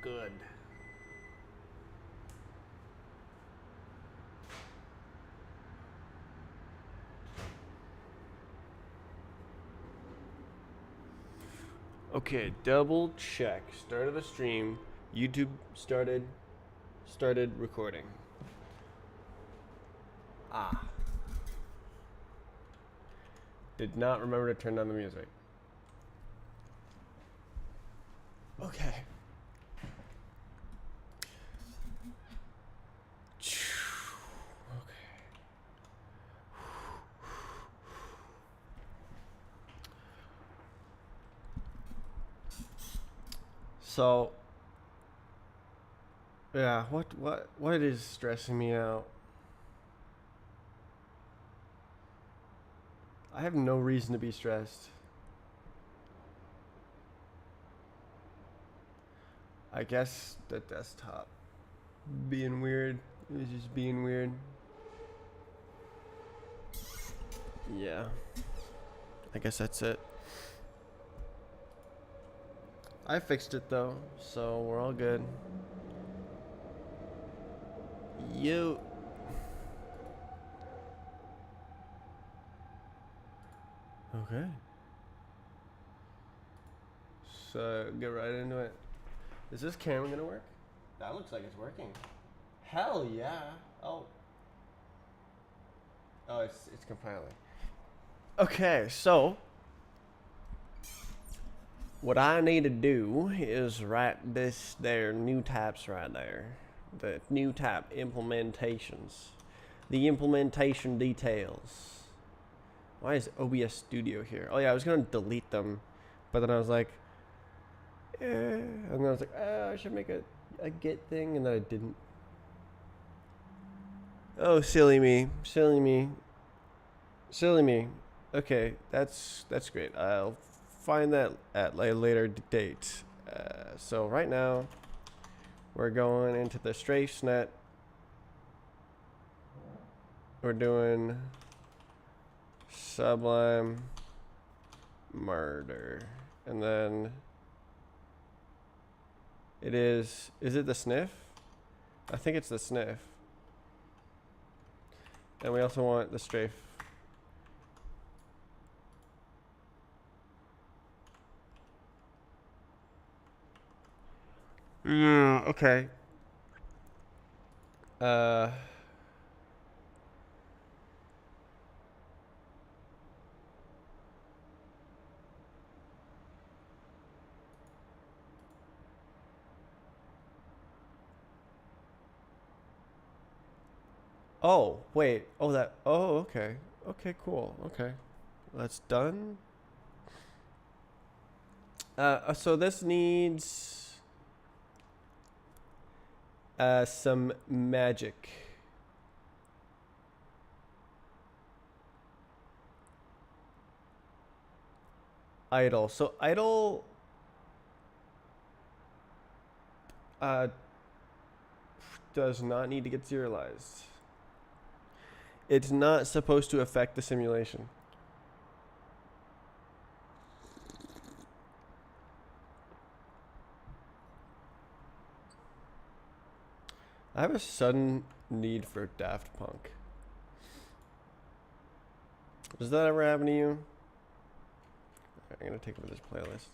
good. Okay, double check. Start of the stream. YouTube started recording. Ah. Did not remember to turn down the music. Okay. Okay. So, yeah, what is stressing me out? I have no reason to be stressed. I guess the desktop being weird is just being weird. Yeah. I guess that's it. I fixed it though, so we're all good. You. Okay. So get right into it. Is this camera gonna work? That looks like it's working. Hell yeah. Oh. Oh, it's compiling. Okay, so what I need to do is write this there new types right there. The new type implementations. The implementation details. Why is OBS Studio here? Oh yeah, I was gonna delete them, but then I was like, and then I was like, I should make a Git thing, and then I didn't. Oh, silly me, silly me, silly me. Okay, that's great. I'll find that at a later date. So right now, we're going into the strafenet. We're doing Sublime Murder, and then it is it the sniff? I think it's the sniff. And we also want the strafe. Yeah, okay. Oh, wait. Oh, that. Oh, okay. Okay, cool. Okay. That's done. So this needs some magic. Idle. So idle does not need to get serialized. It's not supposed to affect the simulation. I have a sudden need for Daft Punk. Does that ever happen to you? I'm gonna take over this playlist.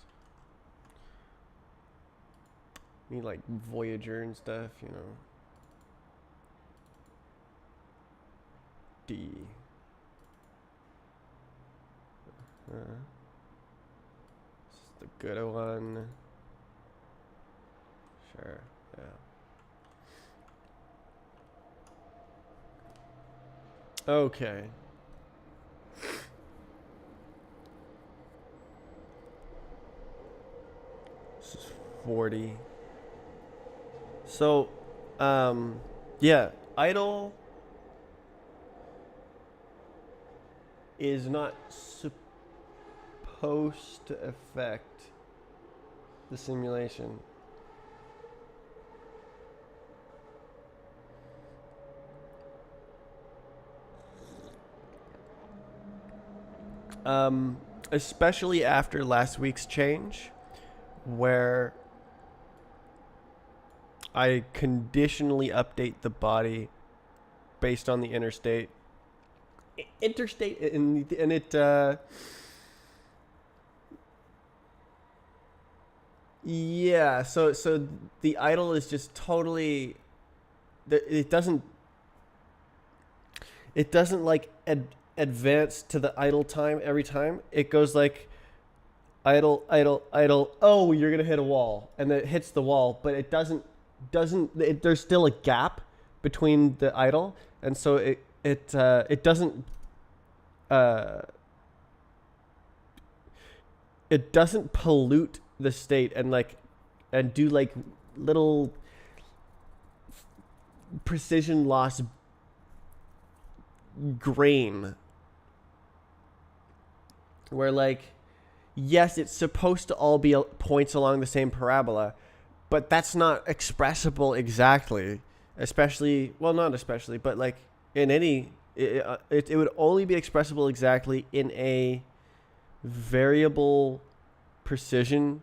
Need like Voyager and stuff, you know. D. This is the good one. Sure, yeah. Okay. This is 40. So, yeah, idle is not supposed to affect the simulation. Especially after last week's change, where I conditionally update the body based on the interstate. Interstate, and it, yeah, so the idle is just totally, it doesn't like advance to the idle time every time. It goes like idle, idle, idle. Oh, you're gonna hit a wall, and then it hits the wall, but it doesn't. There's still a gap between the idle, and so it doesn't. It doesn't pollute the state and do like little precision loss grain where, like, yes, it's supposed to all be points along the same parabola, but that's not expressible exactly, especially, well, not especially, but like in any, it would only be expressible exactly in a variable precision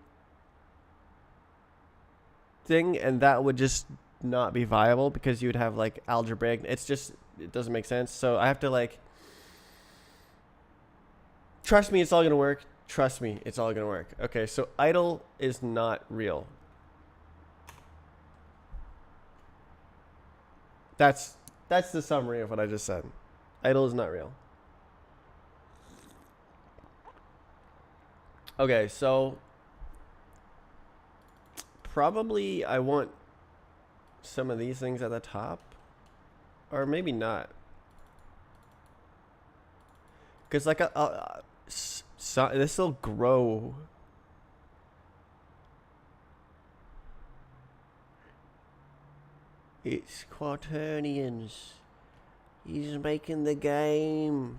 thing, and that would just not be viable because you would have like algebraic, it doesn't make sense. So I have to like, trust me, it's all gonna work. Trust me, it's all gonna work. Okay, so idle is not real. That's the summary of what I just said. Idle is not real. Okay, so probably I want some of these things at the top, or maybe not, because like so this will grow. It's Quaternions. He's making the game.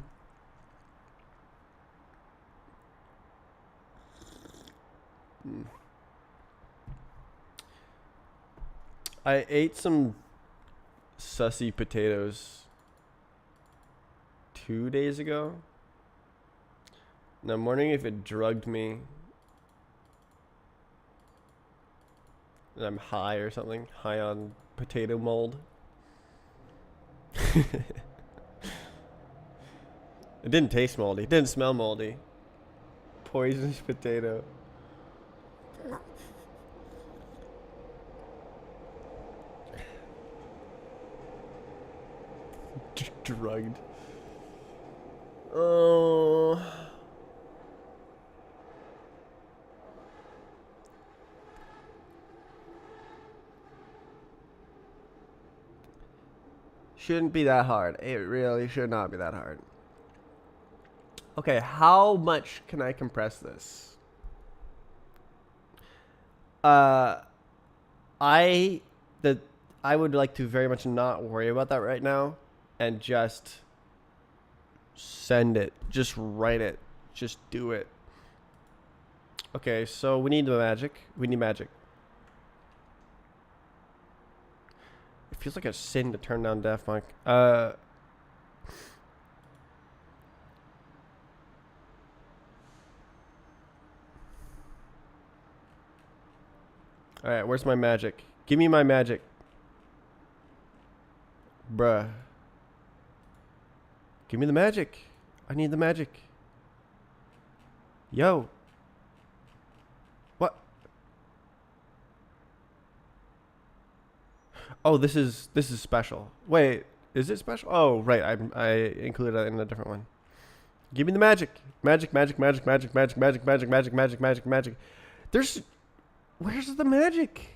I ate some sussy potatoes 2 days ago. And I'm wondering if it drugged me. And I'm high or something. High on potato mold. It didn't taste moldy. It didn't smell moldy. Poisonous potato. Drugged. Oh. Shouldn't be that hard. It really should not be that hard. Okay, how much can I compress this? I would like to very much not worry about that right now and just send it. Just write it. Just do it. Okay, so we need the magic. We need magic. It feels like a sin to turn down Daft Punk. Alright, where's my magic? Give me my magic. Bruh. Give me the magic. I need the magic. Yo. What? Oh, this is special. Wait, is it special? Oh, right. I included it in a different one. Give me the magic. Magic, magic, magic, magic, magic, magic, magic, magic, magic, magic, magic. Where's the magic?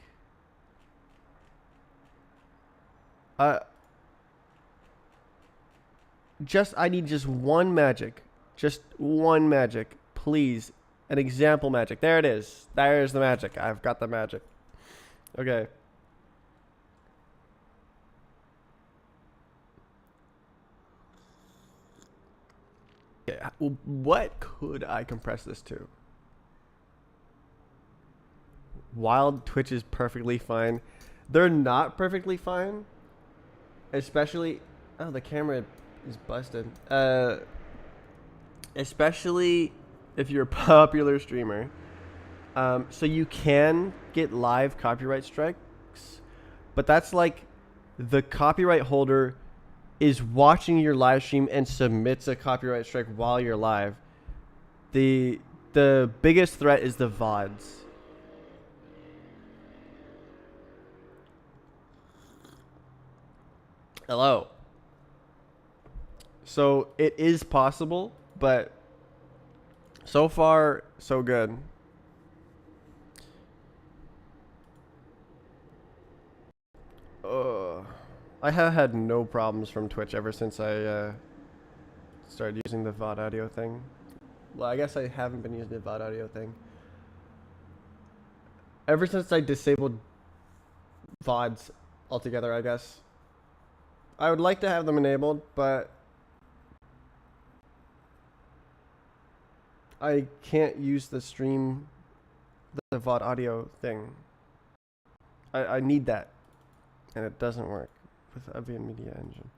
I need just one magic. Just one magic. Please. An example magic. There it is. There's the magic. I've got the magic. Okay. Okay. What could I compress this to? Wild Twitch is perfectly fine. They're not perfectly fine. Especially... Oh, the camera is busted. Especially if you're a popular streamer. So you can get live copyright strikes, but that's like the copyright holder is watching your live stream and submits a copyright strike while you're live. The biggest threat is the VODs. Hello. So it is possible, but so far so good. I have had no problems from Twitch ever since I started using the VOD audio thing. Well, I guess I haven't been using the VOD audio thing. Ever since I disabled VODs altogether, I guess. I would like to have them enabled, but I can't use the stream, the VOD audio thing. I need that, and it doesn't work with Avian Media Engine.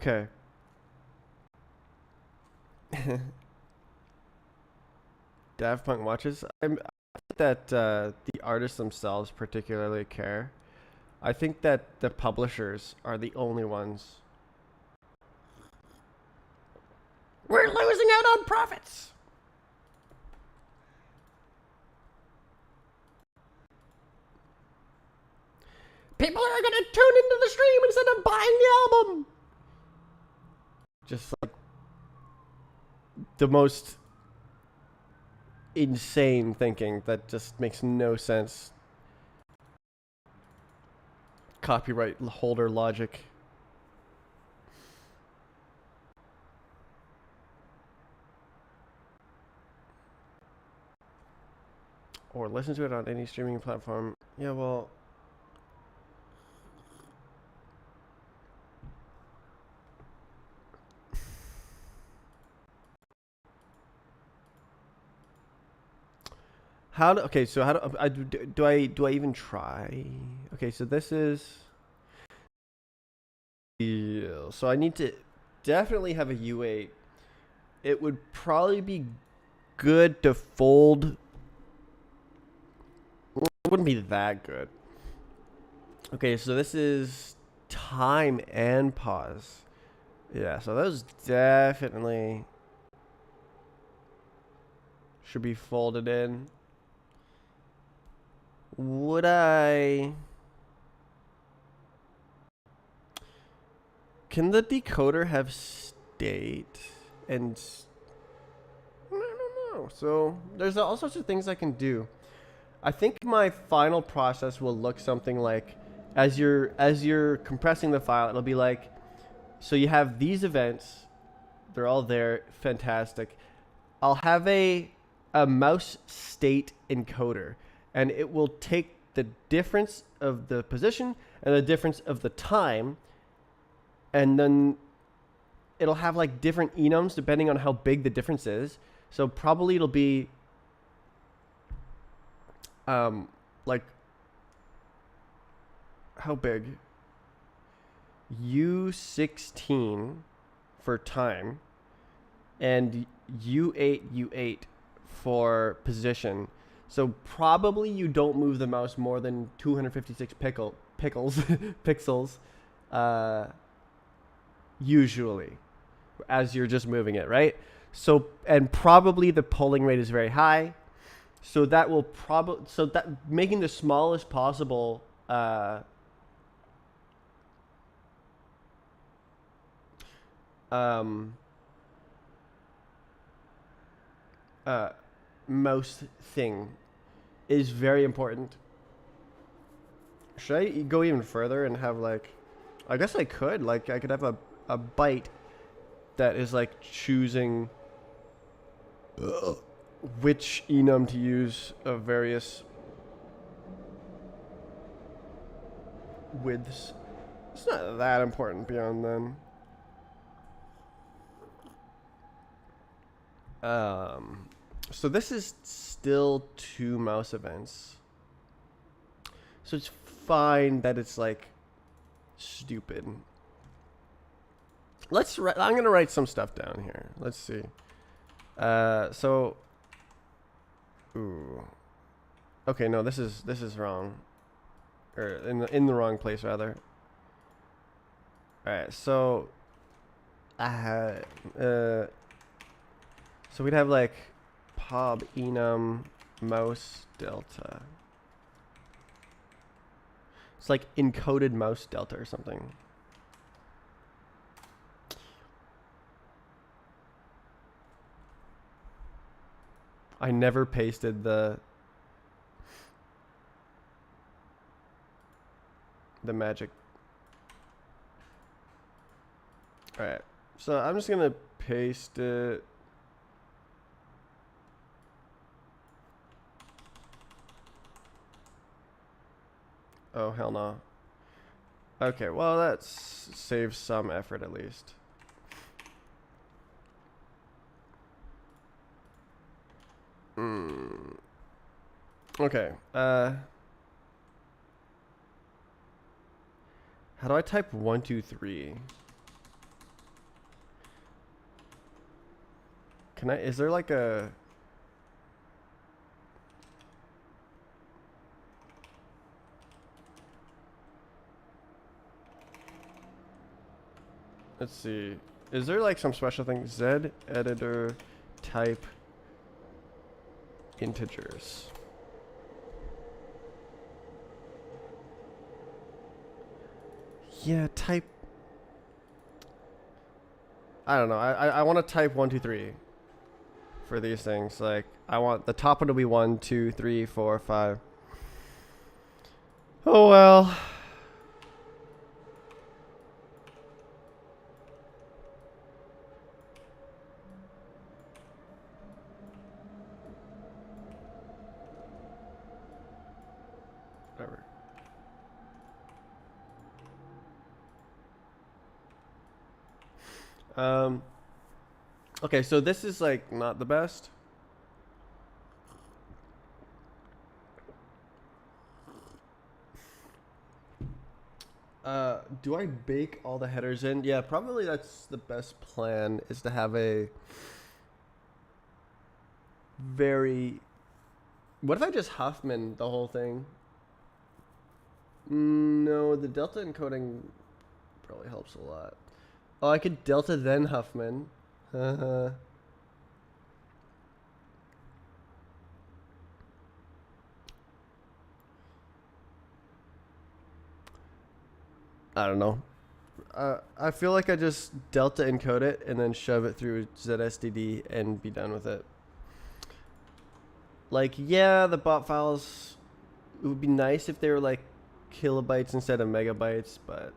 Okay. Daft Punk watches. I think that the artists themselves particularly care. I think that the publishers are the only ones. We're losing out on profits. People are going to tune into the stream instead of buying the album. Just like the most insane thinking that just makes no sense. Copyright holder logic. Or listen to it on any streaming platform. Yeah, well, okay, so how do I even try? Okay, so this is, yeah, so I need to definitely have a U8. It would probably be good to fold. It wouldn't be that good. Okay, so this is time and pause. Yeah, so those definitely should be folded in. Would I? Can the decoder have state? And I don't know. So there's all sorts of things I can do. I think my final process will look something like, as you're compressing the file, it'll be like, so you have these events, they're all there, fantastic. I'll have a mouse state encoder, and it will take the difference of the position and the difference of the time, and then it'll have like different enums depending on how big the difference is. So probably it'll be like, how big? U16 for time and U8 for position. So probably you don't move the mouse more than 256 pixels usually, as you're just moving it, right? So, and probably the polling rate is very high. So that will probably, so that making the smallest possible mouse thing is very important. Should I go even further and have like, I guess I could, like, I could have a byte that is like choosing which enum to use of various widths. It's not that important beyond then. So this is still 2 mouse events. So it's fine that it's like stupid. I'm gonna write some stuff down here. Let's see. So, ooh. Okay, no, this is wrong. or in the wrong place rather. All right, so so we'd have like pob enum mouse delta. It's like encoded mouse delta or something. I never pasted the magic. All right, so I'm just gonna paste it. Oh, hell no. Okay, well, that saves some effort at least. Okay, how do I type 1, 2, 3? Can I, is there like a... Let's see. Is there like some special thing? Z editor type integers. Yeah, type. I don't know. I want to type 1, 2, 3 for these things. Like I want the top one to be 1, 2, 3, 4, 5. Oh well. Whatever. Okay, so this is like not the best. Do I bake all the headers in? Yeah, probably that's the best plan, is to have a very... What if I just Huffman the whole thing? No, the delta encoding probably helps a lot. Oh, I could delta then Huffman. I don't know. I feel like I just delta encode it and then shove it through ZSDD and be done with it. Like, yeah, the bot files, it would be nice if they were like kilobytes instead of megabytes, but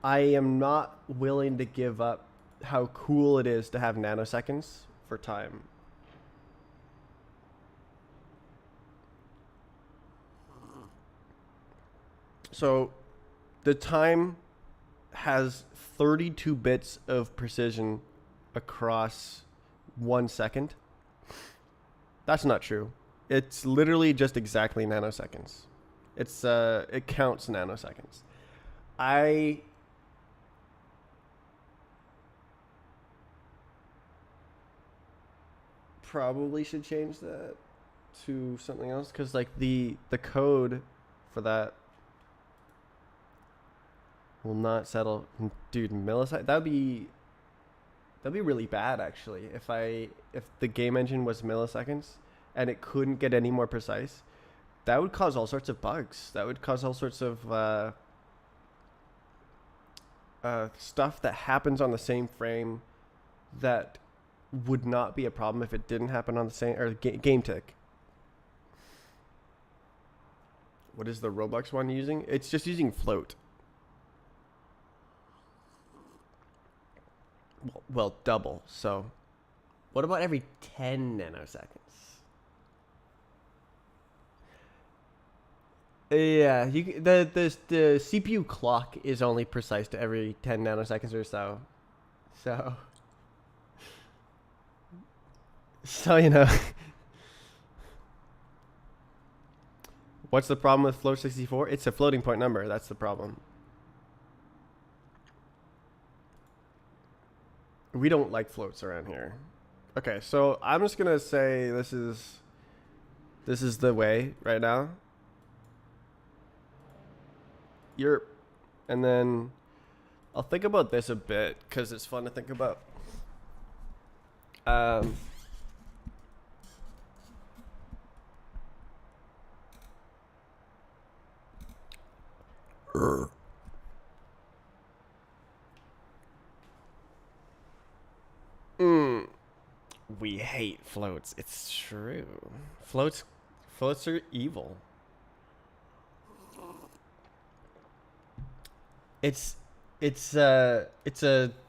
I am not willing to give up how cool it is to have nanoseconds for time. So the time has 32 bits of precision across 1 second. That's not true. It's literally just exactly nanoseconds. It counts nanoseconds. I probably should change that to something else, because like the code for that will not settle. Dude, millisecond, that'd be really bad actually. If the game engine was milliseconds and it couldn't get any more precise, that would cause all sorts of bugs. That would cause all sorts of stuff that happens on the same frame that would not be a problem if it didn't happen on the same, or game tick. What is the Roblox one using? It's just using float. Well, double. So what about every 10 nanoseconds? Yeah, the CPU clock is only precise to every 10 nanoseconds or so. So you know. What's the problem with float 64? It's a floating point number. That's the problem. We don't like floats around here. Okay, so I'm just gonna say this is This is the way right now. And then I'll think about this a bit because it's fun to think about. We hate floats. It's true. Floats are evil. It's a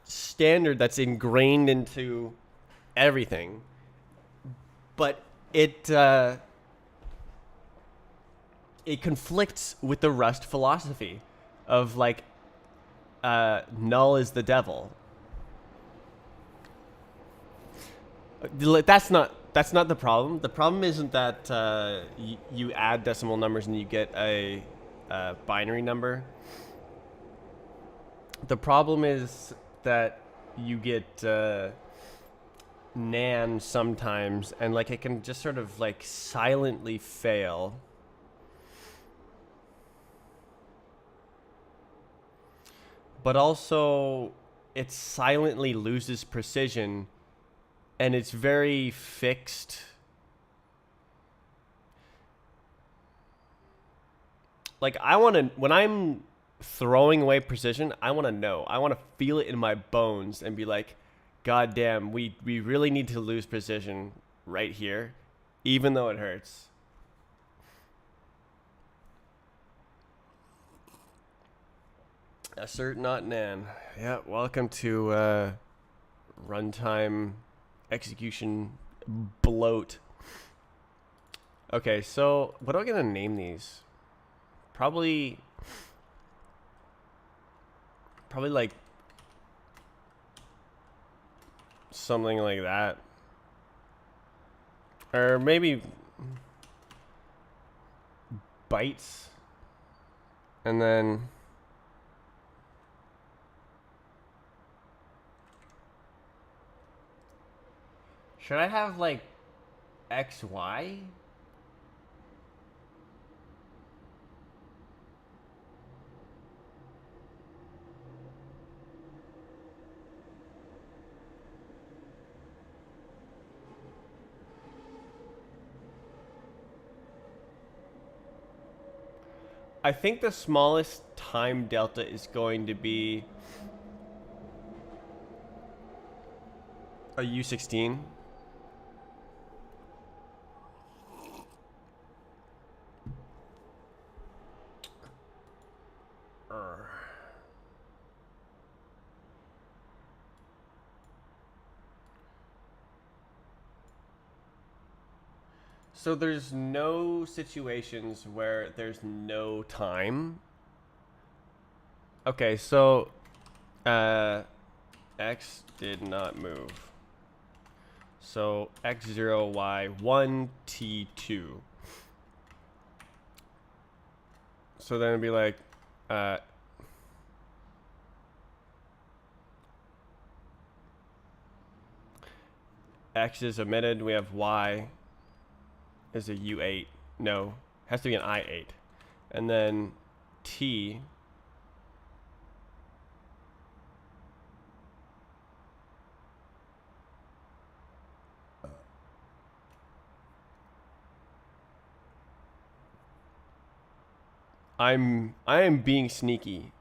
standard that's ingrained into everything, but it conflicts with the Rust philosophy of like null is the devil. That's not the problem. The problem isn't that you add decimal numbers and you get a binary number. The problem is that you get nan sometimes, and like it can just sort of like silently fail. But also it silently loses precision, and it's very fixed. Like when I'm throwing away precision, I want to know. I want to feel it in my bones and be like, God damn, we really need to lose precision right here, even though it hurts. Assert not nan. Yeah, welcome to runtime execution bloat. Okay, so what am I gonna name these? Probably like something like that, or maybe bytes, and then should I have like XY? I think the smallest time delta is going to be a U16. So there's no situations where there's no time. Okay, so X did not move. So X0, Y1, T2. So then it'd be like X is omitted. We have Y is a U8. No, has to be an I8. And then T I am being sneaky.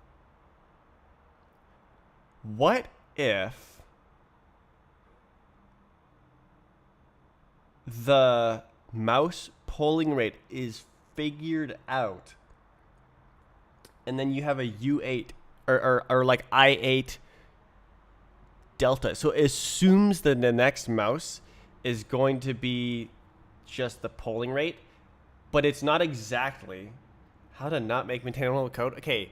What if the mouse polling rate is figured out, and then you have a U8 or like I8 delta? So it assumes that the next mouse is going to be just the polling rate, but it's not exactly. How to not make maintainable code? Okay,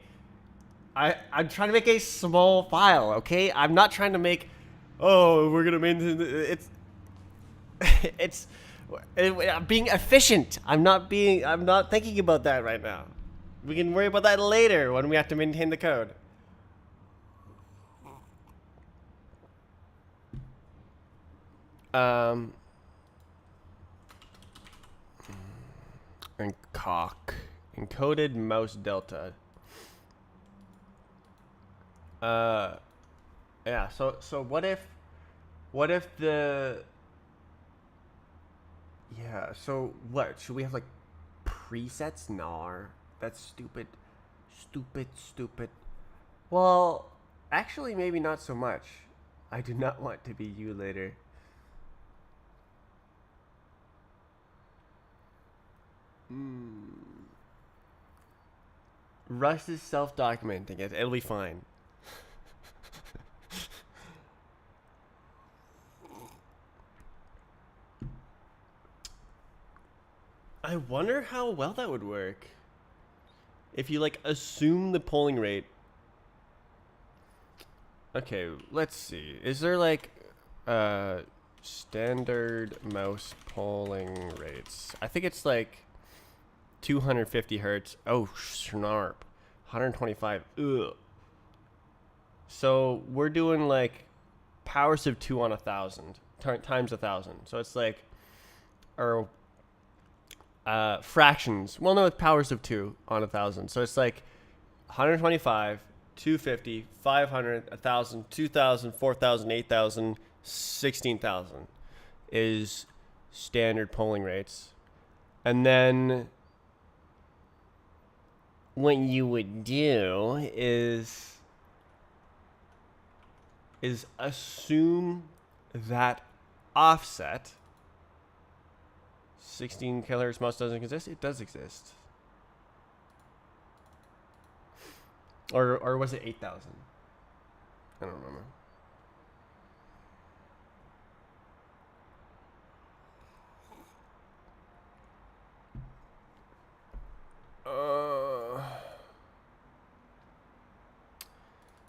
I'm trying to make a small file. Okay, I'm not trying to make. Oh, we're gonna maintain. It's I'm being efficient. I'm not thinking about that right now. We can worry about that later when we have to maintain the code. And cock. Encoded mouse delta. Yeah, so what if the, yeah, so what? Should we have like presets? Nah, that's stupid. Stupid. Well, actually maybe not so much. I do not want to be you later. Rust is self-documenting it. It'll be fine. I wonder how well that would work. If you like assume the polling rate. Okay, let's see. Is there like standard mouse polling rates? I think it's like 250 hertz. Oh, snarp. 125. Ugh. So we're doing like powers of 2 on 1,000 times 1,000. So it's like, or fractions. Well, no, it's powers of 2 on 1,000. So it's like 125, 250, 500, 1,000, 2,000, 4,000, 8,000, 16,000 is standard polling rates. And then what you would do is assume that offset 16 kilohertz mouse doesn't exist. It does exist. Or was it 8,000? I don't remember.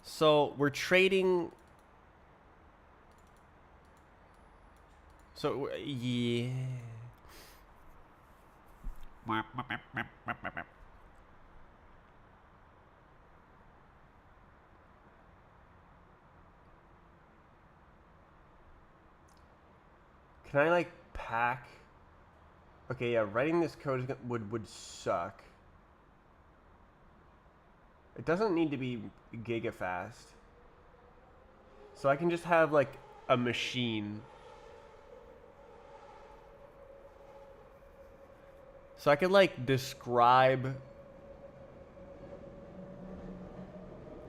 So we're trading. So yeah. Can I like pack? Okay, yeah, writing this code would suck. It doesn't need to be gigafast. So I can just have like a machine. So I could like describe.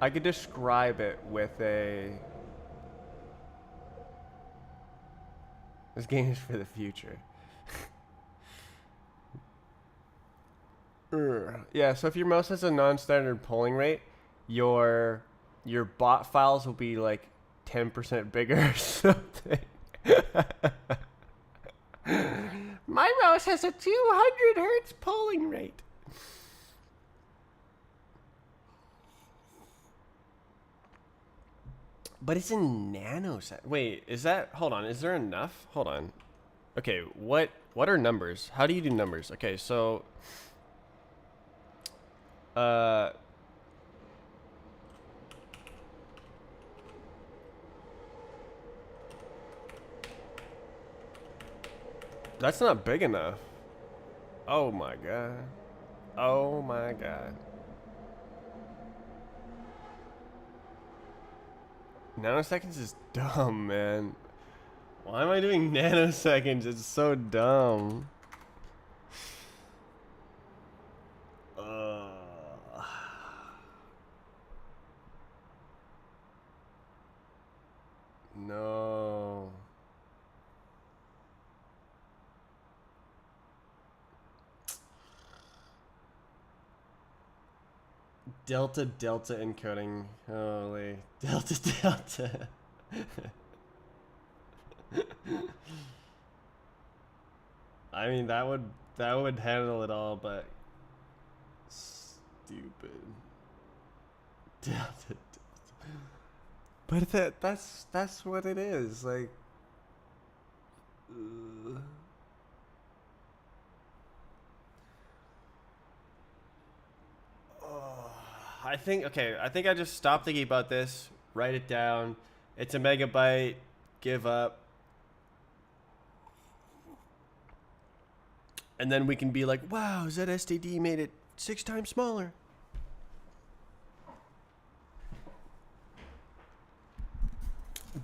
I could describe it with a. This game is for the future. Yeah, so if your mouse has a non-standard polling rate, your bot files will be like 10% bigger or something. My mouse has a 200 hertz polling rate. But it's in nanosecond. Wait, is that? Hold on. Is there enough? Hold on. Okay, what are numbers? How do you do numbers? Okay, so that's not big enough. Oh my god. Oh my god. Nanoseconds is dumb, man. Why am I doing nanoseconds? It's so dumb. No. Delta encoding. Holy. Delta. I mean that would handle it all, but stupid. Delta. But that's what it is. Like I think I just stop thinking about this, write it down. It's a megabyte. Give up. And then we can be like, wow, ZSTD made it 6 times smaller.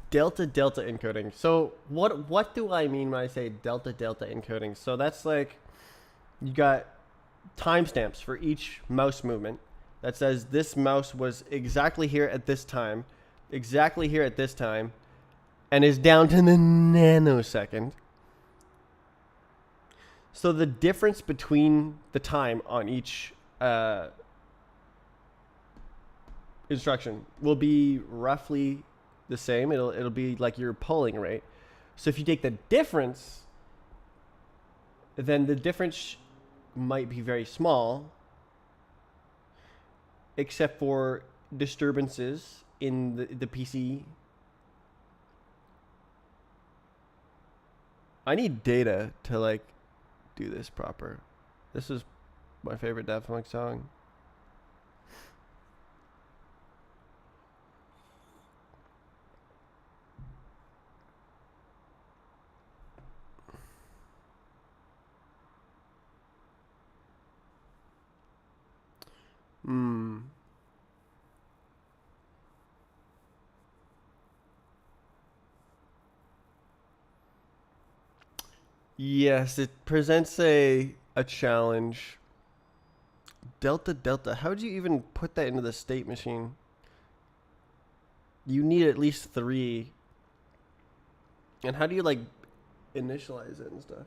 Delta encoding. So what do I mean when I say delta encoding? So that's like, you got timestamps for each mouse movement that says this mouse was exactly here at this time, exactly here at this time, and is down to the nanosecond. So the difference between the time on each instruction will be roughly the same. It'll be like your polling rate. So if you take the difference, then the difference might be very small, except for disturbances in the PC. I need data to like do this proper. This is my favorite Daft Punk song. Yes, it presents a challenge. Delta. How would you even put that into the state machine? You need at least 3. And how do you like initialize it and stuff?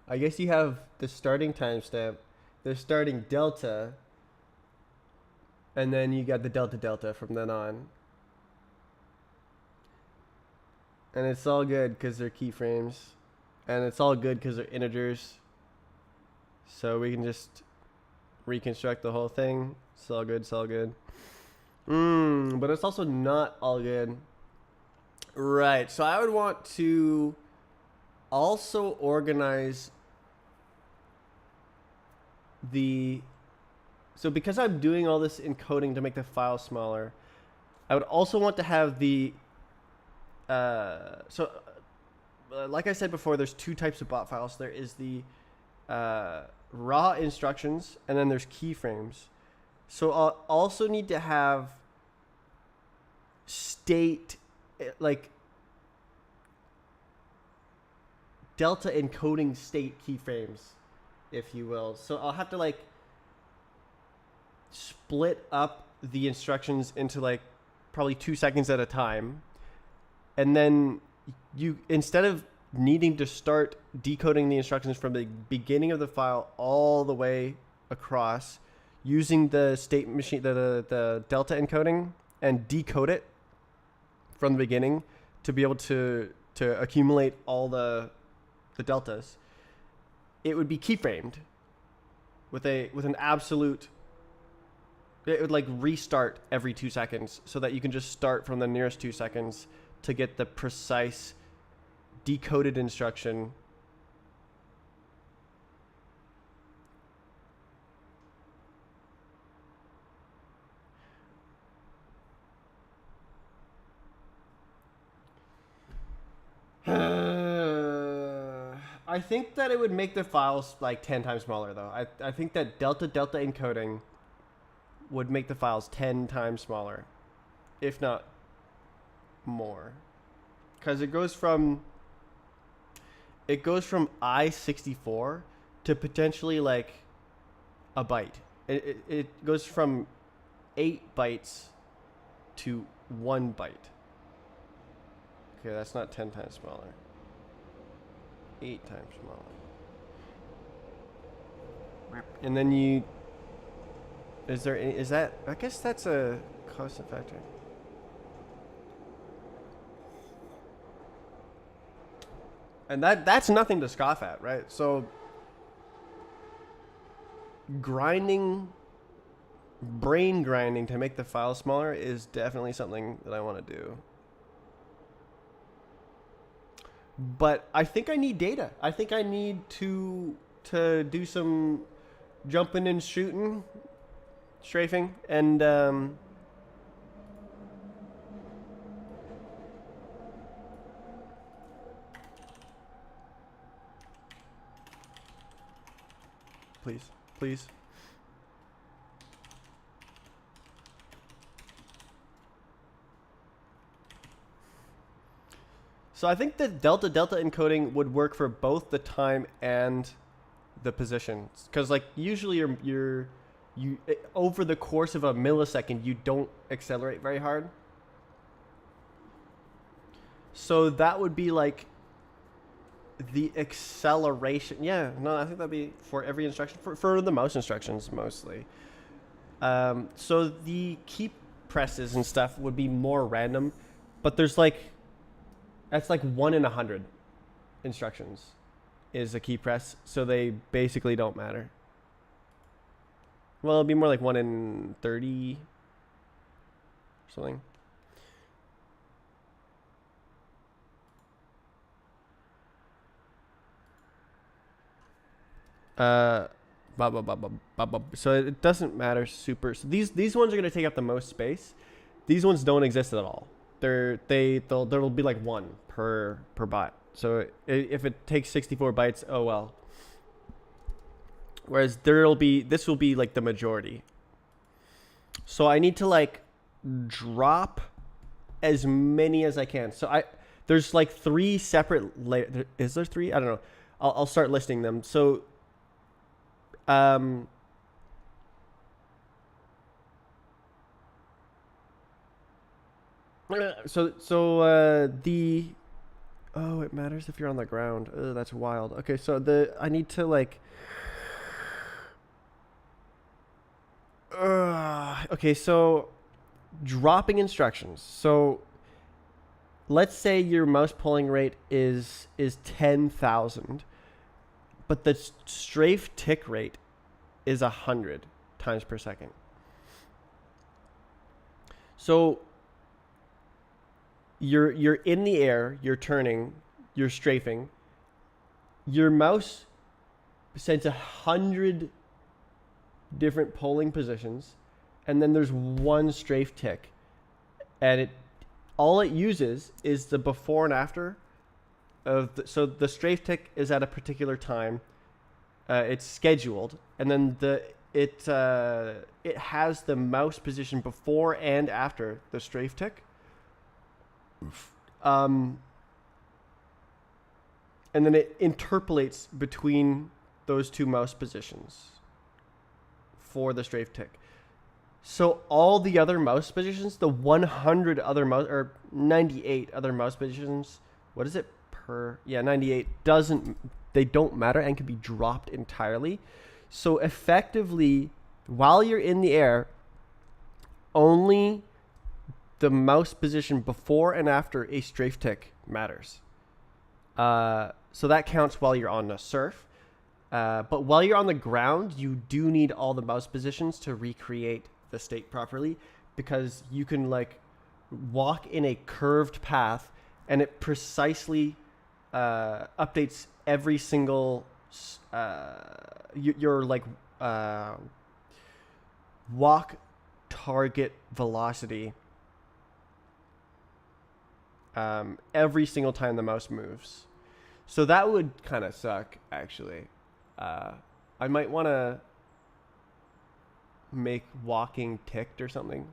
I guess you have the starting timestamp, the starting delta, and then you got the delta from then on. And it's all good because they're keyframes. And it's all good because they're integers. So we can just reconstruct the whole thing. It's all good, it's all good. But it's also not all good. Right, so I would want to also organize the... So because I'm doing all this encoding to make the file smaller, I would also want to have the... like I said before, there's 2 types of bot files. There is the raw instructions, and then there's keyframes. So I'll also need to have state, like delta encoding state keyframes, if you will. So I'll have to like split up the instructions into like probably 2 seconds at a time. And then you, instead of needing to start decoding the instructions from the beginning of the file all the way across, using the state machine, the delta encoding, and decode it from the beginning to be able to accumulate all the deltas, it would be keyframed with an absolute... It would like restart every 2 seconds so that you can just start from the nearest 2 seconds to get the precise decoded instruction. I think that it would make the files like 10 times smaller though. I think that delta encoding would make the files 10 times smaller, if not more, because it goes from I64 to potentially like a byte. It goes from 8 bytes to 1 byte. Okay, that's not 10 times smaller. 8 times smaller. And then you... Is that... I guess that's a constant factor. And that's nothing to scoff at, right? So brain grinding to make the file smaller is definitely something that I want to do. But I think I need data. I think I need to do some jumping and shooting, strafing, and please, please. So I think that delta encoding would work for both the time and the positions, because like usually you over the course of a millisecond you don't accelerate very hard. So that would be like the acceleration. Yeah, no, I think that'd be for every instruction, for the mouse instructions mostly. So the key presses and stuff would be more random, but there's like, that's like 1 in 100 instructions is a key press, so they basically don't matter. Well, it'd be more like 1 in 30 or something. So it doesn't matter super. So these ones are gonna take up the most space. These ones don't exist at all. There'll be like 1 per byte. So if it takes 64 bytes, oh well. Whereas this will be like the majority. So I need to like drop as many as I can. So there's like 3 separate layers. Is there 3? I don't know. I'll start listing them. So the oh, it matters if you're on the ground. That's wild. Okay, so I need to like okay, so dropping instructions. So let's say your mouse pulling rate is 10,000, but the strafe tick rate is 100 times per second. So you're in the air, you're turning, you're strafing. Your mouse sends 100 different polling positions, and then there's 1 strafe tick, and all it uses is the before and after of so the strafe tick is at a particular time. It's scheduled, and then it has the mouse position before and after the strafe tick. And then it interpolates between those 2 mouse positions for the strafe tick. So all the other mouse positions, the 100 other mouse, or 98 other mouse positions, what is it per? Yeah, 98 they don't matter and can be dropped entirely. So effectively, while you're in the air, only the mouse position before and after a strafe tick matters. So that counts while you're on a surf. But while you're on the ground, you do need all the mouse positions to recreate the state properly, because you can like walk in a curved path and it precisely updates every single your like walk target velocity every single time the mouse moves. So that would kind of suck, actually. I might want to make walking ticked or something.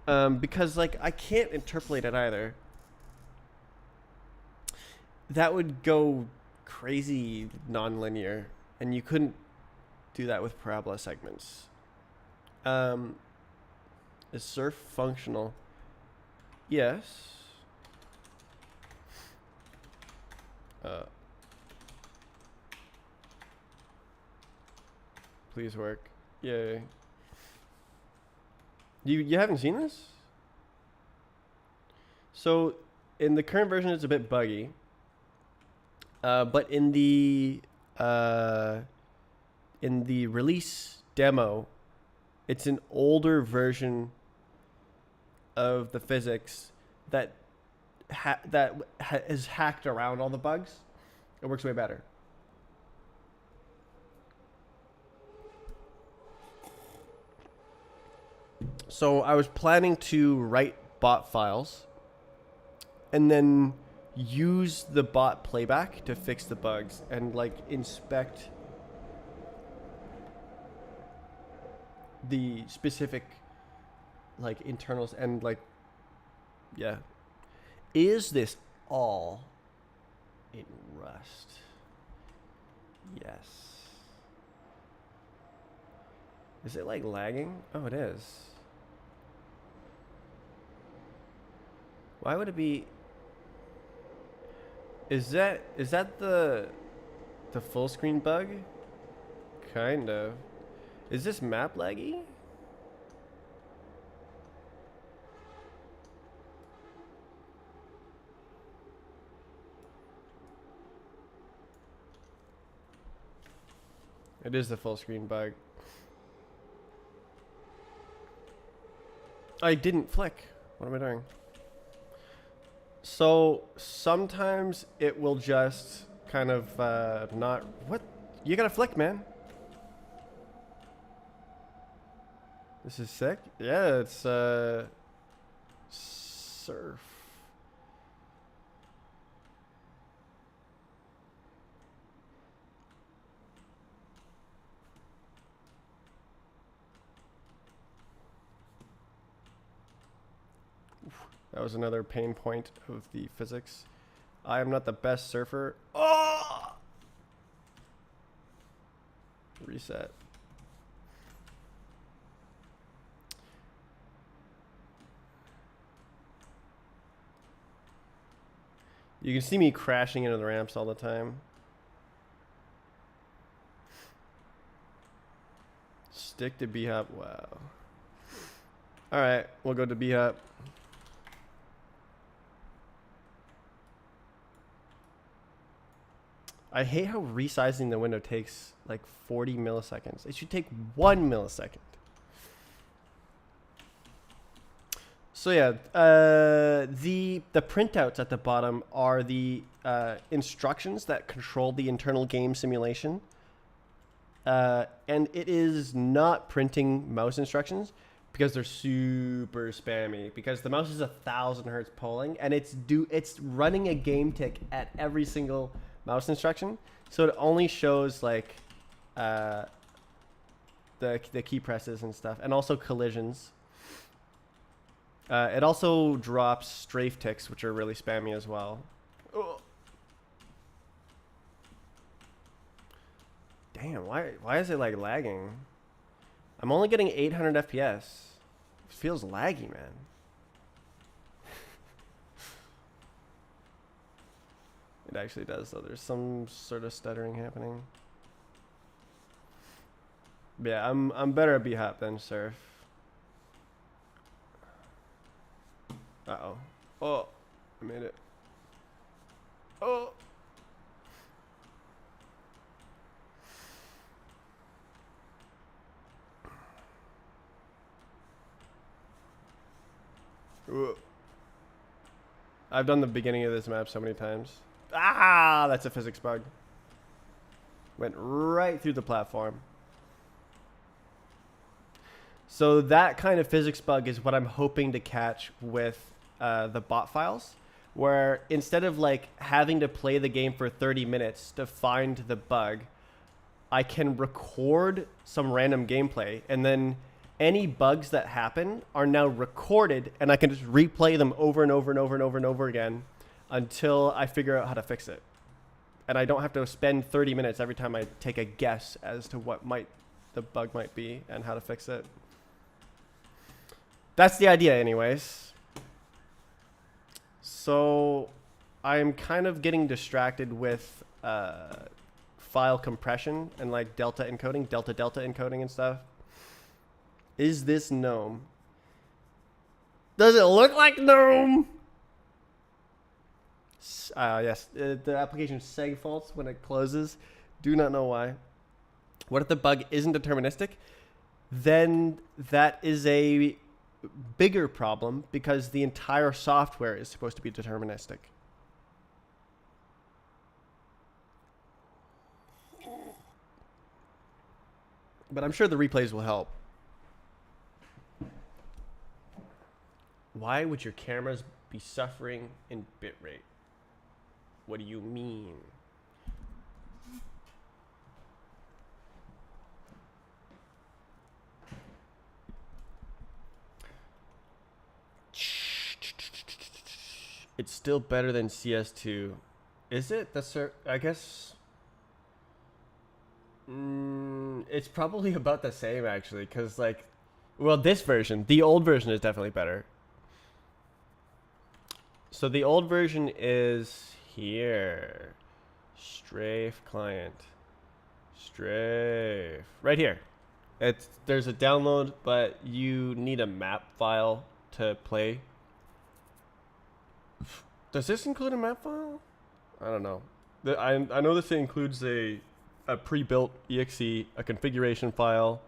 Because like I can't interpolate it either. That would go crazy nonlinear, and you couldn't do that with parabola segments. Is surf functional? Yes. Please work. Yay. You haven't seen this? So in the current version, it's a bit buggy. But in the release demo, it's an older version of the physics that is hacked around all the bugs. It works way better. So I was planning to write bot files and then use the bot playback to fix the bugs and like inspect the specific like internals and like, yeah. Is this all in Rust? Yes. Is it like lagging? Oh, it is. Why would it be? Is that the full screen bug? Kind of. Is this map laggy? It is the full screen bug. I didn't flick. What am I doing? So sometimes it will just kind of not. What? You gotta flick, man. This is sick. Yeah, it's surf. That was another pain point of the physics. I am not the best surfer. Oh! Reset. You can see me crashing into the ramps all the time. Stick to B-Hop. Wow. All right, we'll go to B-Hop. I hate how resizing the window takes like 40 milliseconds. It should take 1 millisecond. So yeah, the printouts at the bottom are the instructions that control the internal game simulation. And it is not printing mouse instructions because they're super spammy, because the mouse is 1,000 hertz polling and it's running a game tick at every single mouse instruction, so it only shows like the key presses and stuff, and also collisions. It also drops strafe ticks, which are really spammy as well. Ugh. Damn, why is it like lagging? I'm only getting 800 FPS. It feels laggy, man. It actually does, though. There's some sort of stuttering happening. But yeah, I'm better at B-Hop than Surf. Uh-oh. Oh, I made it. Oh. Ooh. I've done the beginning of this map so many times. Ah, that's a physics bug. Went right through the platform. So that kind of physics bug is what I'm hoping to catch with the bot files, where instead of like having to play the game for 30 minutes to find the bug, I can record some random gameplay, and then any bugs that happen are now recorded, and I can just replay them over and over and over and over and over again until I figure out how to fix it. And I don't have to spend 30 minutes every time I take a guess as to what the bug might be and how to fix it. That's the idea anyways. So I'm kind of getting distracted with file compression and like delta encoding, delta encoding and stuff. Is this GNOME? Does it look like GNOME? Yes, the application segfaults when it closes. Do not know why. What if the bug isn't deterministic? Then that is a bigger problem, because the entire software is supposed to be deterministic. But I'm sure the replays will help. Why would your cameras be suffering in bitrate? What do you mean? It's still better than CS2. Is it? I guess. It's probably about the same actually, because like, well, this version, the old version is definitely better. So the old version is here. Strafe client. Strafe. Right here. There's a download, but you need a map file to play. Does this include a map file? I don't know. I know this includes a pre-built exe, a configuration file.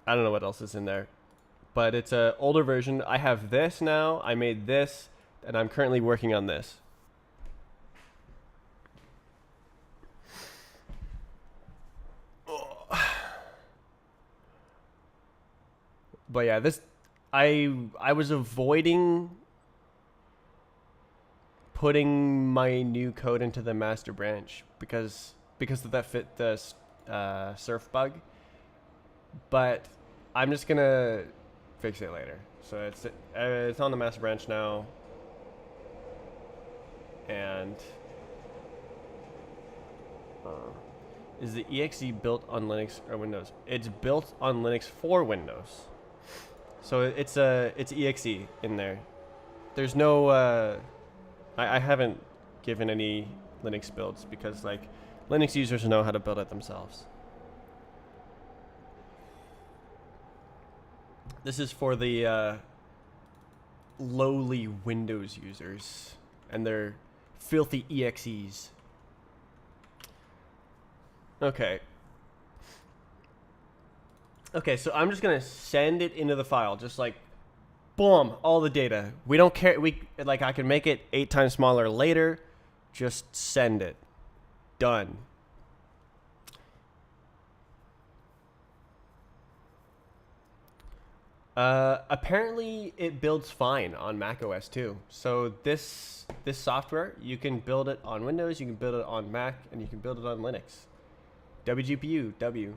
I don't know what else is in there. But it's an older version. I have this now. I made this, and I'm currently working on this. But yeah, this I was avoiding putting my new code into the master branch because of that fit the surf bug. But I'm just gonna fix it later. So it's on the master branch now, and is the exe built on Linux or Windows? It's built on Linux for Windows. So it's exe in there. There's no I haven't given any Linux builds because like Linux users know how to build it themselves. This is for the lowly Windows users and their filthy exes. Okay. Okay, so I'm just gonna send it into the file, just like, boom, all the data. We don't care. I can make it 8 times smaller later. Just send it. Done. Apparently, it builds fine on Mac OS too. So this software, you can build it on Windows, you can build it on Mac, and you can build it on Linux. WGPU, W.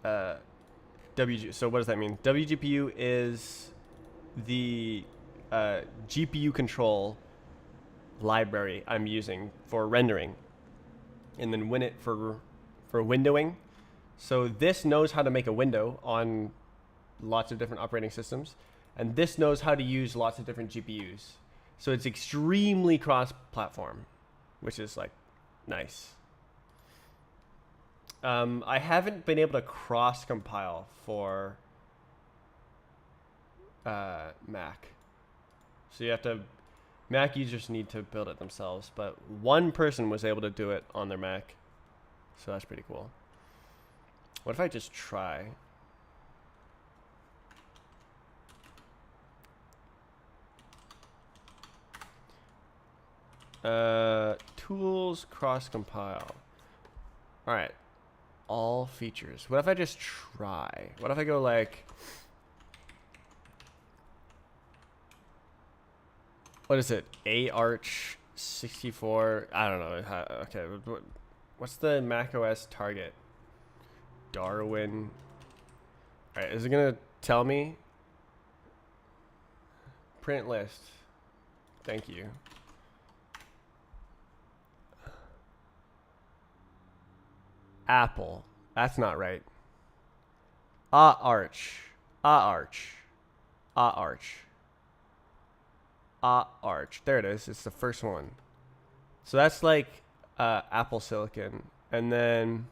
So what does that mean? WGPU is the GPU control library I'm using for rendering, and then Winit for windowing. So this knows how to make a window on lots of different operating systems, and this knows how to use lots of different GPUs. So it's extremely cross-platform, which is like nice. I haven't been able to cross-compile for Mac. So Mac users need to build it themselves, but one person was able to do it on their Mac. So that's pretty cool. What if I just try? Tools, cross-compile. All right. All features. What if I just try? What if I go like, what is it? Arch 64. I don't know. Okay. What's the Mac OS target? Darwin. All right. Is it gonna tell me? Print list. Thank you. Apple. That's not right. Arch. Arch. Arch. There it is. It's the first one. So that's like Apple Silicon. And then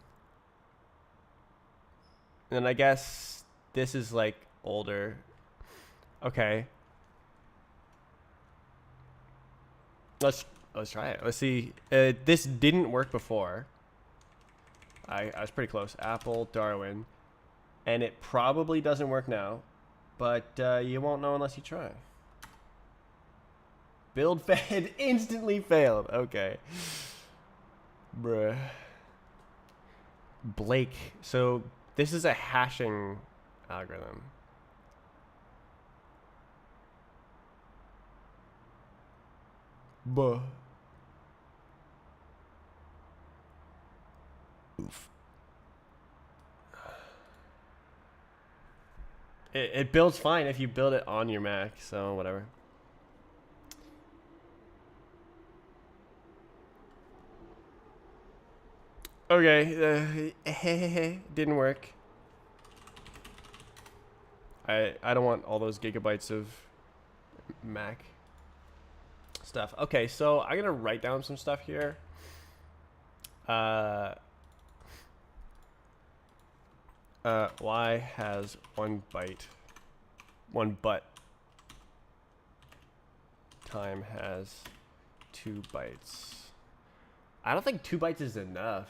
I guess this is like older. Okay. Let's try it. Let's see. This didn't work before. I was pretty close. Apple, Darwin. And it probably doesn't work now. But you won't know unless you try. Build fed instantly failed. Okay. Bruh. Blake. So This is a hashing algorithm. Buh. Oof. It builds fine if you build it on your Mac, so whatever. Okay, didn't work. I don't want all those gigabytes of Mac stuff. Okay, so I'm gonna write down some stuff here. Y has one but time has 2 bytes. I don't think 2 bytes is enough.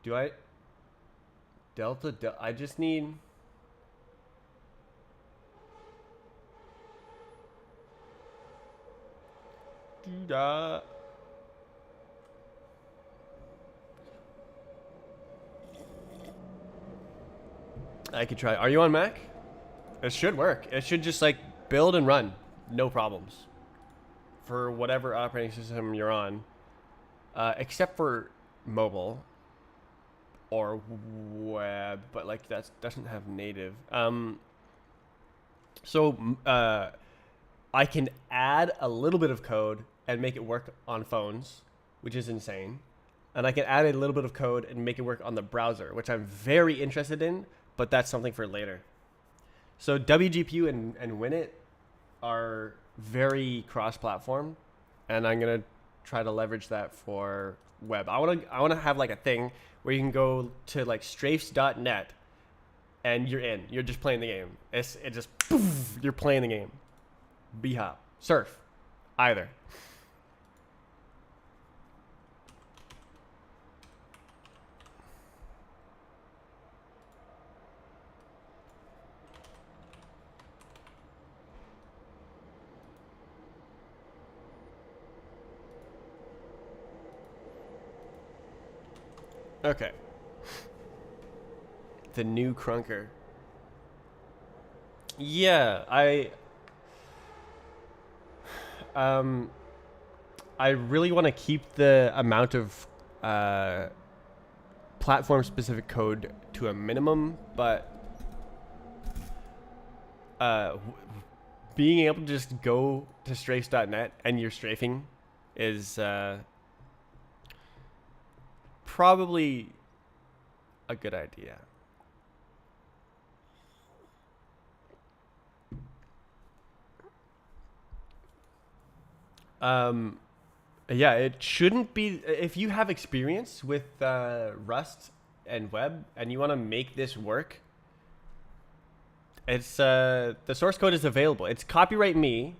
Do I delta I just need I could try. Are you on Mac? It should work. It should just like build and run, no problems, for whatever operating system you're on, except for mobile or web. But like that doesn't have native. So I can add a little bit of code and make it work on phones, which is insane. And I can add a little bit of code and make it work on the browser, which I'm very interested in, but that's something for later. So WGPU and Winit are very cross-platform, and I'm gonna try to leverage that for web. I wanna have like a thing where you can go to like strafes.net and you're in. You're just playing the game. It just poof, you're playing the game. Bhop, surf, either. Okay. The new Krunker. Yeah, I really want to keep the amount of platform-specific code to a minimum, but being able to just go to strafes.net and you're strafing is probably a good idea. Yeah, it shouldn't be. If you have experience with Rust and web and you want to make this work, it's the source code is available. It's copyright me,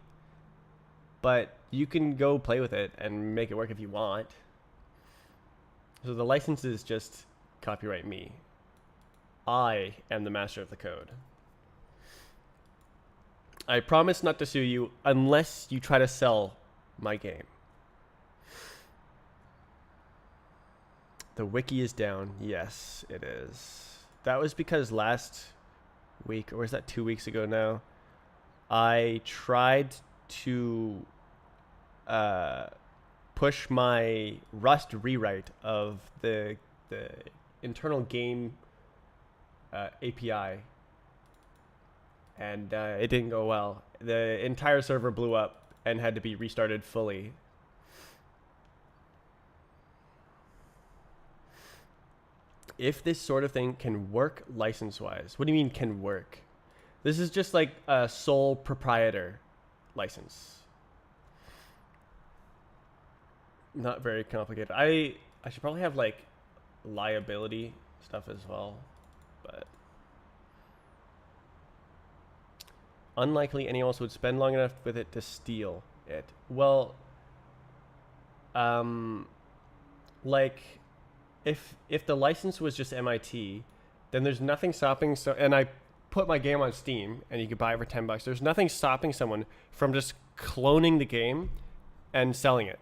but you can go play with it and make it work if you want. So the license is just copyright me. I am the master of the code. I promise not to sue you unless you try to sell my game. The wiki is down. Yes, it is. That was because last week, or was that 2 weeks ago now, I tried to push my Rust rewrite of the internal game API, and it didn't go well. The entire server blew up and had to be restarted fully. If this sort of thing can work license-wise, what do you mean can work? This is just like a sole proprietor license. Not very complicated. I should probably have like liability stuff as well, but unlikely anyone else would spend long enough with it to steal it. Well, like if the license was just MIT, then there's nothing stopping. So, and I put my game on Steam and you could buy it for $10. There's nothing stopping someone from just cloning the game and selling it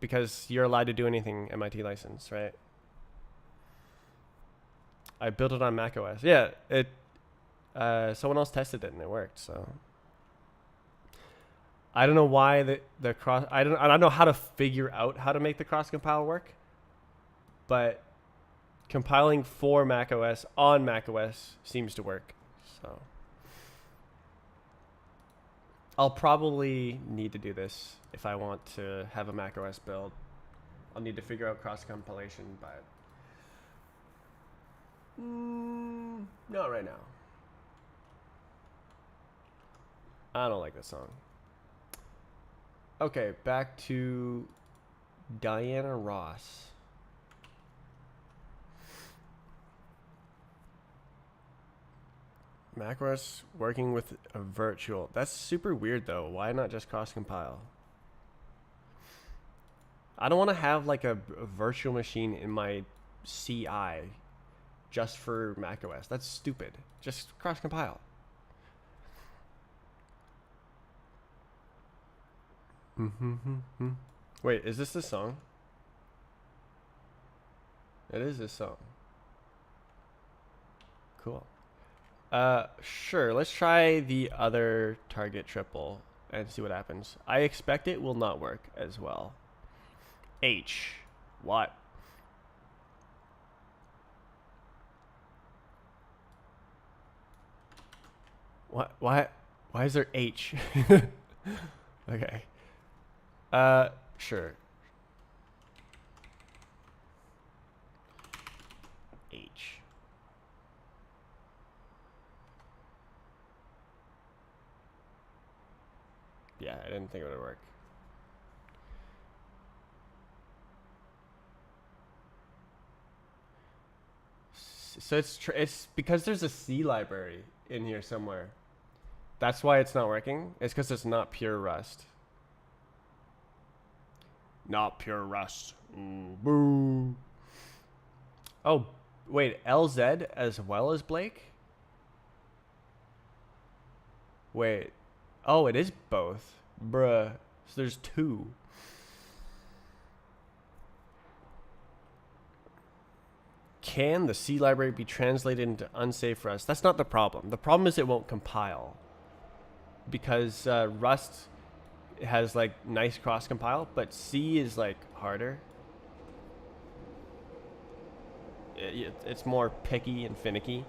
because you're allowed to do anything MIT license, right? I built it on macOS. Yeah, it. Someone else tested it and it worked. So I don't know why the cross. I don't know how to figure out how to make the cross compile work, but compiling for macOS on macOS seems to work. So I'll probably need to do this if I want to have a macOS build. I'll need to figure out cross compilation, but not right now. I don't like this song. Okay, back to Diana Ross. macOS working with a virtual. That's super weird though. Why not just cross compile? I don't want to have like a virtual machine in my CI just for macOS. That's stupid. Just cross compile. Wait, is this the song? It is this song. Cool. Sure. Let's try the other target triple and see what happens. I expect it will not work as well. H. What? What? Why? Why is there H? Okay. Sure. H. Yeah, I didn't think it would work. So it's because there's a C library in here somewhere. That's why it's not working. It's because it's not pure Rust. Not pure Rust. Ooh, boo. Oh, wait, LZ as well as Blake? Wait. Oh, it is both. Bruh. So there's two. Can the C library be translated into unsafe Rust? That's not the problem. The problem is it won't compile. Because Rust has like nice cross compile, but C is like harder. It's more picky and finicky.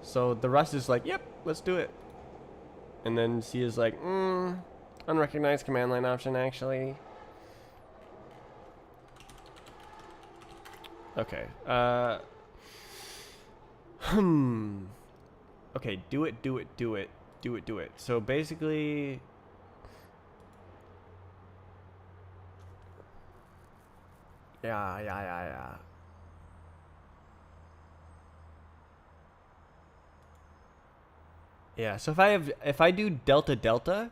So the Rust is like, yep, let's do it. And then C is like, unrecognized command line option actually. Okay. Okay, do it. So basically, yeah. Yeah, so if I do delta,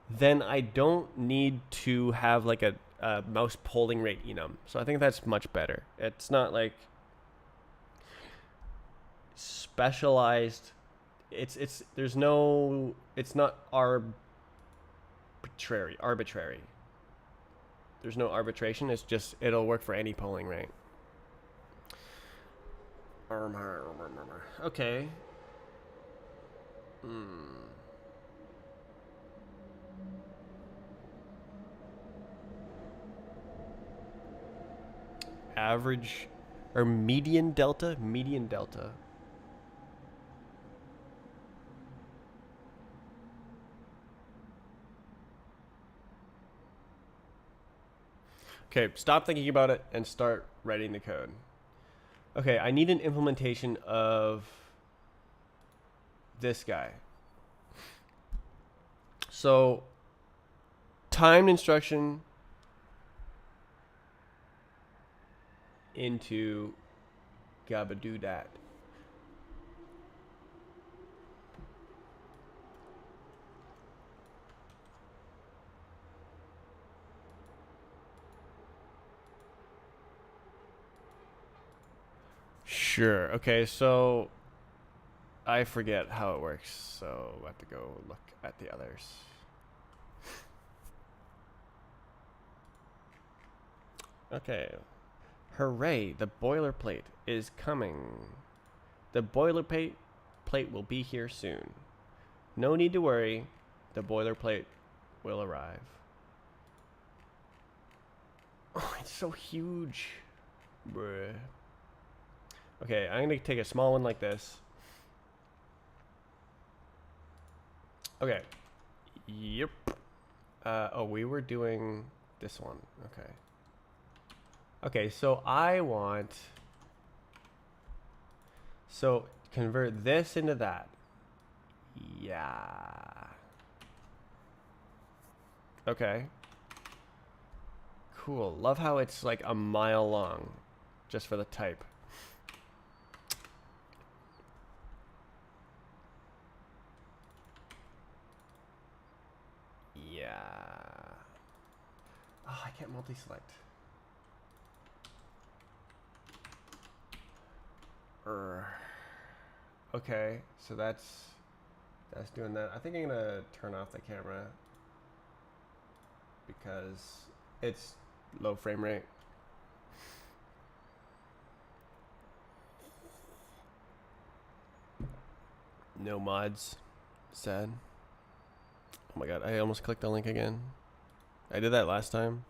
then I don't need to have like a mouse polling rate enum. So I think that's much better. It's not like specialized. It's there's no. It's not arbitrary. There's no arbitration. It's just it'll work for any polling rate. Okay. Average or median delta? Median delta. Okay, stop thinking about it and start writing the code. Okay, I need an implementation of this guy. So, timed instruction into Gabadoodat. Sure. Okay, so I forget how it works, so I have to go look at the others. Okay. Hooray, the boilerplate is coming. The boilerplate will be here soon. No need to worry, the boilerplate will arrive. Oh, it's so huge. Bruh. Okay, I'm gonna take a small one like this. Okay. Yep. Oh, we were doing this one. Okay. Okay, so I want... So, convert this into that. Yeah. Okay. Cool. Love how it's like a mile long just for the type. Yeah. Oh, I can't multi-select. Okay, so that's doing that. I think I'm gonna turn off the camera because it's low frame rate. No mods. Sad. Oh my god, I almost clicked the link again. I did that last time.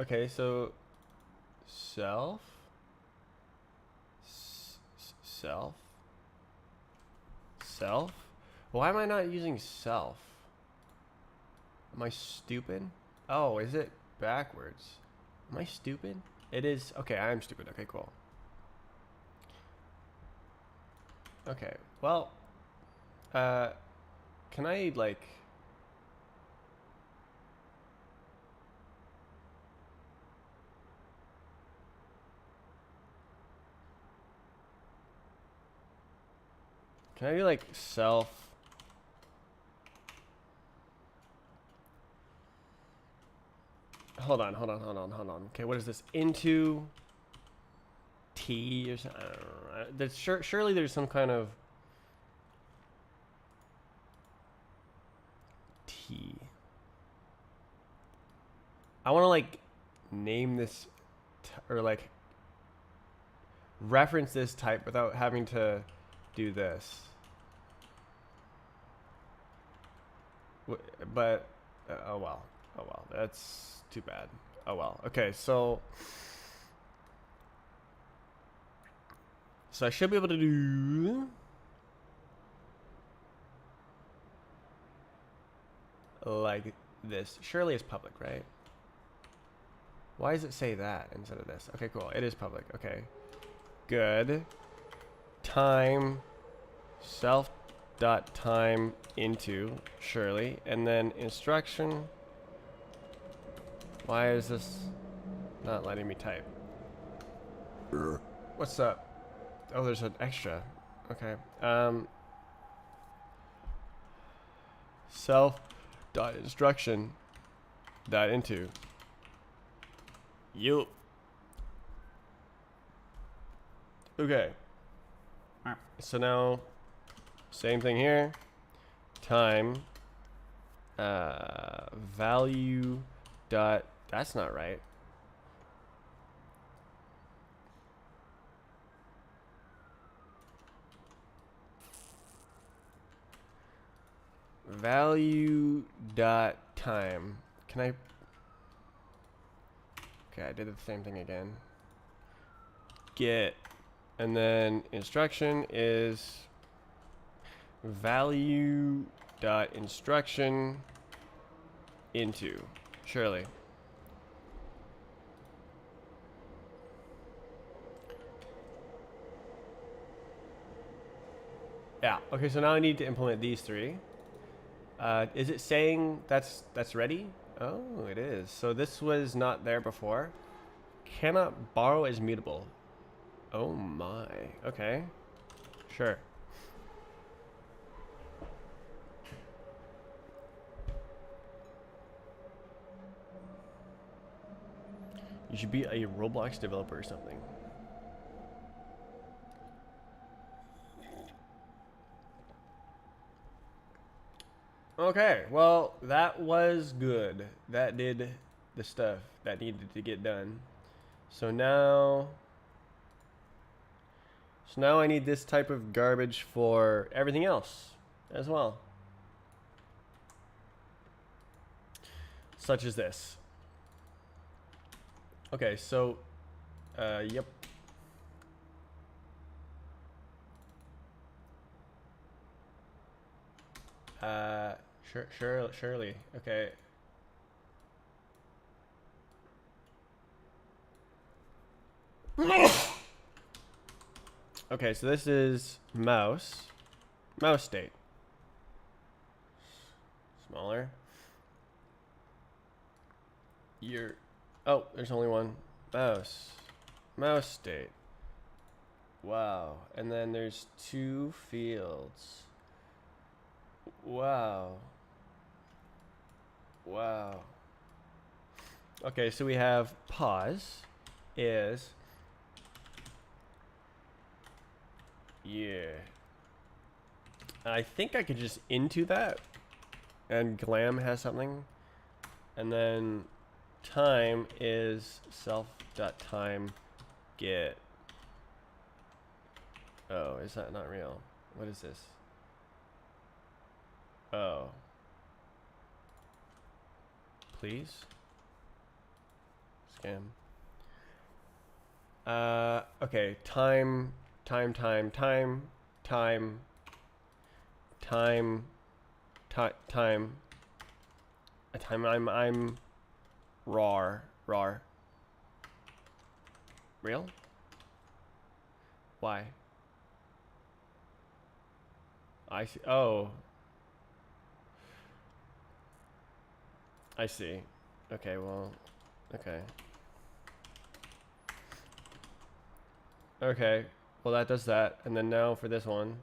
Okay, so self. Self? Why am I not using self? Am I stupid? Oh, is it backwards? Am I stupid? It is. Okay, I'm stupid. Okay, cool. Okay, well, can I, like... Can I do, like, self... Hold on. Okay, what is this? Into T or something? I don't know. There's surely there's some kind of T. I want to like name this or like reference this type without having to do this. But oh well, that's too bad. Oh well. Okay, so I should be able to do like this. Surely it's public, right? Why does it say that instead of this? Okay, cool. It is public. Okay. Good. Time self dot time into surely, and then instruction. Why is this not letting me type? What's up? Oh, there's an extra. Okay. Self dot instruction dot into. Yup. Okay. So now, same thing here. Time. Value dot. That's not right. Value dot time. Can I? Okay, I did the same thing again. Get, and then instruction is value dot instruction into. Surely. Yeah. Okay. So now I need to implement these three. Is it saying that's ready? Oh, it is. So this was not there before. Cannot borrow as mutable. Oh my. Okay. Sure. You should be a Roblox developer or something. Okay, well, that was good. That did the stuff that needed to get done. So now I need this type of garbage for everything else as well. Such as this. Okay, so yep. Surely. Okay. Okay, so this is mouse state. Smaller. Oh, there's only one. Mouse state. Wow. And then there's 2 fields. Wow. Okay, so we have pause is, yeah. I think I could just into that, and glam has something, and then time is self.time get. Oh, is that not real? What is this? Oh. Please? Scam. Okay, time, I'm rar. Real? Why? I see. Oh. I see. Okay, well, okay. Okay, well that does that. And then now for this one,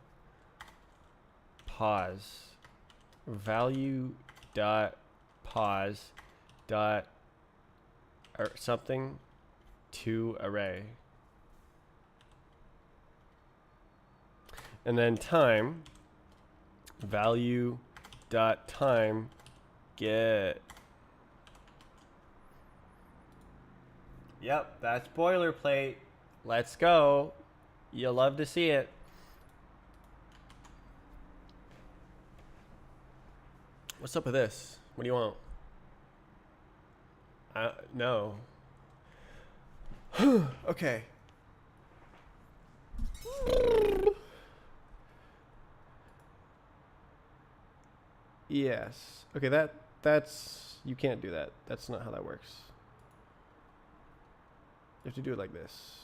pause. Value dot pause dot or something to array. And then time, value dot time get. Yep, that's boilerplate. Let's go. You'll love to see it. What's up with this? What do you want? No. Okay. Yes. Okay, that's you can't do that. That's not how that works. You have to do it like this.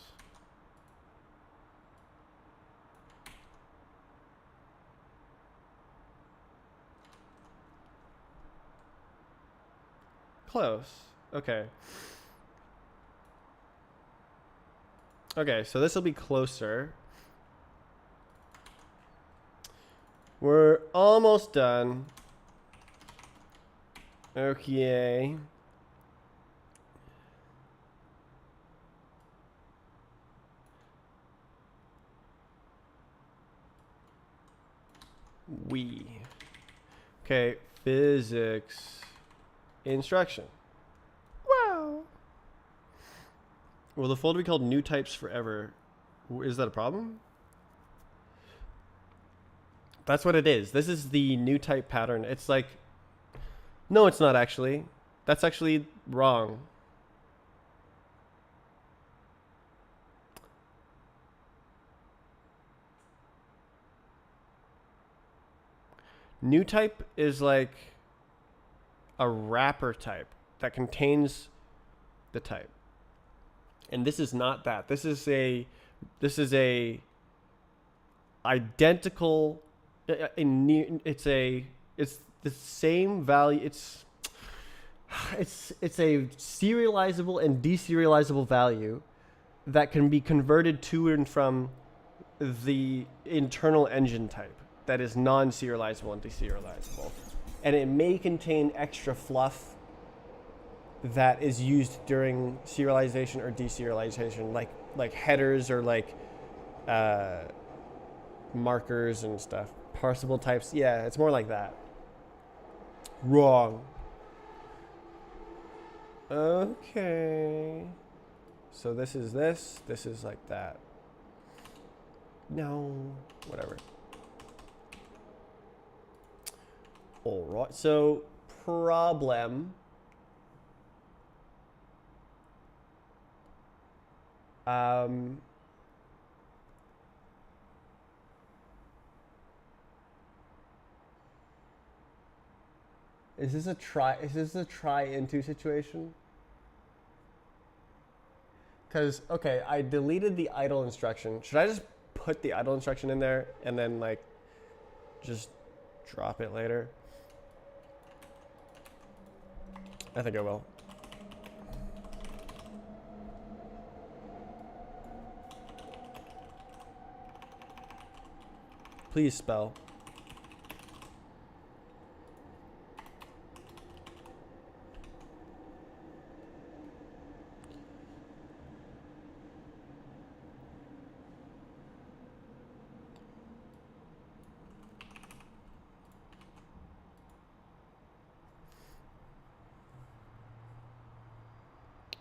Close. Okay. Okay, so this will be closer. We're almost done. Okay. Okay, physics instruction. Wow. Will the folder be called new types forever? Is that a problem? That's what it is. This is the new type pattern. It's like, no, it's not actually. That's actually wrong. New type is like a wrapper type that contains the type. And this is not that. This is a identical it's the same value. It's a serializable and deserializable value that can be converted to and from the internal engine type that is non-serializable and deserializable. And it may contain extra fluff that is used during serialization or deserialization, like headers or like markers and stuff. Parsable types, yeah, it's more like that. Wrong. Okay. So this is this. This is like that. No. Whatever. All right. So problem. Is this a try into situation? Because, okay, I deleted the idle instruction. Should I just put the idle instruction in there and then, like, just drop it later? I think I will. Please spell.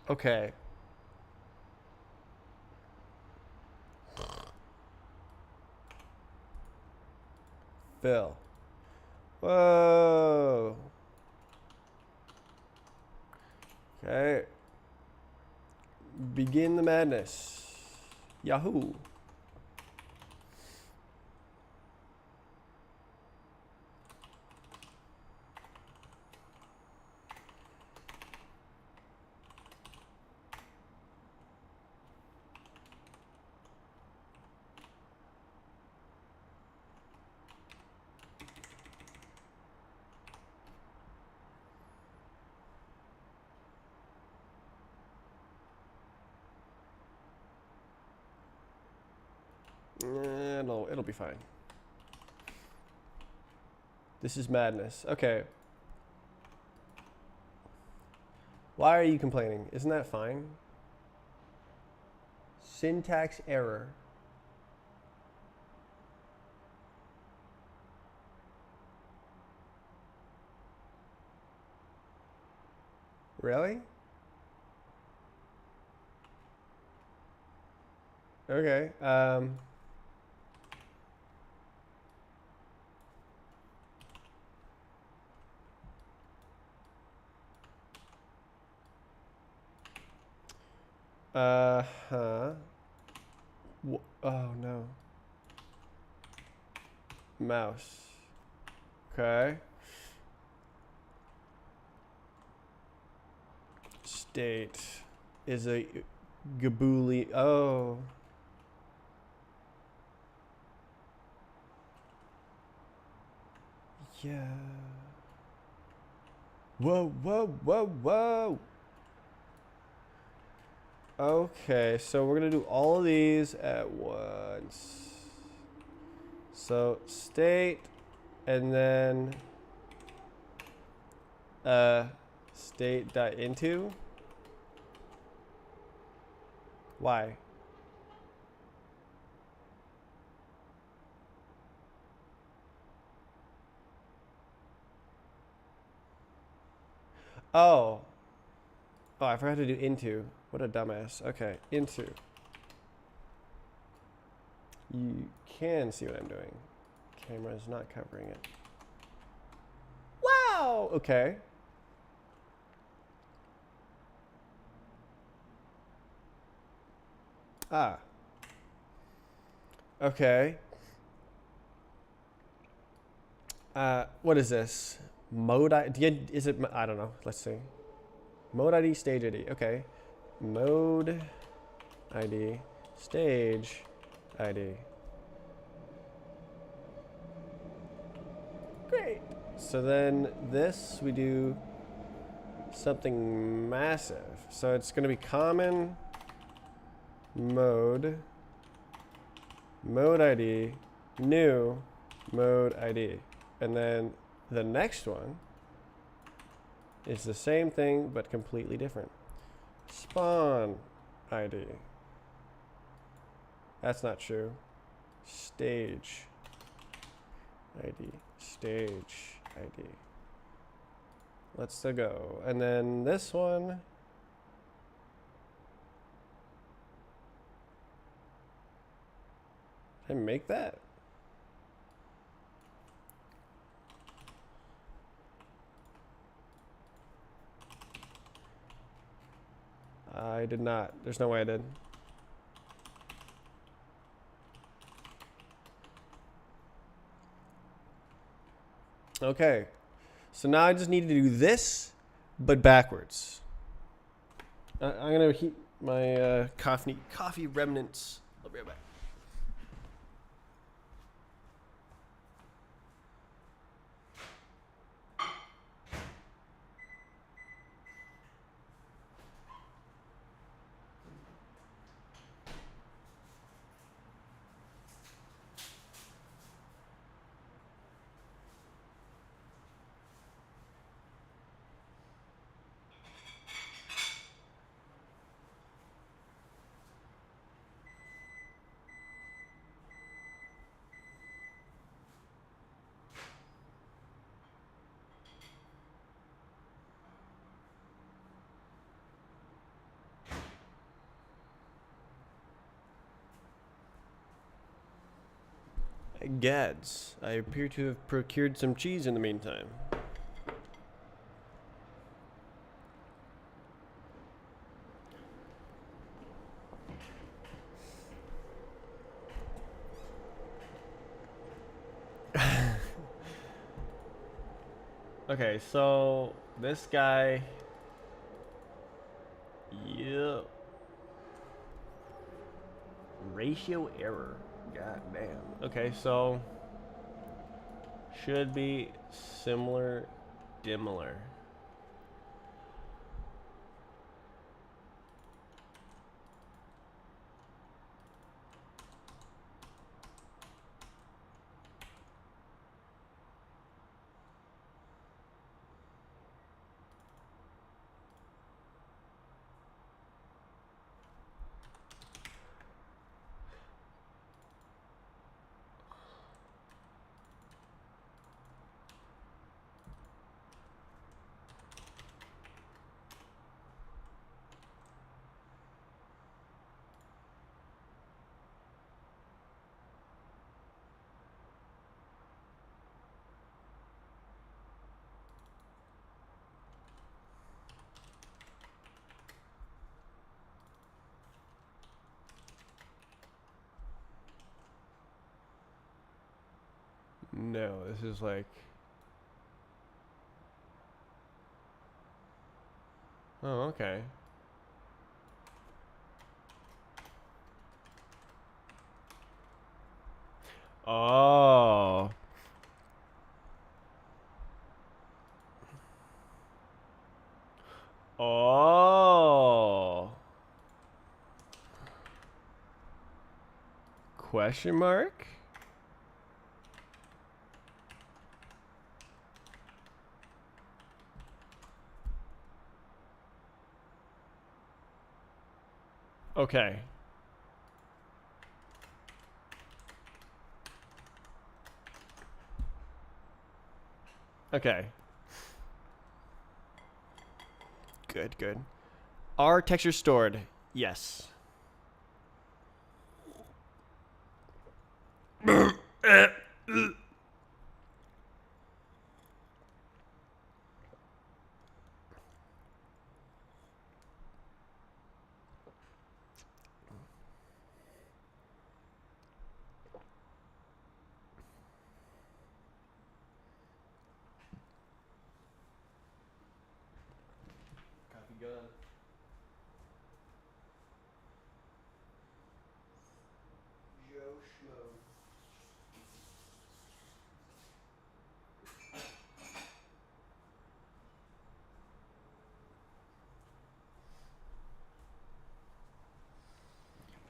Okay. Fill. Whoa. Okay. Begin the madness. Yahoo. No, it'll be fine. This is madness. Okay. Why are you complaining? Isn't that fine? Syntax error. Really? Okay. Huh. Oh no. Mouse. Okay. State is a Gabooly. Oh. Yeah. Whoa, whoa, whoa, whoa. Okay, so we're gonna do all of these at once. So state, and then state dot into. Why? Oh. Oh, I forgot to do into. What a dumbass. Okay, into. You can see what I'm doing. Camera is not covering it. Wow! Okay. Ah. Okay. What is this? Mode ID? Is it? I don't know. Let's see. Mode ID, stage ID. Okay. Mode ID, stage ID. Great. So then this, we do something massive. So it's going to be common mode, mode ID, new mode ID. And then the next one is the same thing but completely different. Spawn ID. That's not true. Stage ID. Stage ID. Let's go. And then this one. Did I make that? I did not. There's no way I did. Okay. So now I just need to do this, but backwards. I'm going to heat my coffee remnants. I'll be right back. Gads, I appear to have procured some cheese in the meantime. Okay, so this guy. Yep. Ratio error. God damn. Okay, so should be similar, dissimilar. No, this is like. Oh, okay. Oh. Oh. Question mark? Okay. Okay. Good, good. Are textures stored? Yes. Coffee gun. Joe Schmo.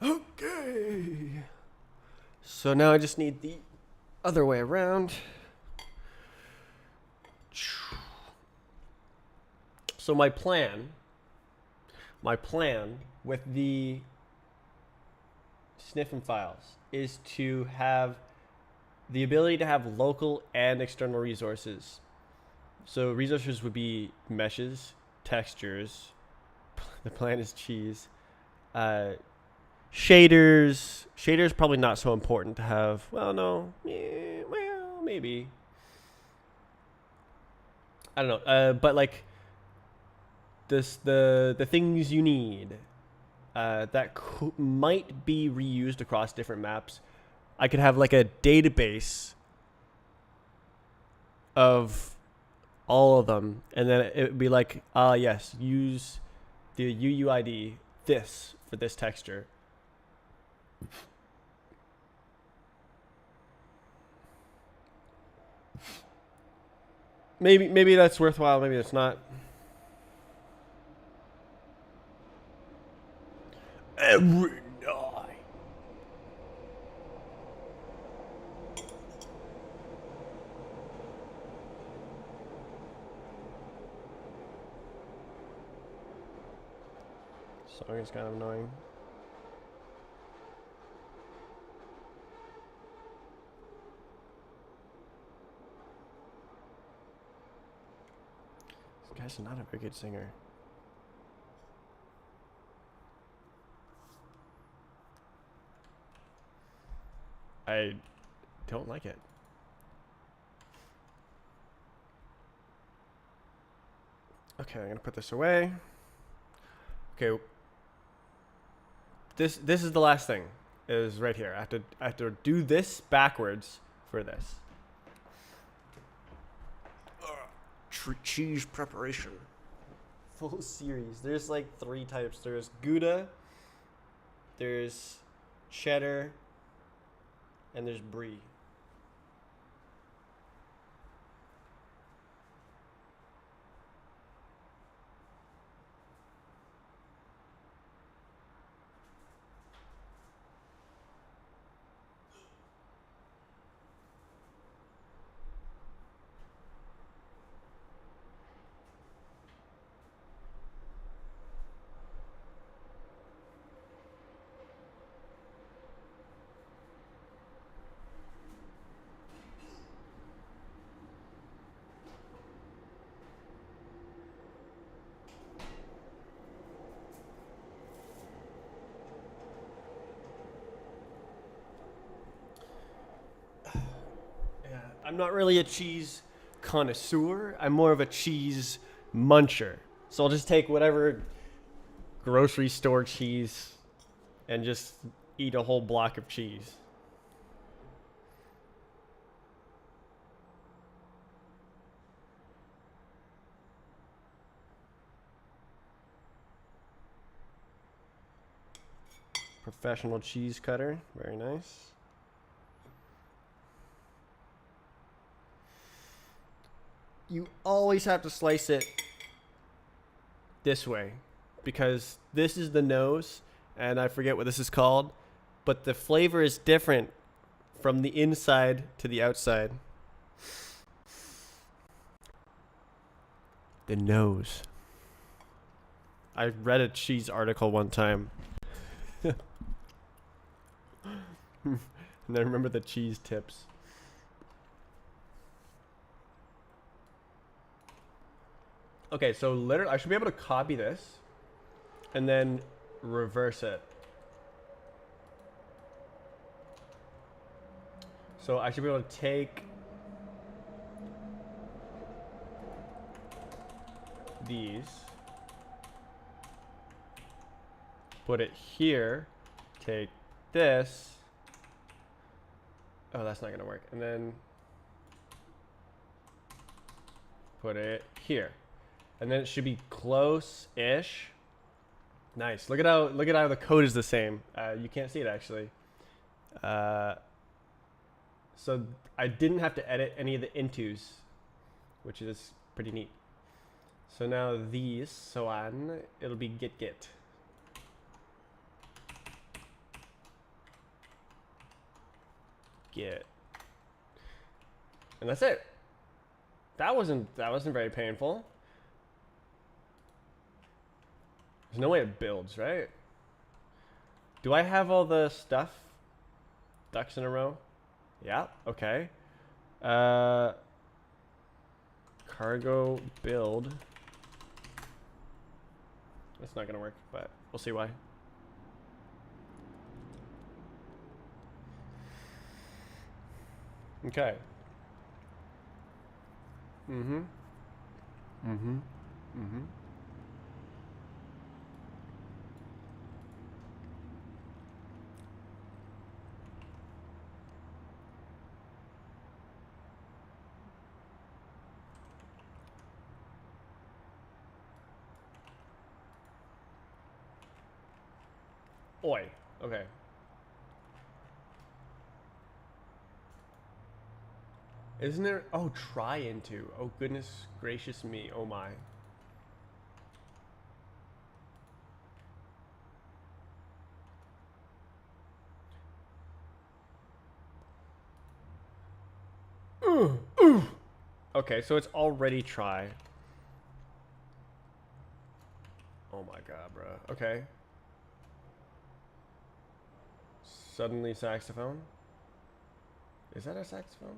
Okay. So now I just need the other way around. So my plan with the sniffing files is to have the ability to have local and external resources So resources would be meshes, textures. The plan is cheese. Shaders. Shaders probably not so important to have. Well, no. Yeah, well, maybe. I don't know. But like the things you need that might be reused across different maps. I could have like a database of all of them, and then it would be like, yes, use the UUID this for this texture. Maybe that's worthwhile. Maybe it's not. Every night. Song is kind of annoying. This guy's not a very good singer. I don't like it. Okay, I'm gonna put this away. Okay. This is the last thing. Is right here. I have to do this backwards for this. Cheese preparation. Full series. There's like 3 types. There's Gouda, there's cheddar, and there's brie. I'm not really a cheese connoisseur. I'm more of a cheese muncher. So I'll just take whatever grocery store cheese and just eat a whole block of cheese. Professional cheese cutter. Very nice. You always have to slice it this way because this is the nose, and I forget what this is called, but the flavor is different from the inside to the outside. The nose. I read a cheese article one time. And I remember the cheese tips. Okay, so literally, I should be able to copy this and then reverse it. So I should be able to take these, put it here, take this. Oh, that's not gonna work. And then put it here. And then it should be close-ish. Nice. Look at how the code is the same. You can't see it actually. So I didn't have to edit any of the intos, which is pretty neat. So now these, so on, it'll be get. Get. And that's it. That wasn't very painful. There's no way it builds, right? Do I have all the stuff? Ducks in a row? Yeah, okay. cargo build. It's not gonna work, but we'll see why. Okay. Mm-hmm. Mm-hmm. Mm-hmm. Oi. Okay. Isn't there? Oh, try into. Oh, goodness gracious me. Oh, my. Okay, so it's already try. Oh, my God, bro. Okay. Suddenly saxophone? Is that a saxophone?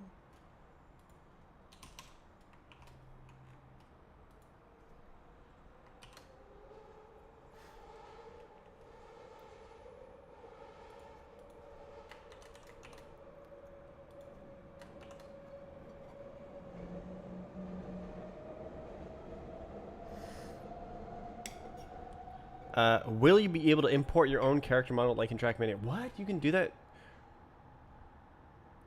Will you be able to import your own character model like in Trackmania? What? You can do that?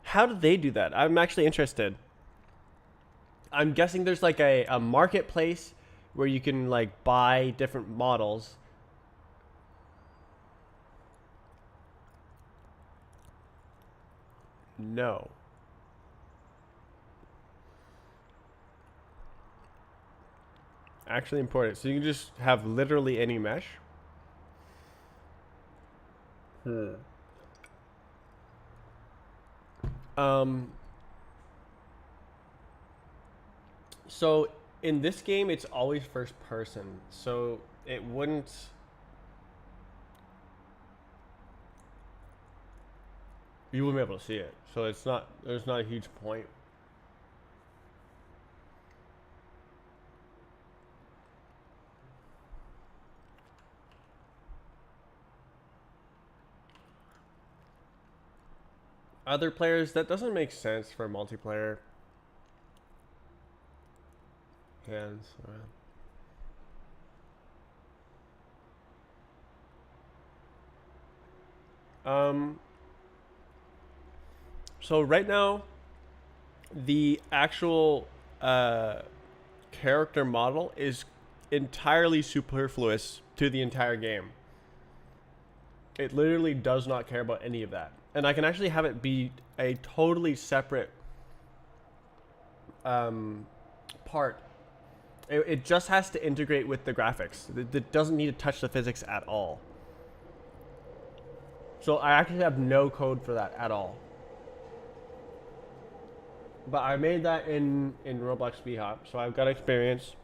How did they do that? I'm actually interested. I'm guessing there's like a marketplace where you can like buy different models. No. Actually import it. So you can just have literally any mesh. Um so in this game it's always first person. So it wouldn't you wouldn't be able to see it. So it's not there's not a huge point. Other players, that doesn't make sense for multiplayer. Hands. So right now, the actual character model is entirely superfluous to the entire game. It literally does not care about any of that. And I can actually have it be a totally separate part. It just has to integrate with the graphics. It doesn't need to touch the physics at all. So I actually have no code for that at all. But I made that in Roblox BHop, so I've got experience.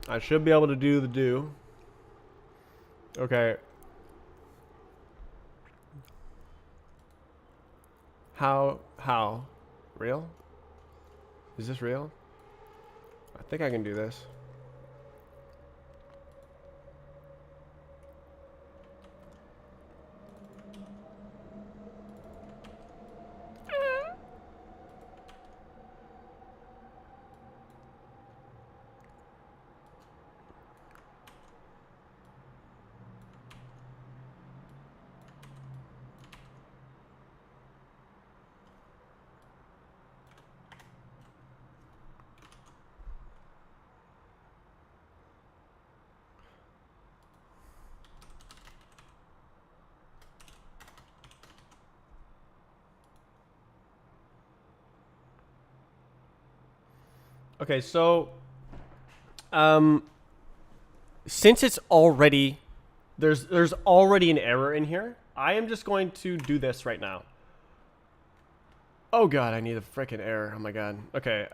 I should be able to do the do. Okay. How? Real? Is this real? I think I can do this. Okay, so since it's already there's already an error in here, I am just going to do this right now. Oh god, I need a freaking error. Oh my god. Okay,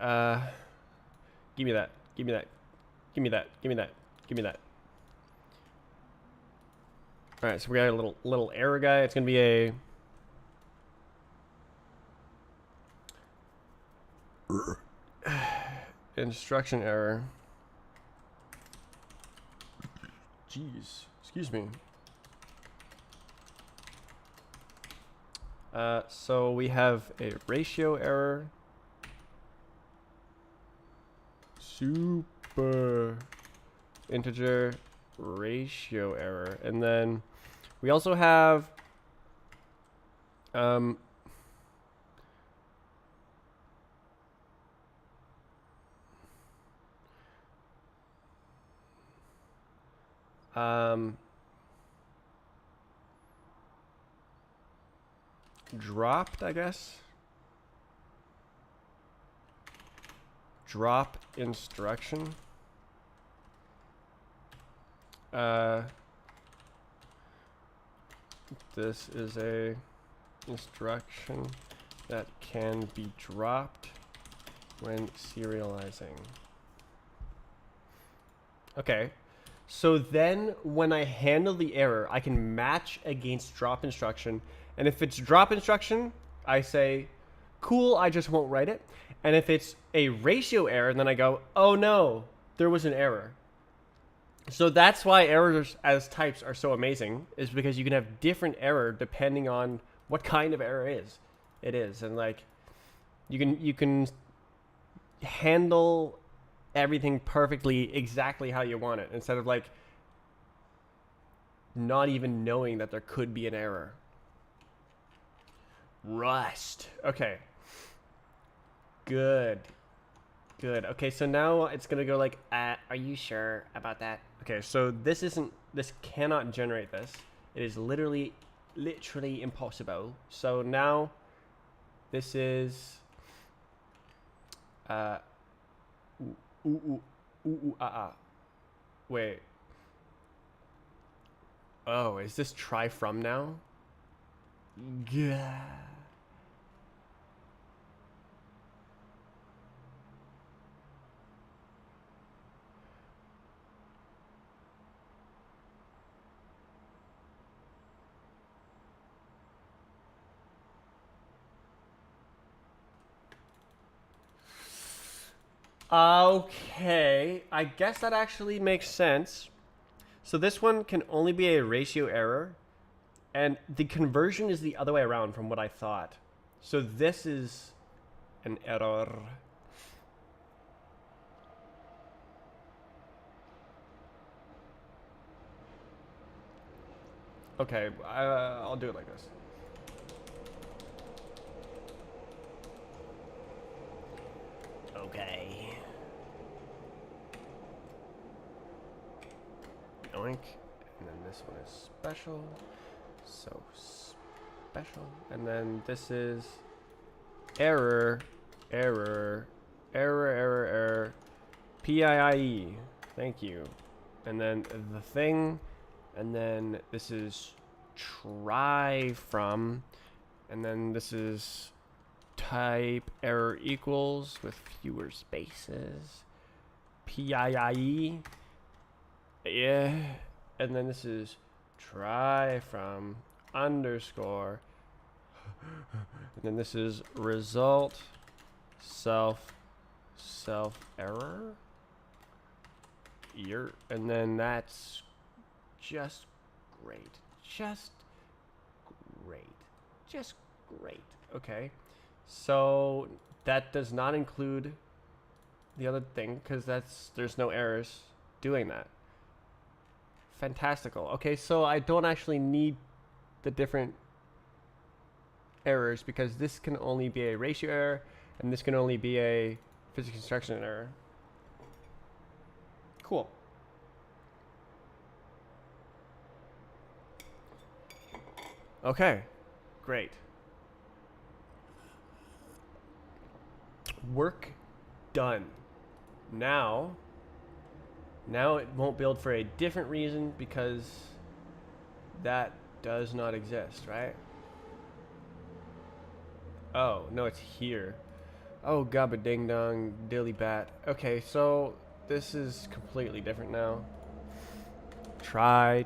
give me that. Give me that. Give me that. Give me that. Give me that. All right, so we got a little error guy. It's gonna be a Instruction error. Jeez, excuse me. So we have a ratio error. Super integer ratio error. And then we also have dropped, I guess. Drop instruction. This is a instruction that can be dropped when serializing. Okay. So then when I handle the error, I can match against drop instruction. And if it's drop instruction, I say, cool, I just won't write it. And if it's a ratio error, then I go, oh no, there was an error. So that's why errors as types are so amazing, is because you can have different error depending on what kind of error it is. And like, you can handle everything perfectly exactly how you want it, instead of like not even knowing that there could be an error. Rust. Okay. Good. Okay, so now it's gonna go like, are you sure about that? Okay, so this cannot generate this. It is literally impossible. So now this is wait. Oh, is this try from now? Yeah. Okay, I guess that actually makes sense. So this one can only be a ratio error, and the conversion is the other way around from what I thought. So this is an error. Okay, I'll do it like this. Okay. Yoink. And then this one is special. So special. And then this is error. PIIE. Thank you. And then the thing. And then this is try from. And then this is type error equals with fewer spaces. PIIE. Yeah. And then this is try from underscore. And then this is result self error. And then that's just great. Just great. Okay. So that does not include the other thing, because there's no errors doing that. Fantastical. Okay, so I don't actually need the different errors, because this can only be a ratio error, and this can only be a physics instruction error. Cool. Okay, great. Work done. Now it won't build for a different reason, because that does not exist, right? Oh, no, it's here. Oh, gabba ding dong, dilly bat. Okay, so this is completely different now. Try.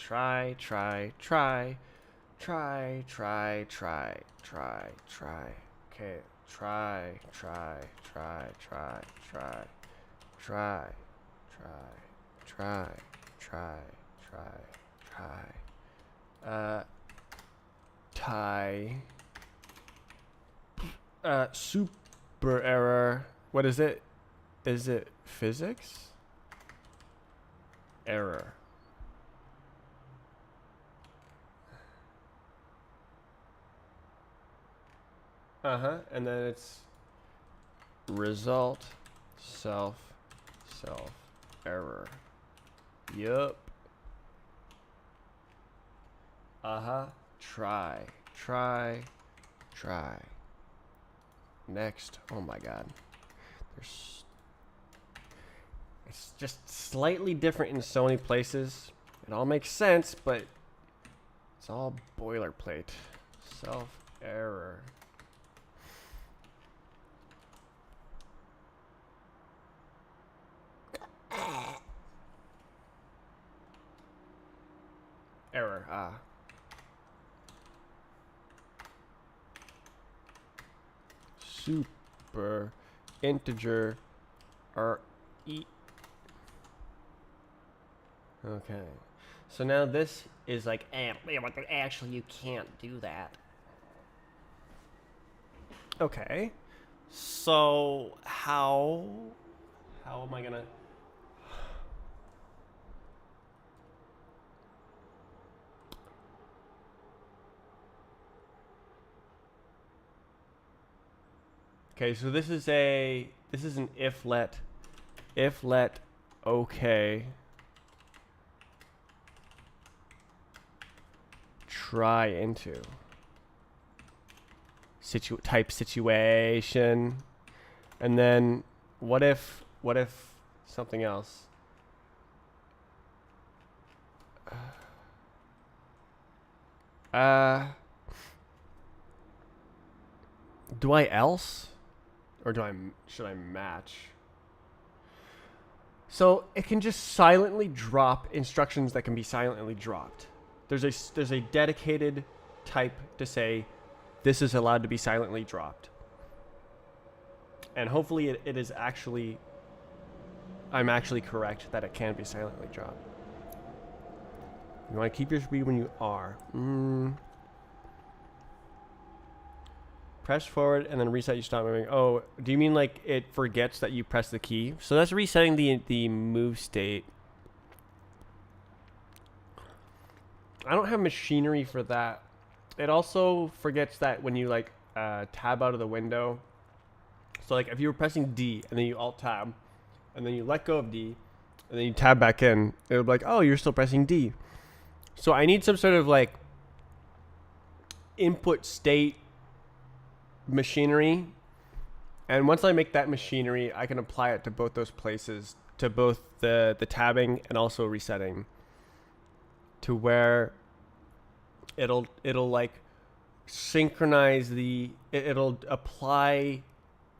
Try. Okay. Try. Tie. Super error. What is it? Is it physics? Error. And then it's result self error. Yup. Try. Next. Oh my god. It's just slightly different in so many places. It all makes sense, but it's all boilerplate. Self error. Error. Super integer RE. Okay. So now this is like, actually you can't do that. Okay. So how am I gonna? Okay, so this is an if let okay try into type situation, and then what if something else? Do I else? Or should I match? So it can just silently drop instructions that can be silently dropped. There's a dedicated type to say this is allowed to be silently dropped. And hopefully it is actually, I'm actually correct that it can be silently dropped. You want to keep your speed when you are. Press forward and then reset, you stop moving. Oh, do you mean like it forgets that you press the key? So that's resetting the move state. I don't have machinery for that. It also forgets that when you like tab out of the window. So like if you were pressing D and then you alt tab and then you let go of D and then you tab back in, it would be like, oh, you're still pressing D. So I need some sort of like input state machinery, and once I make that machinery, I can apply it to both those places, to both the tabbing and also resetting, to where it'll like synchronize it'll apply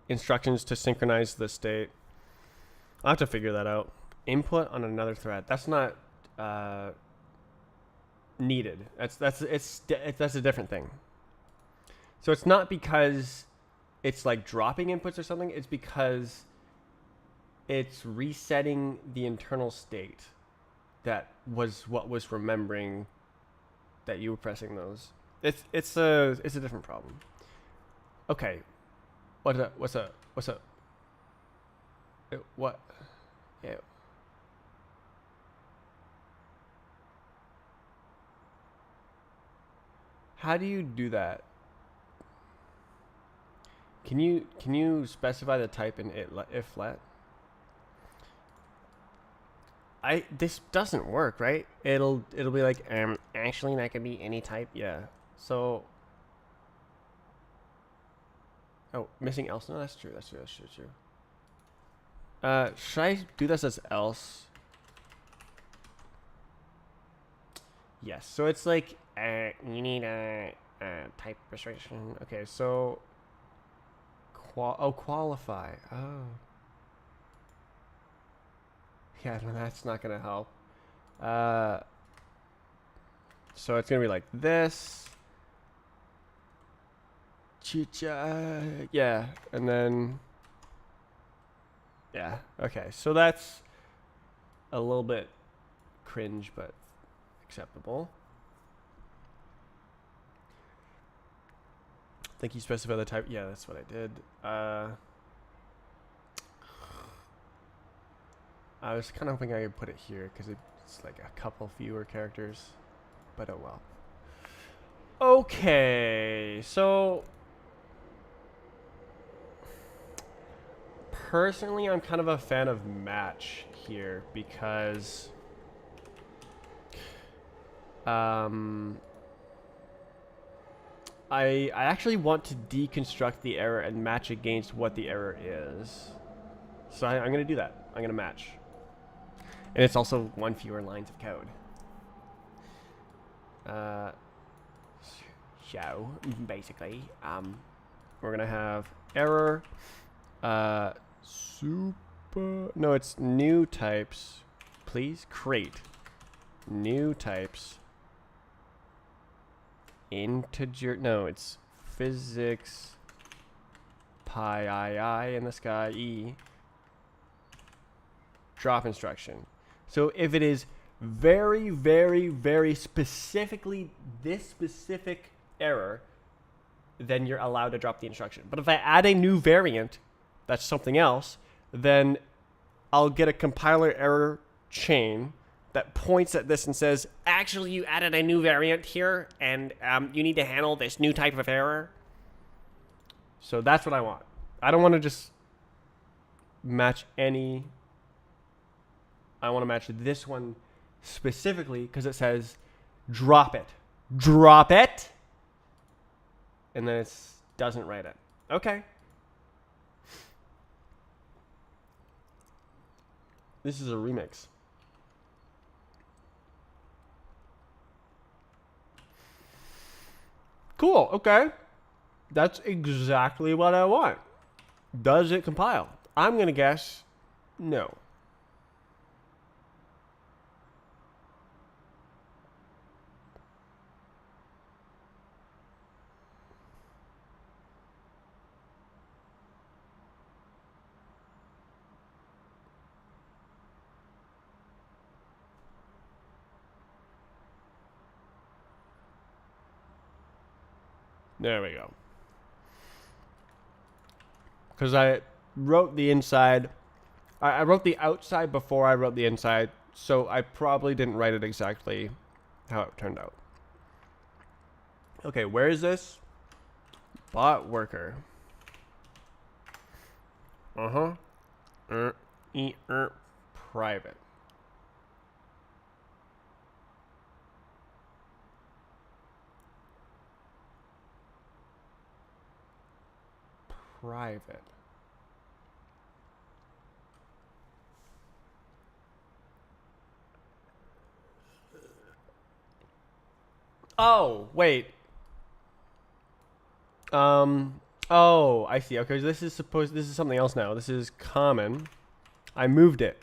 instructions to synchronize the state. I'll have to figure that out. Input on another thread, that's not needed. That's a different thing. So it's not because it's like dropping inputs or something. It's because it's resetting the internal state that was what was remembering that you were pressing those. It's a different problem. Okay, what's up? What? Yeah. How do you do that? Can you specify the type in if let? This doesn't work, right? It'll be like actually that could be any type. Yeah. So missing else. No, that's true. Should I do this as else? Yes. So it's like you need a type restriction. Okay. So qualify. Oh. Yeah, no, that's not gonna help. So it's going to be like this. Chicha. Yeah. And then. Yeah. Okay. So that's a little bit cringe, but acceptable. I think you specify the type. Yeah, that's what I did. I was kind of hoping I could put it here because it's like a couple fewer characters, but oh well. Okay, so personally, I'm kind of a fan of match here because I actually want to deconstruct the error and match against what the error is. So I'm going to do that. I'm going to match. And it's also one fewer lines of code. So basically, we're going to have error, no, it's new types. Please create new types. Integer, no, it's physics pi I in the sky e drop instruction. So if it is very, very, very specifically this specific error, then you're allowed to drop the instruction. But if I add a new variant, that's something else, then I'll get a compiler error chain that points at this and says, actually, you added a new variant here, and you need to handle this new type of error. So that's what I want. I don't want to just match any. I want to match this one specifically because it says, drop it. Drop it. And then it doesn't write it. Okay. This is a remix. Cool, okay. That's exactly what I want. Does it compile? I'm going to guess no. There we go. Because I wrote the inside. I wrote the outside before I wrote the inside, so I probably didn't write it exactly how it turned out. Okay, where is this? Bot worker. Private. Private. Oh, wait. Oh, I see. Okay, this is something else now. This is common. I moved it.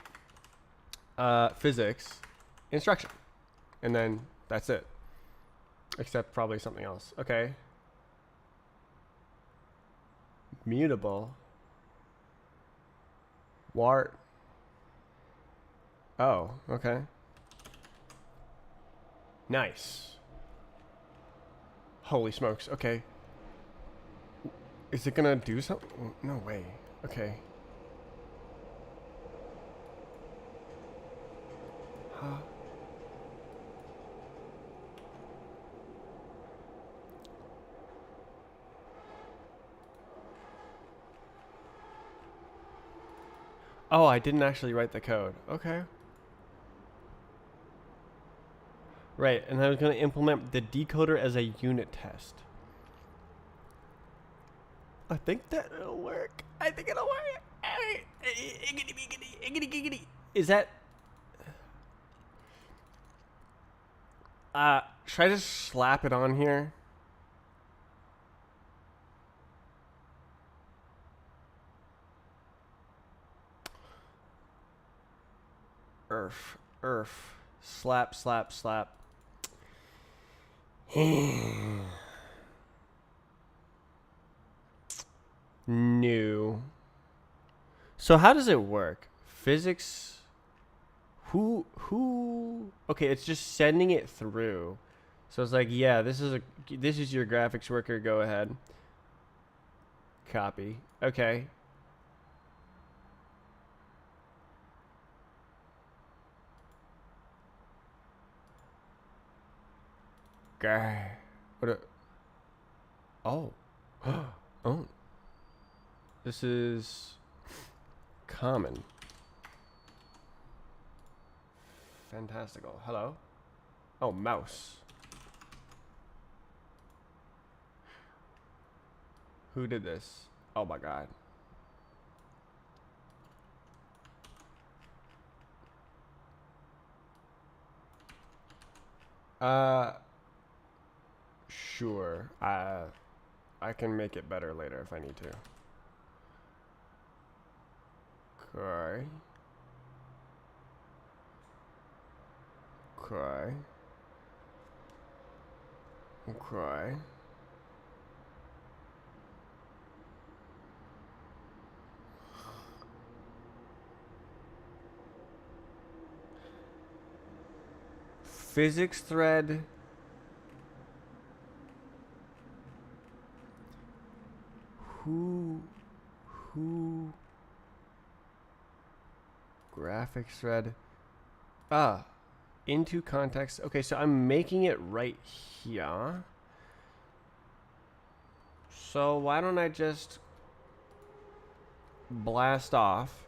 Physics, instruction. And then that's it. Except probably something else. Okay. Mutable. Wart. Oh, okay. Nice. Holy smokes. Okay. Is it gonna do something? No way. Okay. Huh? Oh, I didn't actually write the code. Okay. Right, and I was going to implement the decoder as a unit test. I think that'll work. I think it'll work. Is that... should I just slap it on here? Slap, slap, slap. New. So how does it work? Physics. Who? Okay, it's just sending it through. So it's like, yeah, this is your graphics worker. Go ahead. Copy. Okay. Grr. What? Oh. Oh. This is common. Fantastical. Hello. Oh, mouse. Who did this? Oh my god. Sure. I can make it better later if I need to. Okay. Okay. Okay. Physics thread. Who graphics thread. Into context. Okay, so I'm making it right here. So why don't I just blast off?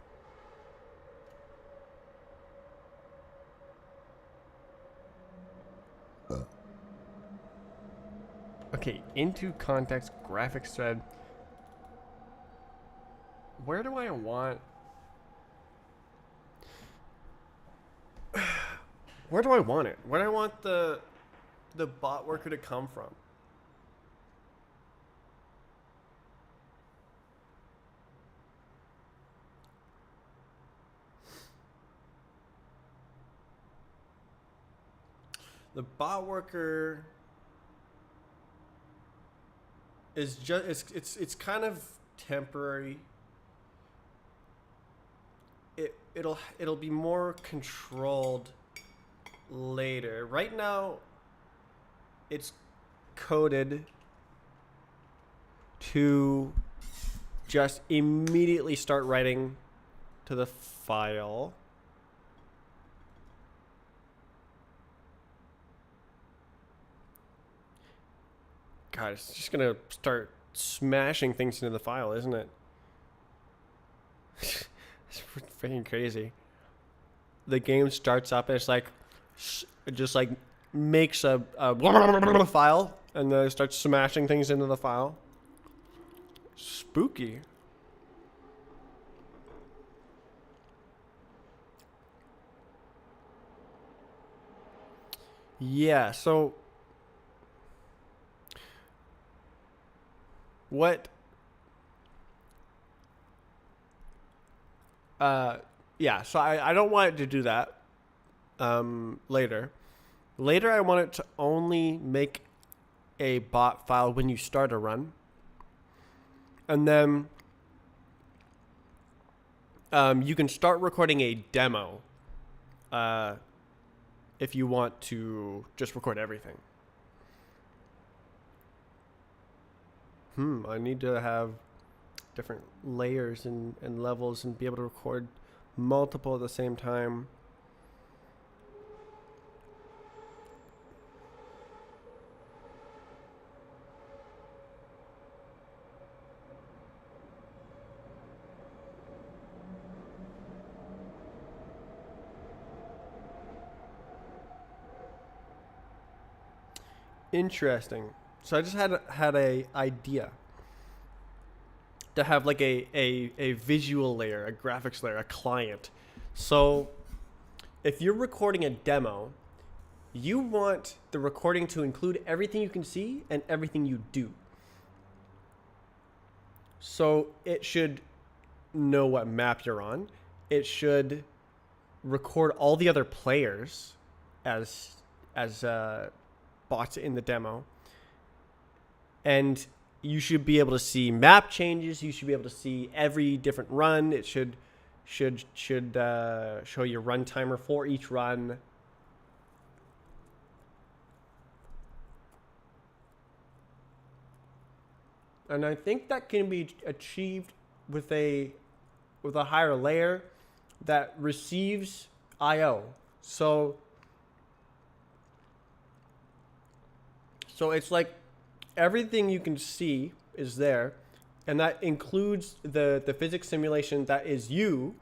Okay, into context graphics thread. Where do I want? Where do I want it? Where do I want the bot worker to come from? The bot worker is just it's kind of temporary. It'll be more controlled later. Right now it's coded to just immediately start writing to the file. God, it's just gonna start smashing things into the file, isn't it? It's freaking crazy. The game starts up and it's like, it just like makes a file and then it starts smashing things into the file. Spooky. Yeah, so what yeah, so I don't want it to do that later. Later I want it to only make a bot file when you start a run. And then you can start recording a demo if you want to just record everything. I need to have different layers and levels and be able to record multiple at the same time. Interesting. So I just had a idea to have like a visual layer, a graphics layer, a client. So if you're recording a demo, you want the recording to include everything you can see and everything you do. So it should know what map you're on. It should record all the other players as spots in the demo. And you should be able to see map changes. You should be able to see every different run. It should show your run timer for each run. And I think that can be achieved with a higher layer that receives I/O. So it's like everything you can see is there, and that includes the physics simulation that is you,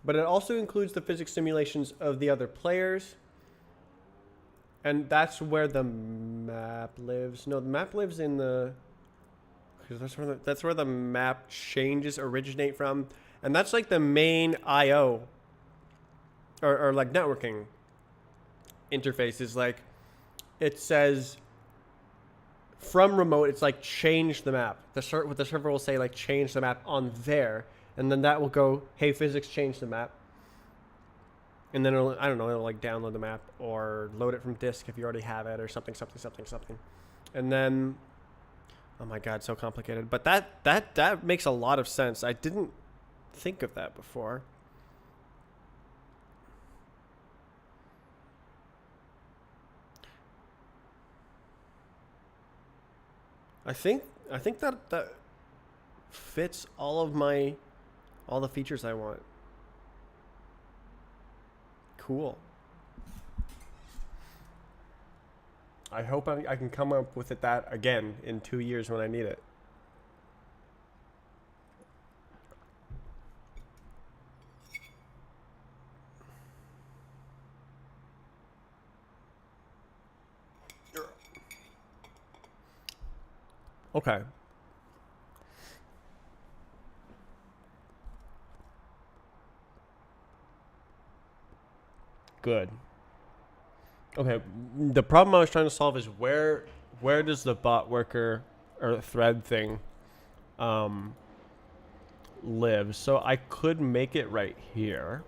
but it also includes the physics simulations of the other players. And that's where the map lives. No, the map lives in the... because that's where the map changes originate from. And that's like the main I/O or like networking interface. Is like, it says from remote, it's like change the map. The server will say like change the map on there, and then that will go, hey, physics, change the map. And then it'll, I don't know, it'll like download the map or load it from disk if you already have it, or something. And then, oh my god, so complicated. But that makes a lot of sense. I didn't think of that before. I think that fits all the features I want. Cool. I hope I can come up with that again in 2 years when I need it. Okay. Good. Okay, the problem I was trying to solve is where does the bot worker or thread thing live? So I could make it right here.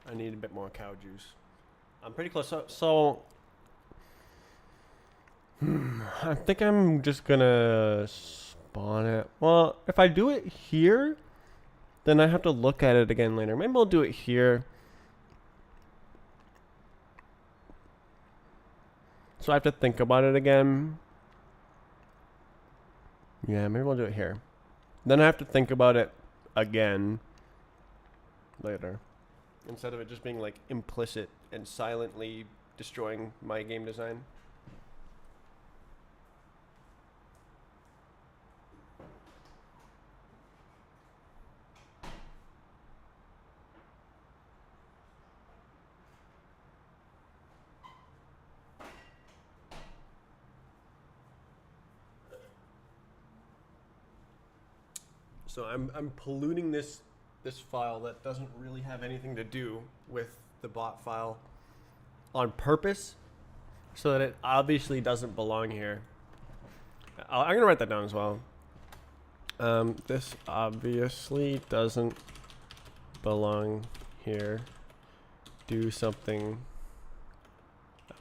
I need a bit more cow juice. I'm pretty close. So I think I'm just gonna spawn it. Well, if I do it here, then I have to look at it again later. Maybe I'll do it here. So I have to think about it again. Yeah, maybe I'll do it here. Then I have to think about it again later, instead of it just being like implicit and silently destroying my game design. So I'm polluting this file that doesn't really have anything to do with the bot file on purpose, so that it obviously doesn't belong here. I'm gonna write that down as well. This obviously doesn't belong here. Do something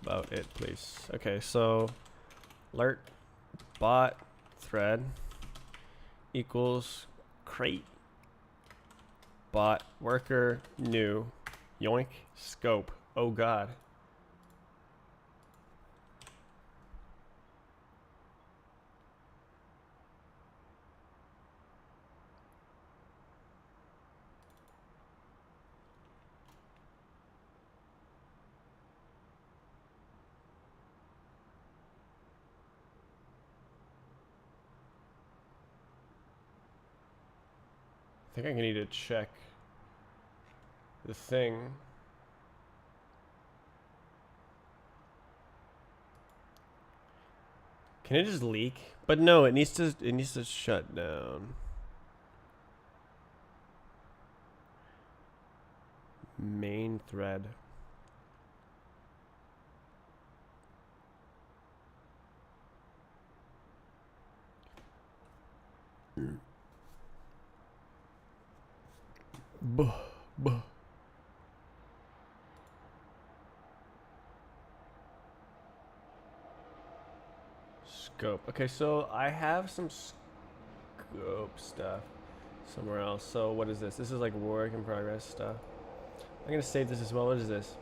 about it, please. Okay, so alert bot thread equals crate bot worker new yoink scope. Oh god. think I need to check the thing. Can it just leak? But no, it needs to shut down. Main thread. Buh, buh. Scope. Okay, so I have some scope stuff somewhere else. So what is this? This is like work in progress stuff. I'm gonna save this as well. What is this?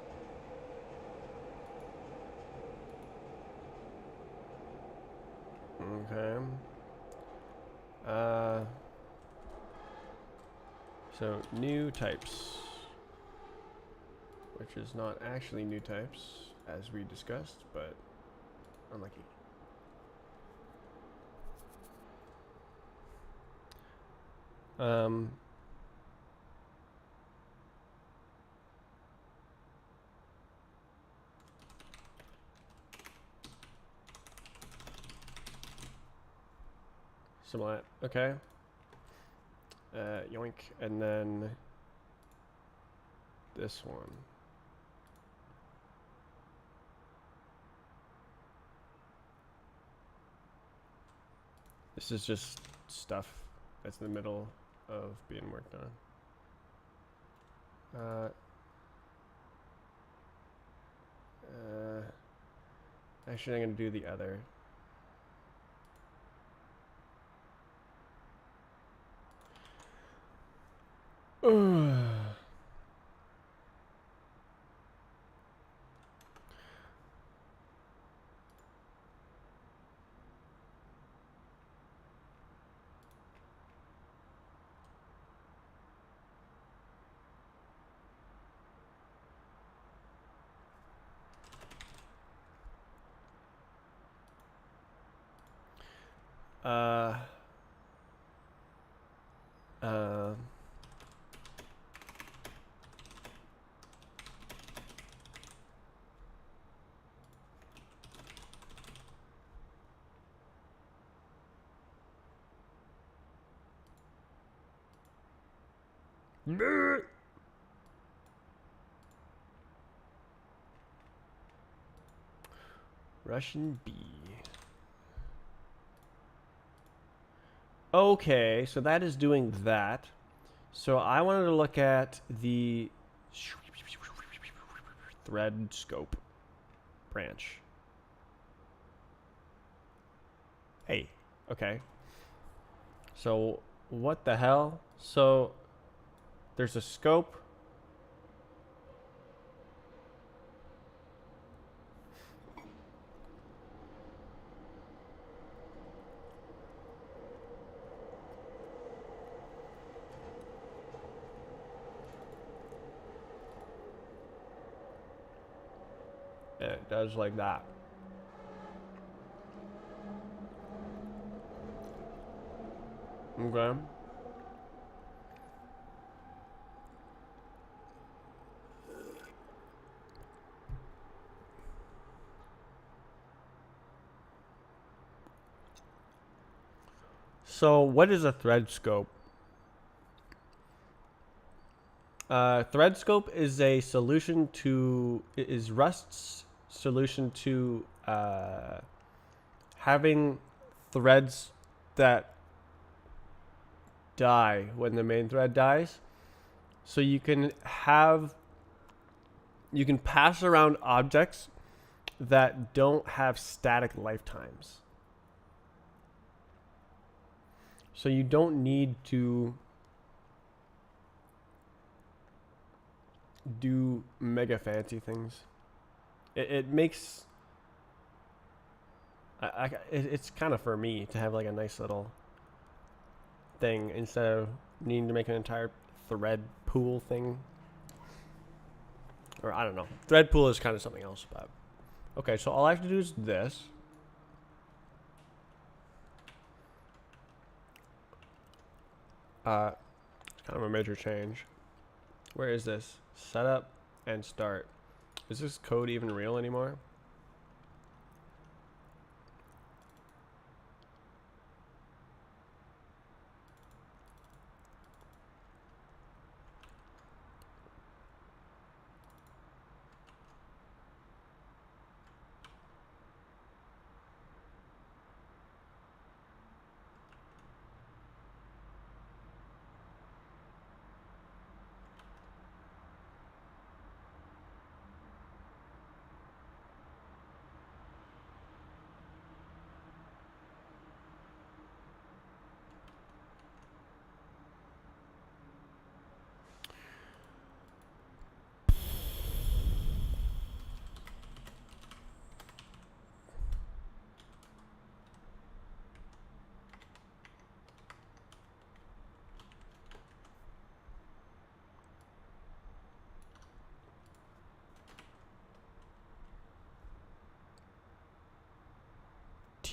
Okay. So new types, which is not actually new types as we discussed, but unlucky. Similar. Okay. Yoink, and then this one. This is just stuff that's in the middle of being worked on. Actually, I'm gonna do the other. Russian B. Okay, so that is doing that. So I wanted to look at the thread scope branch. Hey, okay. So what the hell? So there's a scope. It does like that. Okay. So what is a thread scope? Thread scope is a solution to Rust's solution to having threads that die when the main thread dies. So you can pass around objects that don't have static lifetimes. So you don't need to do mega fancy things. It makes it's kind of for me to have like a nice little thing instead of needing to make an entire thread pool thing. Or I don't know. Thread pool is kind of something else, but okay, so all I have to do is this. Kind of a major change. Where is this? Setup and start. Is this code even real anymore?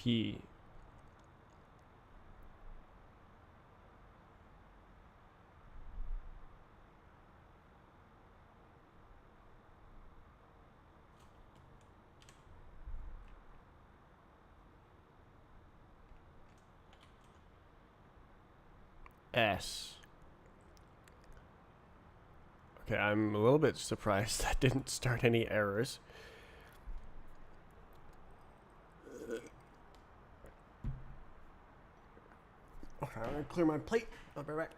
T. S. Okay, I'm a little bit surprised that didn't start any errors. Okay, I'm gonna clear my plate. I'll be right back.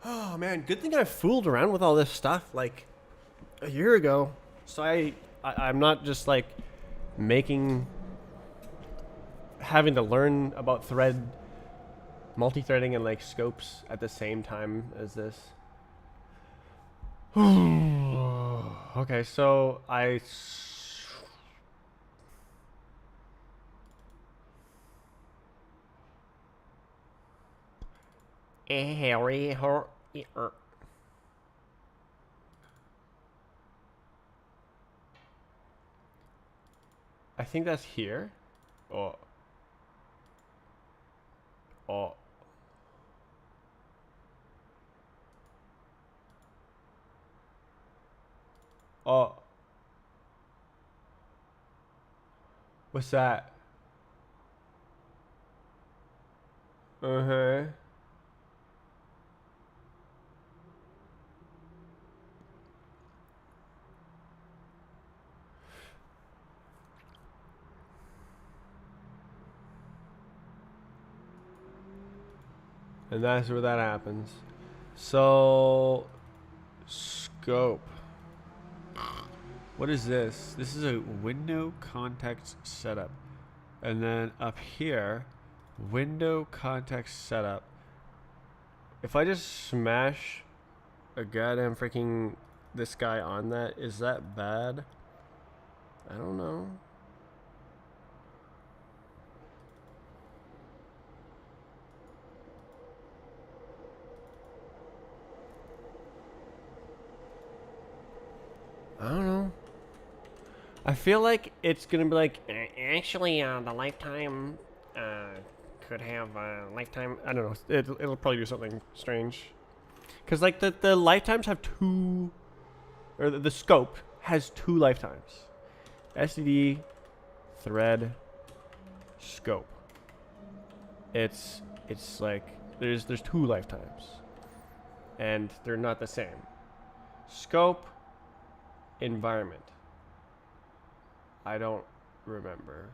Oh man, good thing I fooled around with all this stuff like a year ago. So I'm not just like having to learn about multi-threading and like scopes at the same time as this. Okay, so I think that's here. Oh. Oh. Oh. What's that? Uh-huh. And that's where that happens. So, scope. What is this? This is a window context setup. And then up here, window context setup. If I just smash a goddamn freaking this guy on that, is that bad? I don't know. I don't know. I feel like it's gonna be like, actually, the lifetime could have lifetime. I don't know. It'll probably do something strange. Because like the lifetimes have two, or the scope has two lifetimes. STD, thread, scope. It's like there's two lifetimes, and they're not the same. Scope environment. I don't remember.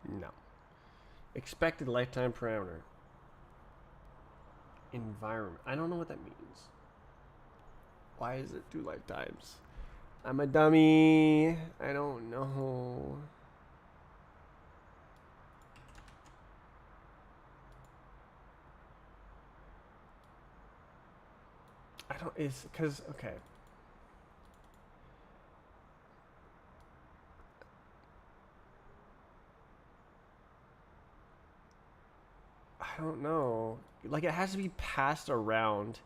No. Expected lifetime parameter. Environment. I don't know what that means. Why is it 2 lifetimes? I'm a dummy. I don't know. I don't. It's because okay. I don't know. Like it has to be passed around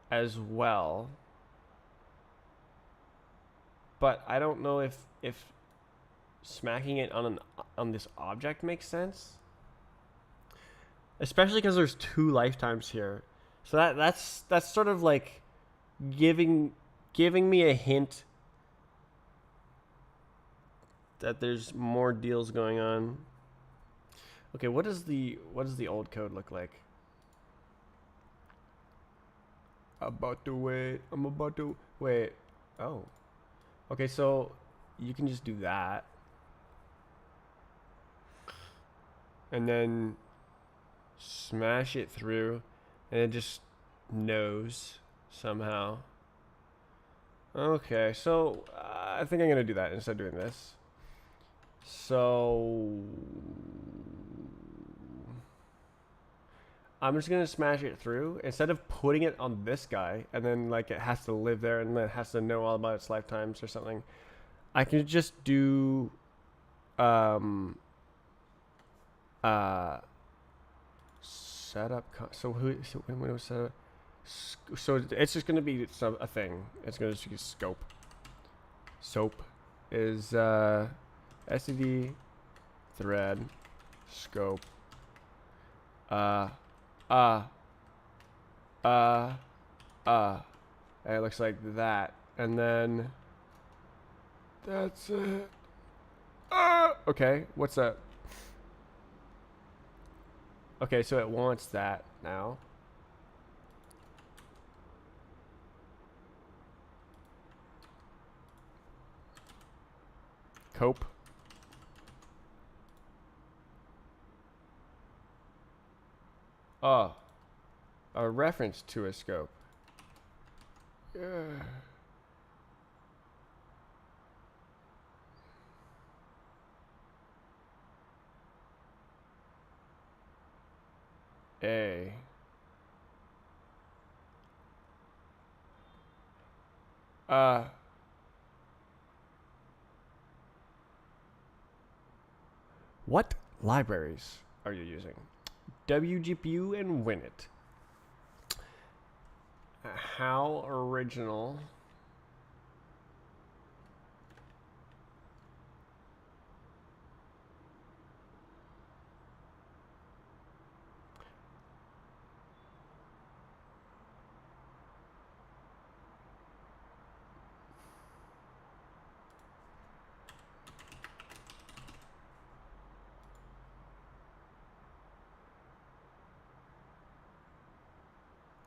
as well. But I don't know if smacking it on this object makes sense. Especially because there's 2 lifetimes here. So that's sort of like giving me a hint that there's more deals going on. Okay, what does the old code look like? I'm about to wait. Oh. Okay, so you can just do that. And then smash it through and it just knows somehow. Okay, so I think I'm gonna do that instead of doing this. So I'm just gonna smash it through instead of putting it on this guy and then like it has to live there and then it has to know all about its lifetimes or something. I can just do setup. So when it was set up, so it's just gonna be a thing. It's gonna just be scope. Soap is std thread scope. And it looks like that, and then that's it. Okay, what's that? Okay, so it wants that now. Cope. Oh, a reference to a scope. Yeah. A. What libraries are you using? WGPU and Winit. How original.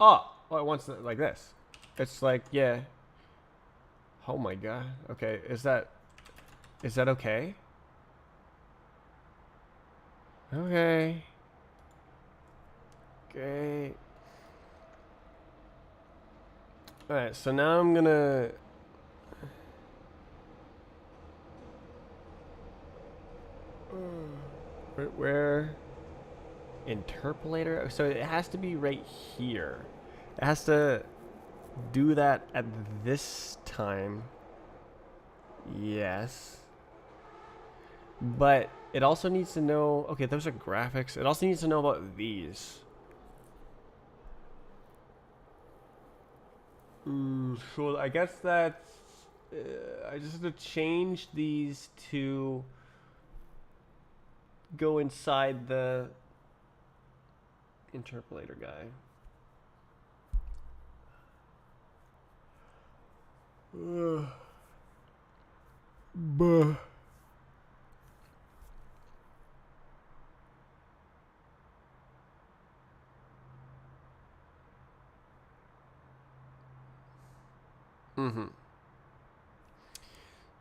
Oh, it wants it like this. It's like, yeah. Oh my god. Okay, is that okay? Okay. Okay. Alright, so now I'm gonna where interpolator? So it has to be right here. It has to do that at this time. Yes. But it also needs to know, okay, those are graphics. It also needs to know about these. So I guess that's, I just have to change these to go inside the interpolator guy. Buh. Mm-hmm.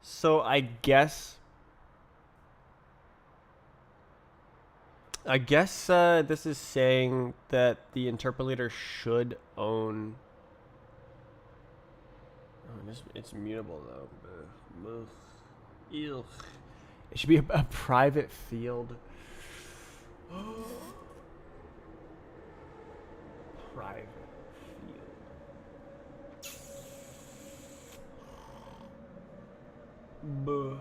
So I guess this is saying that the interpolator should own. Oh, it's mutable though. Ugh. Ew. It should be a private field. Private field. Buh.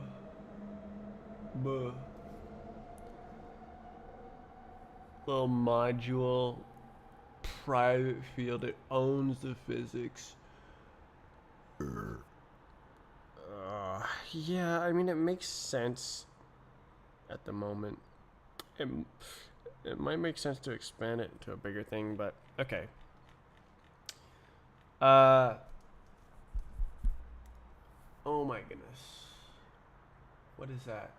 Buh. Little module. Private field. It owns the physics. Yeah, I mean, it makes sense at the moment. It, it might make sense to expand it to a bigger thing, but okay. Oh my goodness. What is that?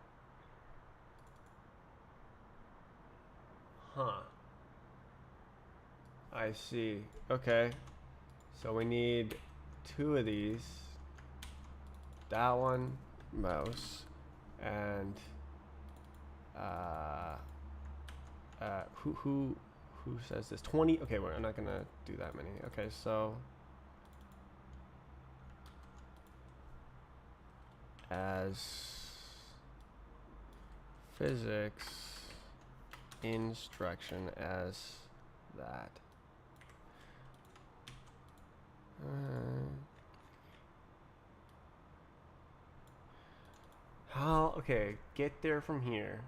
Huh. I see. Okay. So we need 2 of these. That one, mouse, and who says this? 20. Okay, I'm not gonna do that many. Okay, so as physics instruction as that. How? Okay, get there from here.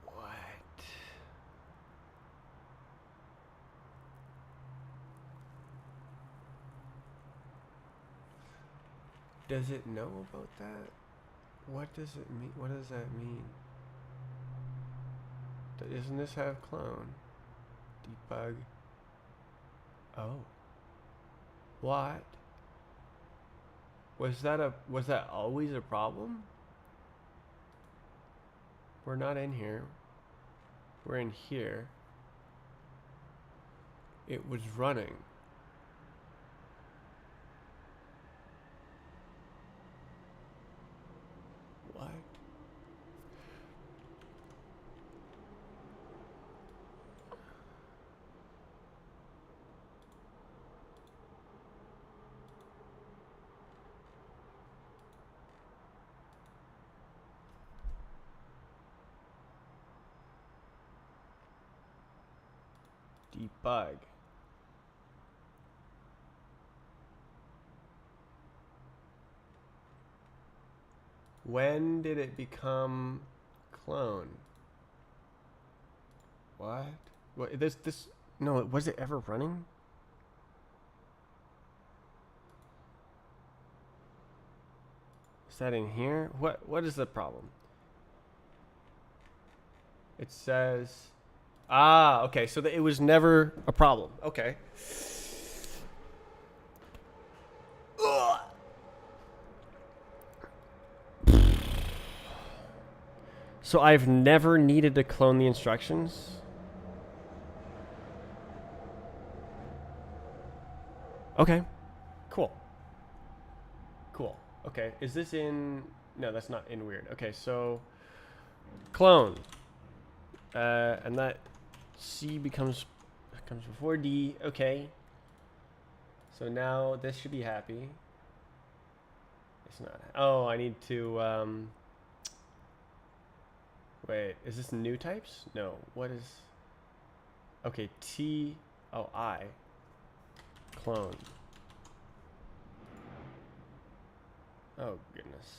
What? Does it know about that? What does it mean? What does that mean? Doesn't this have clone? Debug. Oh. What? Was that always a problem? We're not in here. We're in here. It was running. What? Debug. When did it become clone? What? What? This? No. Was it ever running? Is that in here? What is the problem? It says, okay, so it was never a problem. Okay. Ugh. So I've never needed to clone the instructions. Okay. Cool. Cool. Okay. Is this in? No, that's not in weird. Okay, so clone. And that C comes before D. Okay. So now this should be happy. It's not. Oh, I need to. Wait, is this new types? No. What is? Okay, T. Oh, I. Clone. Oh goodness.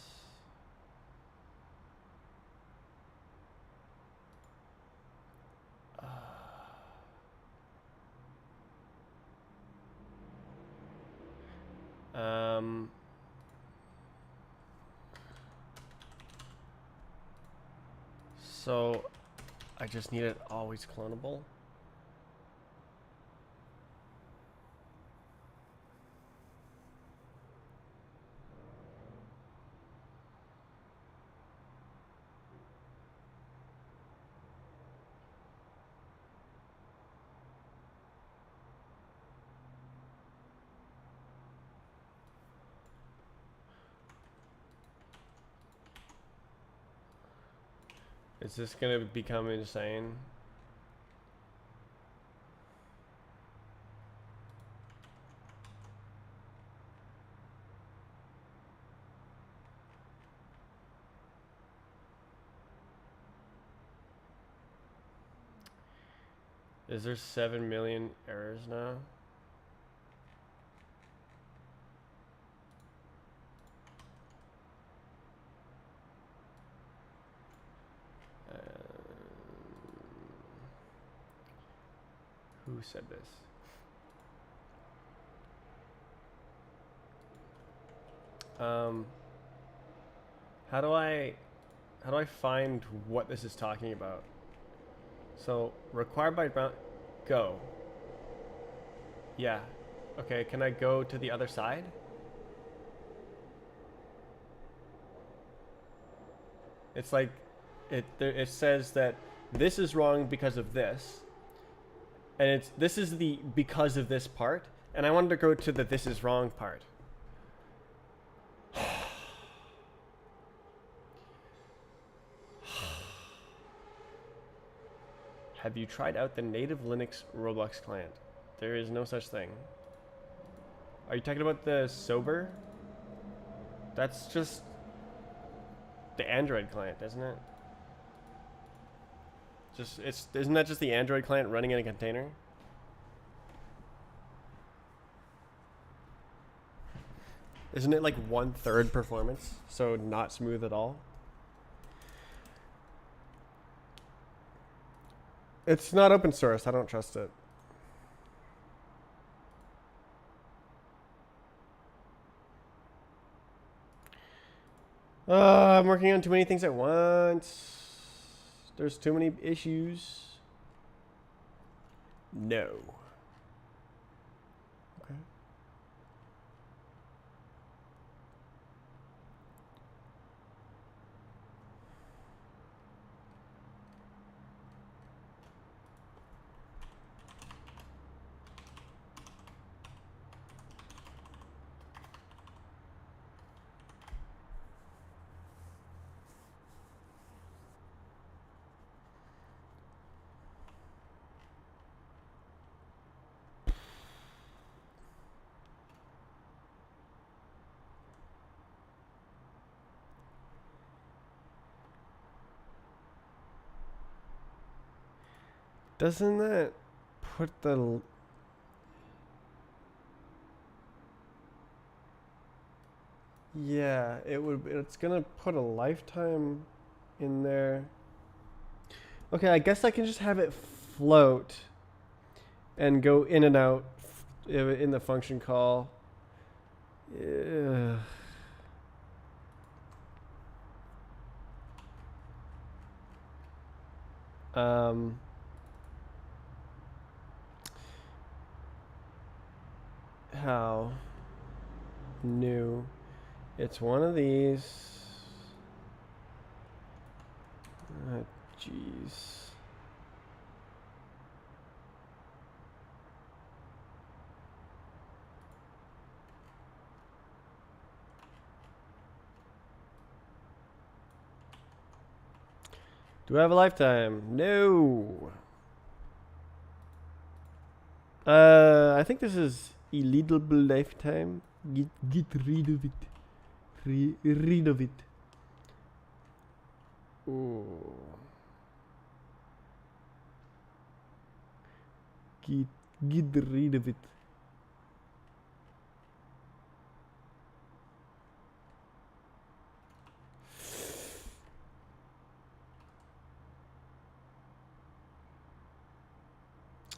So I just need it always clonable. Is this gonna become insane? Is there 7 million errors now? Who said this? How do I find what this is talking about? So required by go. Yeah. Okay, can I go to the other side? It's like it says that this is wrong because of this. And this is the because of this part, and I wanted to go to the this is wrong part. Have you tried out the native Linux Roblox client? There is no such thing. Are you talking about the Sober? That's just the Android client, isn't it? Isn't that just the Android client running in a container? Isn't it like 1/3 performance? So not smooth at all? It's not open source. I don't trust it. I'm working on too many things at once. There's too many issues. No. Okay. Doesn't that put the... Yeah, it's gonna put a lifetime in there. Okay, I guess I can just have it float and go in and out in the function call. Yeah. How? New. It's one of these. Jeez. Do I have a lifetime? No. I think this is illegal lifetime. Get rid of it. Rid of it. Oh. Get rid of it.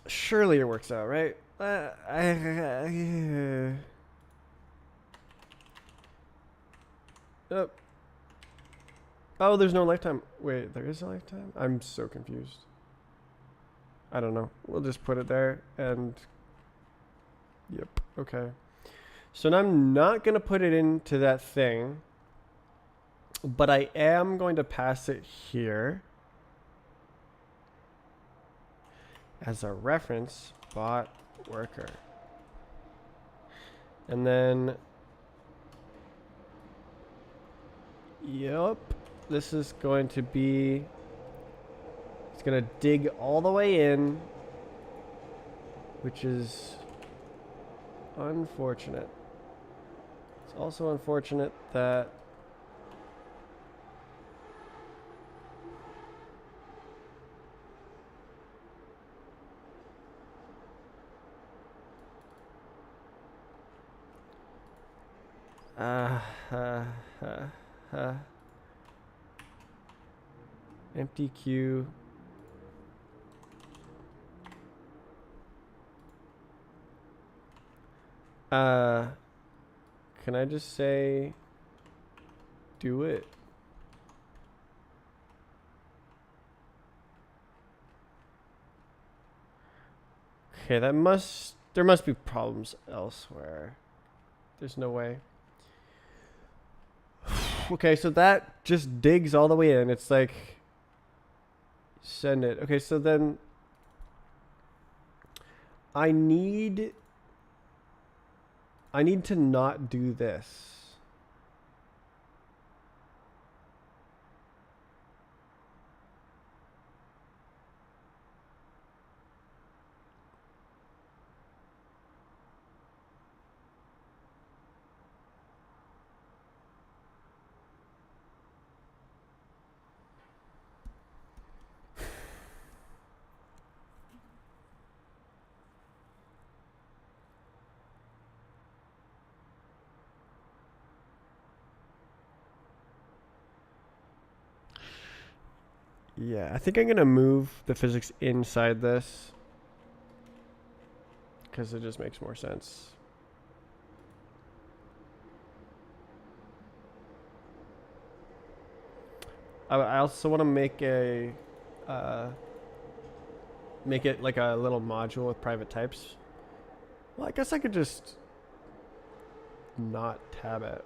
Surely it works out, right? Oh. Oh, there's no lifetime. Wait, there is a lifetime? I'm so confused. I don't know. We'll just put it there and yep. Okay. So now I'm not going to put it into that thing, but I am going to pass it here as a reference bot worker. And then, yep, this is going to be, it's going to dig all the way in, which is unfortunate. It's also unfortunate that empty queue. Can I just say do it? Okay, there must be problems elsewhere. There's no way. Okay, so that just digs all the way in. It's like, send it. Okay, so then I need to not do this. Yeah, I think I'm gonna move the physics inside this because it just makes more sense. I also want to make a make it like a little module with private types. Well, I guess I could just not tab it.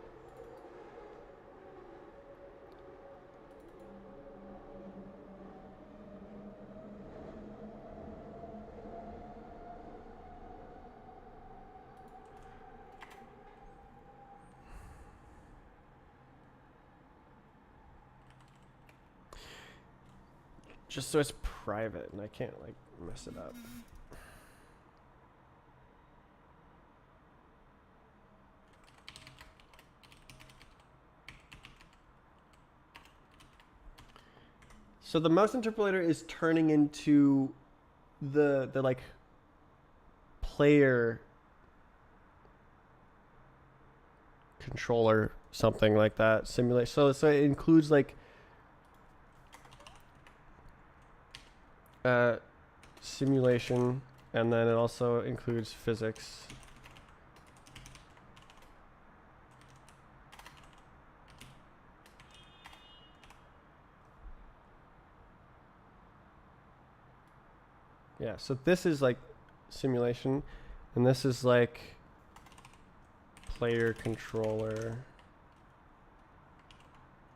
Just so it's private and I can't like mess it up. So the mouse interpolator is turning into the like player controller, something like that, simulate. So it includes like simulation, and then it also includes physics. Yeah, so this is like simulation, and this is like player controller,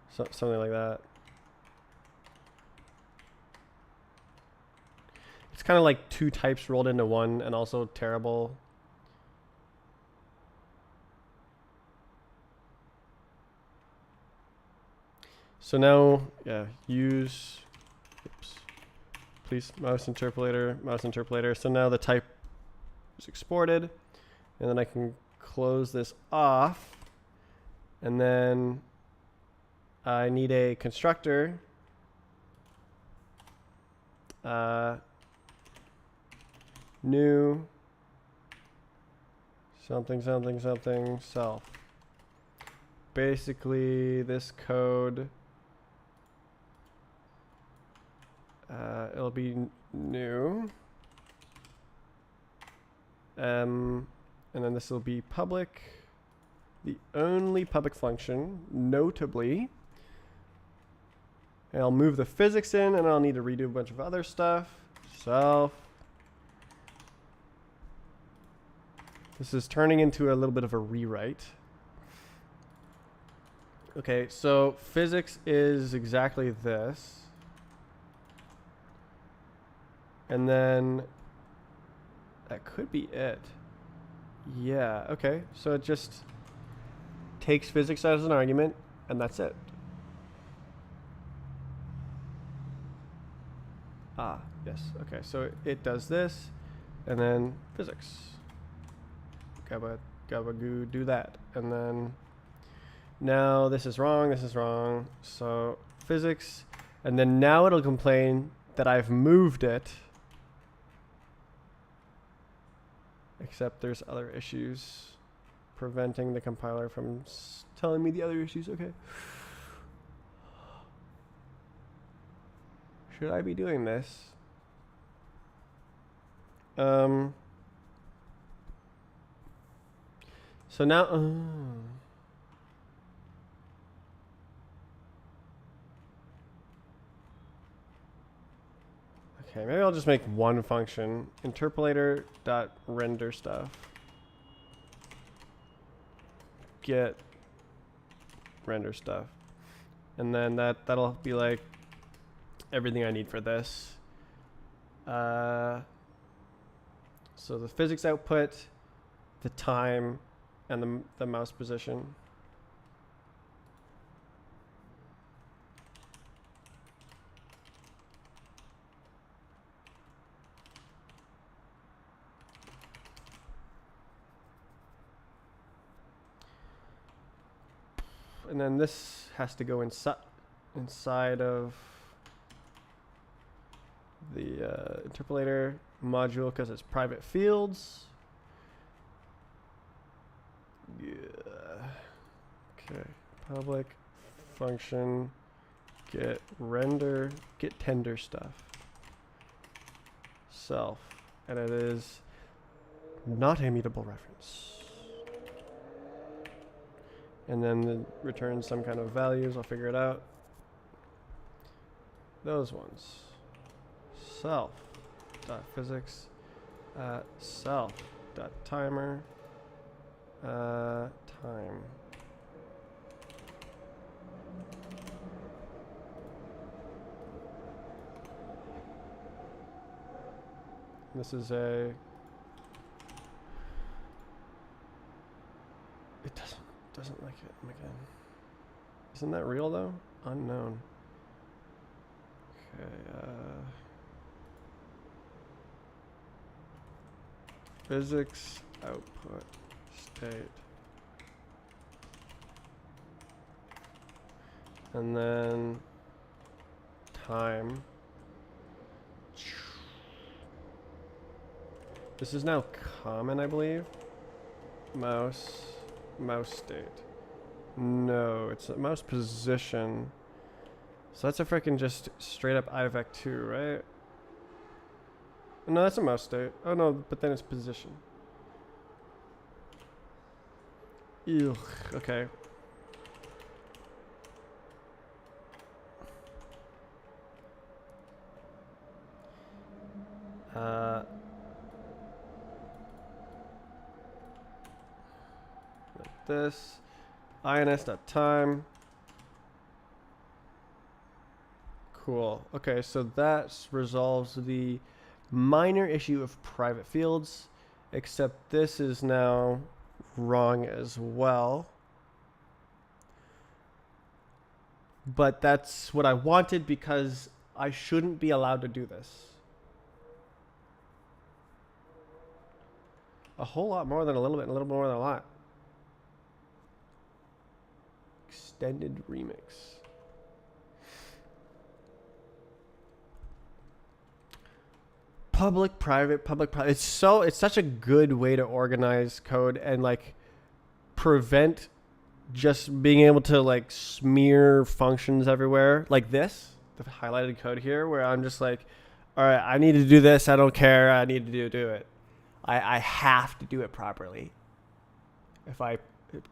something like that. It's kind of like two types rolled into one, and also terrible. So now, yeah, use, oops, please, mouse interpolator. So now the type is exported, and then I can close this off, and then I need a constructor. New something self. Basically this code, it'll be new, and then this will be public, the only public function, notably. And I'll move the physics in, and I'll need to redo a bunch of other stuff. self. This is turning into a little bit of a rewrite. Okay, so physics is exactly this. And then that could be it. Yeah, okay. So it just takes physics as an argument, and that's it. Ah, yes. Okay, so it does this, and then physics. Gabba goo, do that. And then now this is wrong. So physics, and then now it'll complain that I've moved it. Except there's other issues preventing the compiler from telling me the other issues. Okay. Should I be doing this? So now, okay, maybe I'll just make one function, interpolator dot render stuff, get render stuff, and then that'll be like everything I need for this. So the physics output, the time, and the mouse position. And then this has to go inside of the interpolator module because it's private fields. Yeah. Okay. Public function get render get tender stuff self, and it is not a mutable reference. And then it returns some kind of values. I'll figure it out. Those ones. Self dot physics self dot timer time. This is a. It doesn't like it. Oh my god. Isn't that real though? Unknown. Okay. Physics output state. And then time. This is now common, I believe. Mouse state. No, it's a mouse position. So that's a freaking just straight up IVEC2, right? No, that's a mouse state. Oh no, but then it's position. Ew, okay. Like this. ins.time. Cool. Okay, so that resolves the minor issue of private fields, except this is now wrong as well. But that's what I wanted because I shouldn't be allowed to do this. A whole lot more than a little bit, and a little more than a lot. Extended remix. Public, private, public, private. It's such a good way to organize code and like prevent just being able to like smear functions everywhere like this, the highlighted code here, where I'm just like, all right, I need to do this. I don't care. I need to do it. I have to do it properly.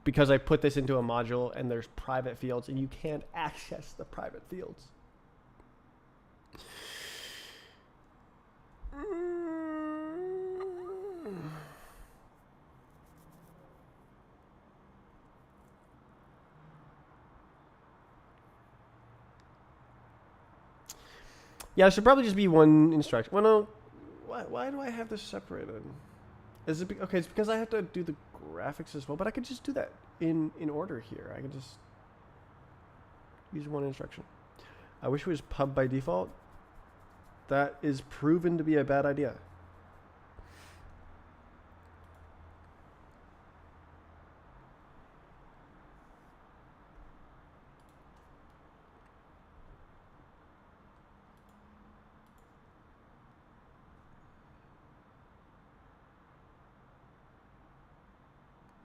Because I put this into a module and there's private fields and you can't access the private fields. Yeah, it should probably just be one instruction. Well, no. Why do I have this separated? Is it okay? It's because I have to do the graphics as well. But I could just do that in order here. I could just use one instruction. I wish it was pub by default. That is proven to be a bad idea.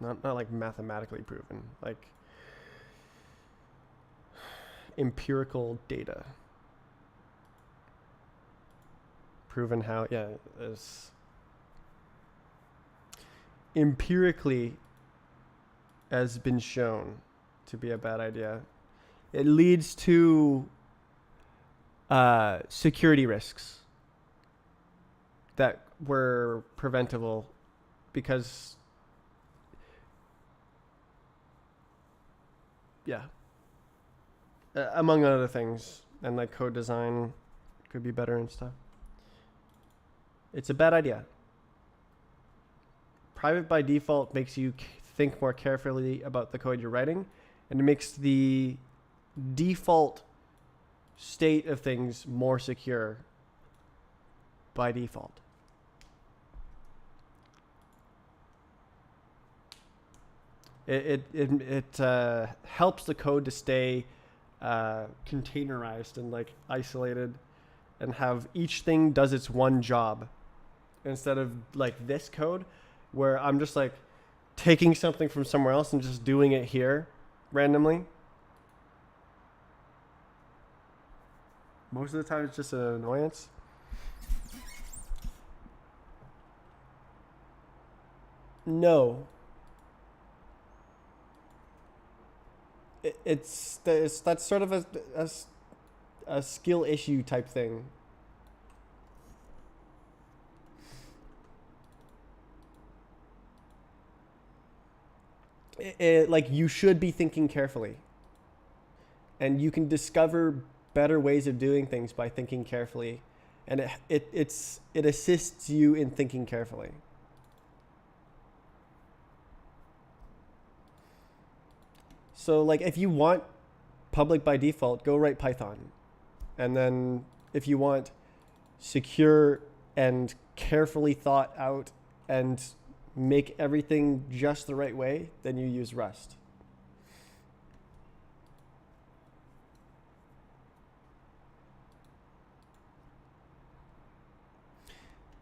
Not like mathematically proven, like empirical data. Proven how, yeah, is empirically has been shown to be a bad idea. It leads to security risks that were preventable because, yeah, among other things, and like code design could be better and stuff. It's a bad idea. Private by default makes you think more carefully about the code you're writing, and it makes the default state of things more secure by default. It helps the code to stay containerized and like isolated, and have each thing does its one job, instead of like this code where I'm just like taking something from somewhere else and just doing it here randomly. Most of the time it's just an annoyance. No. That's sort of a skill issue type thing. Like you should be thinking carefully, and you can discover better ways of doing things by thinking carefully, and it assists you in thinking carefully. So like if you want public by default, go write Python. And then if you want secure and carefully thought out and make everything just the right way, then you use Rust.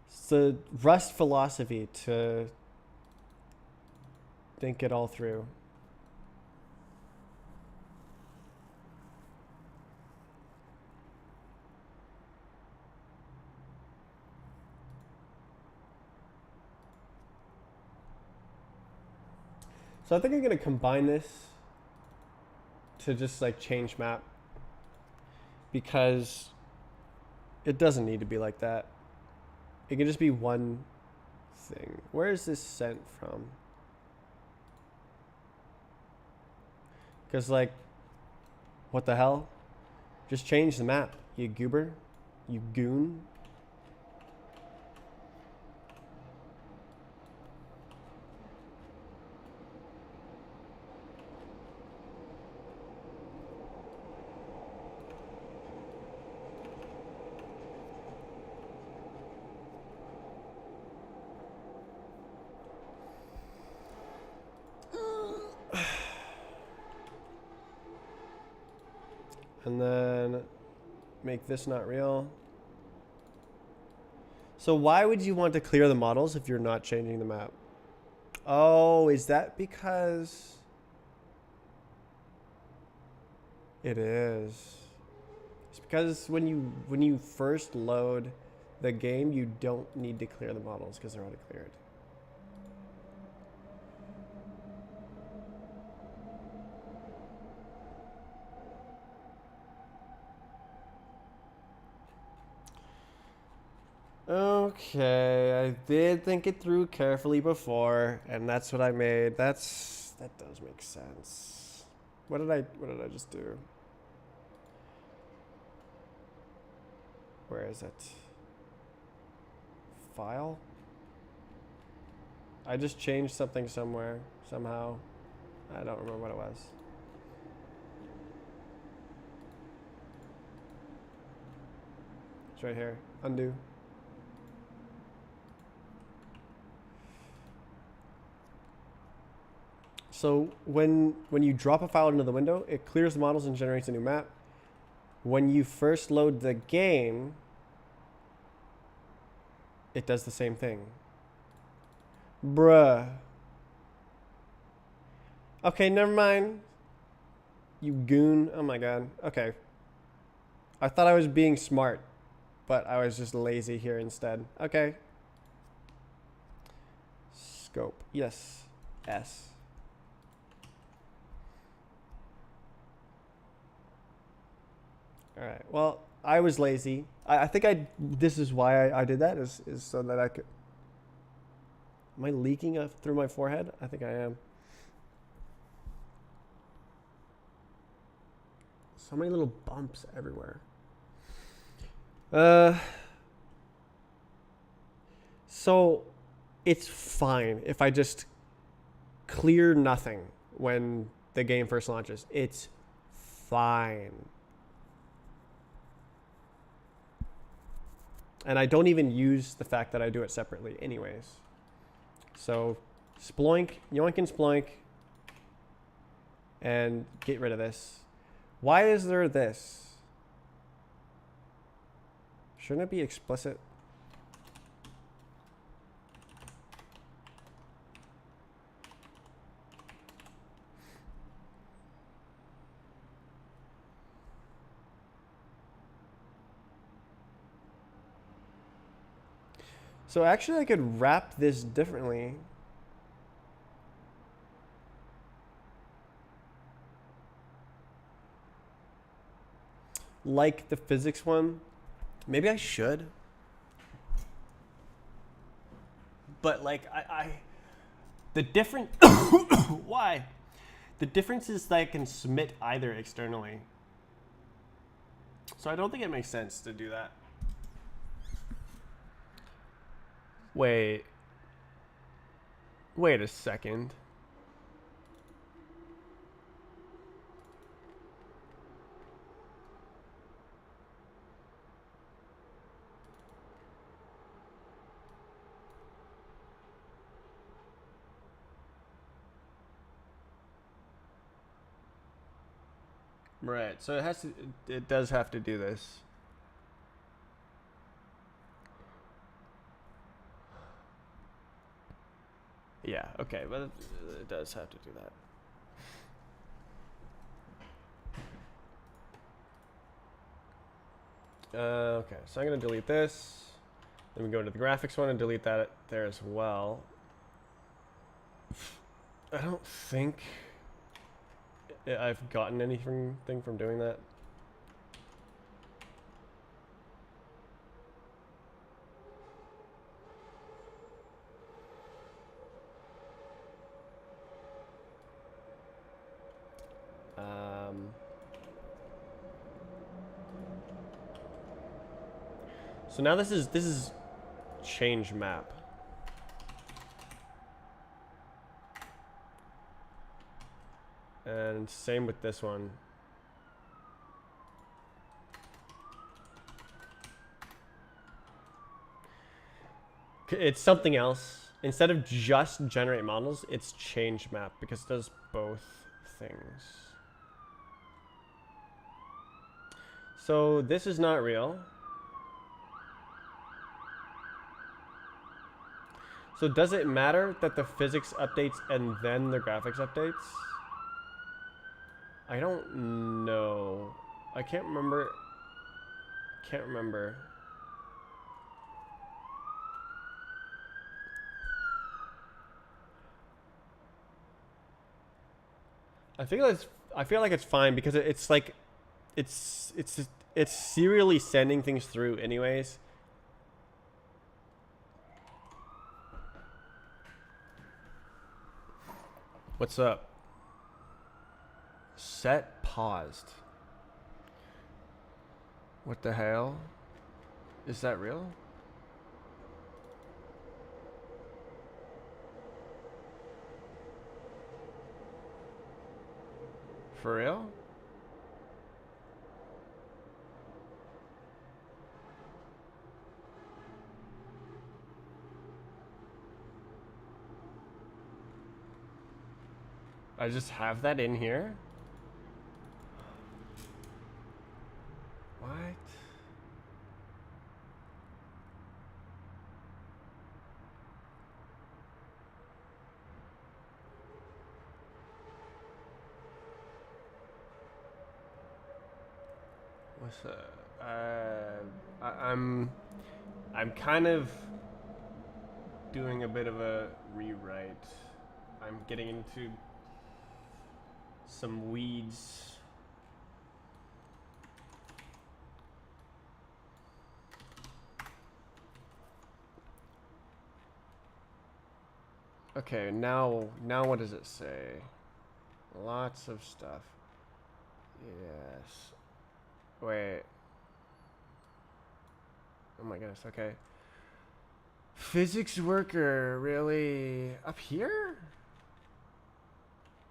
It's the Rust philosophy to think it all through. So I think I'm going to combine this to just like change map, because it doesn't need to be like that. It can just be one thing. Where is this sent from? Because like, what the hell? Just change the map, you goober, you goon. And then make this not real. So why would you want to clear the models if you're not changing the map? Oh, is that because it is? It's because when you first load the game, you don't need to clear the models because they're already cleared. Okay, I did think it through carefully before, and that's what I made. That does make sense. What did I just do? Where is it? File? I just changed something somewhere, somehow. I don't remember what it was. It's right here. Undo. So when you drop a file into the window, it clears the models and generates a new map. When you first load the game, it does the same thing. Bruh. Okay, never mind. You goon. Oh my god. Okay. I thought I was being smart, but I was just lazy here instead. Okay. Scope. Yes. S. Alright. Well, I was lazy. I think this is why I did that, is so that I could... Am I leaking through my forehead? I think I am. So many little bumps everywhere. So it's fine if I just clear nothing when the game first launches. It's fine. And I don't even use the fact that I do it separately anyways. So sploink, yoink and sploink, and get rid of this. Why is there this? Shouldn't it be explicit? So actually I could wrap this differently. Like the physics one. Maybe I should. But like the difference why? The difference is that I can submit either externally. So I don't think it makes sense to do that. Wait a second. Right, so it does have to do this. Yeah, okay, but it does have to do that. Okay, so I'm going to delete this. Then we go into the graphics one and delete that there as well. I don't think I've gotten anything from doing that. So now this is change map. And same with this one. It's something else. Instead of just generate models, it's change map because it does both things. So this is not real. So does it matter that the physics updates and then the graphics updates? I don't know. I can't remember. Can't remember. I feel like it's fine because it's like it's serially sending things through anyways. What's up? Set paused. What the hell? Is that real? For real? I just have that in here? What? What's I'm kind of doing a bit of a rewrite. I'm getting into some weeds. Okay, now what does it say? Lots of stuff. Yes. Wait. Oh my goodness, okay. Physics worker, really? Up here?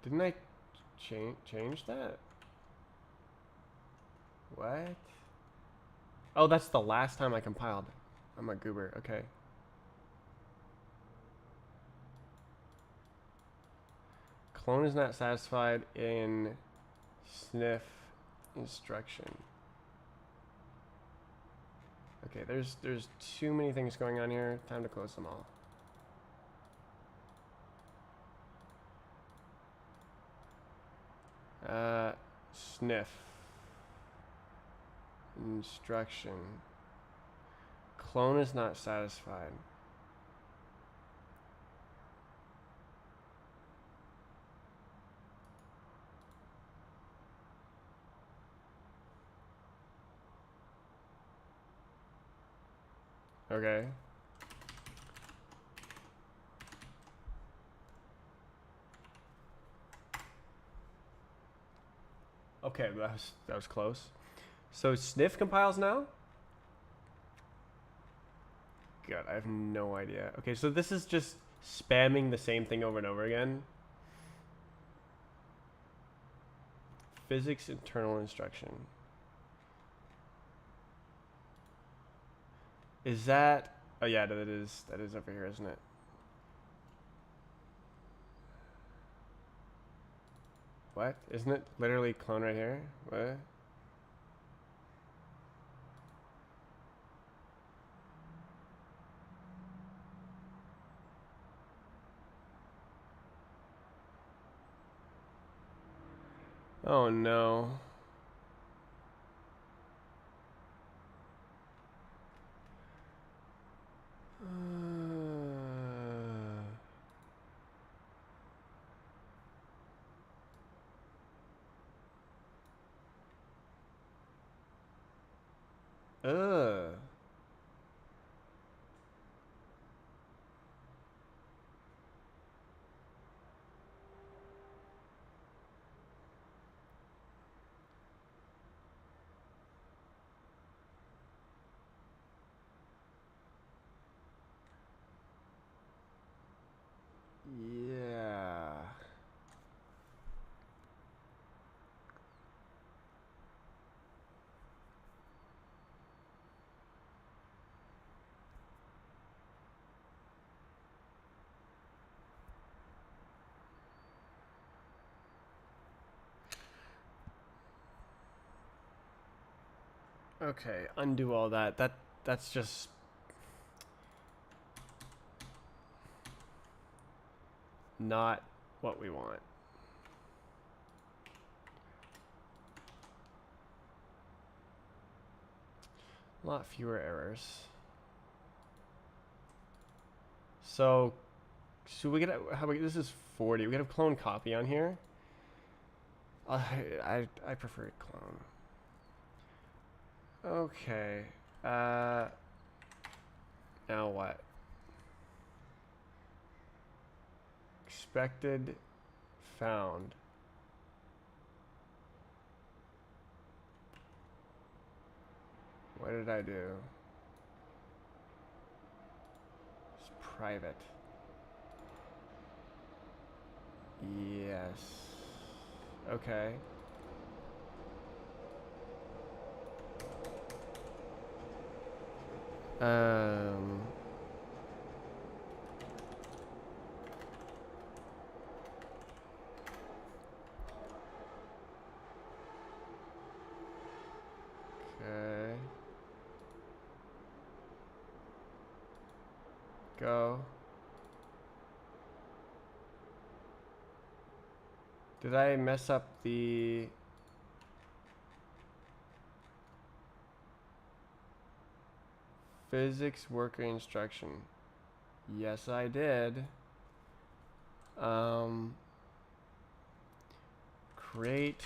Didn't I change that? What? Oh, that's the last time I compiled. I'm a goober, okay. Clone is not satisfied in sniff instruction. Okay, there's too many things going on here. Time to close them all. Sniff instruction. Clone is not satisfied. Okay. Okay, that was close. So sniff compiles now? God, I have no idea. Okay, so this is just spamming the same thing over and over again. Physics internal instruction. Is that... Oh yeah, that is over here, isn't it? What? Isn't it literally clone right here? What? Oh no. Ugh. Yeah. Okay, undo all that. That's just not what we want. A lot fewer errors. So we get how about this is 40. We got a clone copy on here. I prefer clone. Okay. Now what? Expected found. What did I do? It's private. Yes. Okay. Okay. Go. Did I mess up the... physics worker instruction? Yes, I did. Create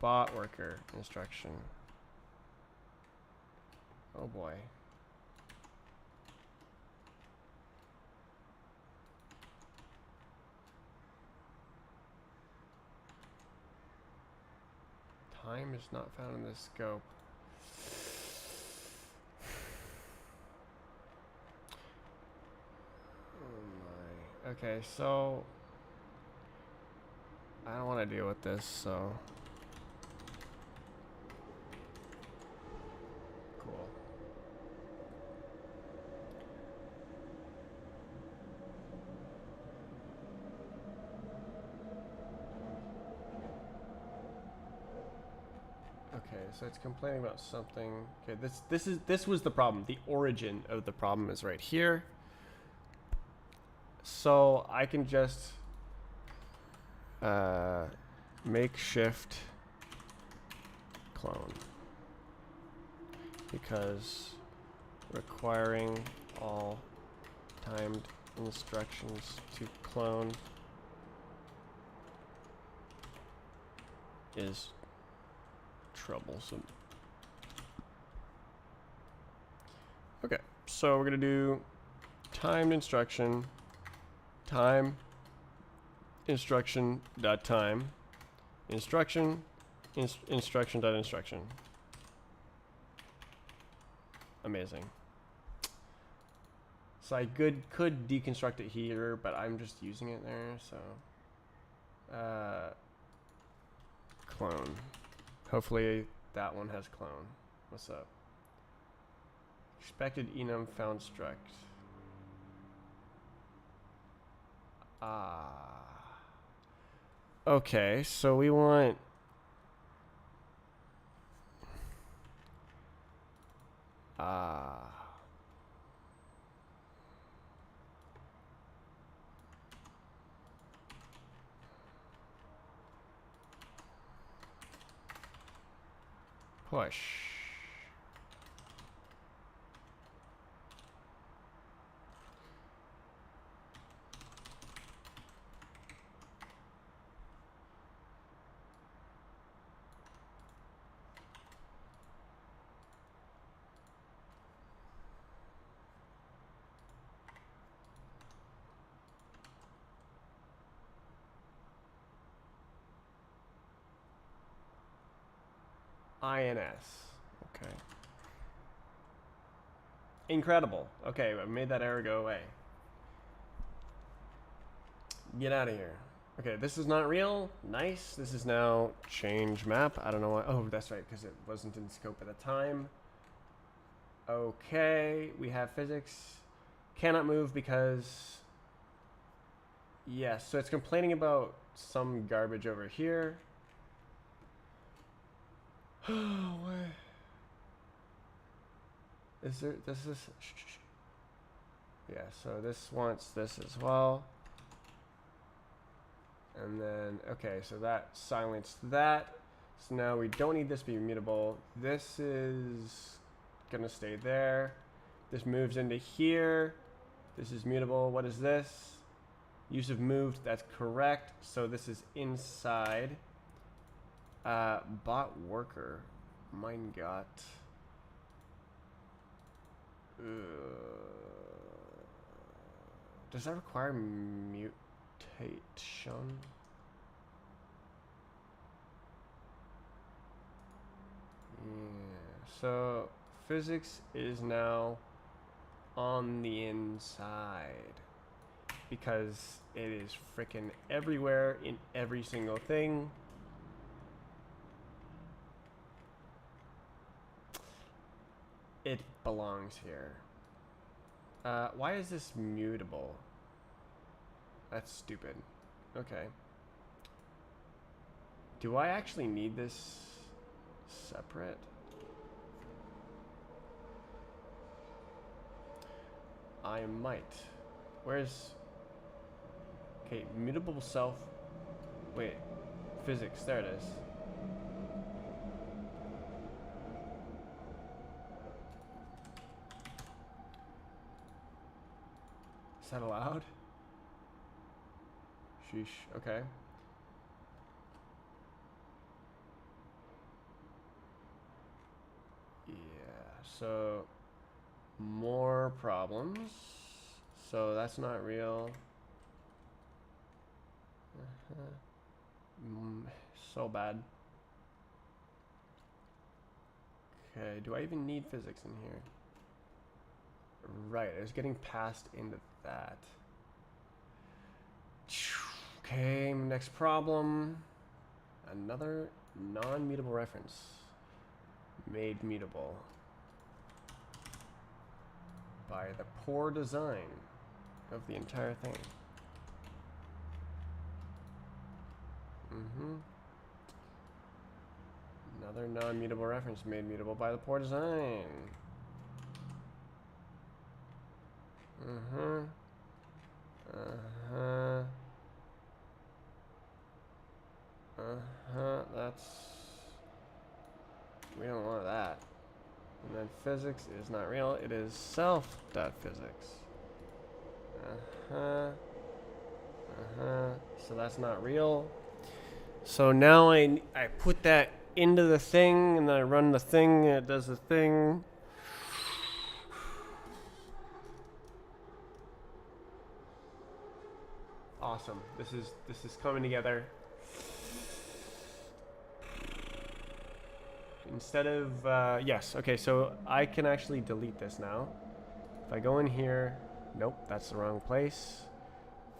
bot worker instruction. Oh boy. Time is not found in this scope. Oh my. Okay, so I don't want to deal with this, so cool. Okay, so it's complaining about something. Okay, this was the problem. The origin of the problem is right here. So I can just makeshift clone, because requiring all timed instructions to clone is troublesome. Okay, so we're gonna do timed instruction, time instruction dot time, instruction instruction dot instruction. Amazing. So I could deconstruct it here, but I'm just using it there, so clone. Hopefully that one has clone. What's up? Expected enum found struct. Okay, so we want push. INS. Okay. Incredible. Okay, I made that error go away. Get out of here. Okay, this is not real. Nice. This is now change map. I don't know why. Oh, that's right, because it wasn't in scope at the time. Okay, we have physics. Cannot move because... Yes, so it's complaining about some garbage over here. Oh, why? Is there... This is... Yeah, so this wants this as well. And then, okay, so that silenced that. So now we don't need this to be mutable. This is gonna stay there. This moves into here. This is mutable. What is this? Use of moved, that's correct. So this is inside. Bot worker. Mine got. Does that require mutation? So physics is now on the inside because it is freaking everywhere in every single thing. It belongs here. Why is this mutable? That's stupid. Okay. Do I actually need this separate? I might. Where's... Okay, mutable self... Wait. Physics, there it is. Is that allowed? Sheesh, okay. Yeah, so... More problems. So that's not real. So bad. Okay, do I even need physics in here? Right, I was getting passed into that. Okay, next problem. Another non-mutable reference. Made mutable by the poor design of the entire thing. Another non-mutable reference made mutable by the poor design. That's... We don't want that. And then physics is not real. It is self.physics. So that's not real. So now I put that into the thing, and then I run the thing, and it does the thing. Awesome. This is coming together. Instead of yes, okay, so I can actually delete this now. If I go in here, nope, that's the wrong place.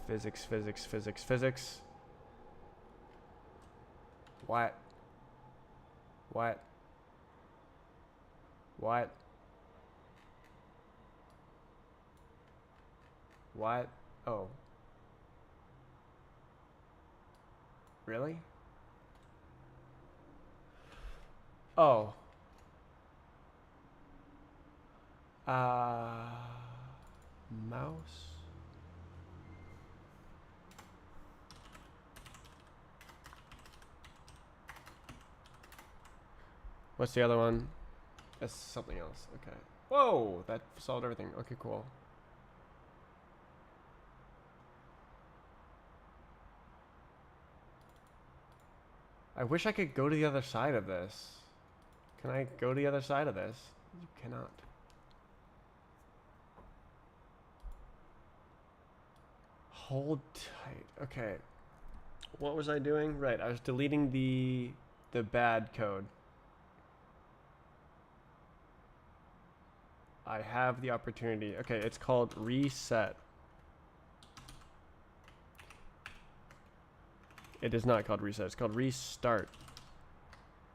Physics, physics, physics, physics. What? What? What? What? Oh. Really? Oh. Mouse? What's the other one? That's something else. Okay. Whoa! That solved everything. Okay, cool. I wish I could go to the other side of this. Can I go to the other side of this? You cannot. Hold tight. Okay. What was I doing? Right, I was deleting the bad code. I have the opportunity. Okay, it's called reset. It is not called reset. It's called restart.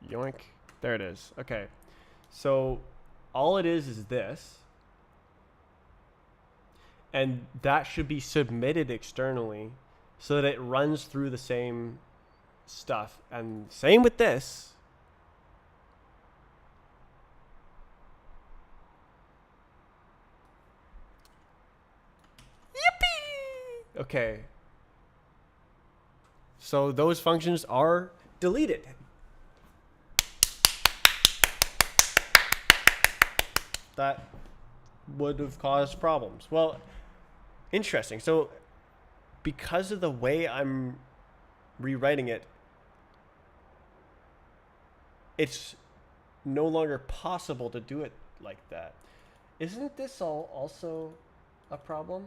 Yoink. There it is. Okay. So all it is this. And that should be submitted externally so that it runs through the same stuff. And same with this. Yippee! Okay. So those functions are deleted. That would have caused problems. Well, interesting. So because of the way I'm rewriting it, it's no longer possible to do it like that. Isn't this also a problem?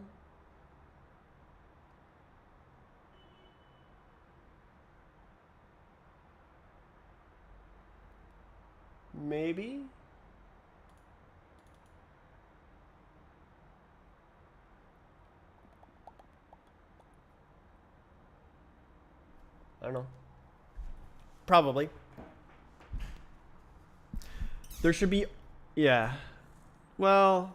Maybe? don't know. Probably. There should be, yeah. Well,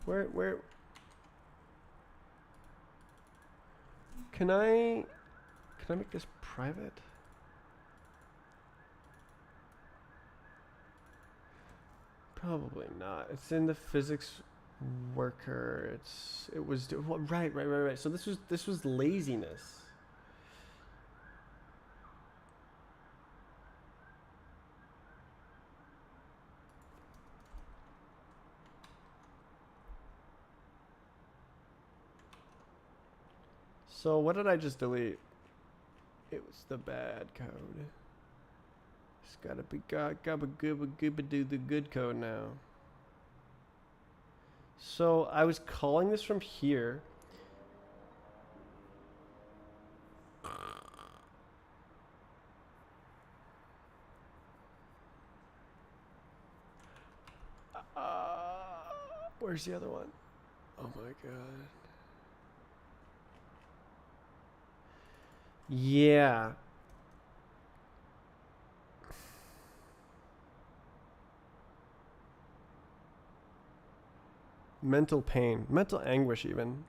where can I make this private? Probably not. It's in the physics worker. It was right. So this was laziness. So what did I just delete? It was the bad code. It's gotta be do the good code now. So I was calling this from here. Where's the other one? Oh my god. Yeah. Mental pain, mental anguish even.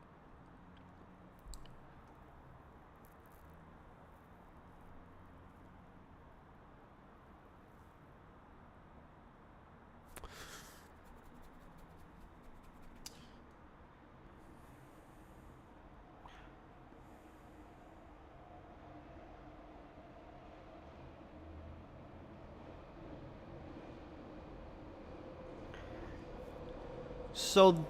So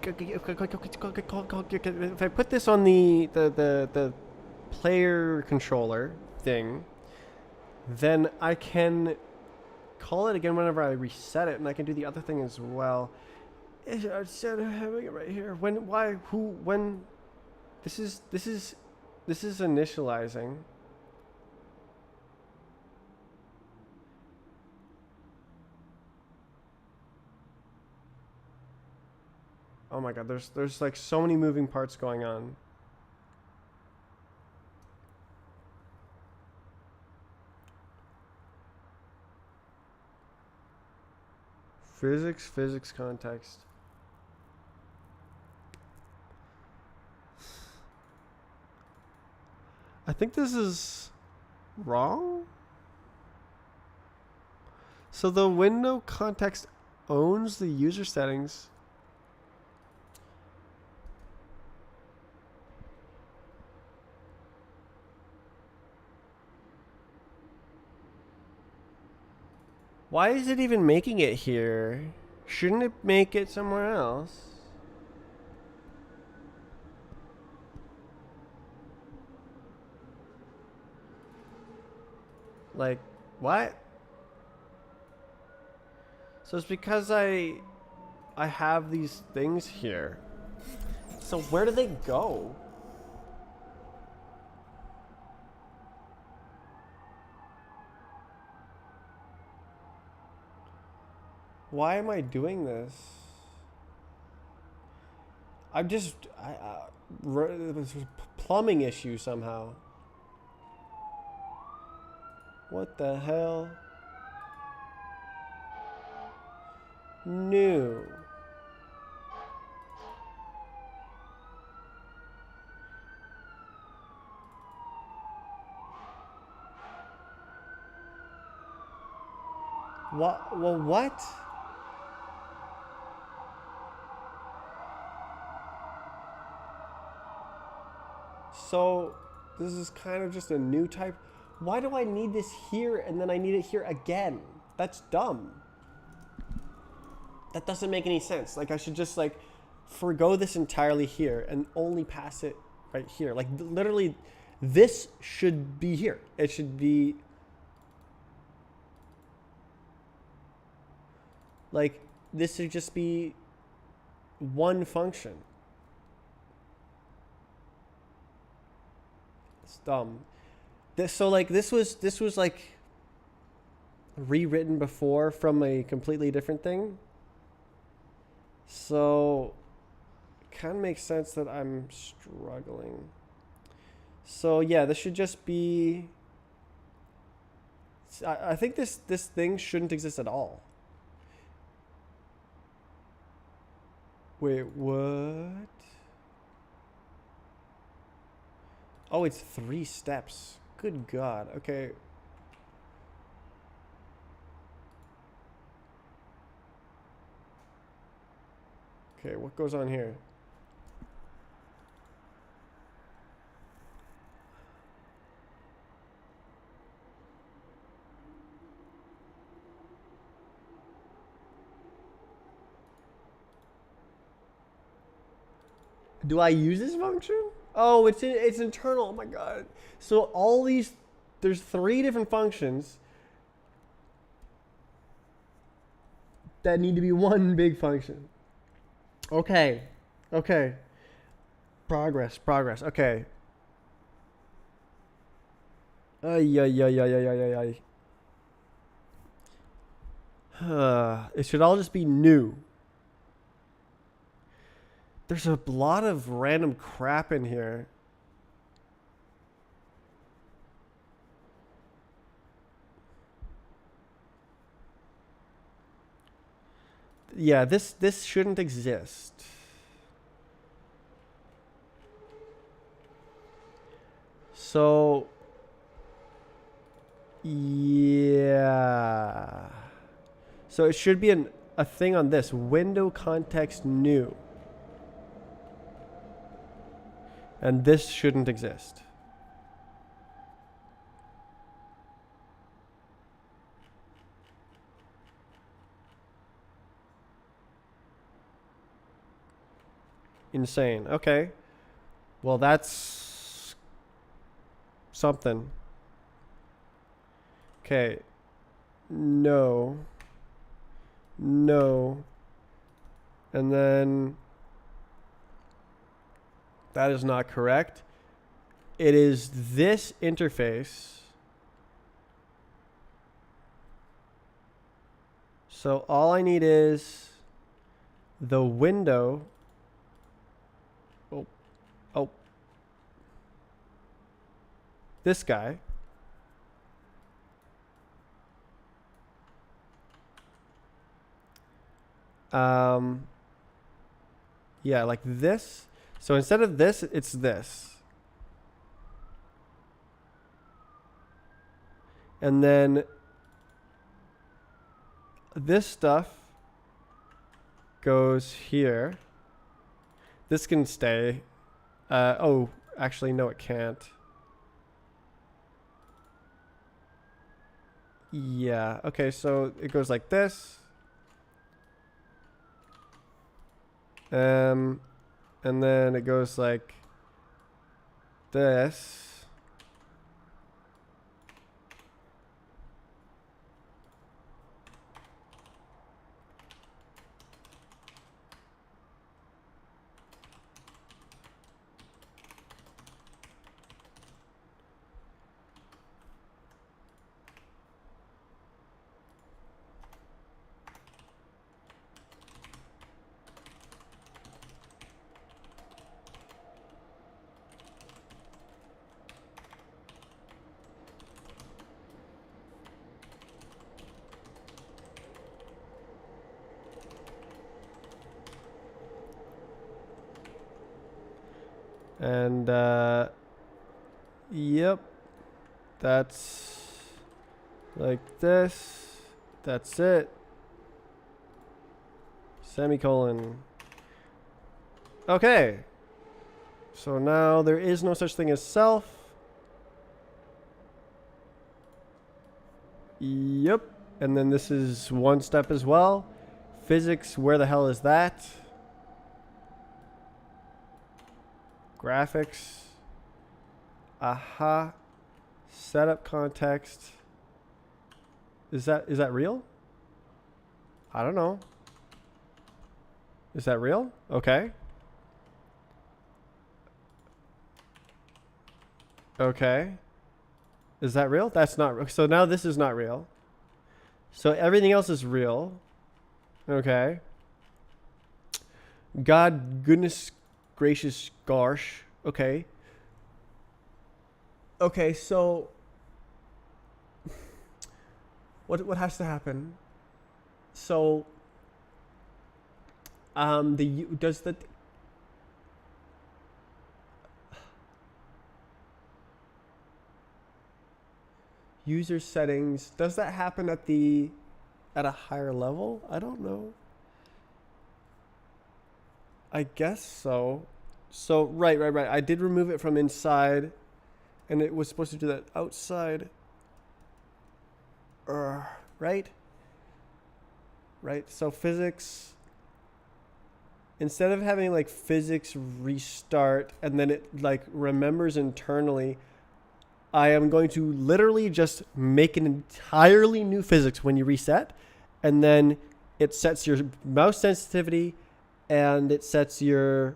if I put this on the player controller thing, then I can call it again whenever I reset it, and I can do the other thing as well. I said having it right here. When? Why? Who? When? This is initializing. Oh my god, there's like so many moving parts going on. Physics context. I think this is wrong. So the window context owns the user settings. Why is it even making it here? Shouldn't it make it somewhere else? Like, what? So it's because I have these things here. So where do they go? Why am I doing this? I'm just plumbing issue somehow. What the hell? New. What? Well, what? So this is kind of just a new type. Why do I need this here and then I need it here again? That's dumb. That doesn't make any sense. Like I should just like forgo this entirely here and only pass it right here. Like literally this should be here. It should be like this should just be one function. It's dumb. So like this was like rewritten before from a completely different thing. So kind of makes sense that I'm struggling. So yeah, this should just be. I think this thing shouldn't exist at all. Wait, what? Oh, it's 3 steps. Good God. Okay. Okay, what goes on here? Do I use this function? Oh, it's internal. Oh my God. So all these, there's 3 different functions that need to be one big function. Okay. Okay. Progress. Okay. Ay, ay, ay, ay, ay, ay, ay. It should all just be new. There's a lot of random crap in here. Yeah, this shouldn't exist. So yeah. So it should be a thing on this window context new. And this shouldn't exist. Insane. Okay. Well, that's something. Okay. No. No. And then that is not correct. It is this interface. So all I need is the window. Oh. This guy. Yeah, like this. So instead of this, it's this. And then this stuff goes here. This can stay. Oh, actually, no, it can't. Yeah, okay, so it goes like this. And then it goes like this. And yep, that's like this. That's it. Semicolon. Okay. So now there is no such thing as self. Yep. And then this is one step as well. Physics, where the hell is that? Graphics. Aha. Setup context. Is that real? I don't know. Is that real? Okay. Okay. Is that real? That's not real. So now this is not real. So everything else is real. Okay. God, goodness gracious gosh. Okay. Okay, so what has to happen? So does the user settings, does that happen at a higher level? I don't know. I guess so. So right. I did remove it from inside, and it was supposed to do that outside. Right? Right. So physics, instead of having like physics restart and then it like remembers internally, I am going to literally just make an entirely new physics when you reset, and then it sets your mouse sensitivity and it sets your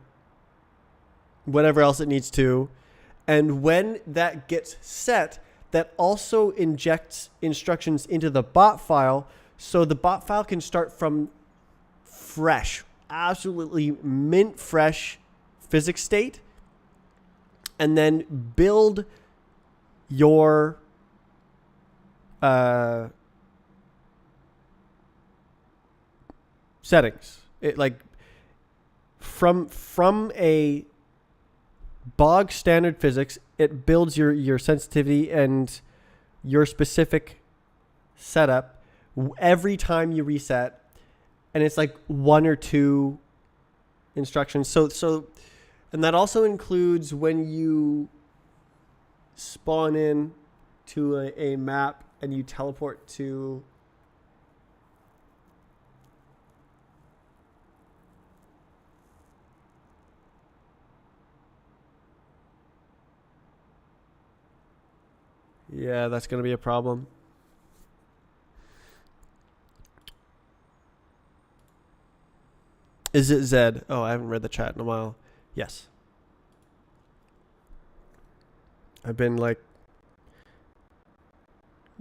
whatever else it needs to. And when that gets set, that also injects instructions into the bot file, so the bot file can start from fresh, absolutely mint fresh physics state, and then build your settings. It like from a bog standard physics, it builds your sensitivity and your specific setup every time you reset, and it's like one or two instructions. So and that also includes when you spawn in to a map and you teleport to yeah, that's going to be a problem. Is it Zed? Oh, I haven't read the chat in a while. Yes. I've been like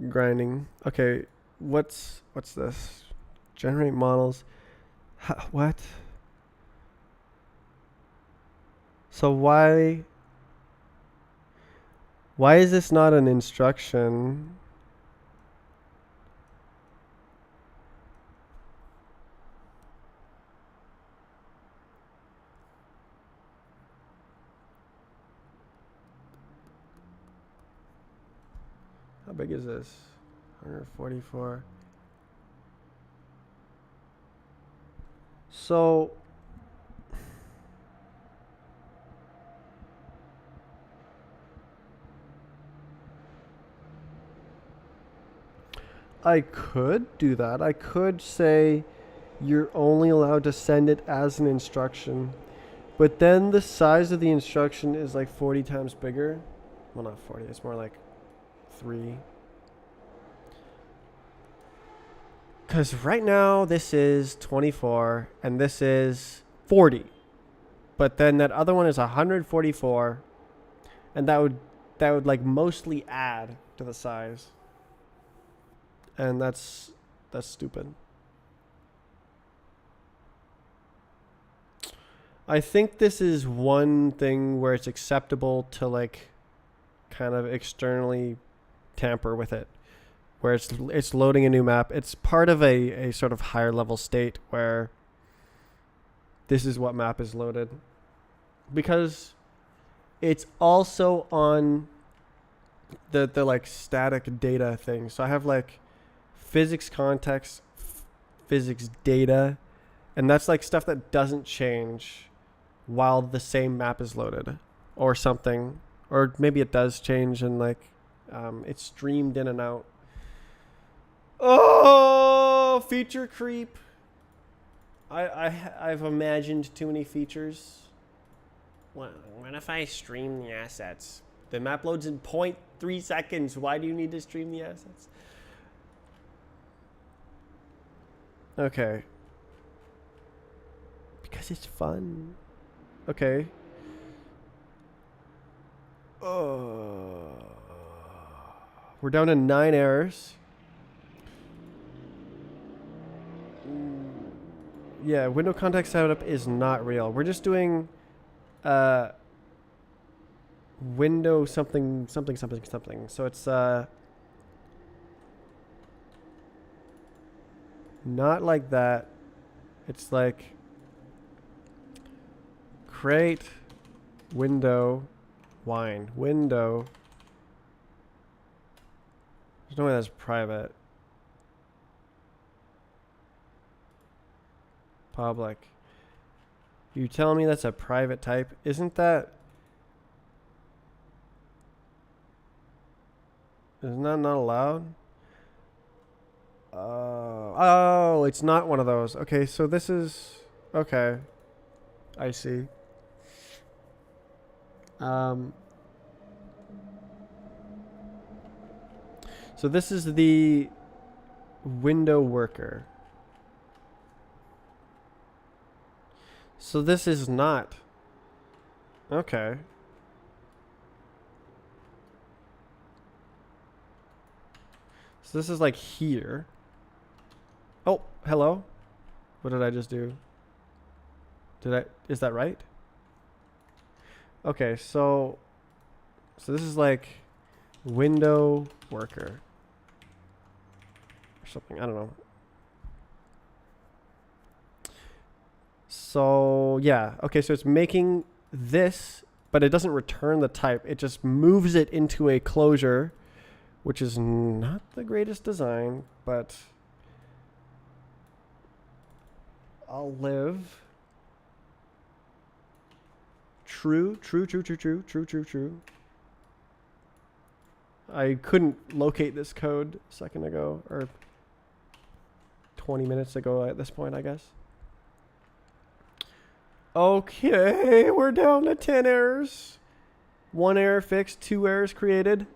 grinding. Okay, what's this? Generate models. What? So why is this not an instruction? How big is this? 144. So I could do that. I could say you're only allowed to send it as an instruction, but then the size of the instruction is like 40 times bigger. Well, not 40, it's more like 3. Because right now this is 24 and this is 40. But then that other one is 144, and that would like mostly add to the size. And that's stupid. I think this is one thing where it's acceptable to like kind of externally tamper with it, where it's loading a new map. It's part of a sort of higher level state where this is what map is loaded, because it's also on the like static data thing. So I have like physics context, physics data, and that's like stuff that doesn't change while the same map is loaded or something. Or maybe it does change and like it's streamed in and out. Oh, feature creep. I've imagined too many features. What if I stream the assets? The map loads in 0.3 seconds. Why do you need to stream the assets? Okay. Because it's fun. Okay. We're down to 9 errors. Yeah, window context setup is not real. We're just doing window something something something something. So it's not like that. It's like create window wine window. There's no way that's private. Public. You telling me that's a private type? Isn't that not allowed? Oh, it's not one of those. Okay, so this is okay. I see. So this is the window worker. So this is not. Okay. So this is like here. Oh, hello. What did I just do? Is that right? Okay, so this is like window worker or something. I don't know. So yeah, okay, so it's making this, but it doesn't return the type. It just moves it into a closure, which is not the greatest design, but I'll live. True. I couldn't locate this code a second ago, or 20 minutes ago at this point, I guess. Okay, we're down to 10 errors. 1 error fixed, 2 errors created.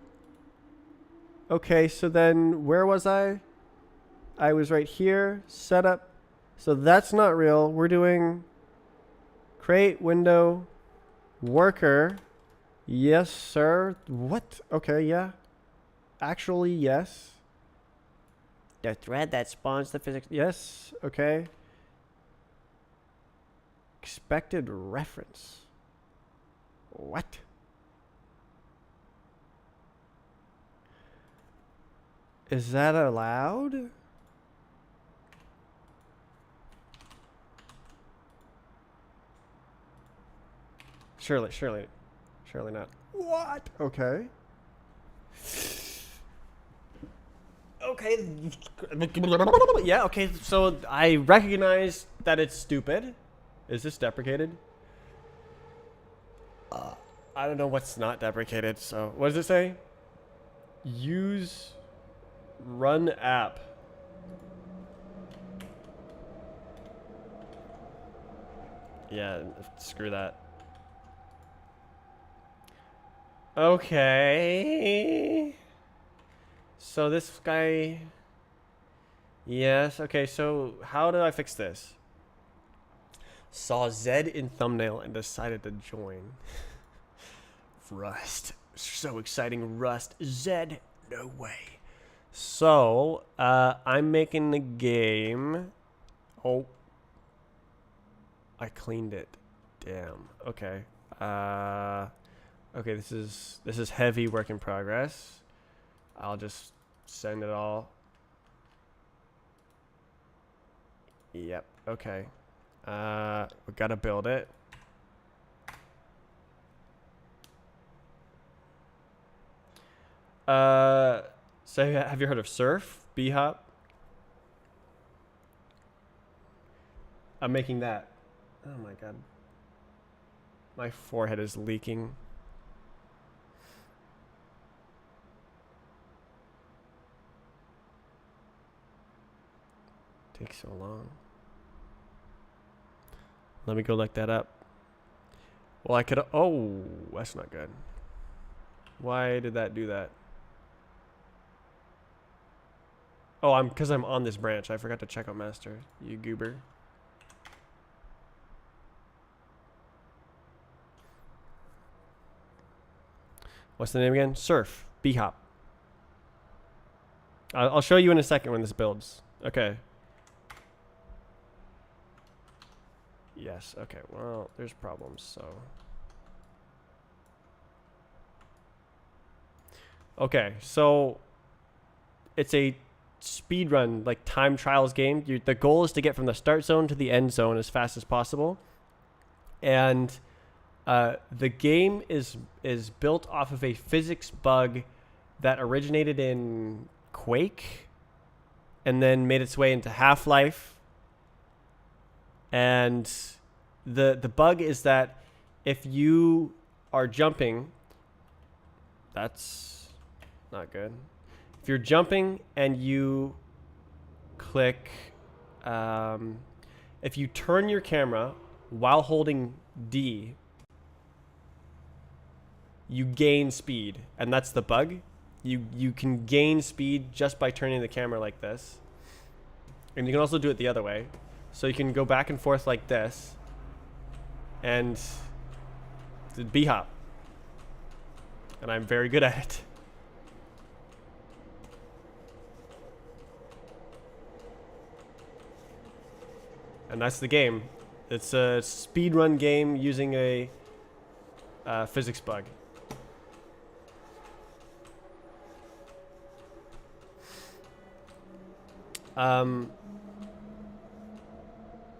Okay, so then where was I? I was right here, setup. So that's not real. We're doing create window worker. Yes, sir. What? Okay, yeah. Actually, yes. The thread that spawns the physics. Yes, okay. Expected reference. What? Is that allowed? Surely not. What? Okay. Okay. Yeah, okay, so I recognize that it's stupid. Is this deprecated? I don't know what's not deprecated, so what does it say? Use run app. Yeah, screw that. Okay. So this guy... Yes, okay, so how do I fix this? Saw Zed in thumbnail and decided to join. Rust. So exciting, Rust. Zed, no way. So, I'm making the game. Oh. I cleaned it. Damn. Okay. Okay, this is heavy work in progress. I'll just send it all. Yep, okay. We gotta build it. So have you heard of Surf? B-Hop? I'm making that. Oh my god. My forehead is leaking. Takes so long. Let me go look that up. Well, I could... Oh, that's not good. Why did that do that? Oh, because I'm on this branch. I forgot to check out master. You goober. What's the name again? Surf. B-Hop. I'll show you in a second when this builds. Okay. Yes. Okay. Well, there's problems, so... Okay, so it's a speed run, like time trials game. The goal is to get from the start zone to the end zone as fast as possible, and the game is built off of a physics bug that originated in Quake, and then made its way into Half-Life. And the bug is that if you are jumping, that's not good. If you're jumping and you click, if you turn your camera while holding D, you gain speed, and that's the bug. You can gain speed just by turning the camera like this, and you can also do it the other way. So you can go back and forth like this, and the B-hop, and I'm very good at it. And that's the game. It's a speedrun game using a physics bug.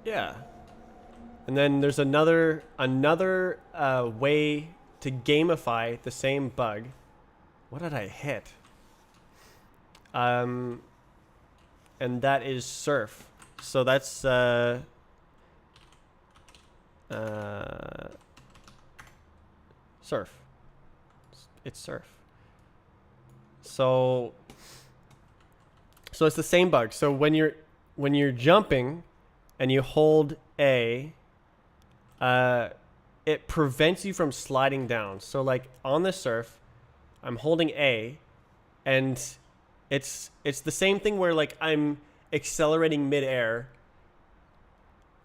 Yeah. And then there's another way to gamify the same bug. What did I hit? And that is surf. So that's surf. It's surf. So it's the same bug. So when you're jumping and you hold A, it prevents you from sliding down. So like on the surf, I'm holding A, and it's the same thing where like I'm accelerating midair.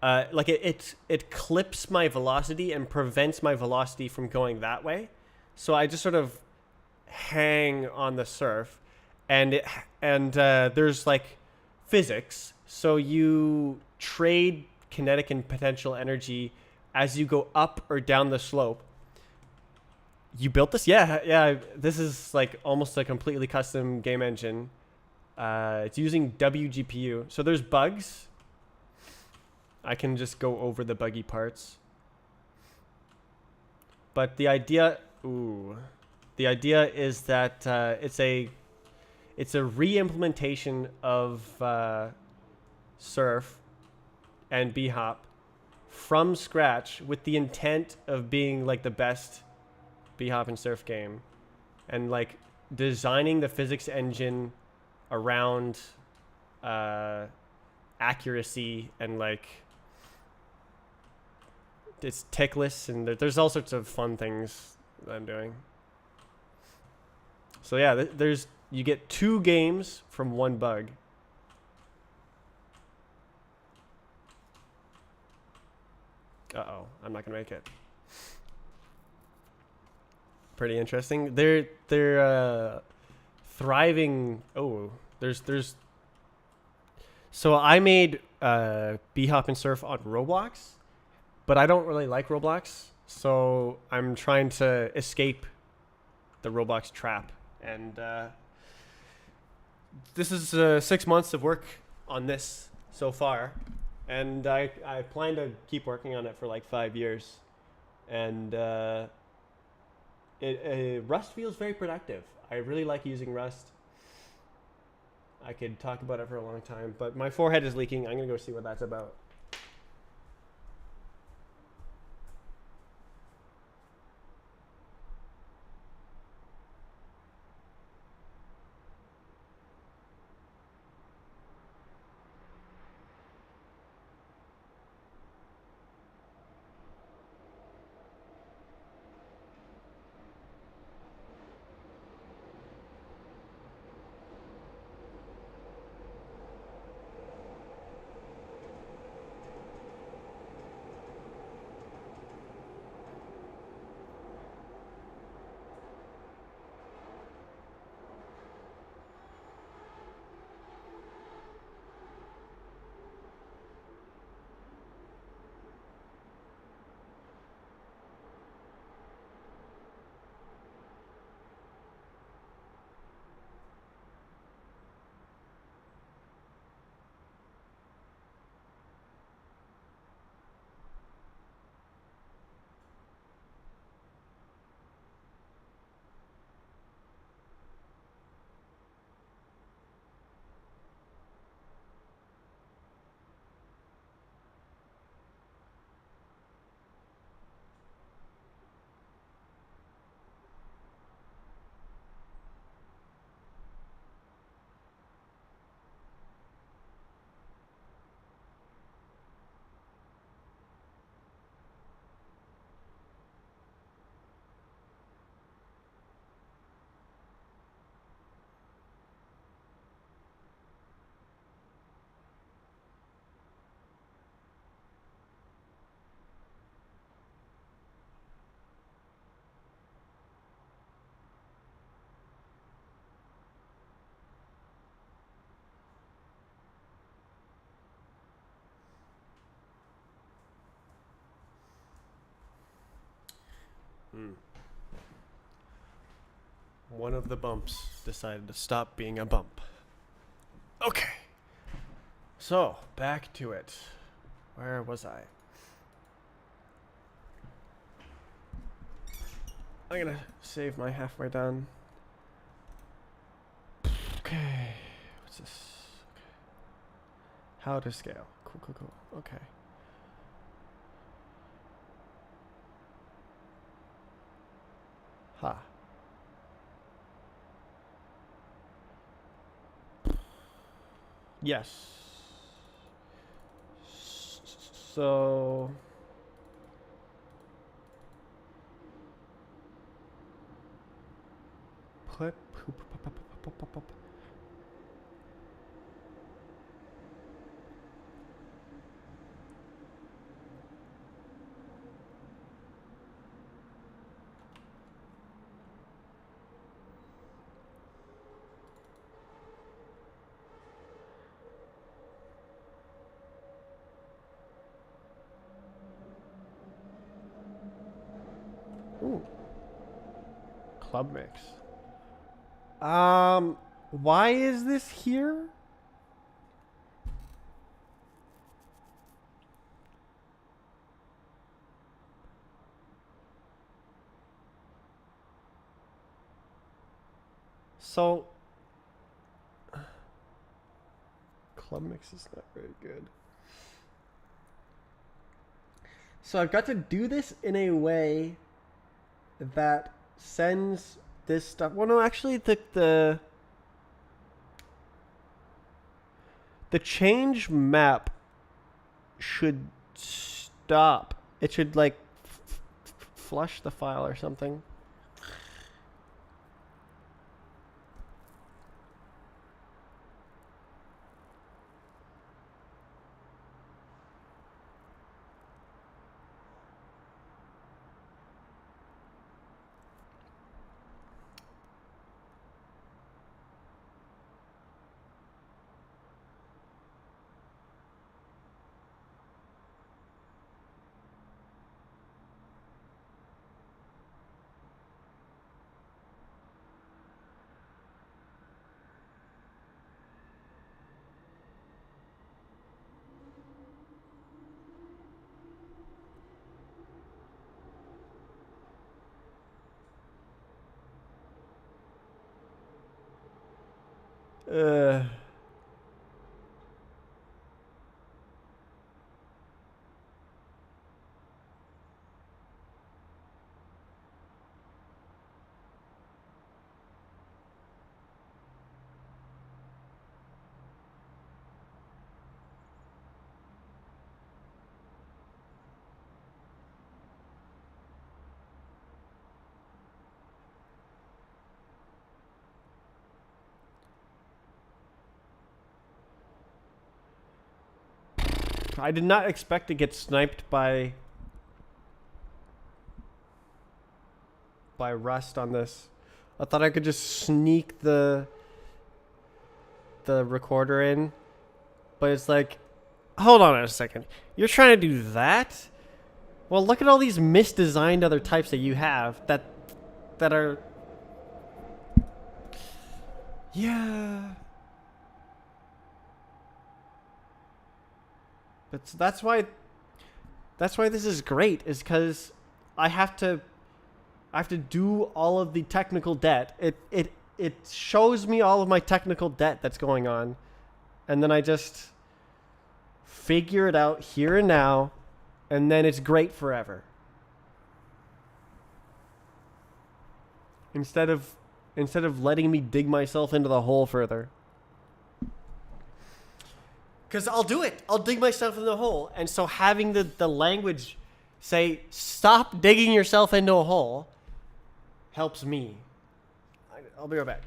Like it clips my velocity and prevents my velocity from going that way. So I just sort of hang on the surf, and there's like physics. So you trade kinetic and potential energy as you go up or down the slope. You built this? Yeah. This is like almost a completely custom game engine. It's using WGPU. So there's bugs. I can just go over the buggy parts. But the idea is that it's a re-implementation of Surf and B-hop from scratch with the intent of being like the best B-hop and Surf game, and like designing the physics engine around accuracy, and like it's tickless, and there's all sorts of fun things that I'm doing. So yeah, you get 2 games from 1 bug. Uh-oh, I'm not gonna make it. Pretty interesting. They're thriving. Oh, there's. So I made B-hop and Surf on Roblox, but I don't really like Roblox, so I'm trying to escape the Roblox trap. And this is 6 months of work on this so far, and I plan to keep working on it for like 5 years. And Rust feels very productive. I really like using Rust. I could talk about it for a long time, but my forehead is leaking. I'm gonna go see what that's about. One of the bumps decided to stop being a bump. Okay. So, back to it. Where was I? I'm gonna save my halfway done. Okay. What's this? Okay. How to scale. Cool. Okay. Ha. Yes. So put ooh. Club mix. Why is this here? So club mix is not very good. So I've got to do this in a way that sends this stuff. Well, no, actually, the change map should stop. It should like flush the file or something. Uh, I did not expect to get sniped by Rust on this. I thought I could just sneak the recorder in, but it's like, hold on a second. You're trying to do that? Well, look at all these misdesigned other types that you have that are, yeah. But that's why this is great, is because I have to do all of the technical debt. It shows me all of my technical debt that's going on, and then I just figure it out here and now, and then it's great forever. Instead of letting me dig myself into the hole further. Because I'll do it. I'll dig myself in the hole. And so having the language say, stop digging yourself into a hole, helps me. I'll be right back.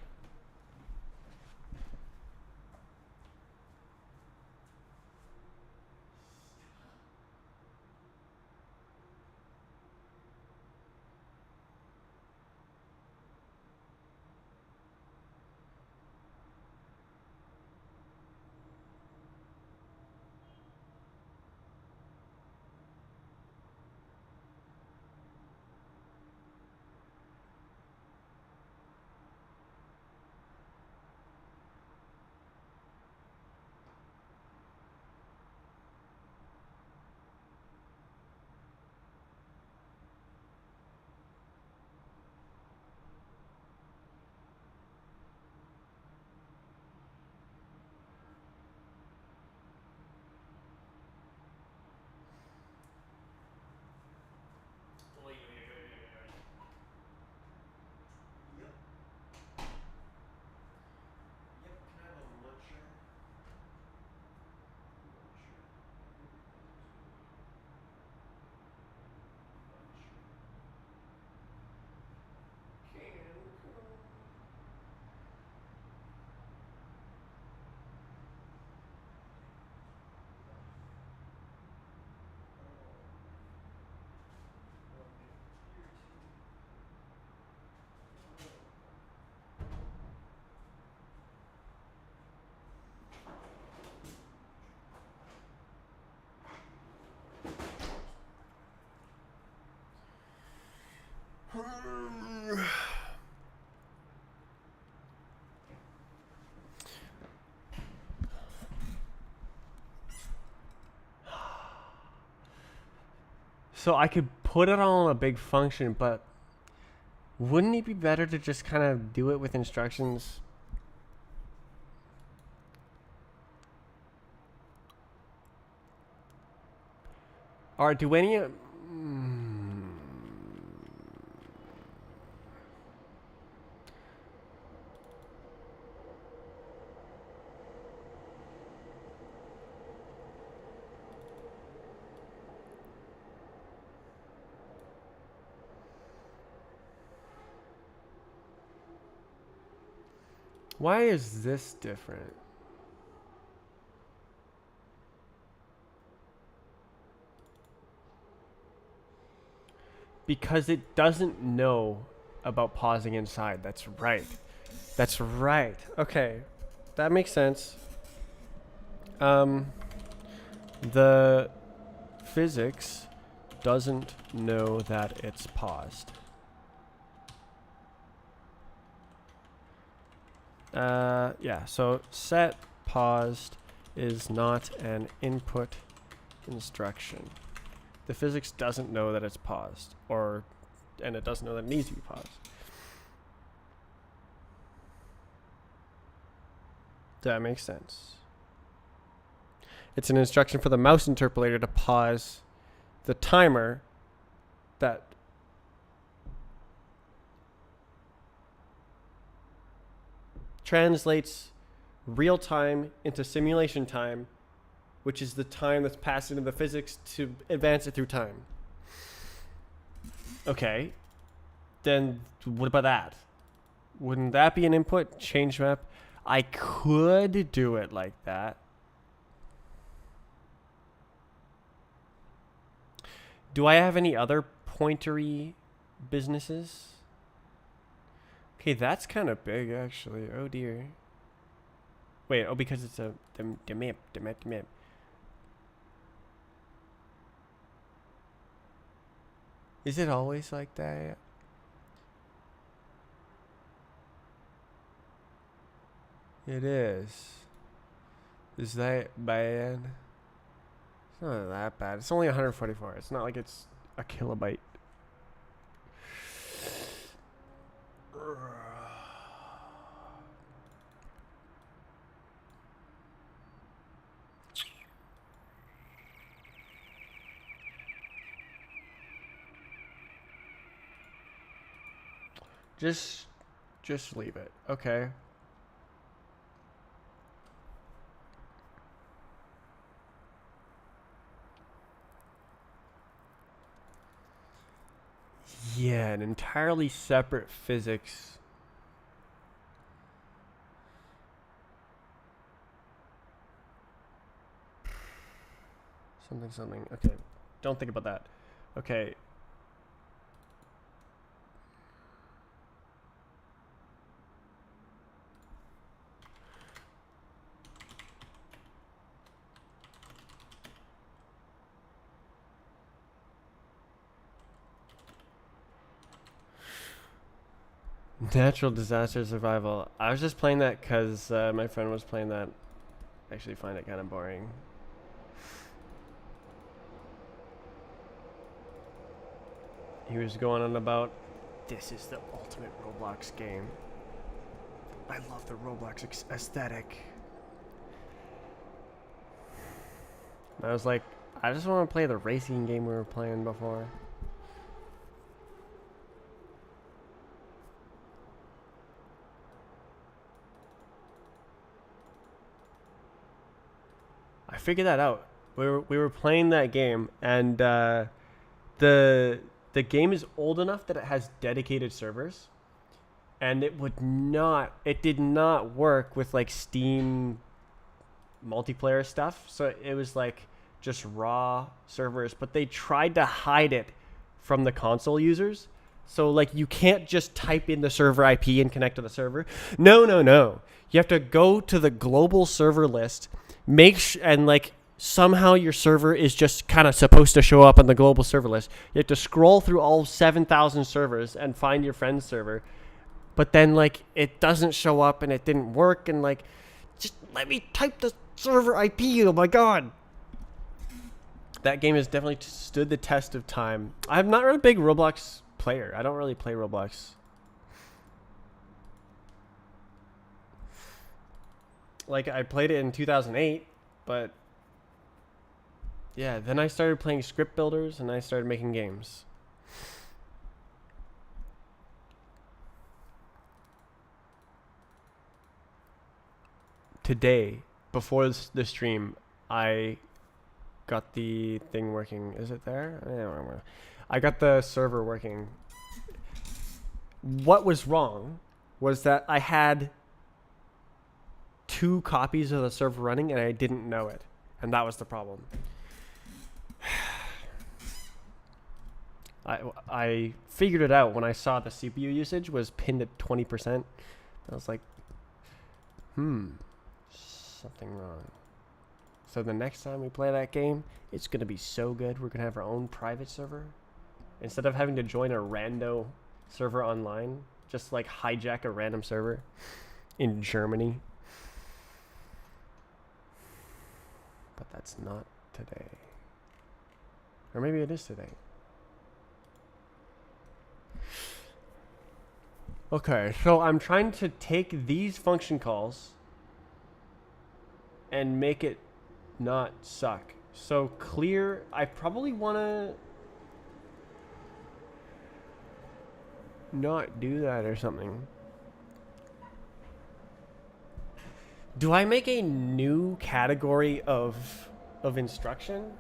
So I could put it all in a big function, but wouldn't it be better to just kind of do it with instructions? Or do any... Why is this different? Because it doesn't know about pausing inside. That's right. That's right. Okay. That makes sense. The physics doesn't know that it's paused. Yeah, so set paused is not an input instruction. The physics doesn't know that it's paused, and it doesn't know that it needs to be paused. That makes sense. It's an instruction for the mouse interpolator to pause the timer that translates real time into simulation time, which is the time that's passed into the physics to advance it through time. Okay. Then what about that? Wouldn't that be an input change map? I could do it like that. Do I have any other pointery businesses? Okay, that's kind of big, actually. Oh, dear. Wait, oh, because it's the map. Is it always like that? It is. Is that bad? It's not that bad. It's only 144. It's not like it's a kilobyte. Just leave it. Okay. Yeah, an entirely separate physics. Something. Okay. Don't think about that. Okay. Natural disaster survival. I was just playing that because my friend was playing that. I actually find it kind of boring. He was going on about, this is the ultimate Roblox game. I love the Roblox aesthetic. And I was like, I just want to play the racing game we were playing before. I figured that out. We were playing that game, and the game is old enough that it has dedicated servers, and it did not work with like Steam multiplayer stuff. So it was like just raw servers, but they tried to hide it from the console users. So like you can't just type in the server IP and connect to the server. No. You have to go to the global server list, and like somehow your server is just kind of supposed to show up on the global server list. You have to scroll through all 7,000 servers and find your friend's server. But then, like, it doesn't show up and it didn't work. And, like, just let me type the server IP. Oh, my God. That game has definitely stood the test of time. I'm not really a big Roblox player. I don't really play Roblox. Like, I played it in 2008, but yeah, then I started playing script builders and I started making games. Today, before the stream, I got the thing working. Is it there? I don't remember. I got the server working. What was wrong was that I had 2 copies of the server running and I didn't know it. And that was the problem. I figured it out when I saw the CPU usage was pinned at 20%. I was like, something wrong. So the next time we play that game, it's going to be so good. We're going to have our own private server. Instead of having to join a rando server online, just like hijack a random server in Germany. But that's not today. Or maybe it is today. Okay, so I'm trying to take these function calls and make it not suck. So clear, I probably want to not do that or something. Do I make a new category of instruction?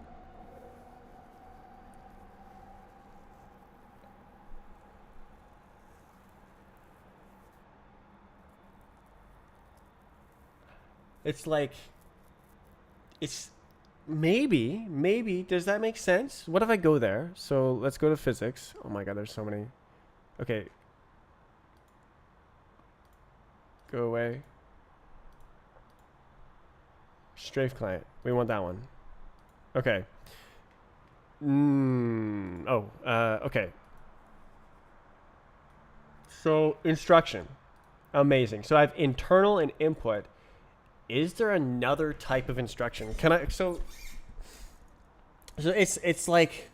It's like, it's maybe, does that make sense? What if I go there? So let's go to physics. Oh my God, there's so many. Okay. Go away. Strafe client. We want that one. Okay. Okay. So instruction. Amazing. So I have internal and input. Is there another type of instruction? Can I, so it's like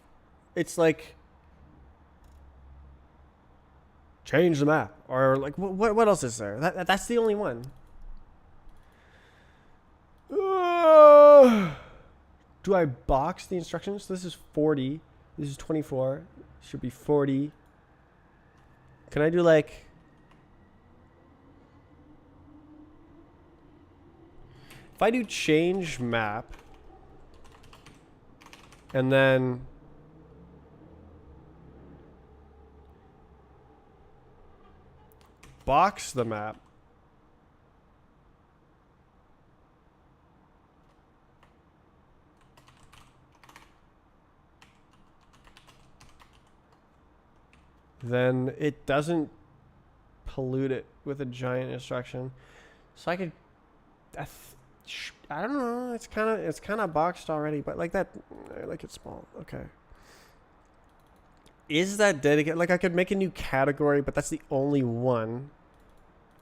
change the map, or like what else is there? That's the only one. Do I box the instructions? This is 40. This is 24. Should be 40. Can I do like, if I do change map and then box the map, then it doesn't pollute it with a giant instruction. So I could, I don't know. It's kind of boxed already, but like that, I like it small. Okay. Is that dedicated? Like I could make a new category, but that's the only one.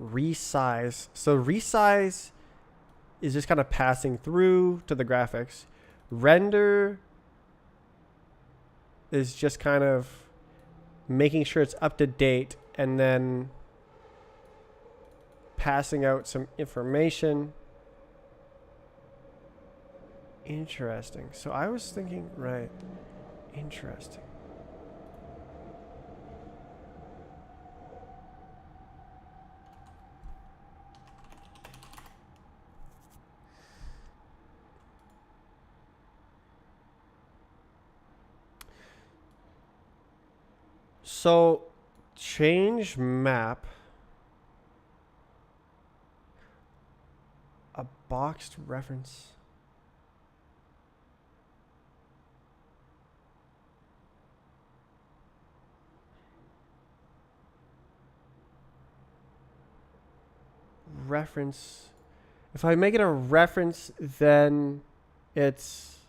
Resize. So resize is just kind of passing through to the graphics. Render is just kind of making sure it's up to date and then passing out some information. Interesting. So I was thinking, right. Interesting. So change map. A boxed reference. Reference. If I make it a reference, then It's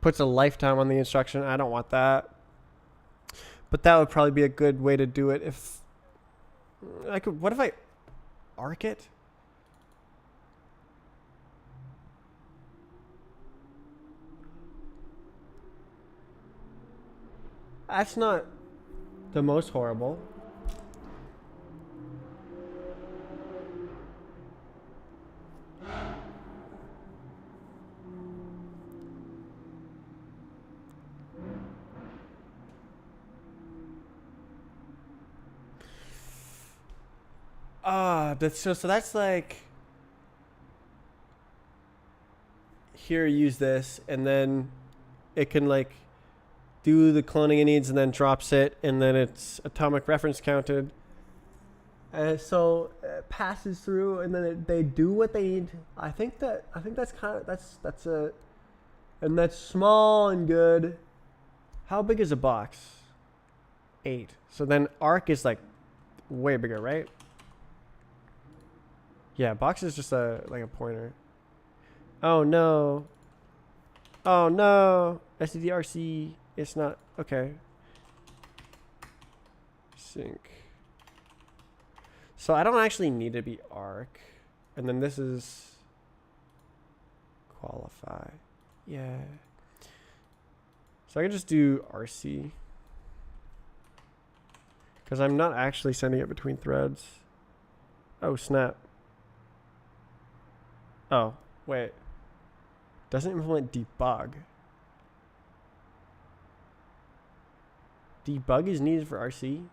puts a lifetime on the instruction. I don't want that. But that would probably be a good way to do it if I could. What if I arc it? That's not the most horrible. So that's like, here, use this, and then it can like do the cloning it needs and then drops it, and then it's atomic reference counted. So it passes through, and then they do what they need. I think that's kind of that's a, and that's small and good. How big is a box? 8. So then arc is like way bigger, right? Yeah, box is just like a pointer. Oh no. Oh no. SDDRC. It's not okay. Sync. So I don't actually need to be arc. And then this is qualify. Yeah. So I can just do RC. Because I'm not actually sending it between threads. Oh, snap. Oh, wait. Doesn't implement debug. Debug is needed for RC?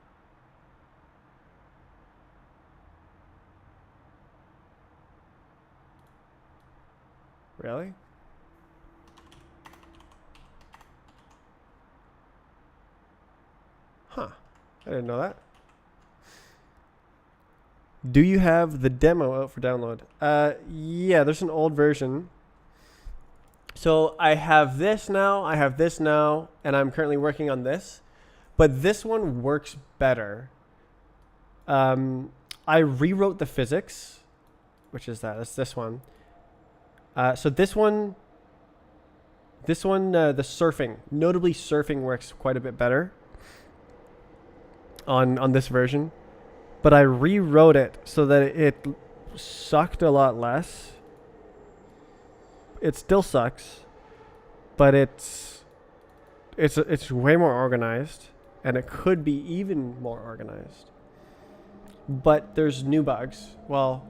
Really? Huh. I didn't know that. Do you have the demo out for download? Yeah, there's an old version. So I have this now, and I'm currently working on this. But this one works better. I rewrote the physics, which is that. It's this one. So this one, the surfing, notably surfing works quite a bit better on this version. But I rewrote it so that it sucked a lot less. It still sucks, but it's way more organized, and it could be even more organized. But there's new bugs. Well,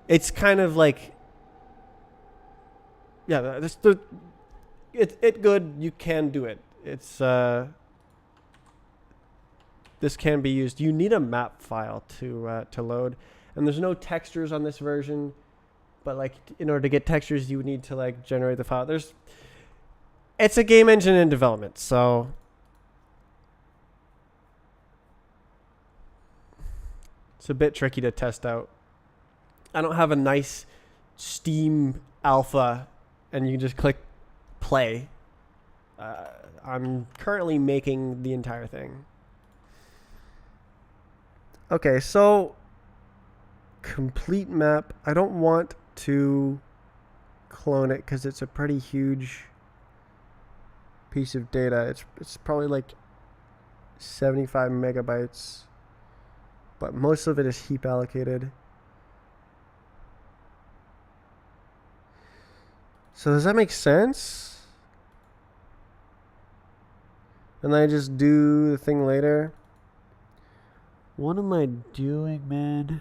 it's kind of like, yeah, it's good. You can do it. It's this can be used. You need a map file to load, and there's no textures on this version. But like, in order to get textures, you would need to like generate the file. It's a game engine in development, so it's a bit tricky to test out. I don't have a nice Steam alpha, and you can just click play. I'm currently making the entire thing. Okay, so complete map. I don't want to clone it because it's a pretty huge piece of data. It's probably like 75 megabytes, but most of it is heap allocated. So does that make sense? And I just do the thing later. What am I doing, man?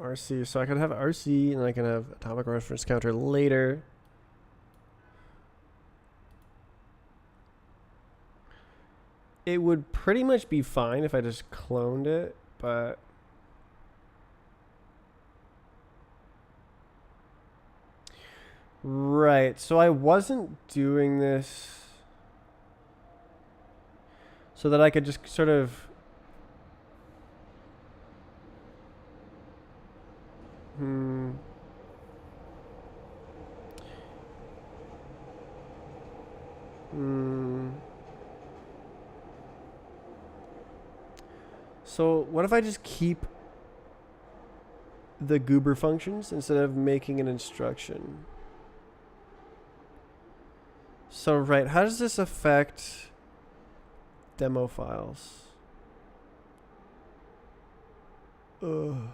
RC. So I can have RC and I can have atomic reference counter later. It would pretty much be fine if I just cloned it, but right, so I wasn't doing this so that I could just sort of So what if I just keep the goober functions instead of making an instruction? So right, how does this affect demo files? Ugh.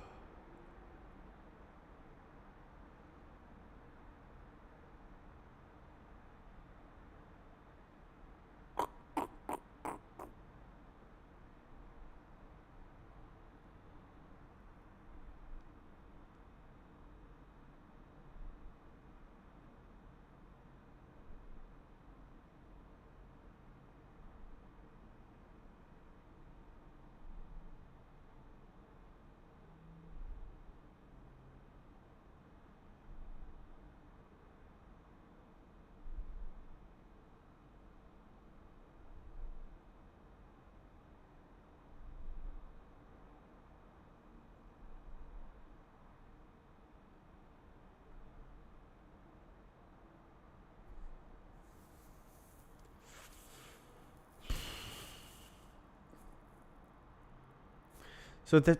So that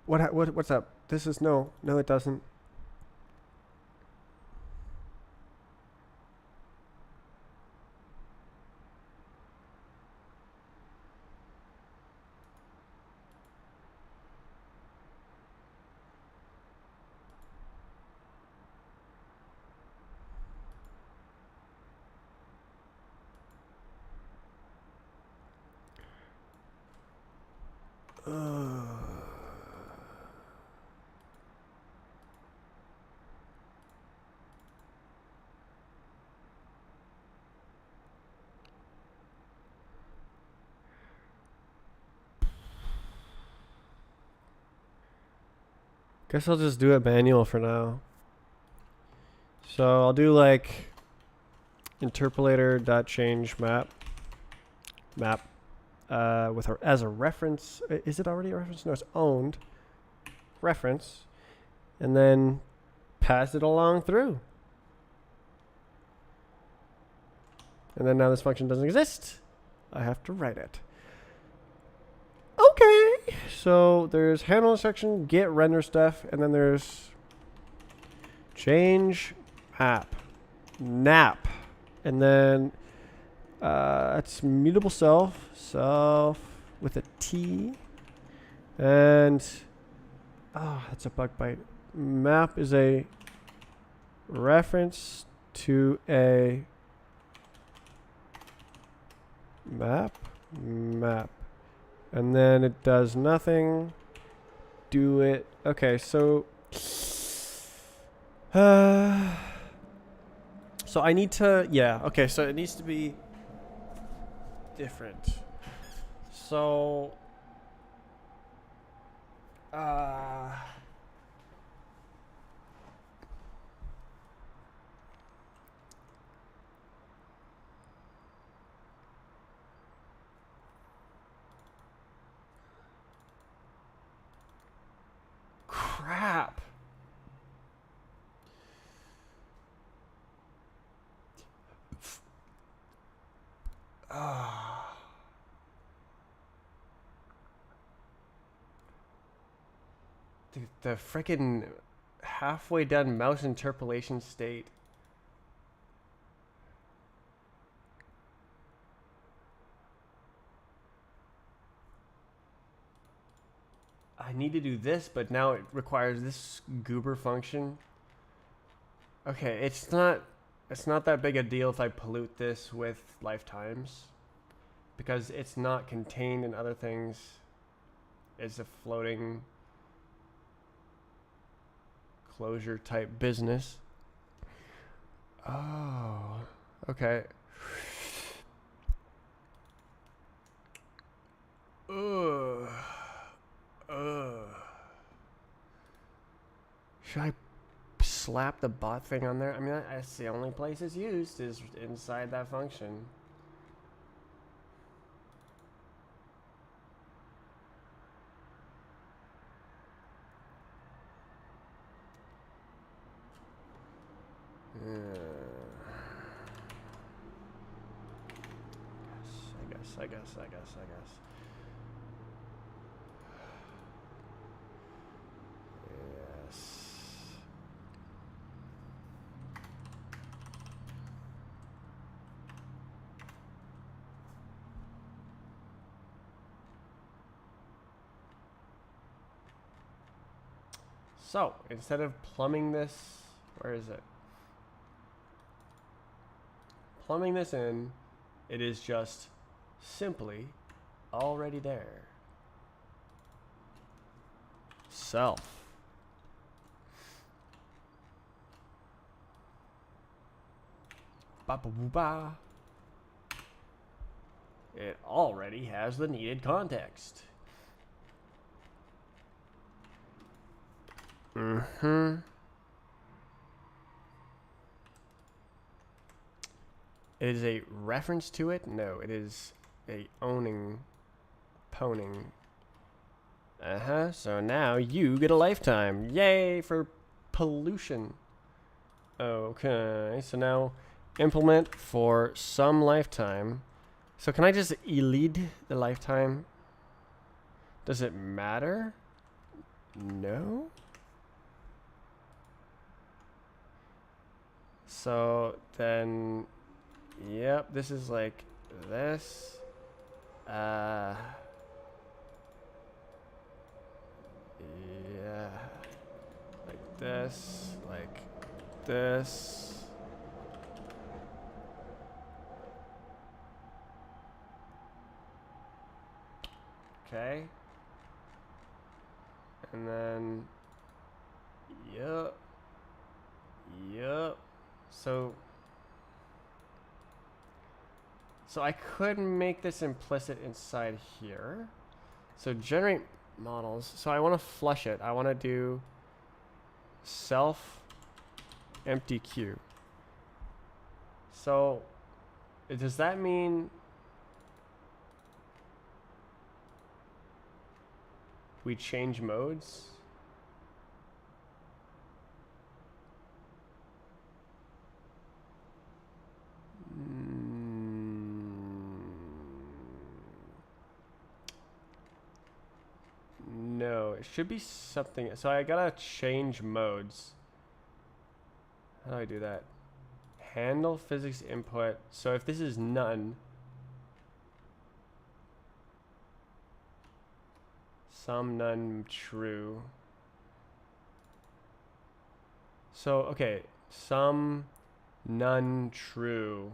what's up? This is no, it doesn't. Guess I'll just do it manual for now. So I'll do like interpolator.change map with as a reference. Is it already a reference? No, it's owned reference, and then pass it along through. And then now this function doesn't exist. I have to write it. Okay. So there's handle instruction, get render stuff, and then there's change map, nap, and then it's mutable self with a T, and that's a bug bite. Map is a reference to a map, and then it does nothing. Do it. Okay, so so I need to, yeah, okay, so it needs to be different. So crap. The frickin' halfway done mouse interpolation state. I need to do this, but now it requires this goober function. Okay, it's not that big a deal if I pollute this with lifetimes, because it's not contained in other things. It's a floating. closure type business. Oh, okay. Ugh. Should I slap the bot thing on there? I mean, that's the only place it's used is inside that function. I guess. Yes. So, instead of plumbing this, where is it? Plumbing this in, it is just simply already there. Self. Ba ba boo ba. It already has the needed context. Mm-hmm. It is a reference to it? No, it is a owning, poning. So now you get a lifetime. Yay for pollution. Okay, so now implement for some lifetime. So can I just elide the lifetime? Does it matter? No? So then, yep, this is like this. Yeah, like this, like this. Okay. And then, yep. So I could make this implicit inside here. So generate models. So I want to flush it. I want to do self empty queue. So does that mean we change modes? No, it should be something. So I gotta change modes. How do I do that? Handle physics input. So if this is none, some none true. So, okay, some none true.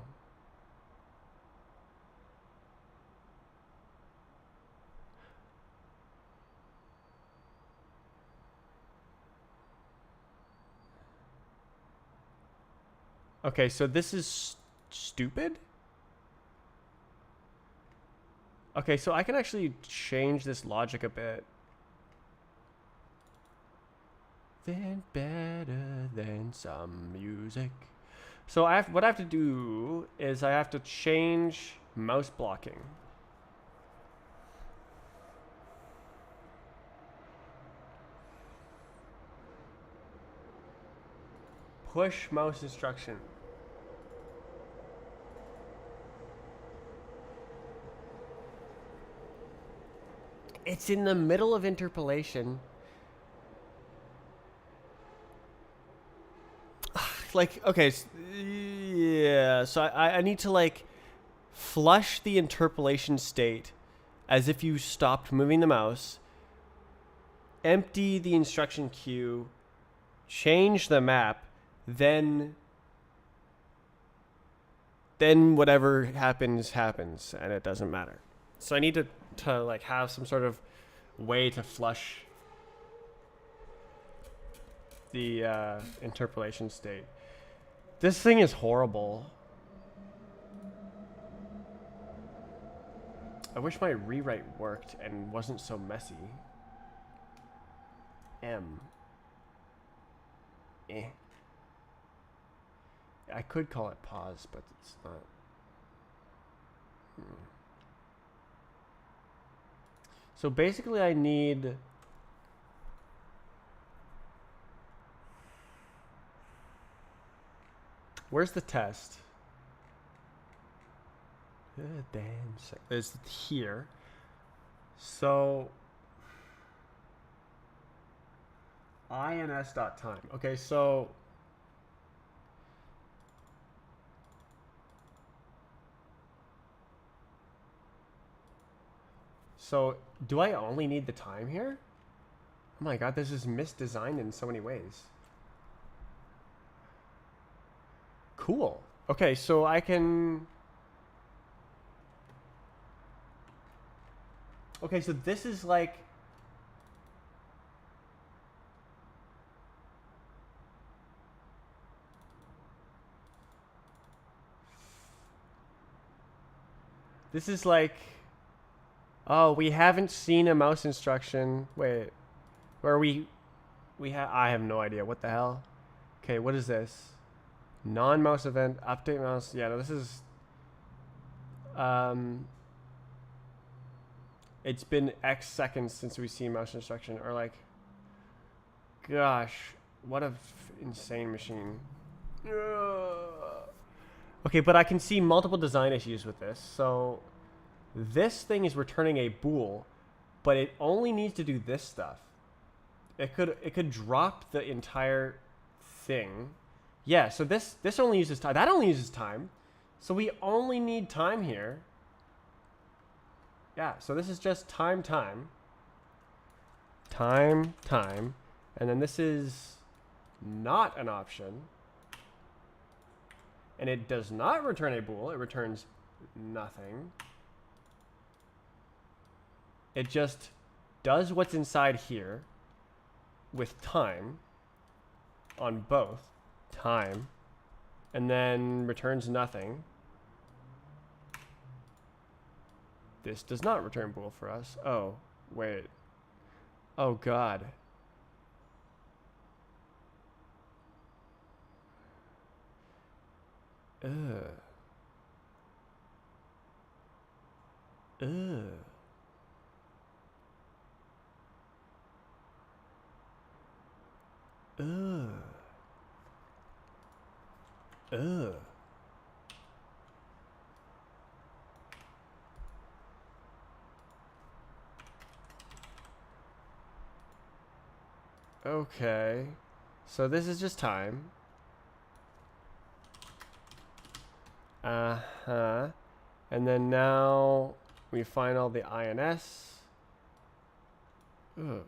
Okay, so this is stupid? Okay, so I can actually change this logic a bit. Then better than some music. So what I have to do is I have to change mouse blocking. Push mouse instruction. It's in the middle of interpolation. Like, okay, yeah, so I need to, like, flush the interpolation state as if you stopped moving the mouse, empty the instruction queue, change the map, then whatever happens, and it doesn't matter. So I need to like have some sort of way to flush. the interpolation state. This thing is horrible. I wish my rewrite worked and wasn't so messy. M. Eh. I could call it pause, but it's not. So basically I need... Where's the test? Damn. It's here. So ins.time. Okay, so do I only need the time here? Oh my god, this is misdesigned in so many ways. Cool. Okay, so I can... Okay, so this is like... This is like... Oh, we haven't seen a mouse instruction. Wait. Where we have... I have no idea. What the hell? Okay, what is this? Non-mouse event. Update mouse. Yeah, no, this is... It's been X seconds since we've seen mouse instruction. Or like... Gosh. What a insane machine. Okay, but I can see multiple design issues with this. So... This thing is returning a bool, but it only needs to do this stuff. It could drop the entire thing. Yeah, so this only uses time. That only uses time. So we only need time here. Yeah, so this is just time. And then this is not an option. And it does not return a bool. It returns nothing. It just does what's inside here with time on both time and then returns nothing. This does not return bool for us. Oh, wait. Oh, God. Ugh. Okay. So this is just time. Uh-huh. And then now we find all the INS. Ugh.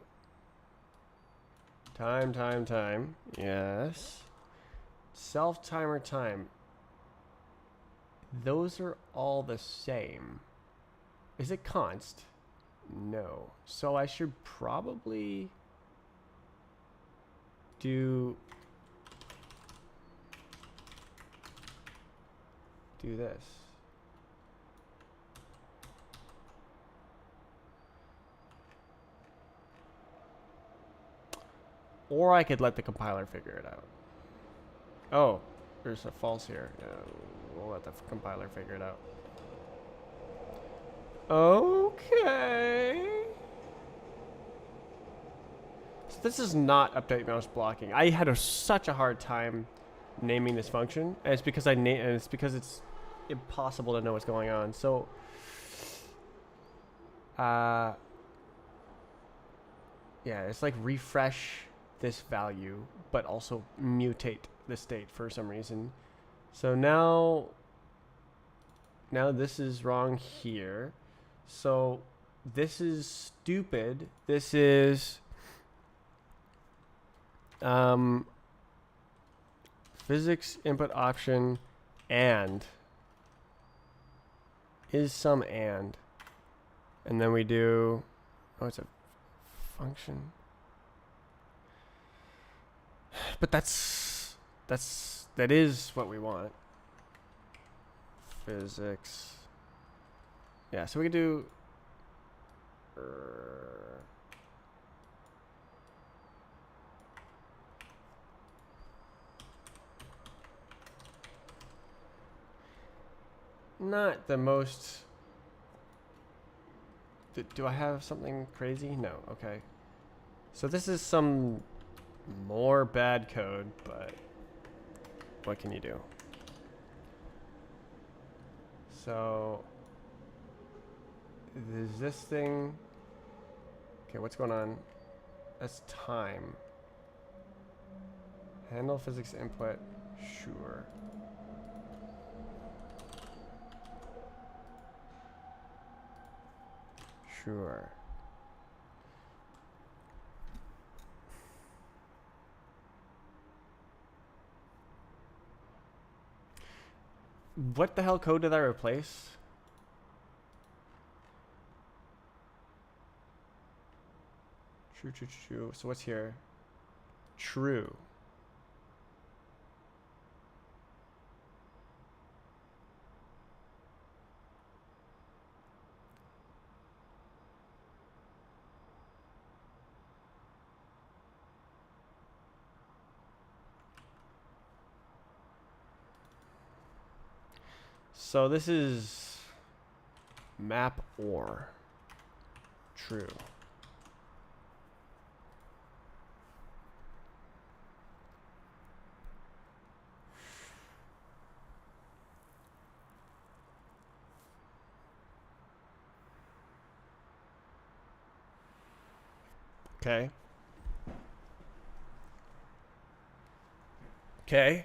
Time. Yes. Self-timer time. Those are all the same. Is it const? No. So I should probably do this. Or I could let the compiler figure it out. Oh, there's a false here. Yeah, we'll let the compiler figure it out. Okay. So this is not update mouse blocking. I had such a hard time naming this function, and it's because it's impossible to know what's going on. So, yeah, it's like refresh this value, but also mutate the state for some reason. So now this is wrong here. So this is stupid. This is physics input option and is some and then we do, oh, it's a function. But that is what we want. Physics. Yeah, so we could do not the most. Do I have something crazy? No. Okay. So this is some more bad code, but what can you do? So is this thing? Okay, what's going on? That's time. Handle physics input. Sure. Sure. What the hell code did I replace? True, true, true. So what's here? True. So this is map or true. Okay. Okay.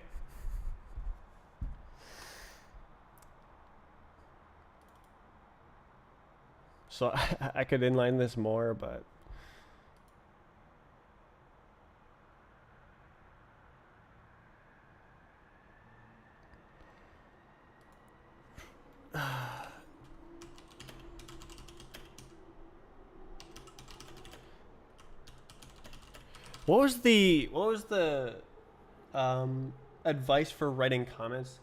So I could inline this more, but what was the advice for writing comments?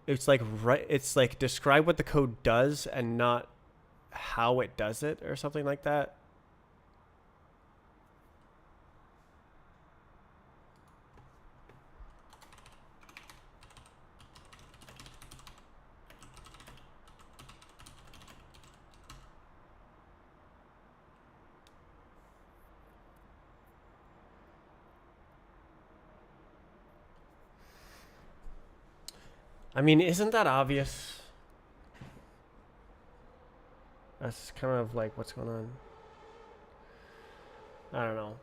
It's like describe what the code does and not how it does it or something like that. I mean, isn't that obvious? That's kind of like what's going on. I don't know.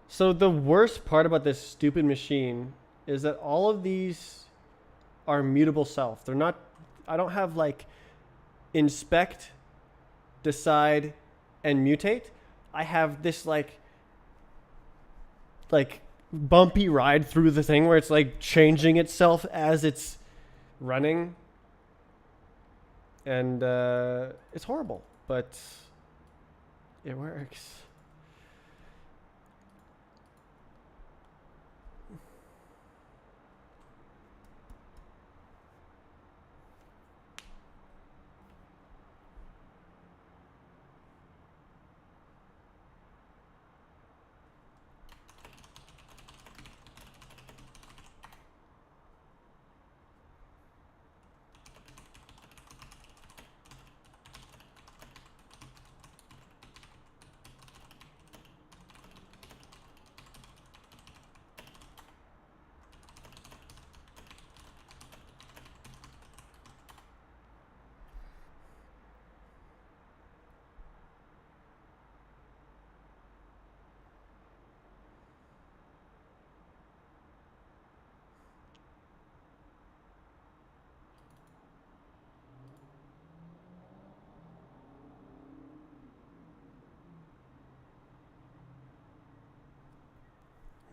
So the worst part about this stupid machine is that all of these are mutable self. They're not, I don't have like inspect, decide, and mutate. I have this like bumpy ride through the thing where it's like changing itself as it's running. And it's horrible, but it works.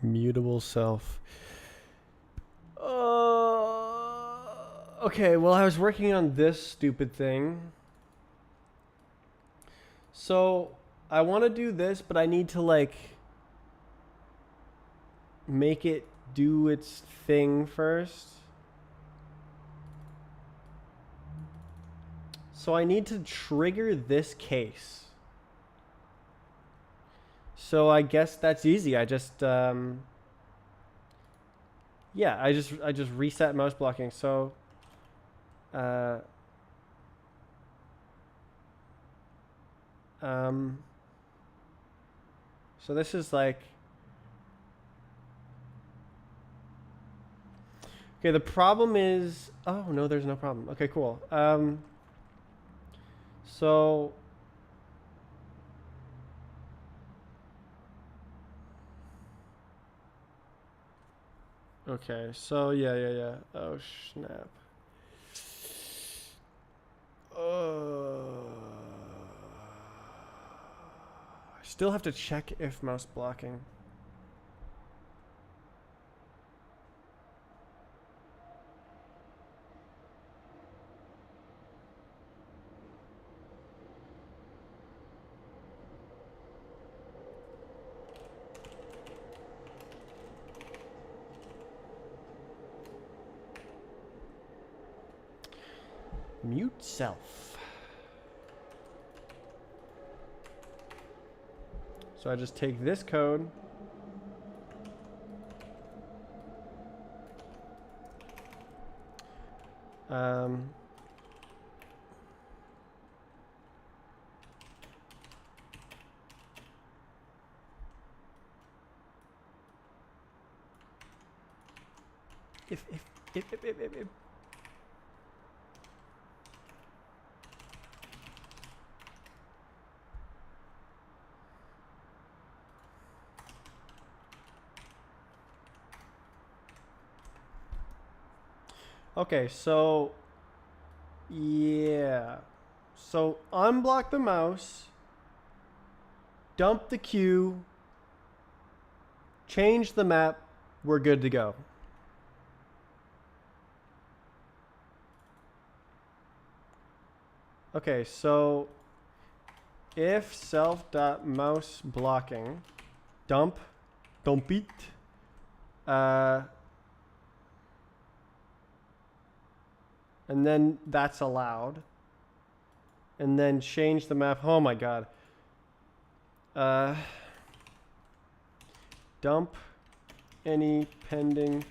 Mutable self. Okay, well, I was working on this stupid thing. So I want to do this, but I need to like make it do its thing first. So I need to trigger this case. So I guess that's easy. I just yeah, I just reset mouse blocking. So so this is like, okay, the problem is, oh no, there's no problem. Okay, cool. So okay, so yeah. Oh snap. I still have to check if mouse blocking. Mute self. So I just take this code. If okay, so yeah. So unblock the mouse, dump the queue, change the map, we're good to go. Okay, so if self.mouse blocking dump it, and then that's allowed, and then change the map. Oh my god. Dump any pending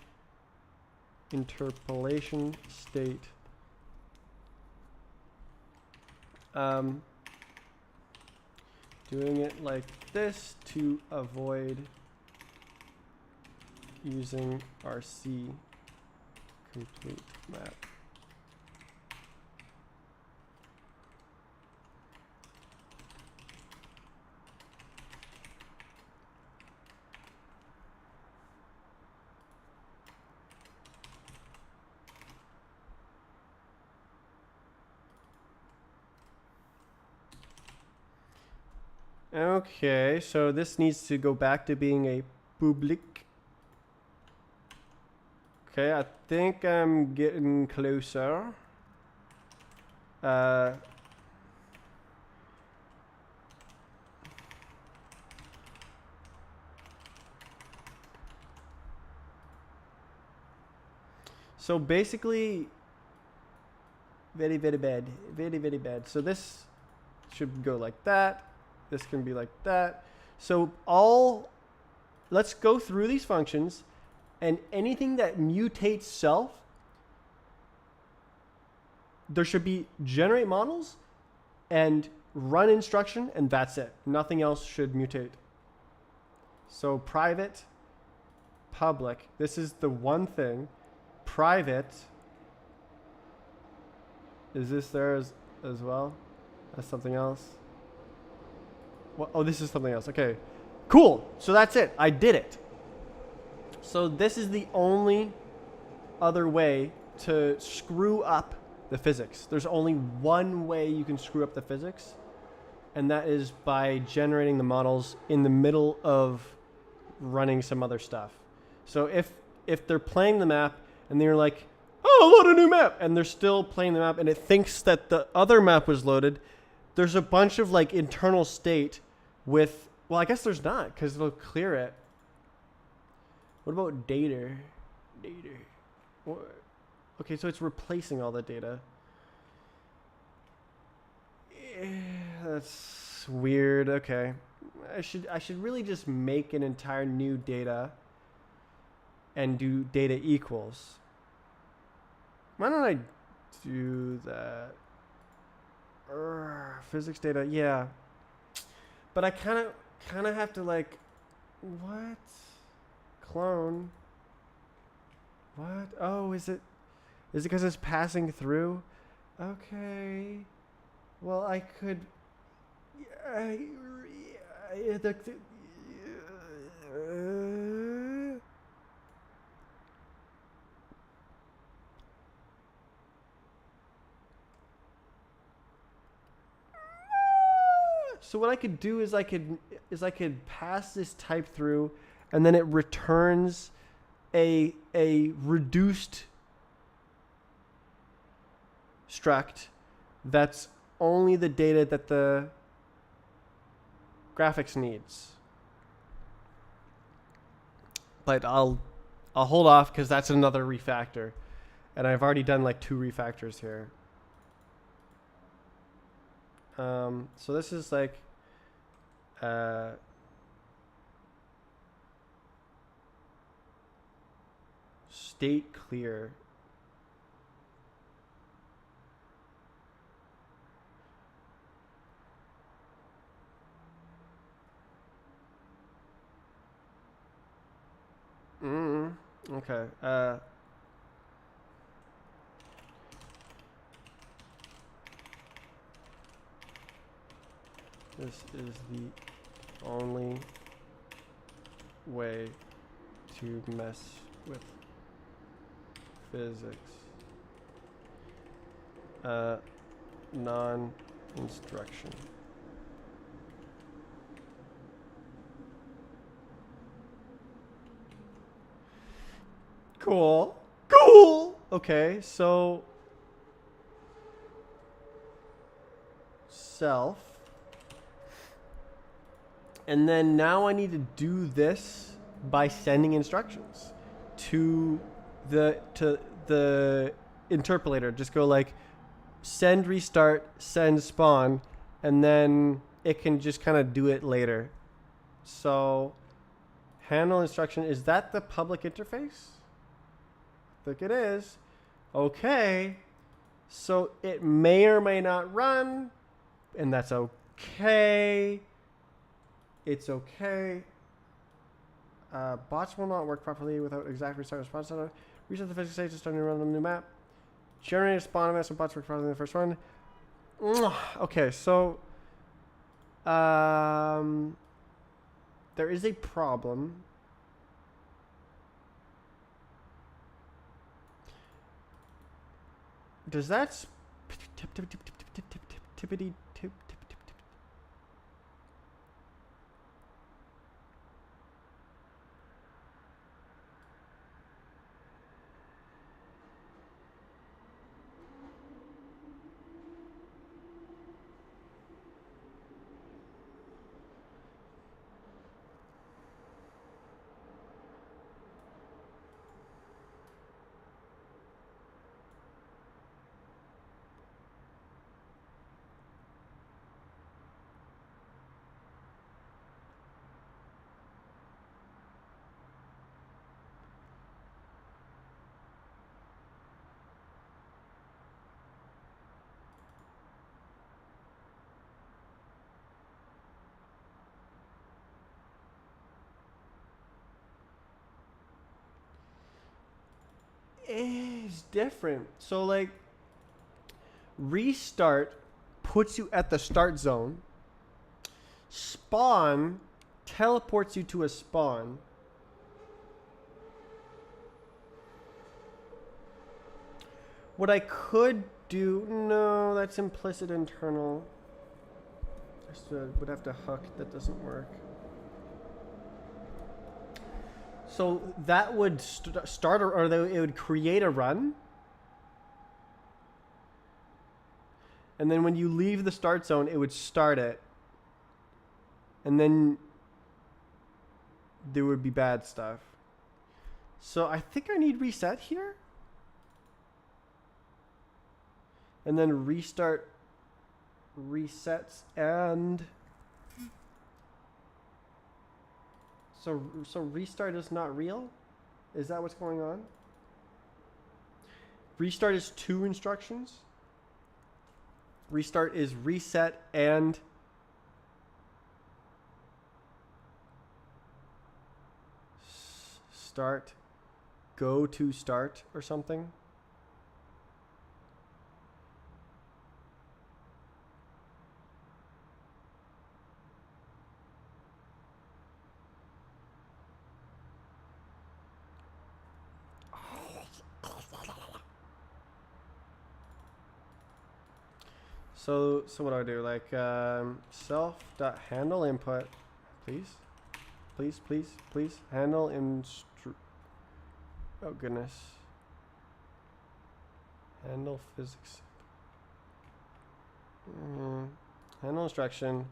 interpolation state. Doing it like this to avoid using RC complete map. Okay, so this needs to go back to being a public. Okay, I think I'm getting closer. So basically, very bad. Very bad. So this should go like that. This can be like that. So let's go through these functions, and anything that mutates self, there should be generate models and run instruction, and that's it. Nothing else should mutate. So private, public, this is the one thing. Private, is this there as well? That's something else. Well, oh, this is something else. Okay, cool. So that's it. I did it. So this is the only other way to screw up the physics. There's only one way you can screw up the physics, and that is by generating the models in the middle of running some other stuff. So if they're playing the map and they're like, oh, load a new map, and they're still playing the map and it thinks that the other map was loaded, there's a bunch of like internal state with, well, I guess there's not because it'll clear it. What about data? Okay, so it's replacing all the data. That's weird. Okay, I should really just make an entire new data and do data equals. Why don't I do that? Physics data, yeah. But I kind of have to like, what? Clone. What? Oh, is it because it's passing through? Okay. Well, I could. So what I could do is I could pass this type through, and then it returns a reduced struct that's only the data that the graphics needs. But I'll hold off because that's another refactor, and I've already done like 2 refactors here. So this is like state clear. Okay. This is the only way to mess with physics. Non-instruction. Cool. Okay, so self. And then now I need to do this by sending instructions to the interpolator. Just go like send restart, send spawn, and then it can just kind of do it later. So handle instruction, is that the public interface? I think it is. Okay. So it may or may not run, and that's okay. It's okay. Bots will not work properly without exact restart response data. Reset the physics stage to start a random new map. Generate a spawn event so bots work properly in the first one. Okay, so there is a problem. Does that tippity tip? Is different. So like restart puts you at the start zone. Spawn teleports you to a spawn. What I could do, no, that's implicit internal. I would have to hook, that doesn't work. So that would start or it would create a run. And then when you leave the start zone, it would start it. And then there would be bad stuff. So I think I need reset here. And then restart resets and so restart is not real? Is that what's going on? Restart is 2 instructions. Restart is reset and start, go to start or something. So what do I do? Like self.handle input, please, handle oh goodness, handle physics, handle instruction,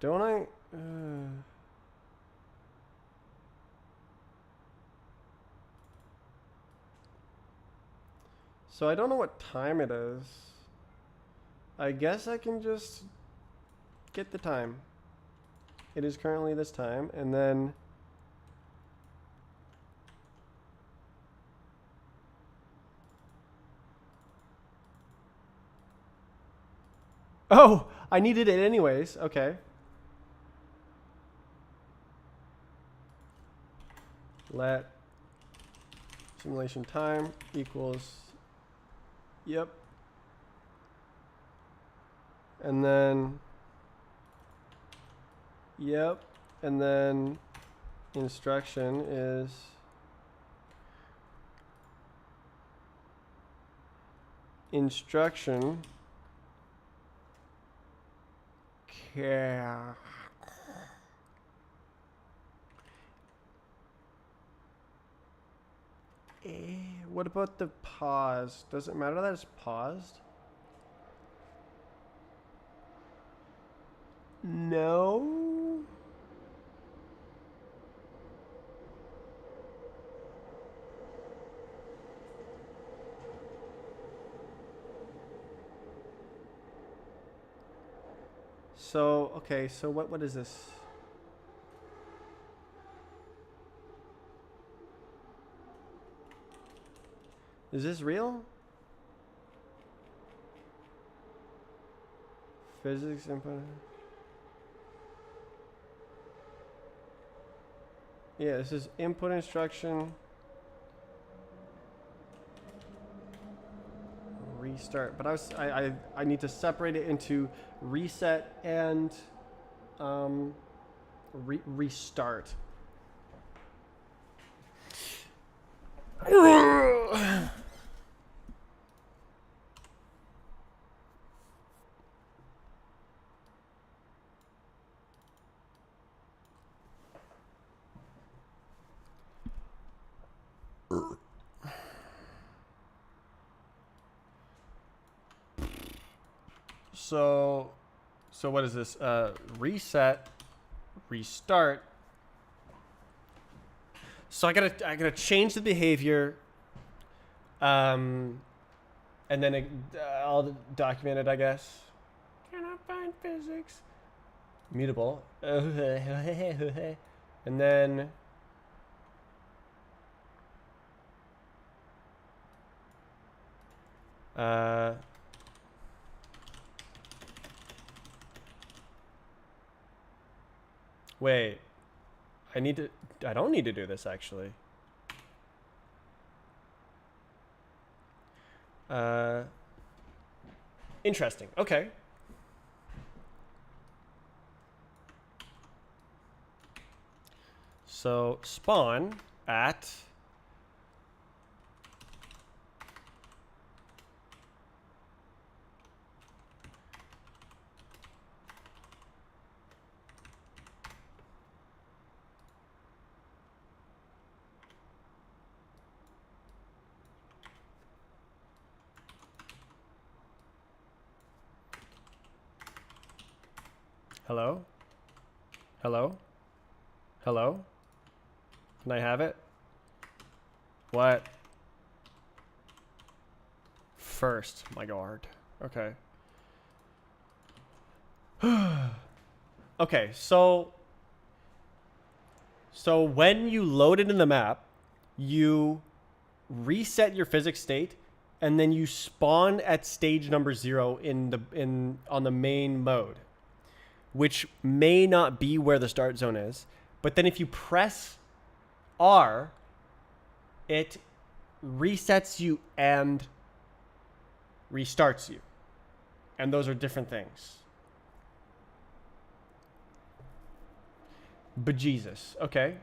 don't I? So I don't know what time it is. I guess I can just get the time. It is currently this time, and then oh, I needed it anyways. Okay. Let simulation time equals, yep. And then, yep. And then instruction is instruction care. What about the pause? Does it matter that it's paused? No. So, okay, so what is this? Is this real? Physics input. Yeah, this is input instruction. Restart, but I need to separate it into reset and restart. So what is this? Reset, restart. So I gotta change the behavior, and then I'll document it, I guess. Cannot find physics. Mutable. And then wait. I don't need to do this actually. Interesting. Okay. So spawn at hello? Hello? Hello? Can I have it? What? First, my god. Okay. Okay, so when you load it in the map, you reset your physics state, and then you spawn at stage number 0 on the main mode, which may not be where the start zone is. But then if you press R, it resets you and restarts you. And those are different things. Bejesus. Okay.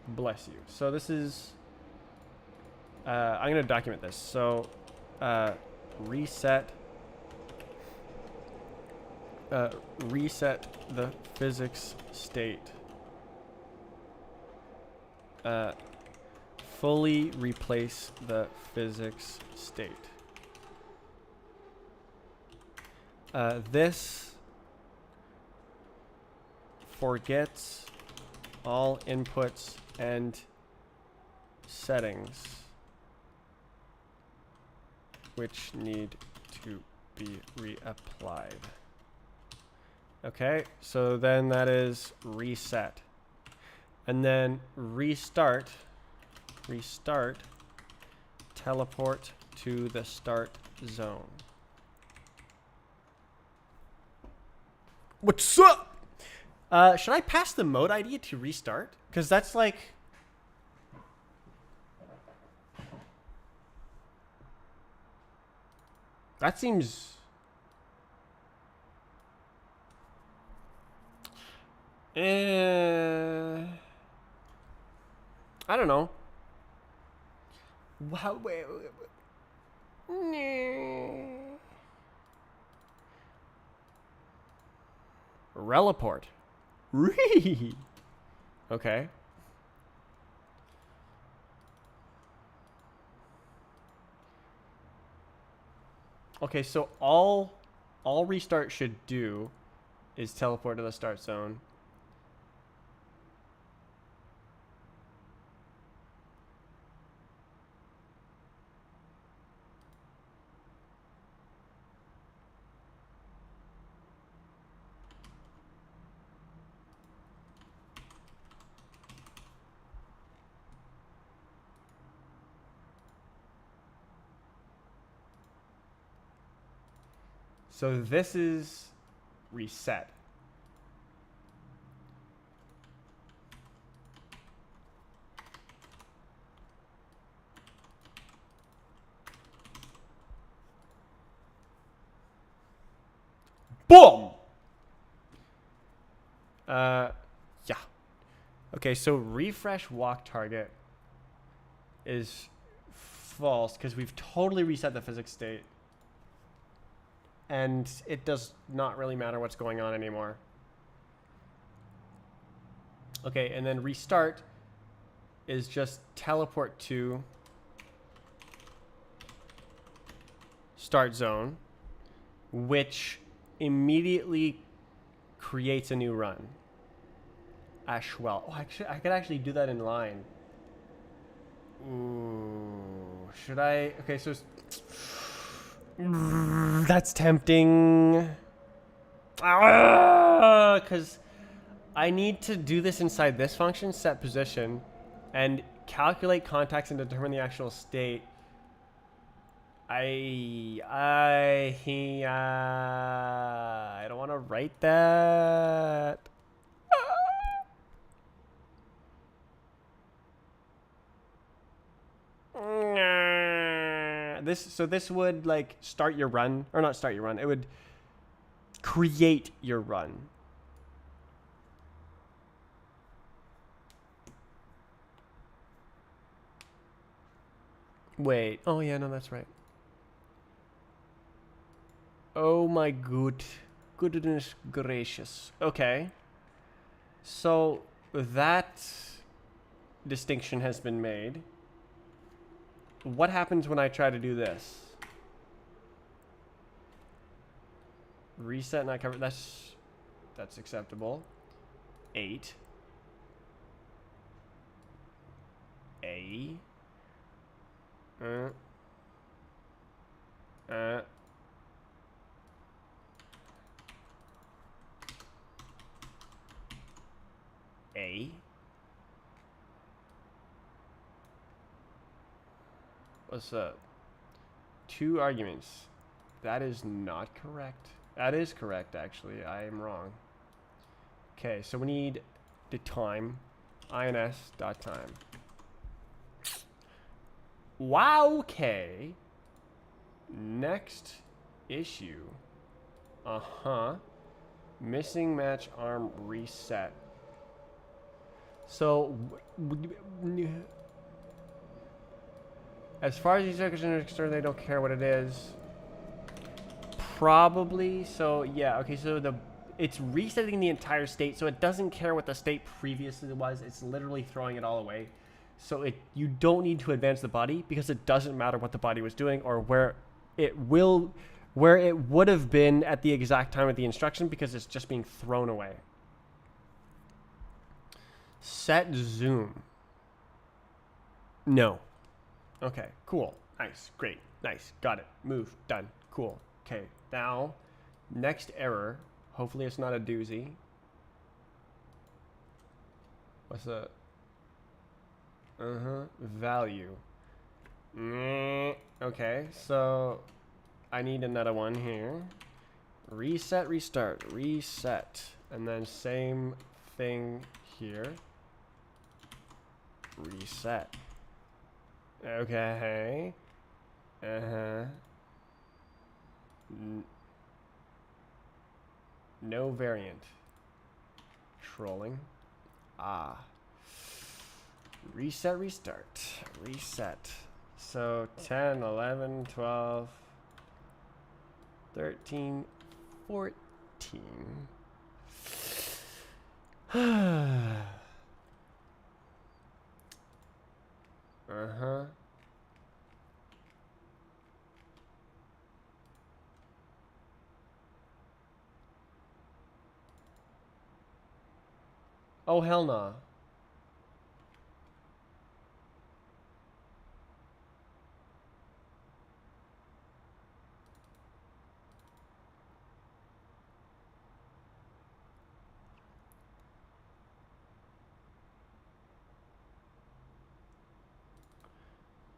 Bless you. So this is... I'm going to document this. So reset... reset the physics state. Fully replace the physics state. This forgets all inputs and settings which need to be reapplied. Okay, so then that is reset. And then restart, teleport to the start zone. What's up? Should I pass the mode ID to restart? Because that's like... That seems... I don't know. Wow. Releport. Okay. Okay, so all restart should do is teleport to the start zone. So this is reset. Boom! Yeah. Okay, so refresh walk target is false because we've totally reset the physics state. And it does not really matter what's going on anymore. Okay, and then restart is just teleport to start zone, which immediately creates a new run. Ashwell. Oh, actually, I could actually do that in line. Ooh, should I? Okay, so that's tempting. Because I need to do this inside this function, set position, and calculate contacts and determine the actual state. I don't want to write that. this would like start your run, or not start your run. It would create your run. Wait. Oh yeah, no, that's right. Oh my goodness gracious. Okay. So that distinction has been made. What happens when I try to do this? Reset not covered. That's acceptable. 8. A. A. What's up? 2 arguments. That is not correct. That is correct, actually. I am wrong. Okay, so we need the time. ins.time. Wow, okay. Next issue. Missing match arm reset. So, as far as these are concerned, they don't care what it is. Probably. So, yeah. Okay, so it's resetting the entire state, so it doesn't care what the state previously was. It's literally throwing it all away. So you don't need to advance the body because it doesn't matter what the body was doing or where it would have been at the exact time of the instruction because it's just being thrown away. Set zoom. No. Okay, cool. Nice. Great. Nice. Got it. Move. Done. Cool. Okay. Now, next error. Hopefully it's not a doozy. What's that? Value. Okay, so I need another one here. Reset, restart, reset. And then same thing here. Reset. Okay. No variant. Trolling. Reset, restart. Reset. So 10, 11, 12, 13, 14. Oh, hell nah.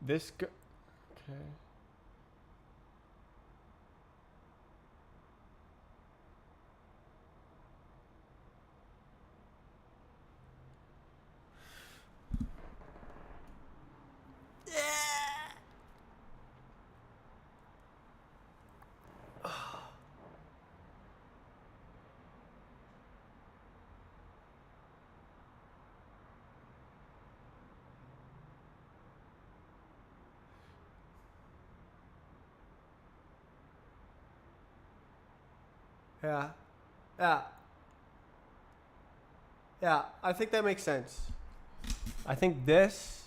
This okay. Yeah. Yeah. Yeah, I think that makes sense. I think this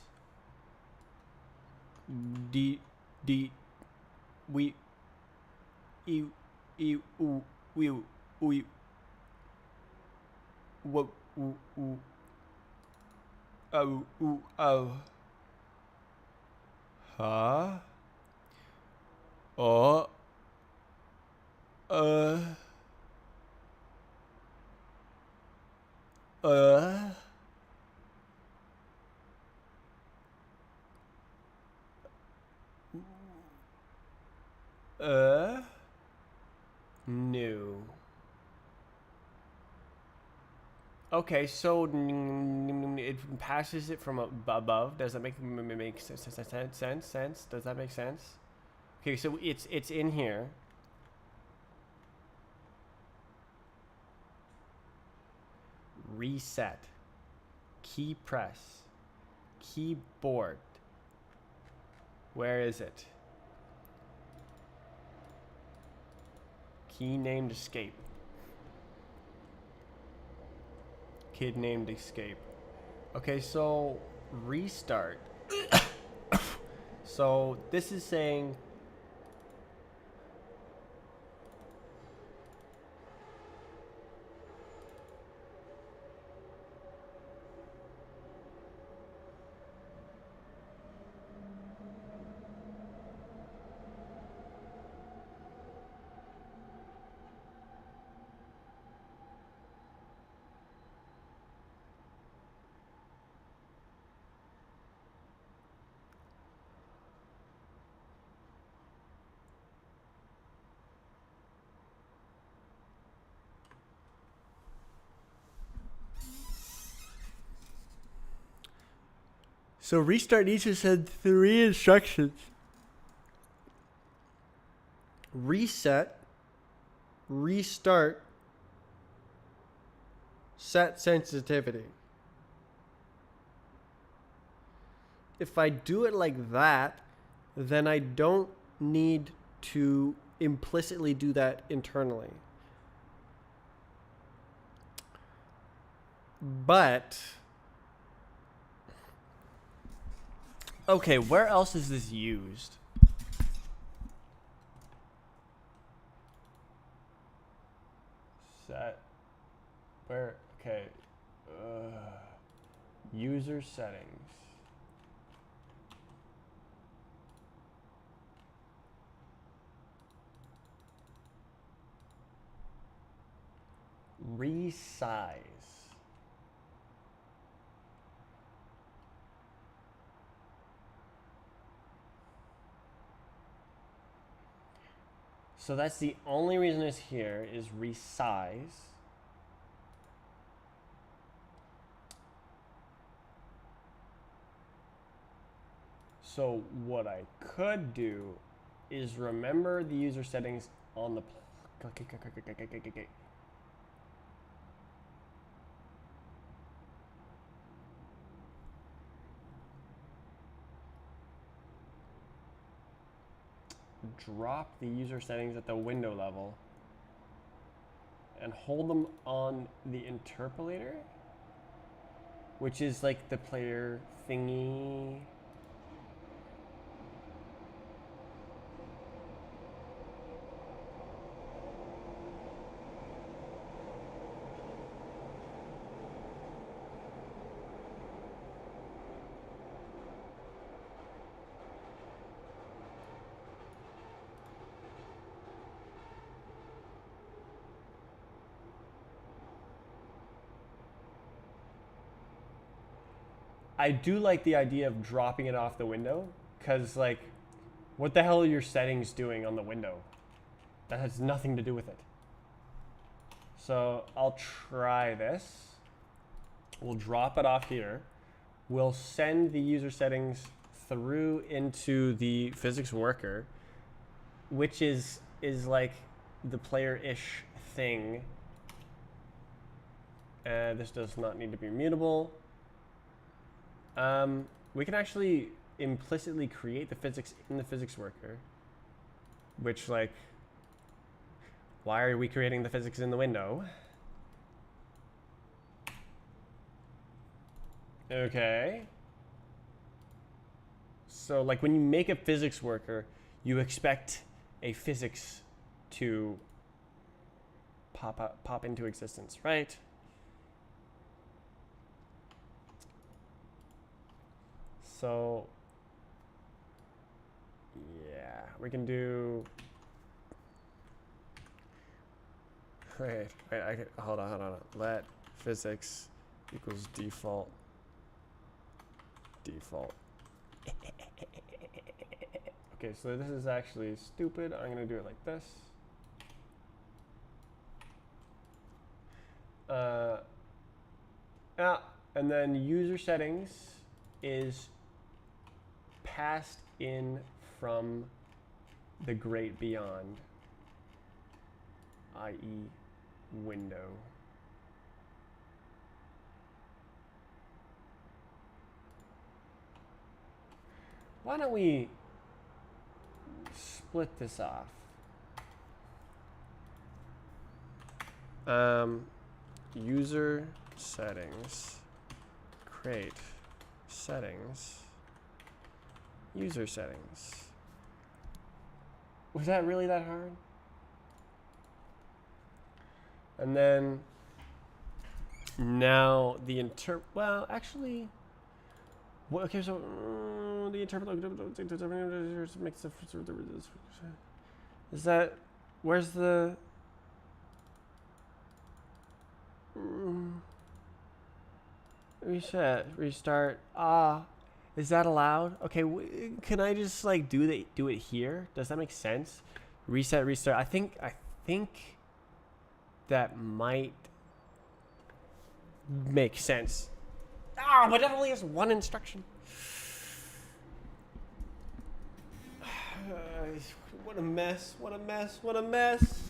we huh oh uh no. Okay, so it passes it from above. Does that make sense? Does that make sense? Okay, so it's in here. Reset. Key press. Keyboard. Where is it? Key named escape. Kid named escape. Okay, so restart. So this is saying so restart needs to send 3 instructions. Reset, restart, set sensitivity. If I do it like that, then I don't need to implicitly do that internally. But okay, where else is this used? Set. Where? Okay. User settings. Resize. So that's the only reason it's here is resize. So what I could do is remember the user settings on the drop the user settings at the window level and hold them on the interpolator, which is like the player thingy. I do like the idea of dropping it off the window, because, like, what the hell are your settings doing on the window? That has nothing to do with it. So I'll try this. We'll drop it off here. We'll send the user settings through into the physics worker, which is like the player-ish thing. This does not need to be mutable. We can actually implicitly create the physics in the physics worker, which, like, why are we creating the physics in the window? Okay. So, like, when you make a physics worker, you expect a physics to pop into existence, right? So, yeah, we can do. Wait, hold on. Let physics equals default. Okay, so this is actually stupid. I'm gonna do it like this. And then user settings is passed in from the great beyond, i.e. window. Why don't we split this off? User settings, create settings, user settings. Was that really that hard? And then now the well, actually, well, okay, so the interpret makes the, is that, where's the reset, restart? Is that allowed? Okay, can I just like do it here? Does that make sense? Reset, restart. I think that might make sense. But it only has one instruction. What a mess! What a mess! What a mess!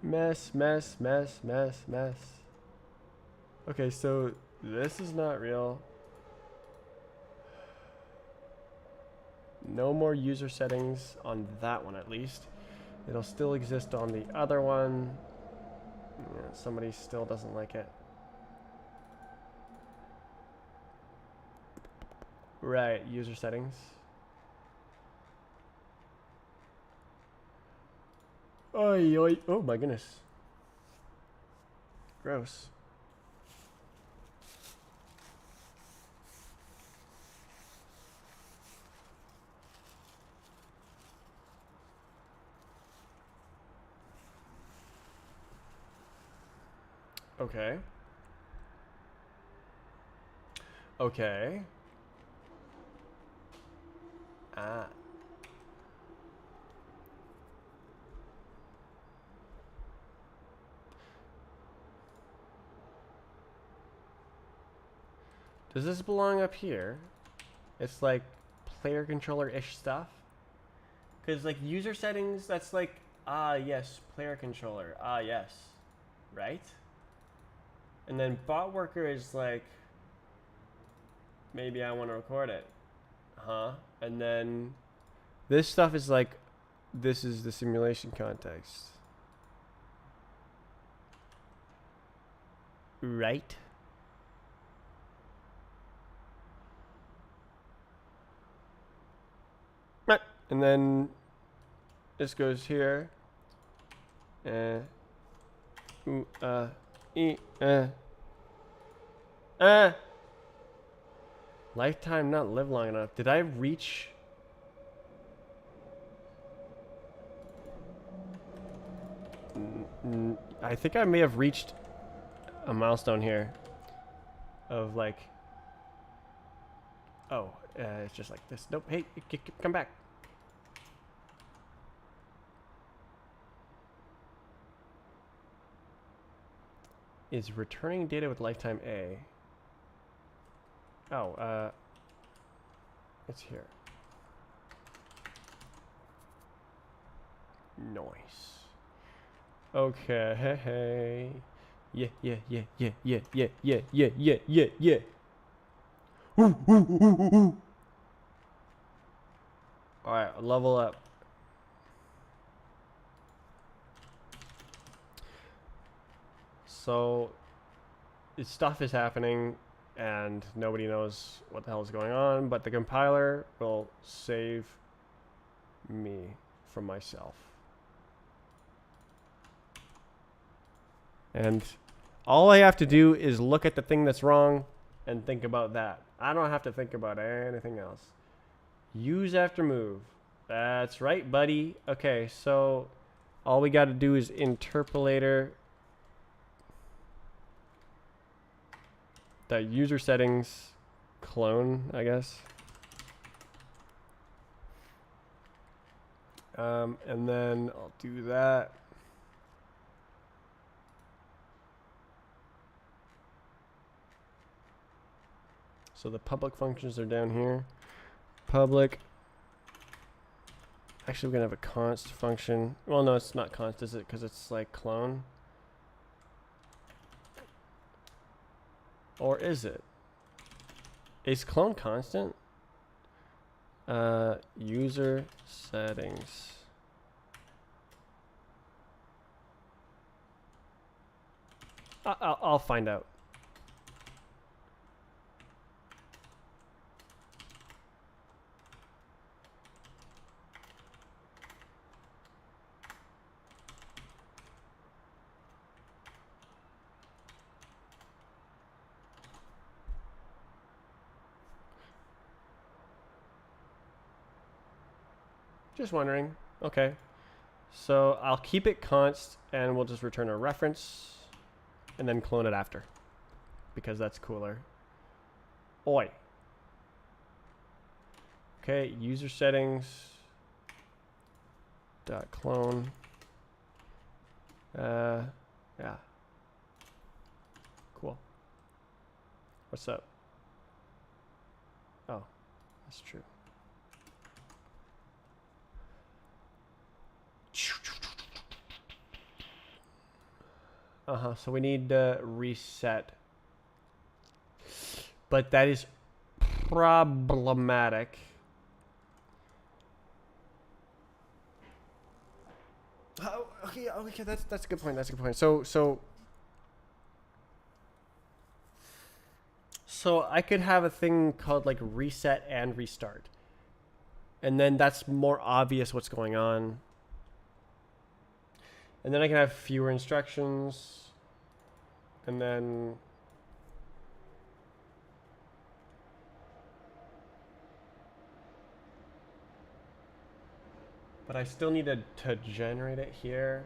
Mess, mess, mess, mess, mess. Okay, so this is not real. No more user settings on that one, at least. It'll still exist on the other one. Yeah, somebody still doesn't like it. Right, user settings. Oy, oy. Oh my goodness. Gross. Okay. Okay. Does this belong up here? It's like player controller-ish stuff. Because like user settings, that's like, yes, player controller, yes, right? And then bot worker is like, maybe I want to record it, and then this stuff is like, this is the simulation context, right? And then this goes here. Lifetime not live long enough. Did I reach? I think I may have reached a milestone here of like, it's just like this. Nope. Hey, come back. Is returning data with lifetime A. It's here. Nice. Okay. Hey. Yeah. All right, level up. So, stuff is happening, and nobody knows what the hell is going on, but the compiler will save me from myself. And all I have to do is look at the thing that's wrong and think about that. I don't have to think about anything else. Use after move. That's right, buddy. Okay, so all we got to do is interpolator the user settings clone, I guess. And then I'll do that. So the public functions are down here. Public. Actually, we're gonna have a const function. Well, no, it's not const, is it? Because it's like clone. Or is it? Is clone constant? User settings. I'll find out. Just wondering. Okay. So I'll keep it const and we'll just return a reference and then clone it after because that's cooler. Oi. Okay, user settings dot clone. Yeah. Cool. What's up? Oh, that's true. So we need to reset. But that is problematic. Oh, okay, that's a good point. That's a good point. So I could have a thing called like reset and restart. And then that's more obvious what's going on. And then I can have fewer instructions. And then but I still need to generate it here.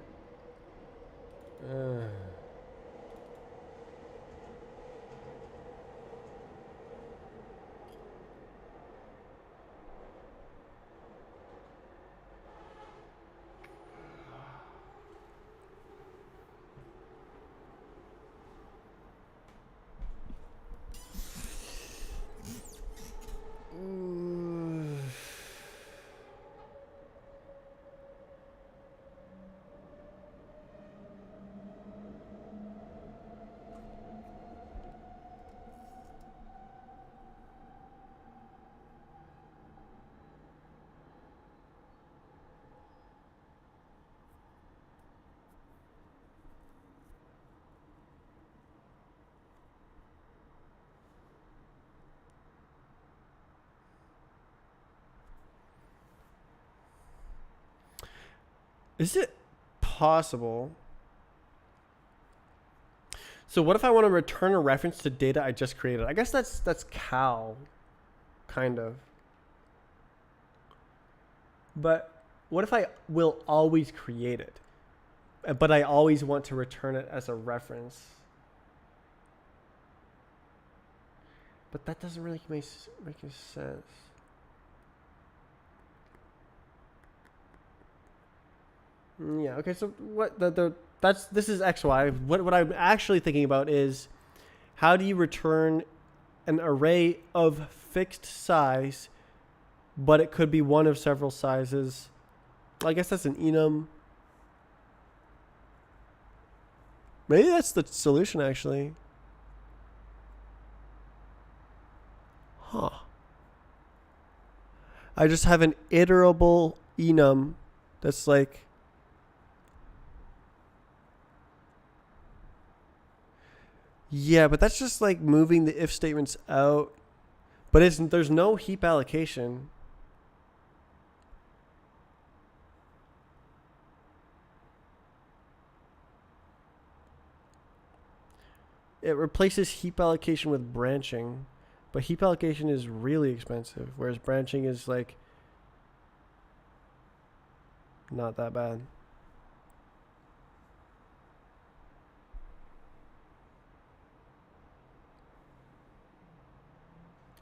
Is it possible? So what if I want to return a reference to data I just created? I guess that's cal, kind of. But what if I will always create it, but I always want to return it as a reference? But that doesn't really make any sense. Yeah. Okay. So what this is XY. What I'm actually thinking about is how do you return an array of fixed size, but it could be one of several sizes. I guess that's an enum. Maybe that's the solution actually. Huh. I just have an iterable enum that's like yeah, but that's just like moving the if statements out. But there's no heap allocation. It replaces heap allocation with branching. But heap allocation is really expensive, whereas branching is like not that bad.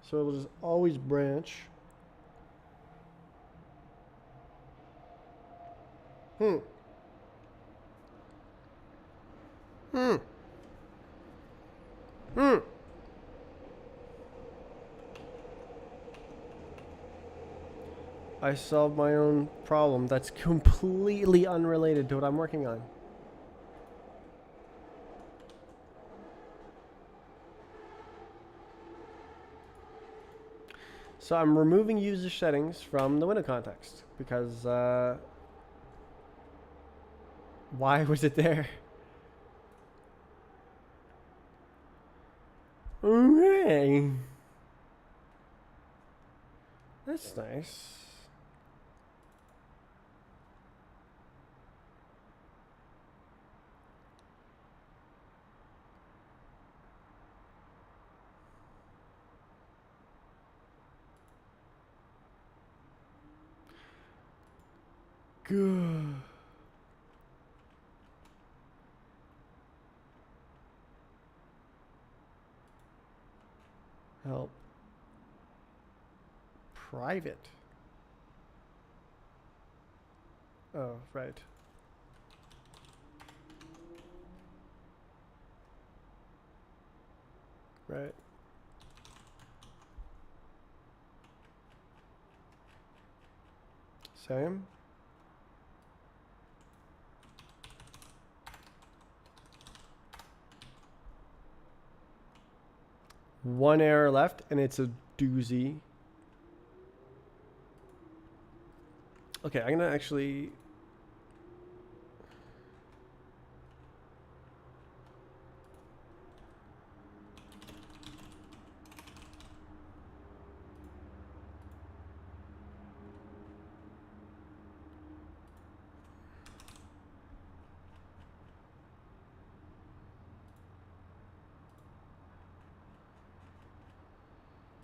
So it will just always branch. Hmm. I solved my own problem that's completely unrelated to what I'm working on. So I'm removing user settings from the window context because why was it there? Okay. That's nice. Good. Help. Private. Oh, right. Right. Same. One error left, and it's a doozy. Okay, I'm gonna actually.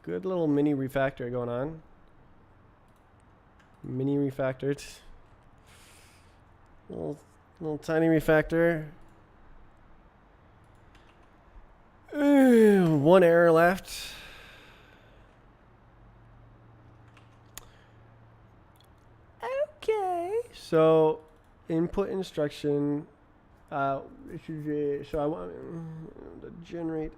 Good little mini refactor going on. Mini refactored. Little tiny refactor. One error left. Okay. So, input instruction. So I want to generate.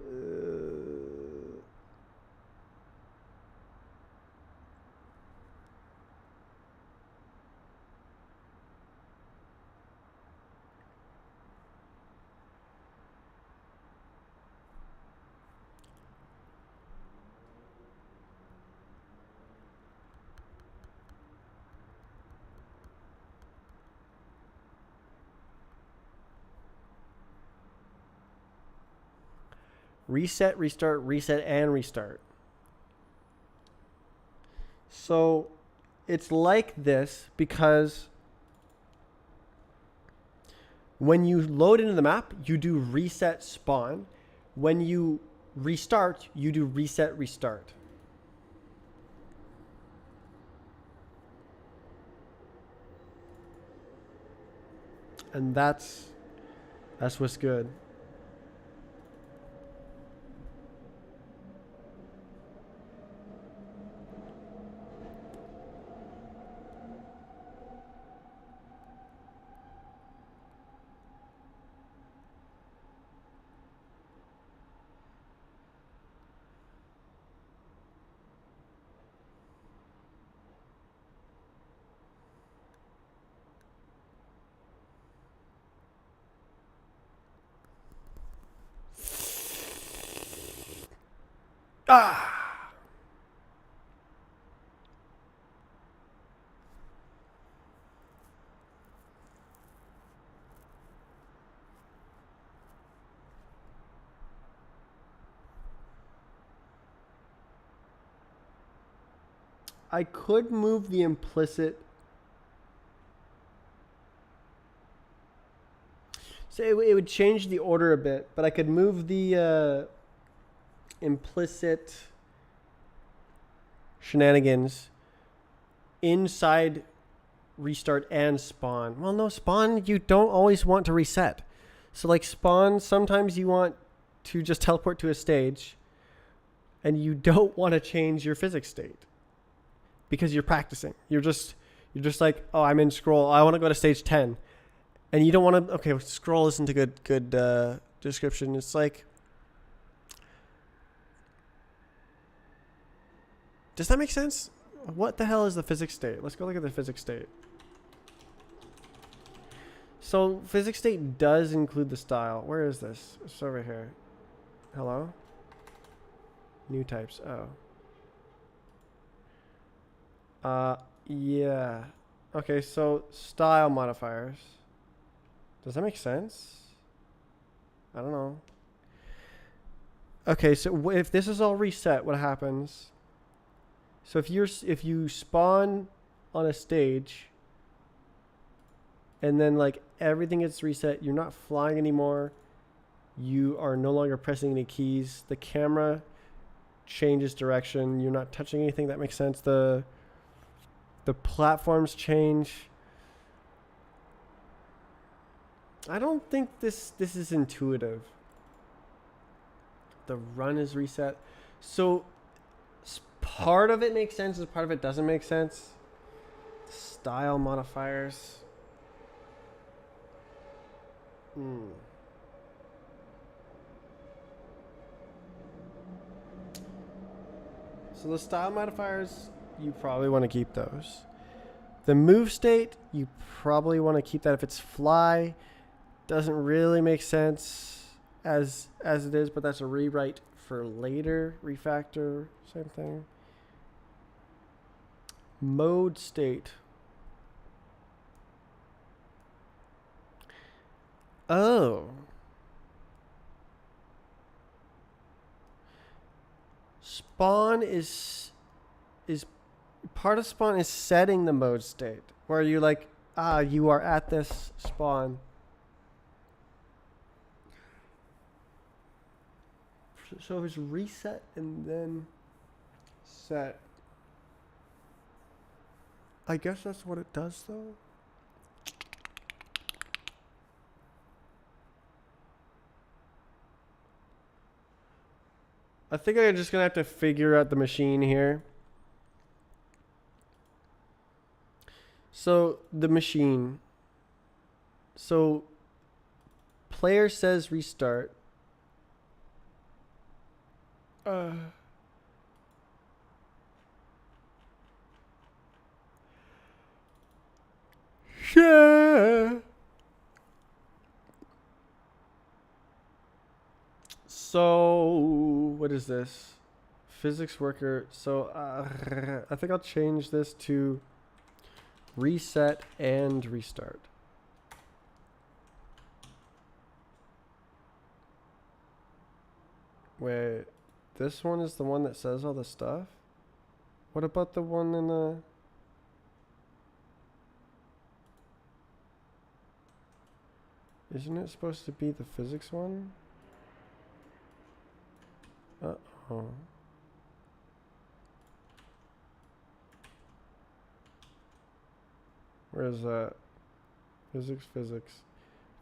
Reset, restart, reset, and restart. So it's like this because when you load into the map, you do reset spawn. When you restart, you do reset restart. And that's what's good. Ah! I could move the implicit. So it would change the order a bit, but I could move the implicit shenanigans inside restart and spawn. Well, no, spawn you don't always want to reset. So like spawn, sometimes you want to just teleport to a stage and you don't want to change your physics state because you're practicing. You're just like, oh, I'm in scroll. I want to go to stage 10. And you don't want to, okay, scroll isn't a good description. It's like, does that make sense? What the hell is the physics state? Let's go look at the physics state. So physics state does include the style. Where is this? It's over here. Hello? New types. Oh. Yeah. Okay, so style modifiers. Does that make sense? I don't know. Okay, so if this is all reset, what happens? So if you spawn on a stage and then like everything gets reset, you're not flying anymore. You are no longer pressing any keys. The camera changes direction. You're not touching anything. That makes sense. The platforms change. I don't think this is intuitive. The run is reset. So part of it makes sense and part of it doesn't make sense. Style modifiers. So the style modifiers, you probably want to keep those. The move state, you probably want to keep that. If it's fly, doesn't really make sense as it is, but that's a rewrite for later. Refactor, same thing. Mode state. Oh. Spawn is part of spawn is setting the mode state where you like you are at this spawn. So it's reset and then set. I guess that's what it does though. I think I'm just gonna have to figure out the machine here. So the machine. So player says restart. Yeah. So what is this? Physics worker. So I think I'll change this to reset and restart. Wait, this one is the one that says all the stuff? What about the one in the... Isn't it supposed to be the physics one? Uh-oh. Where is that? Physics, physics.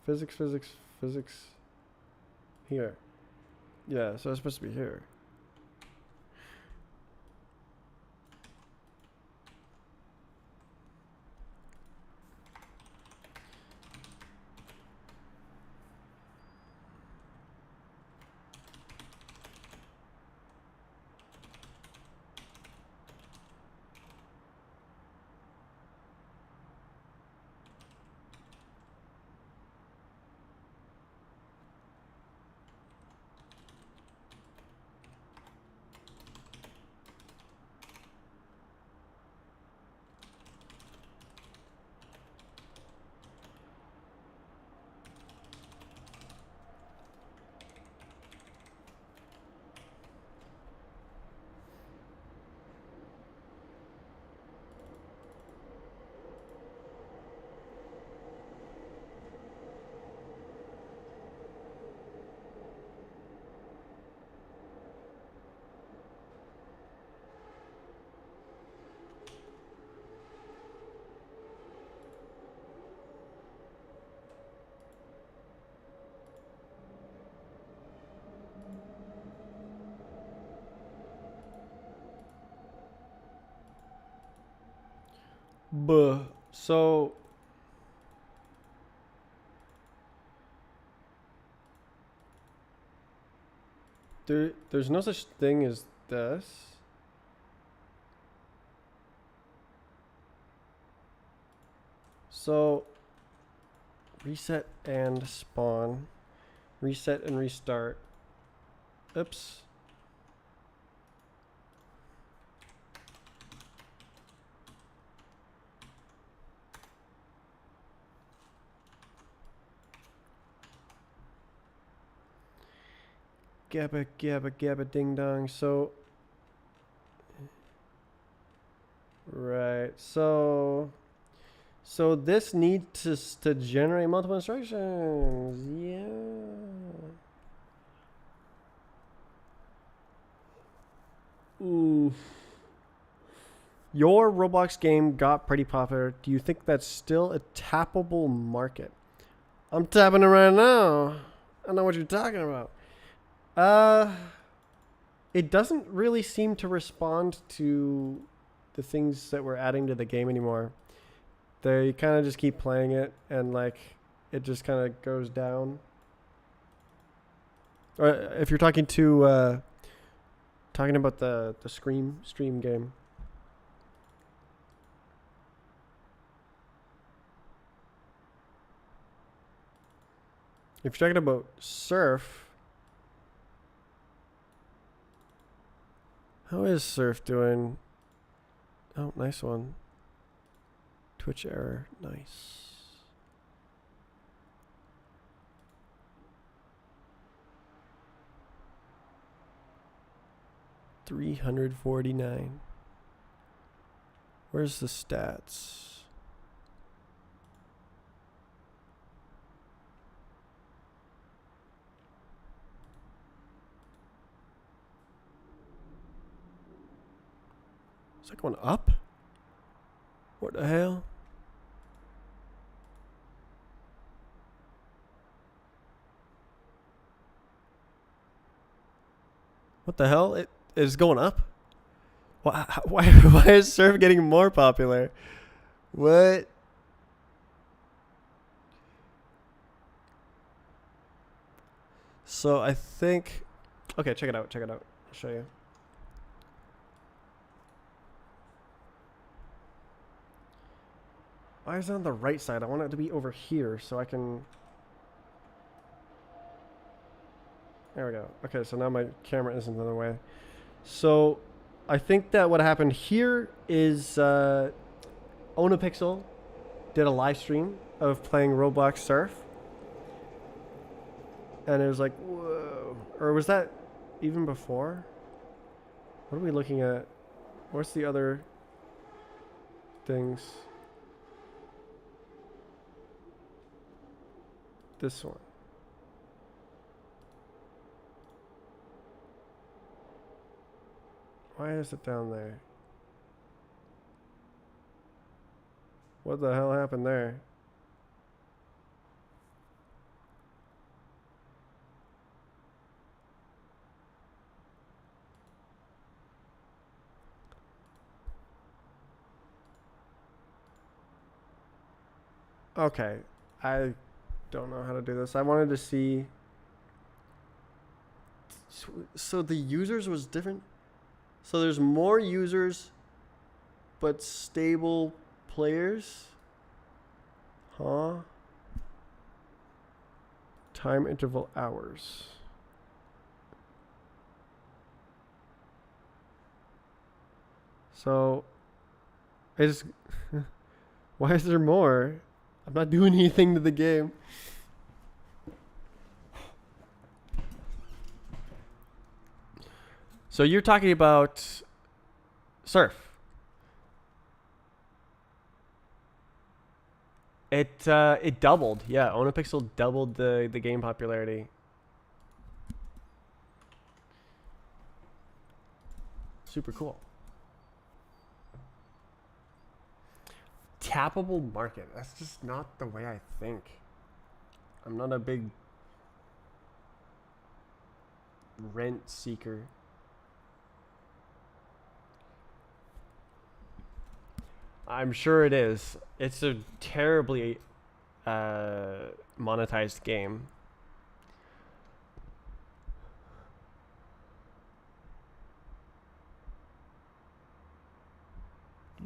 Physics, physics, physics. Here. Yeah, so it's supposed to be here. Buh. So there's no such thing as this. So reset and spawn. Reset and restart. Oops. Gabba gabba gabba ding dong. So right. So this needs to generate multiple instructions. Yeah. Ooh. Your Roblox game got pretty popular. Do you think that's still a tappable market? I'm tapping it right now. I know what you're talking about. It doesn't really seem to respond to the things that we're adding to the game anymore. They kind of just keep playing it, and like it just kind of goes down. Or if you're talking to talking about the stream game. If you're talking about Surf, how is Surf doing? Oh, nice one. Twitch error, nice. $349. Where's the stats? Is that going up? What the hell? What the hell? It is going up? Why is Surf getting more popular? What? So I think... Okay, check it out. Check it out. I'll show you. Why is it on the right side? I want it to be over here so I can... There we go. Okay, so now my camera isn't in the way. So I think that what happened here is Onapixel did a live stream of playing Roblox Surf. And it was like, whoa. Or was that even before? What are we looking at? What's the other things? This one. Why is it down there? What the hell happened there? Okay, I don't know how to do this. I wanted to see. So the users was different. So there's more users, but stable players. Huh? Time interval hours. So, is why is there more? I'm not doing anything to the game. So you're talking about Surf. It doubled. Yeah, Onapixel doubled the game popularity. Super cool. Tappable market. That's just not the way I think. I'm not a big rent seeker. I'm sure it is. It's a terribly monetized game.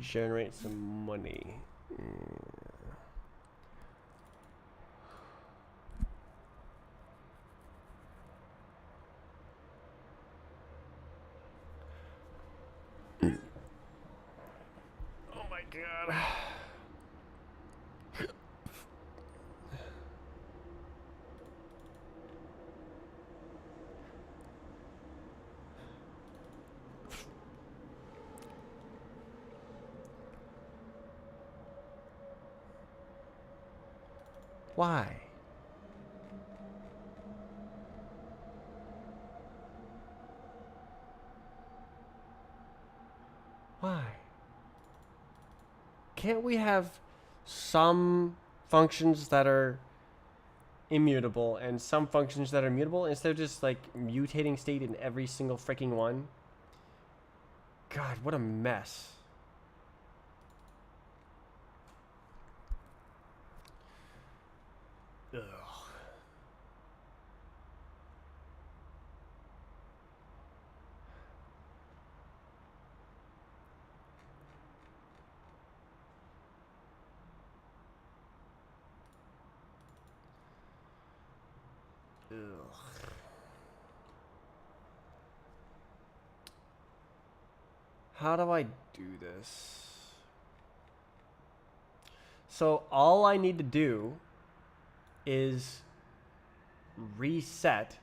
Generate some money. god. Why? Why? Can't we have some functions that are immutable and some functions that are mutable instead of just like mutating state in every single freaking one? God, what a mess. Ugh. Ugh. How do I do this? So all I need to do is reset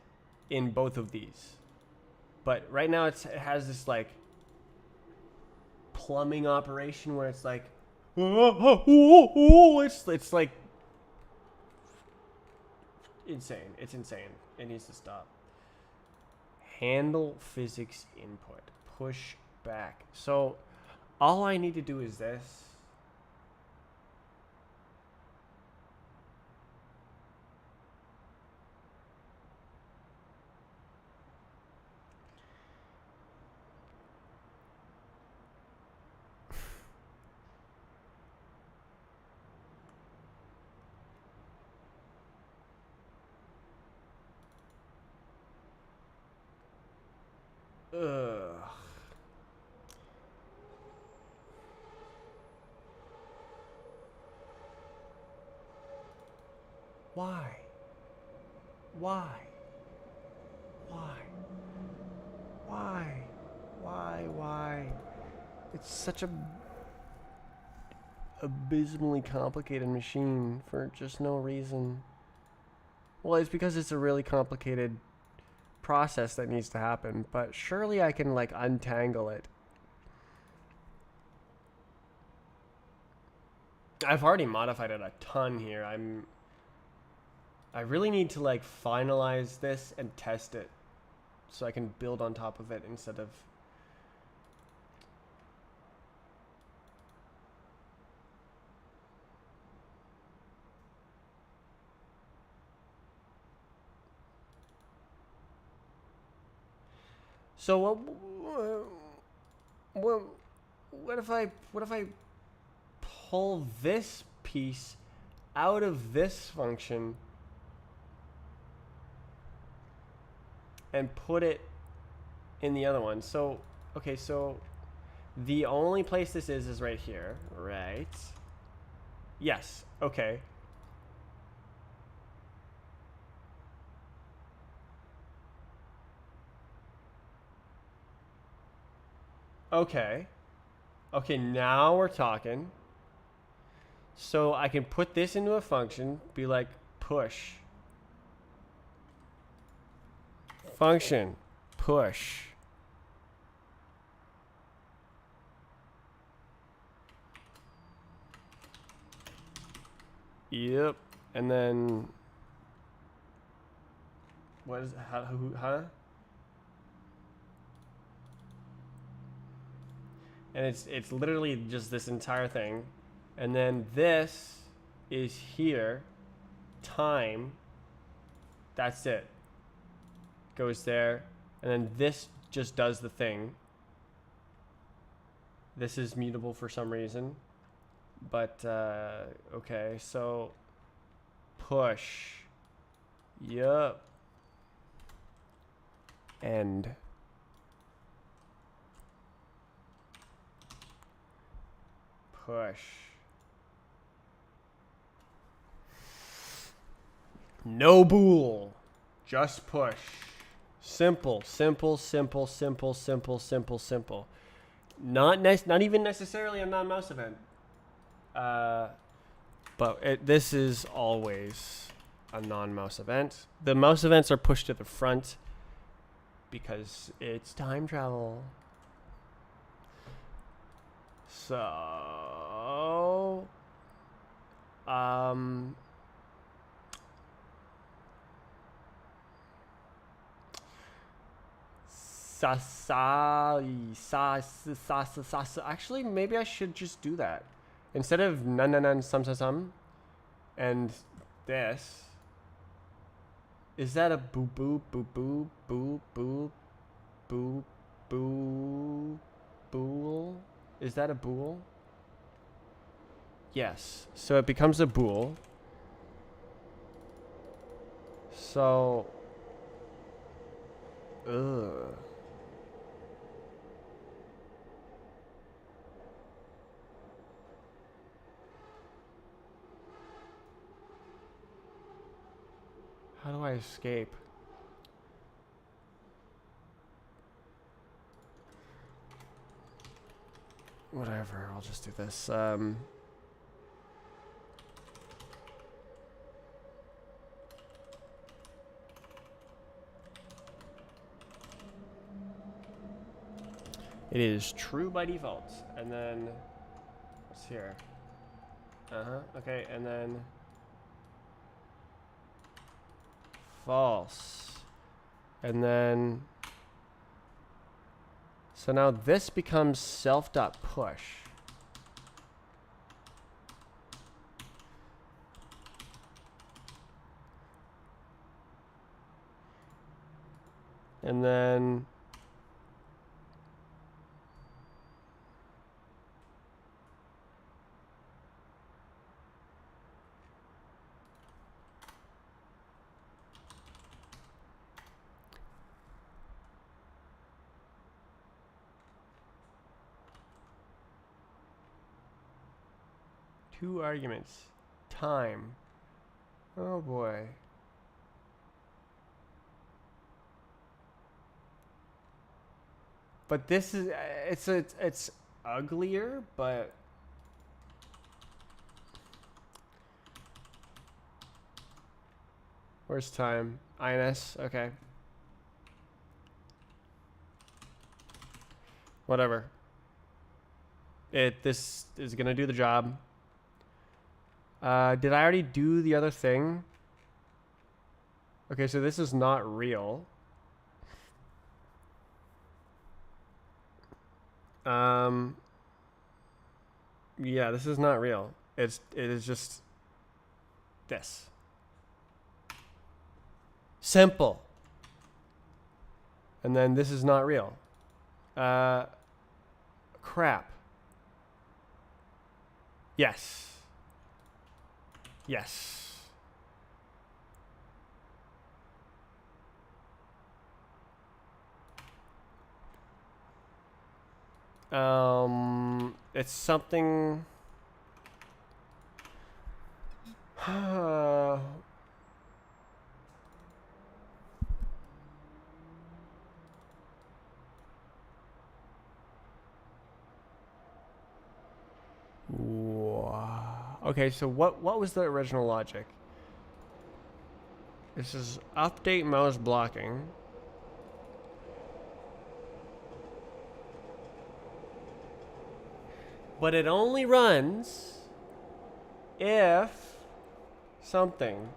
in both of these. But right now it has this like plumbing operation where it's like it's like insane. It's insane. It needs to stop. Handle physics input. Push back. So all I need to do is this. Ugh. Why? Why? Why? Why? Why? It's such a abysmally complicated machine for just no reason. Well, it's because it's a really complicated process that needs to happen, but surely I can like untangle it. I've already modified it a ton here. I really need to like finalize this and test it so I can build on top of it instead of so what if I pull this piece out of this function and put it in the other one? So okay, so the only place this is right here, right? Yes. Okay. Okay. Okay, now we're talking. So I can put this into a function, be like push. Function, push. Yep. And then what is how who huh? And it's literally just this entire thing. And then this is here. Time. That's it. Goes there. And then this just does the thing. This is mutable for some reason. But, okay, so push. Yup. End. Push. No bool. Just push. Simple, simple, simple, simple, simple, simple, simple. Not even necessarily a non-mouse event. But this is always a non-mouse event. The mouse events are pushed to the front because it's time travel. So, actually, maybe I should just do that. Instead of nan some, and this, is that a boo boo boo boo boo boo boo boo bool? Is that a bool? Yes. So it becomes a bool. So, ugh. How do I escape? Whatever, I'll just do this. It is true by default. And then, what's here? Okay, and then false. And then, so now this becomes self.push. And then, two arguments. Time. Oh boy. But this is it's uglier, but where's time? INS, okay. Whatever. This is gonna do the job. Did I already do the other thing? Okay, so this is not real. Yeah, this is not real. It is just this. Simple. And then this is not real. Crap. Yes. Yes. It's something. Okay, so what was the original logic? This is update mouse blocking. But it only runs if something.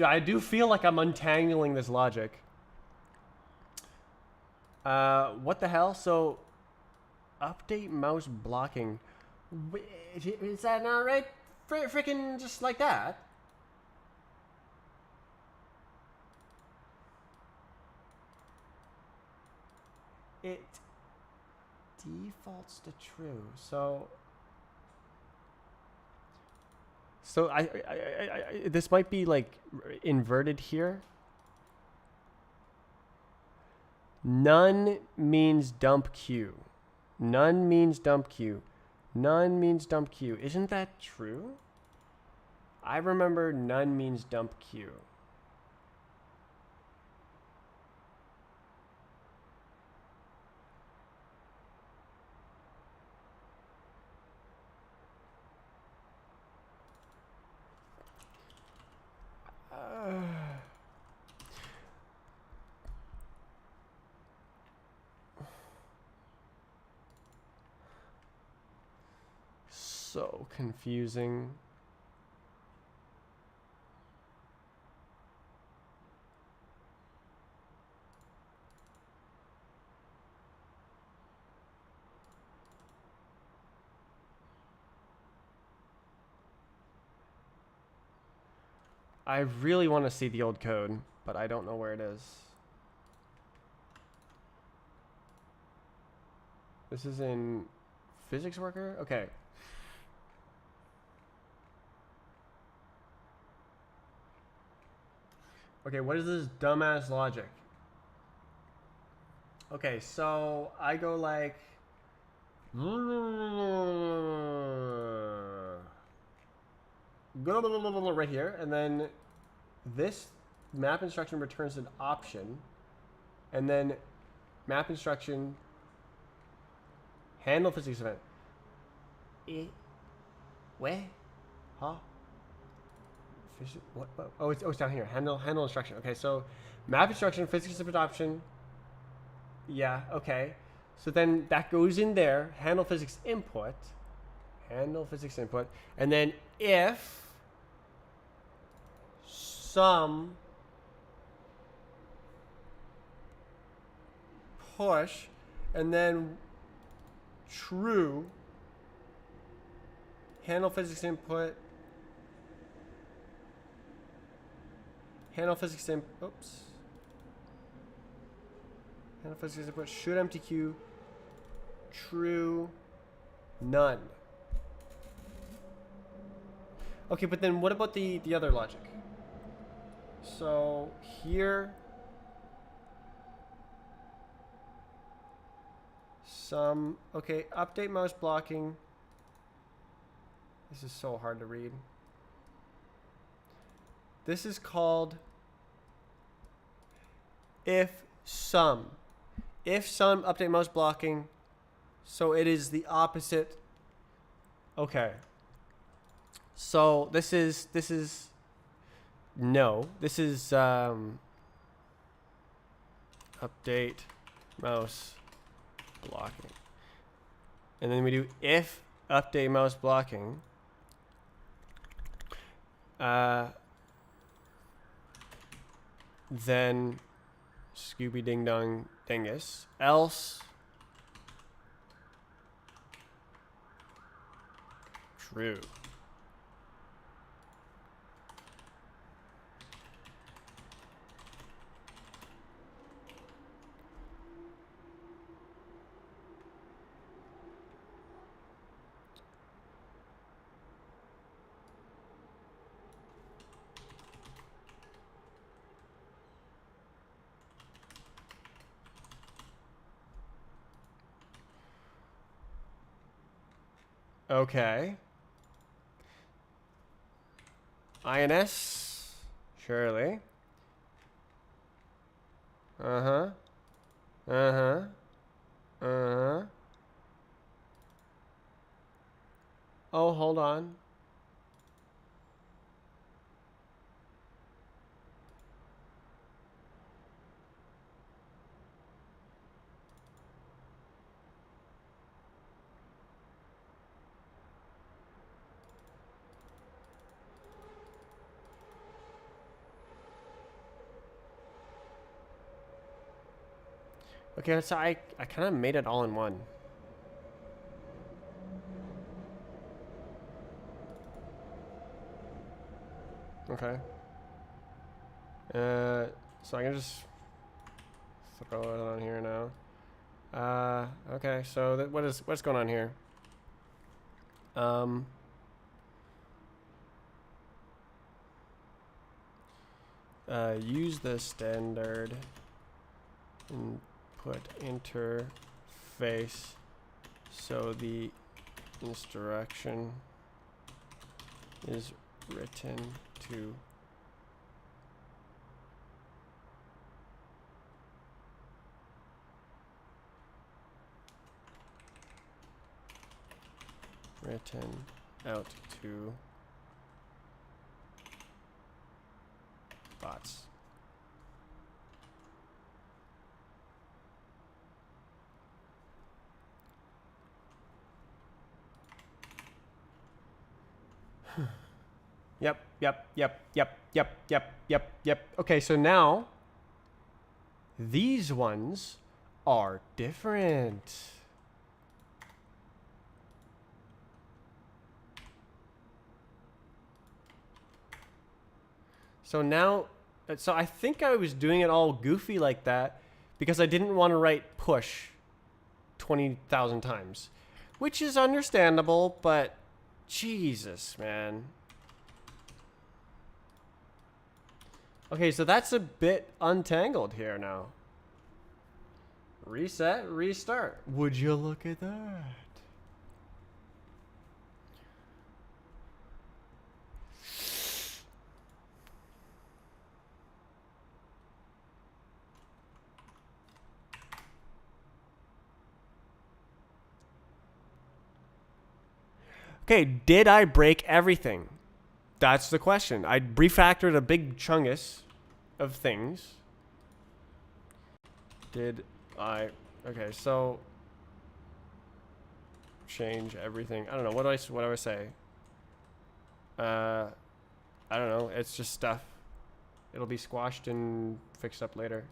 I do feel like I'm untangling this logic. What the hell? So, update mouse blocking. Is that not right? Freaking just like that? It defaults to true. So I this might be like inverted here. None means dump queue. None means dump queue. None means dump Q. Isn't that true? I remember none means dump Q. So confusing. I really want to see the old code, but I don't know where it is. This is in physics worker? Okay. Okay, what is this dumbass logic? Okay, so I go like right here, and then this map instruction returns an option, and then map instruction handle physics event. Where? Huh? What? Oh, it's down here. Handle instruction. Okay, so map instruction, physics event option. Yeah. Okay. So then that goes in there. Handle physics input. Handle physics input, and then if some push, and then true. Handle physics input. Handle physics input. Oops. Handle physics input. Should empty queue. True. None. Okay, but then what about the other logic? So here, some, okay, update mouse blocking. This is so hard to read. This is called if some. If some update mouse blocking, so it is the opposite. Okay. So this is no. This is update mouse blocking. And then we do if update mouse blocking. Then Scooby Ding Dong Dingus. Else true. Okay. INS, surely. Uh-huh. Uh-huh. Uh-huh. Oh, hold on. Okay, so I kind of made it all in one. Okay. So I can just throw it on here now. Okay, so what's going on here? Use the standard input interface so the instruction is written to out to bots. Yep. Okay, so now these ones are different. So now, so I think I was doing it all goofy like that because I didn't want to write push 20,000 times, which is understandable, but Jesus, man. Okay, so that's a bit untangled here now. Reset, restart. Would you look at that? Okay, did I break everything? That's the question. I refactored a big chungus of things. Did I? Okay, so change everything. I don't know. What do I say? I don't know. It's just stuff. It'll be squashed and fixed up later.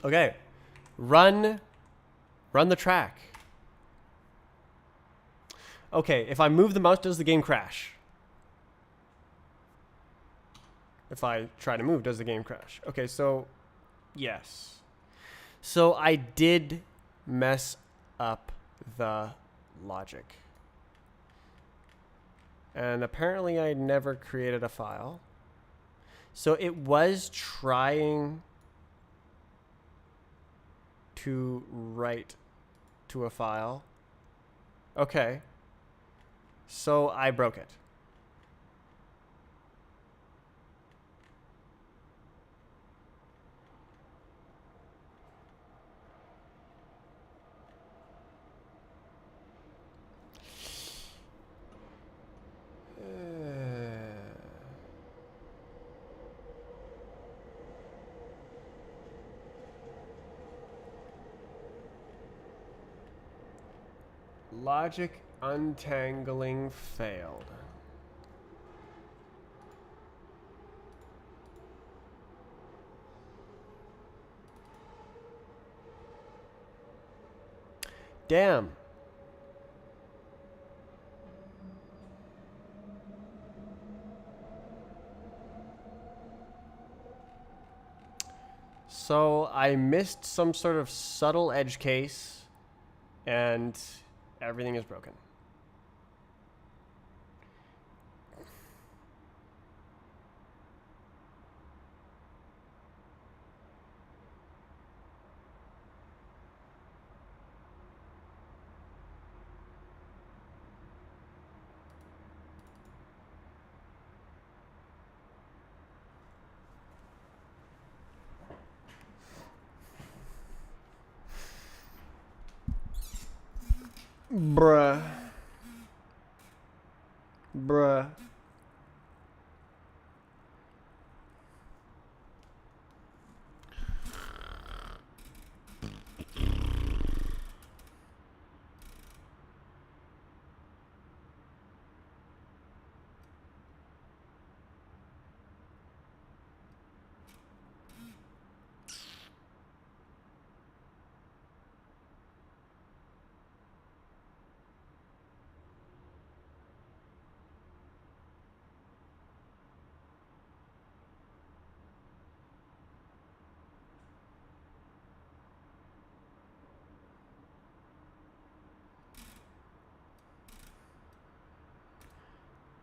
Okay, run the track. Okay, if I move the mouse, does the game crash? If I try to move, does the game crash? Okay, so yes. So I did mess up the logic. And apparently I never created a file. So it was trying to write to a file. Okay. So I broke it. Logic untangling failed. Damn. So I missed some sort of subtle edge case and everything is broken. Bruh.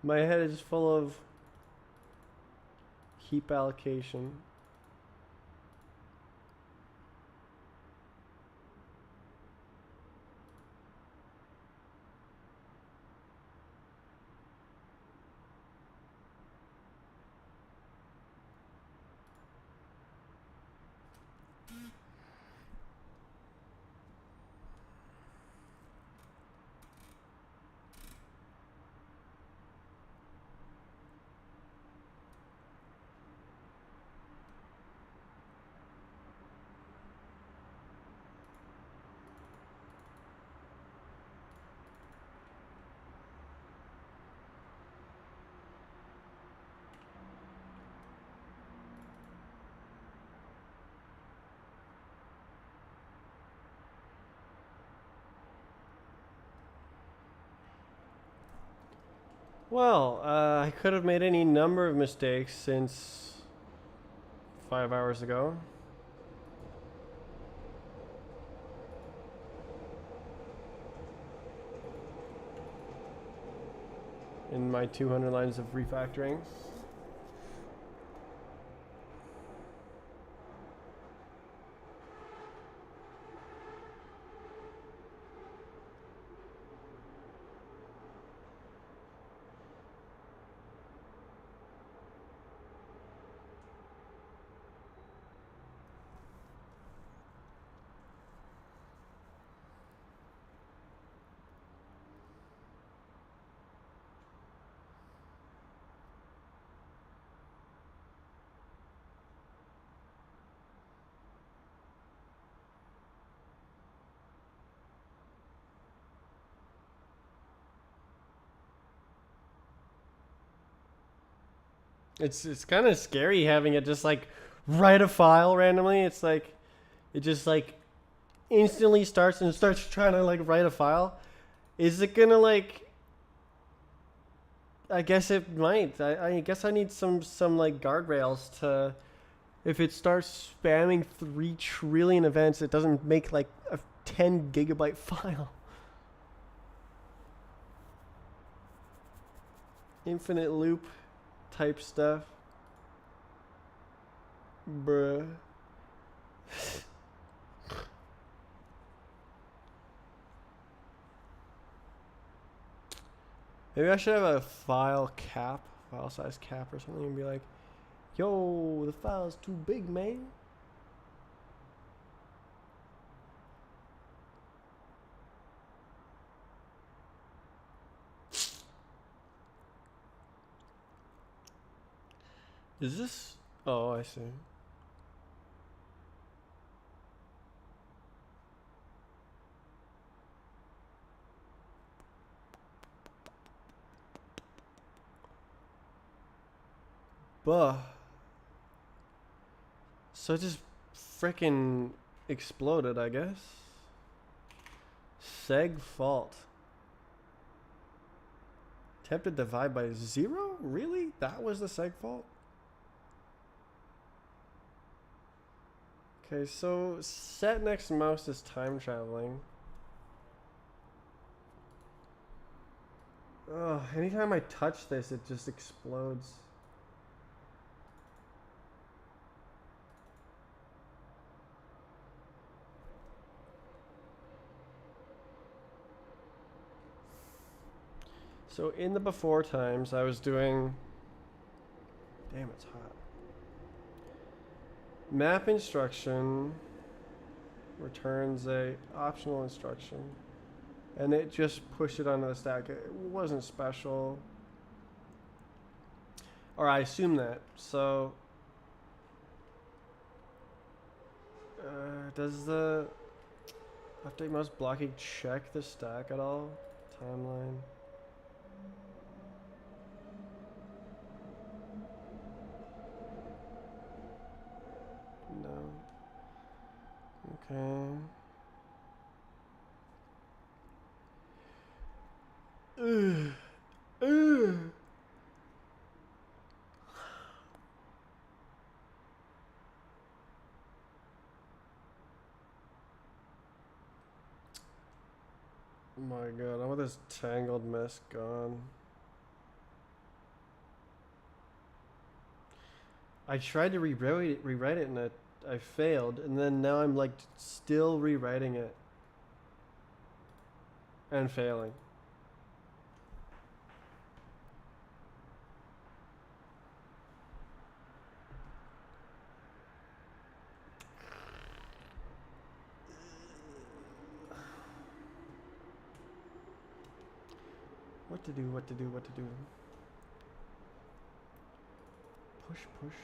My head is full of heap allocation. Well, I could have made any number of mistakes since 5 hours ago. In my 200 lines of refactoring. It's kind of scary having it just like write a file randomly. It's like it just like instantly starts and starts trying to like write a file. Is it gonna like? I guess it might. I guess I need some like guardrails to. If it starts spamming 3 trillion events, it doesn't make like a 10 gigabyte file. Infinite loop type stuff. Bruh. Maybe I should have a file size cap or something, and be like, yo, the file's too big, man. Is this? Oh, I see. Buh. So it just frickin' exploded, I guess. Seg fault. Attempted divide by 0? Really? That was the seg fault? Okay, so set next mouse is time traveling. Ugh, anytime I touch this, it just explodes. So in the before times, I was doing. Damn, it's hot. Map instruction returns a optional instruction, and it just pushed it onto the stack. It wasn't special, or I assume that. So, does the update mouse blocking check the stack at all? Timeline. No. Okay. Ugh. Ugh. Oh my god, I want this tangled mess gone. I tried to rewrite it and I failed, and then now I'm like still rewriting it and failing. What to do, what to do, what to do. Push, push.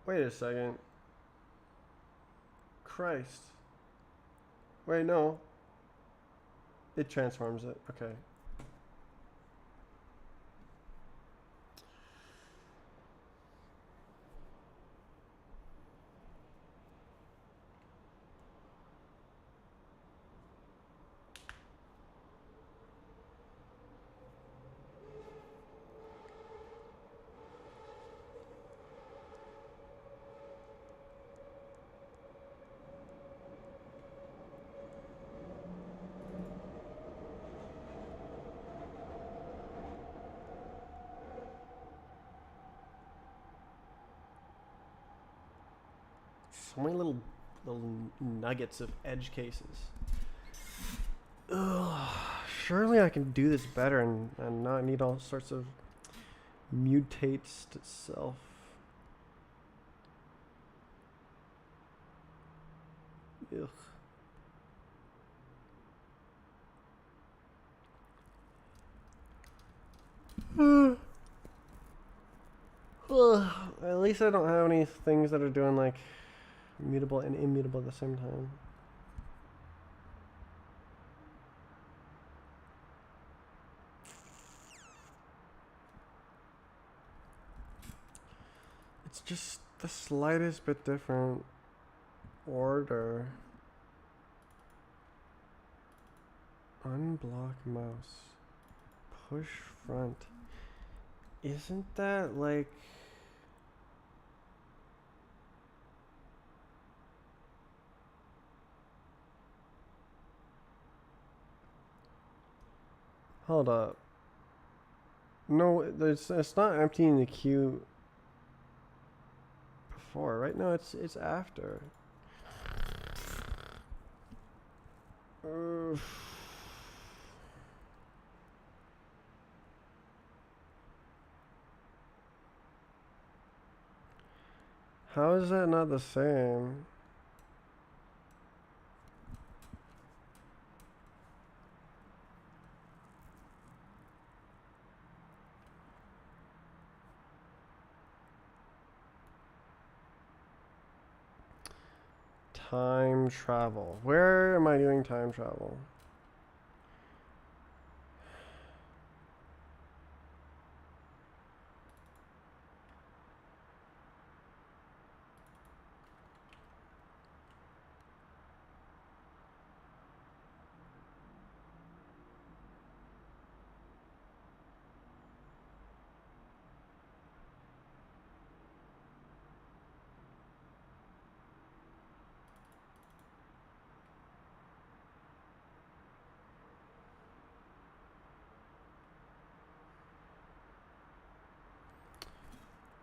Wait a second. Christ. Wait, no. It transforms it. Okay. so many little nuggets of edge cases. Ugh, surely I can do this better and not need all sorts of mutates to self. Ugh. Ugh. At least I don't have any things that are doing like mutable and immutable at the same time. It's just the slightest bit different order. Unblock mouse. Push front. Isn't that like... Hold up. No, it's not emptying the queue before. Right now it's after. How is that not the same? Time travel. Where am I doing time travel?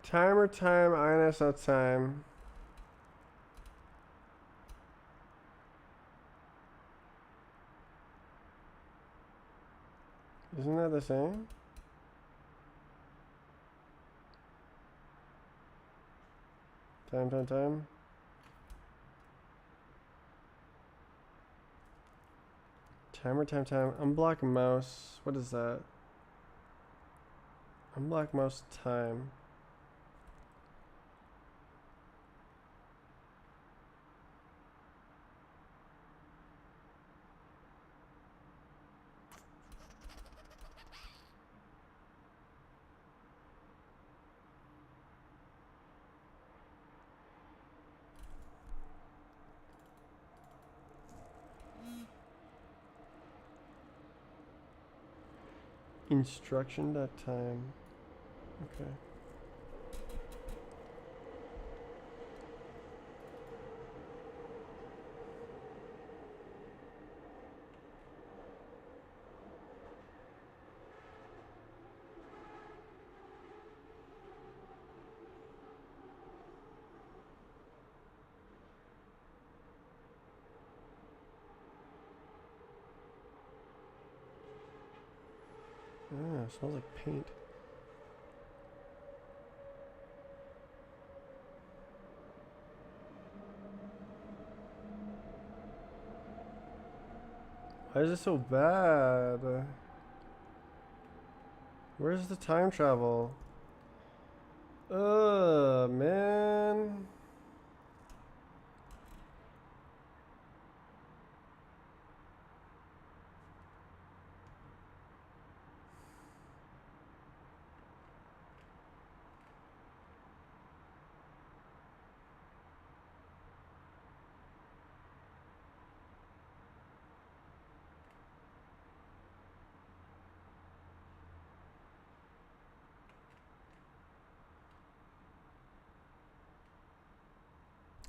Timer time, INSO time. Isn't that the same? Time. Timer time. Unblock mouse. What is that? Unblock mouse time. Instruction.time. Okay. Ah, smells like paint. Why is it so bad? Where's the time travel? Man.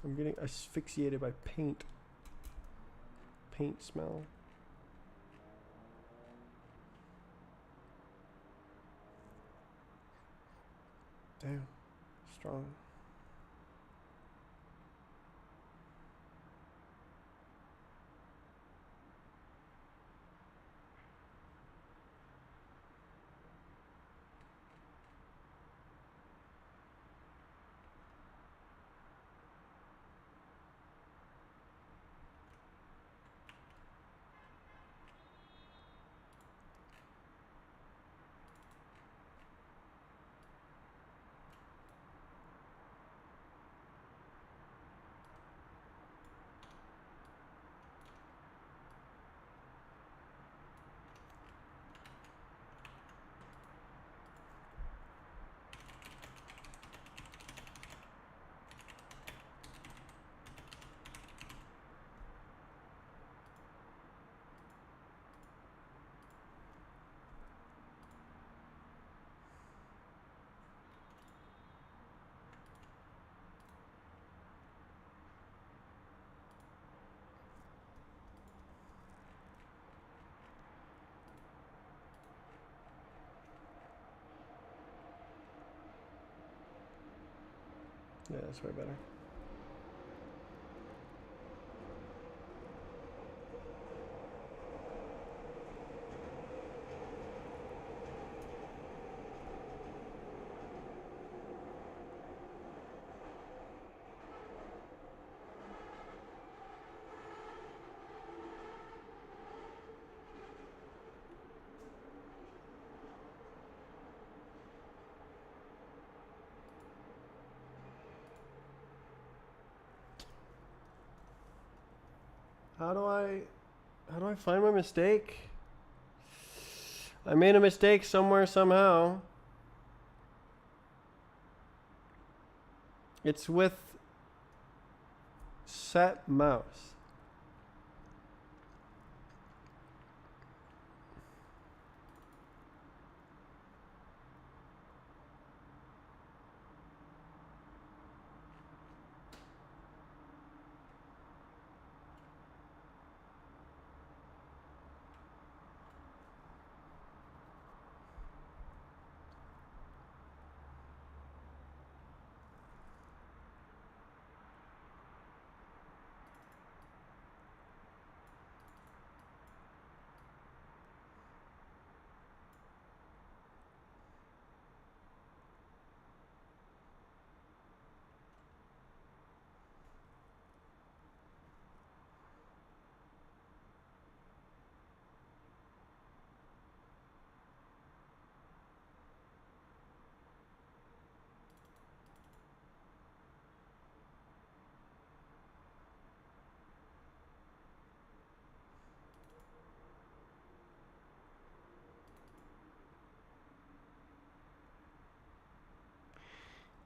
I'm getting asphyxiated by paint. Paint smell. Damn. Strong. Yeah, that's way better. How do I find my mistake? I made a mistake somewhere somehow. It's with set mouse.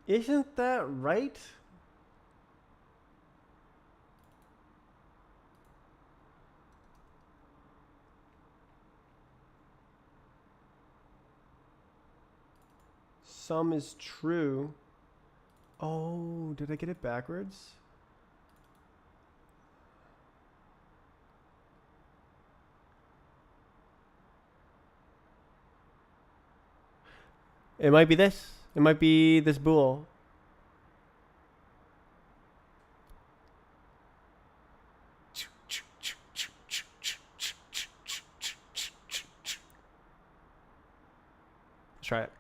Isn't that right? Sum is true. Oh, did I get it backwards? It might be this. It might be this bool. Let's try it.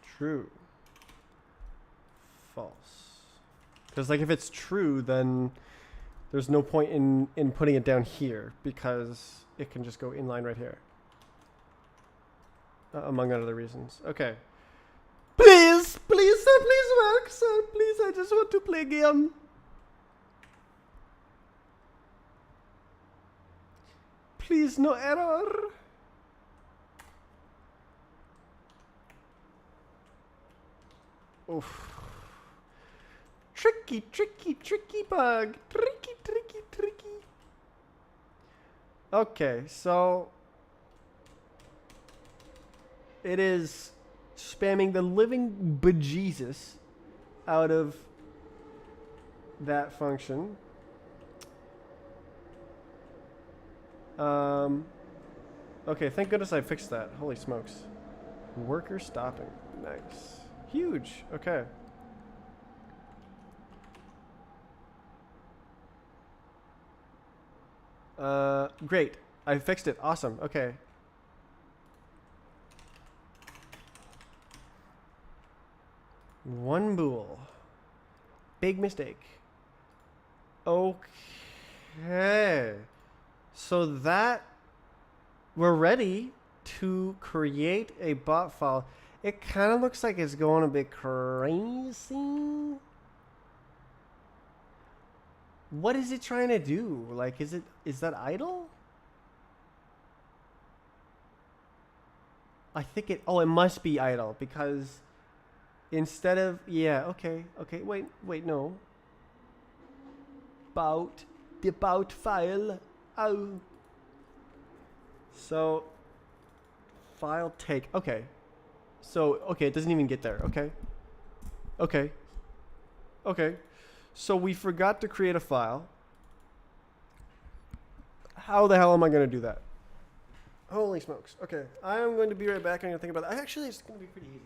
True. False. Because like if it's true, then there's no point in putting it down here because it can just go inline right here. Among other reasons. Okay. Please, please, sir, please work, sir. Please, I just want to play game. Please, no error. Oof. Tricky, tricky, tricky bug. Tricky, tricky, tricky. Okay, so it is spamming the living bejesus out of that function. Okay, thank goodness I fixed that. Holy smokes. Worker stopping. Nice. Huge. Okay. Great. I fixed it. Awesome. Okay. One bool. Big mistake. Okay. So that we're ready to create a bot file. It kind of looks like it's going a bit crazy. What is it trying to do? Like, is that idle? I think it must be idle because instead of, yeah, okay, wait, no. The about file. Oh. So, file take, okay. So, okay, it doesn't even get there, okay? Okay. So we forgot to create a file. How the hell am I going to do that? Holy smokes. Okay, I am going to be right back. I'm going to think about that. Actually, it's going to be pretty easy.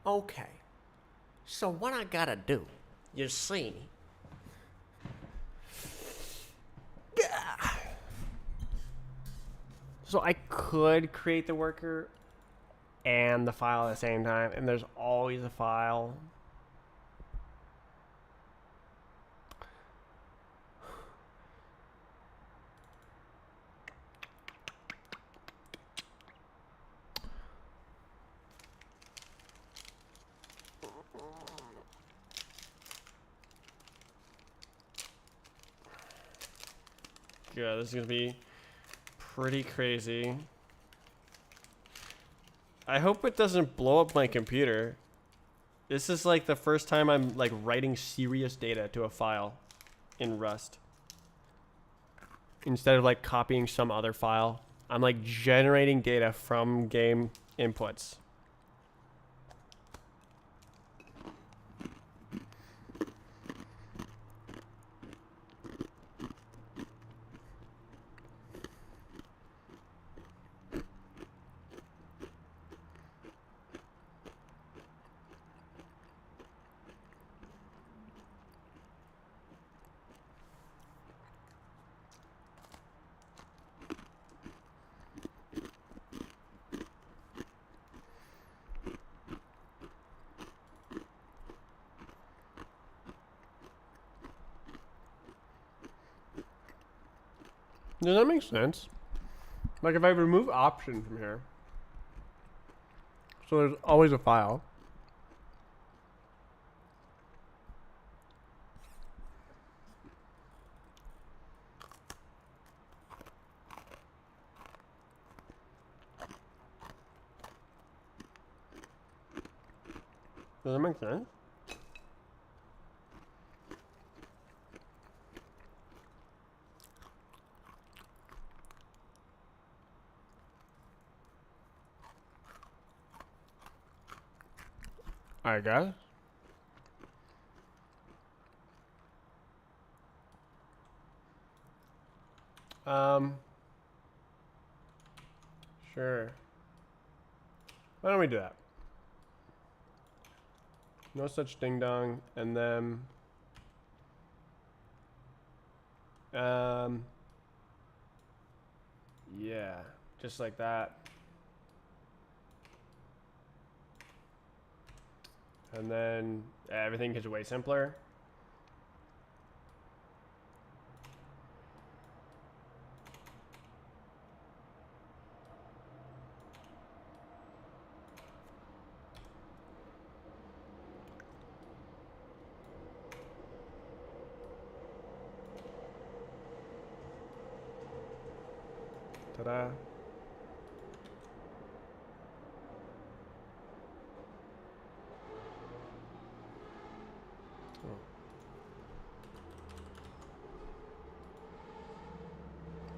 Okay. So what I gotta do, you see, So I could create the worker and the file at the same time, and there's always a file. Yeah, this is gonna be pretty crazy. I hope it doesn't blow up my computer. This is like the first time I'm like writing serious data to a file in Rust. Instead of like copying some other file, I'm like generating data from game inputs. Does that make sense? Like if I remove option from here, so there's always a file. Does that make sense? Alright guys. Sure. Why don't we do that? No such ding dong, and then yeah, just like that. And then everything is way simpler. Ta-da.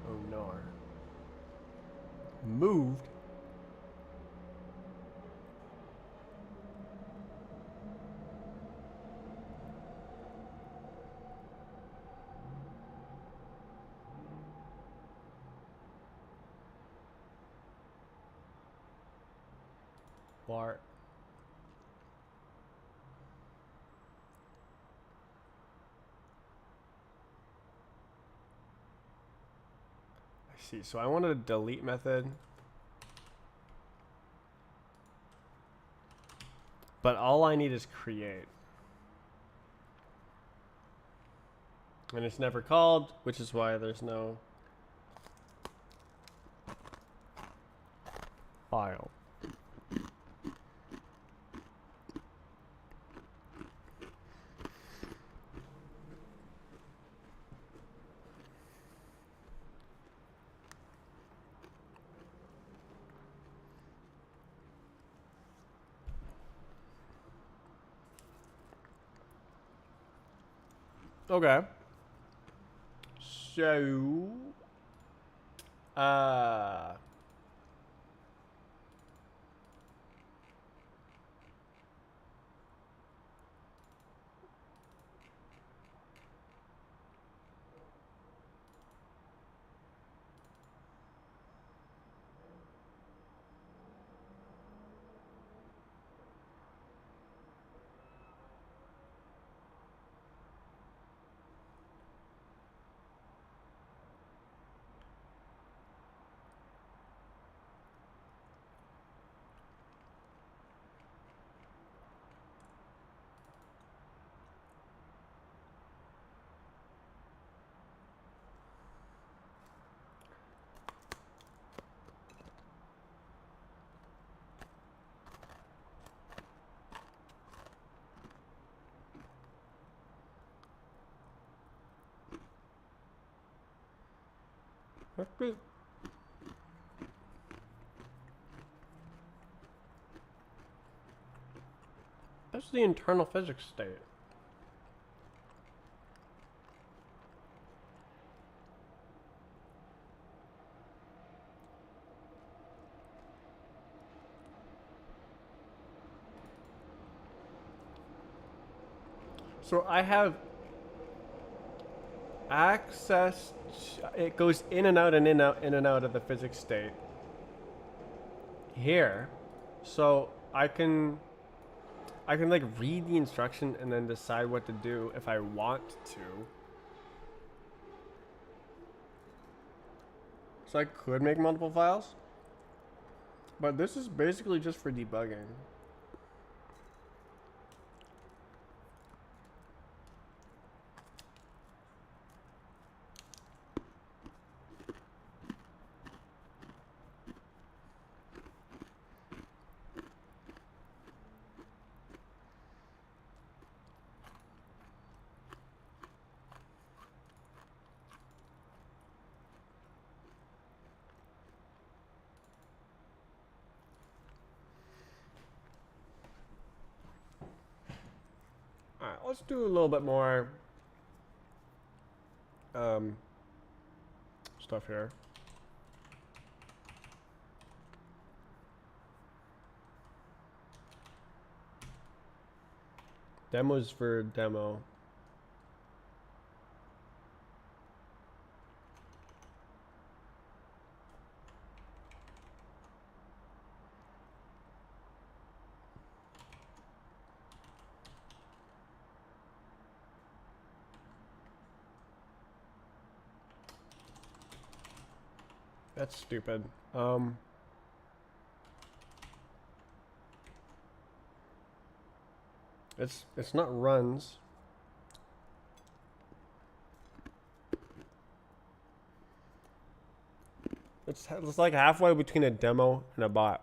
Oh no. Moved. Bart. see. So I wanted a delete method. But all I need is create. And it's never called, which is why there's no file. Okay. So, uh, that's the internal physics state. So I have access. It goes in and out and in and out of the physics state here, so I can like read the instruction and then decide what to do if I want to. So I could make multiple files, but this is basically just for debugging. Alright, let's do a little bit more stuff here. Demos for demo. That's stupid. It's not runs. It's like halfway between a demo and a bot.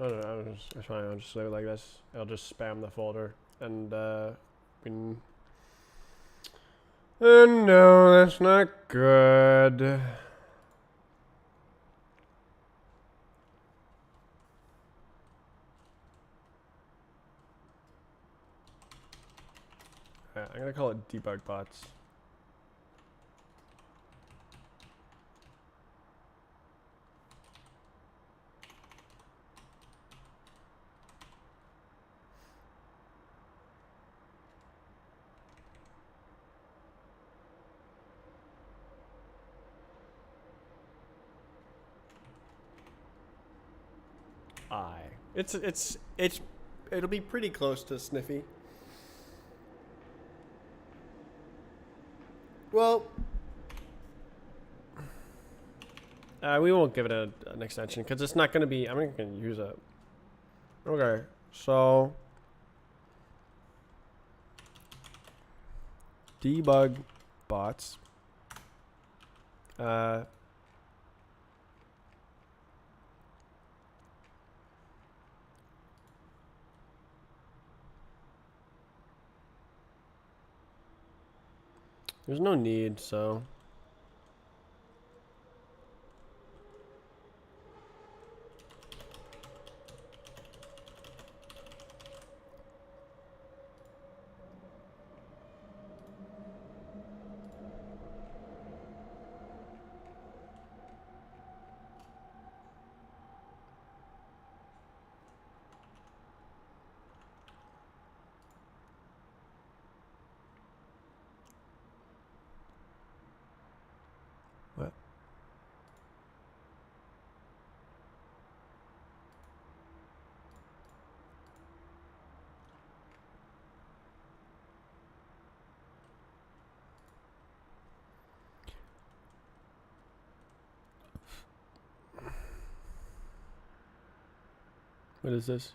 I don't know. It's fine. I'll just leave it like this. I'll just spam the folder and no, that's not good. Alright, I'm gonna call it debug bots. SNFI. It'll be pretty close to Sniffy. Well, we won't give it an extension because it's not going to be. I'm not going to use it. Okay, so debug bots. There's no need, so. What? What is this?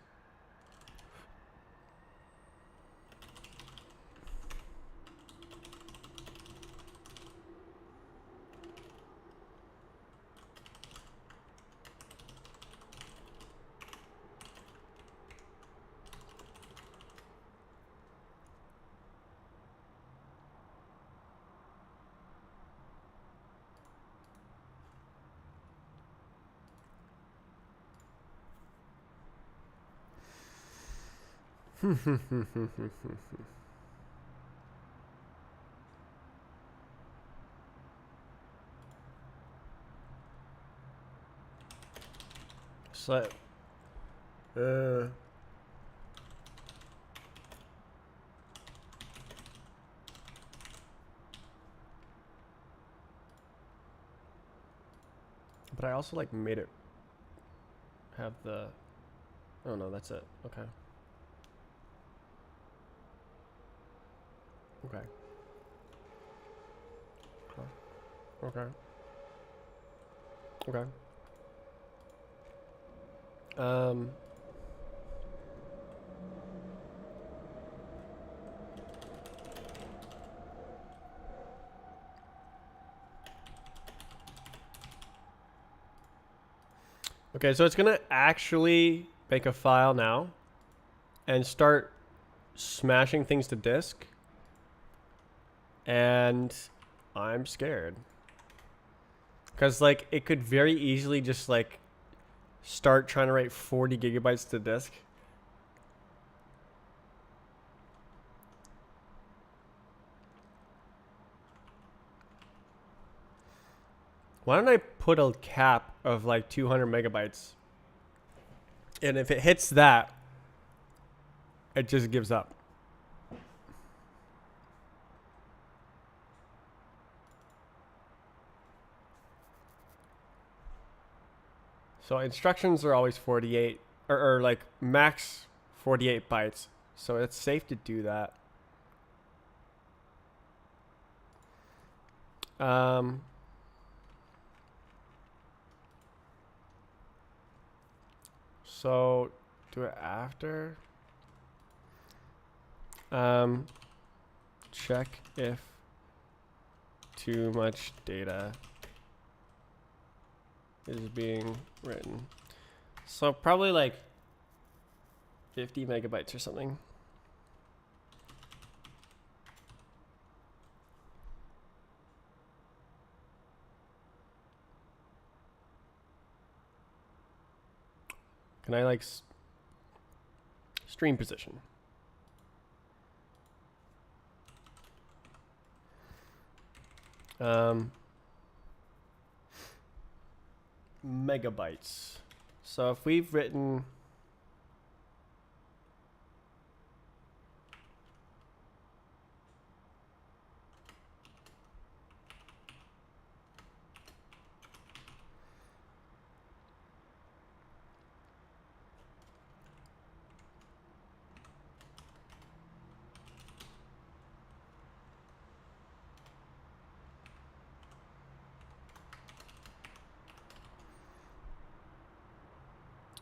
So, but I also like made it have the. Oh no, that's it. Okay. Okay. Okay. Okay. Um. Okay, so it's gonna actually make a file now and start smashing things to disk. And I'm scared. Because, like, it could very easily just, like, start trying to write 40 gigabytes to disk. Why don't I put a cap of, like, 200 megabytes? And if it hits that, it just gives up. So instructions are always 48, or like max 48 bytes. So it's safe to do that. So do it after. Check if too much data is being written. So probably like 50 megabytes or something. Can I like stream position? Megabytes. So if we've written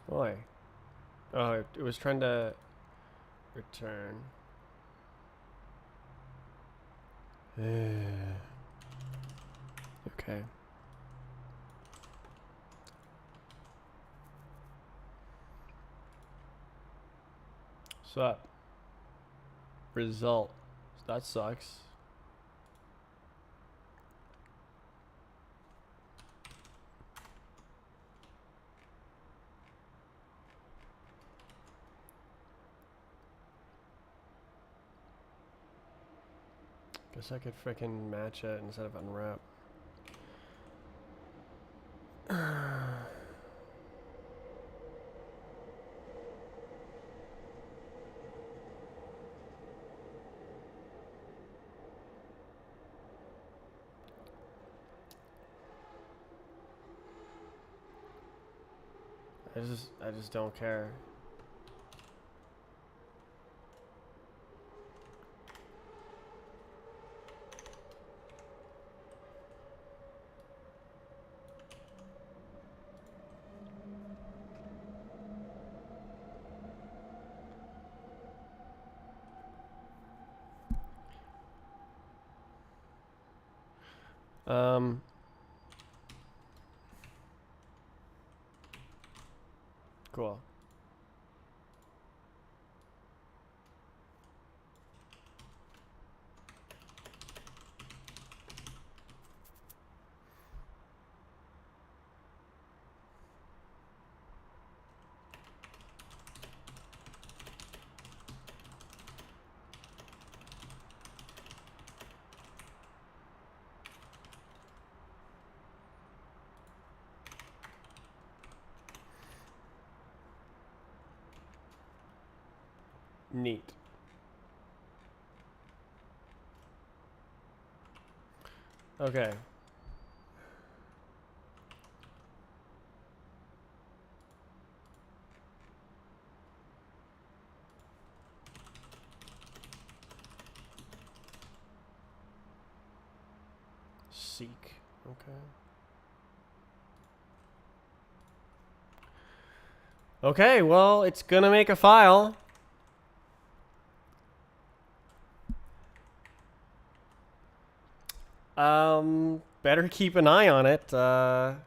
Why? Oh, it was trying to return. Okay. What's up? Result. That sucks. Guess I could frickin' match it instead of unwrap. I just don't care. Cool. Neat. Okay. Seek. Okay. Okay, well, it's gonna make a file. Better keep an eye on it. How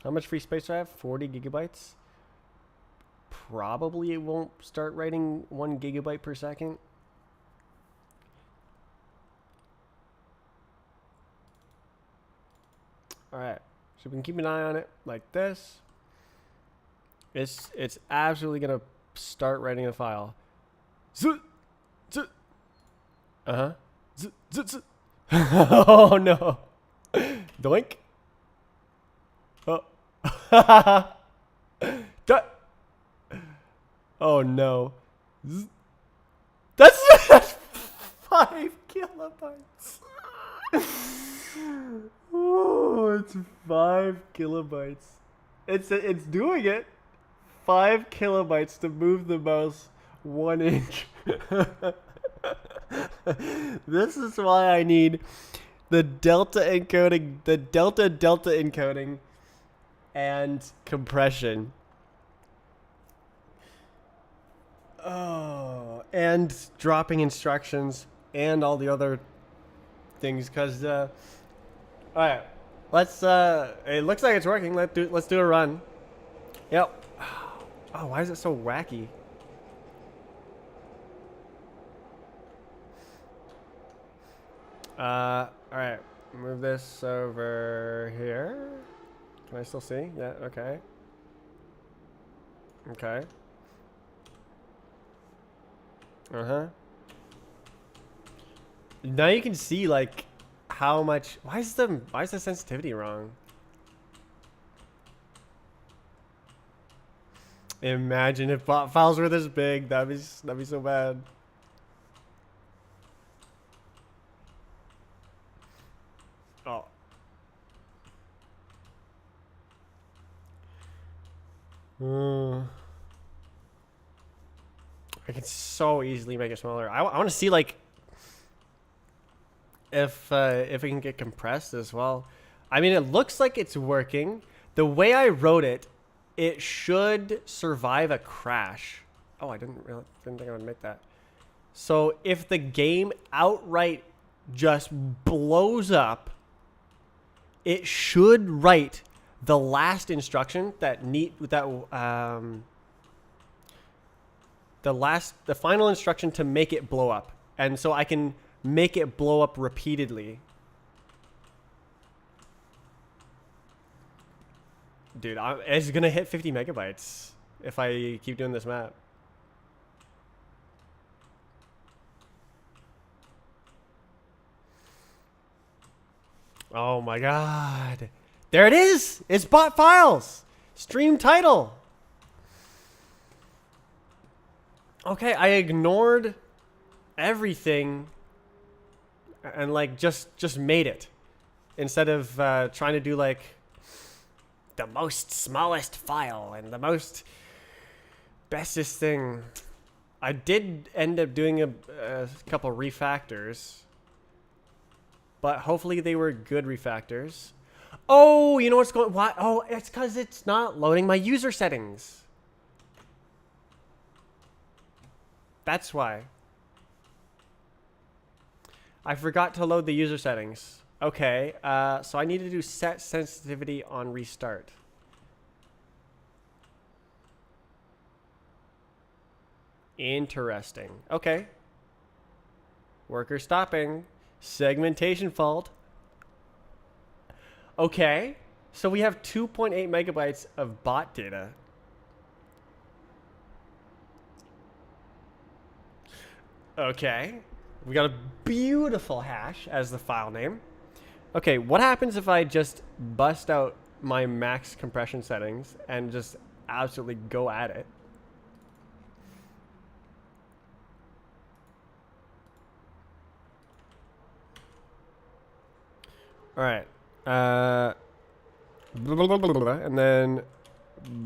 much free space do I have? 40 gigabytes? Probably it won't start writing 1 gigabyte per second. Alright, so we can keep an eye on it like this. It's absolutely gonna start writing a file. Uh-huh. Oh no. Doink. Oh. Oh no. That's 5 kilobytes. Oh, it's 5 kilobytes. It's doing it. 5 kilobytes to move the mouse 1 inch. This is why I need the delta encoding, the delta encoding, and compression. Oh, and dropping instructions and all the other things. Cause all right, let's. It looks like it's working. Let's do a run. Yep. Oh, why is it so wacky? Alright, move this over here. Can I still see? Yeah, okay. Okay. Uh-huh. Now you can see, like, how much... Why is the sensitivity wrong? Imagine if files were this big. That'd be so bad. Oh. I can so easily make it smaller. I want to see, like, if it can get compressed as well. I mean, it looks like it's working. The way I wrote it, it should survive a crash. Oh, I didn't think I would make that. So if the game outright just blows up, it should write the last instruction the final instruction to make it blow up. And so I can make it blow up repeatedly. Dude, it's going to hit 50 megabytes if I keep doing this map. Oh my god. There it is! It's bot files! Stream title! Okay, I ignored everything and like just made it. Instead of trying to do like the most smallest file and the most bestest thing. I did end up doing a couple refactors. But hopefully they were good refactors. Oh, you know what's going... Why? Oh, it's because it's not loading my user settings. That's why. I forgot to load the user settings. Okay, so I need to do set sensitivity on restart. Interesting. Okay. Worker stopping. Segmentation fault. Okay. So we have 2.8 megabytes of bot data. Okay. We got a beautiful hash as the file name. Okay, what happens if I just bust out my max compression settings and just absolutely go at it? All right. And then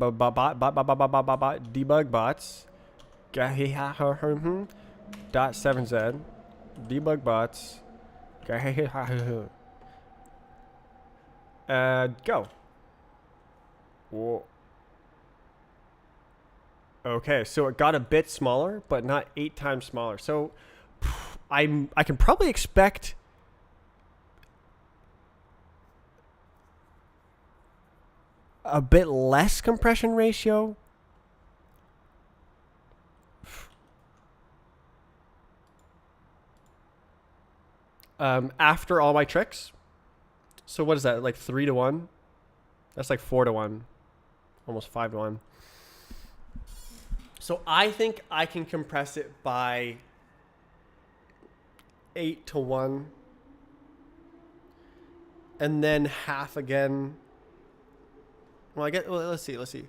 debug bots. .7z debug bots. Go. Whoa. Okay, so it got a bit smaller, but not 8 times smaller. So I can probably expect a bit less compression ratio. After all my tricks. So what is that, like 3 to 1? That's like 4 to 1. Almost 5 to 1. So I think I can compress it by 8 to 1. And then half again. Well, let's see.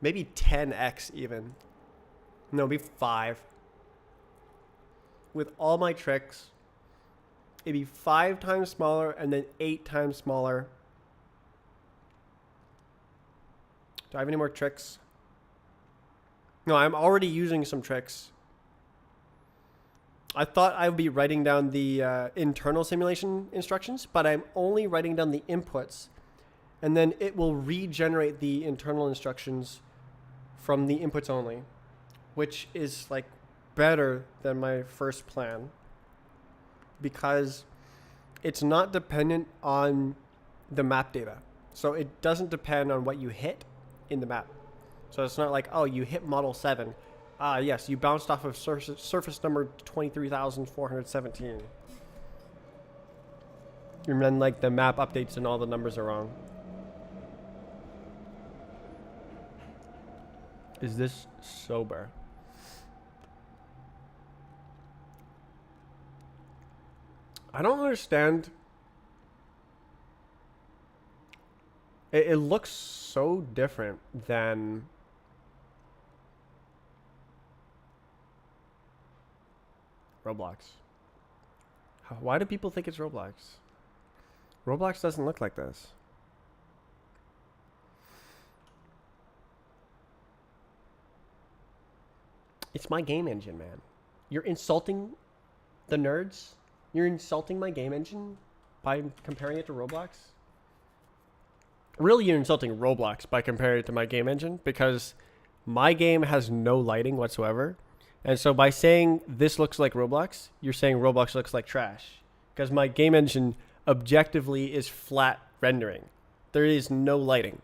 Maybe 10x even. No, maybe 5. With all my tricks, it'd be 5 times smaller and then 8 times smaller. Do I have any more tricks? No, I'm already using some tricks. I thought I would be writing down the internal simulation instructions, but I'm only writing down the inputs. And then it will regenerate the internal instructions from the inputs only, which is like better than my first plan because it's not dependent on the map data. So it doesn't depend on what you hit in the map. So it's not like, oh, you hit model 7. Yes, you bounced off of surface number 23,417. And then like the map updates and all the numbers are wrong. Is this sober? I don't understand. It looks so different than Roblox. Why do people think it's Roblox? Roblox doesn't look like this. It's my game engine, man. You're insulting the nerds? You're insulting my game engine by comparing it to Roblox? Really, you're insulting Roblox by comparing it to my game engine because my game has no lighting whatsoever. And so by saying this looks like Roblox, you're saying Roblox looks like trash. Because my game engine objectively is flat rendering. There is no lighting.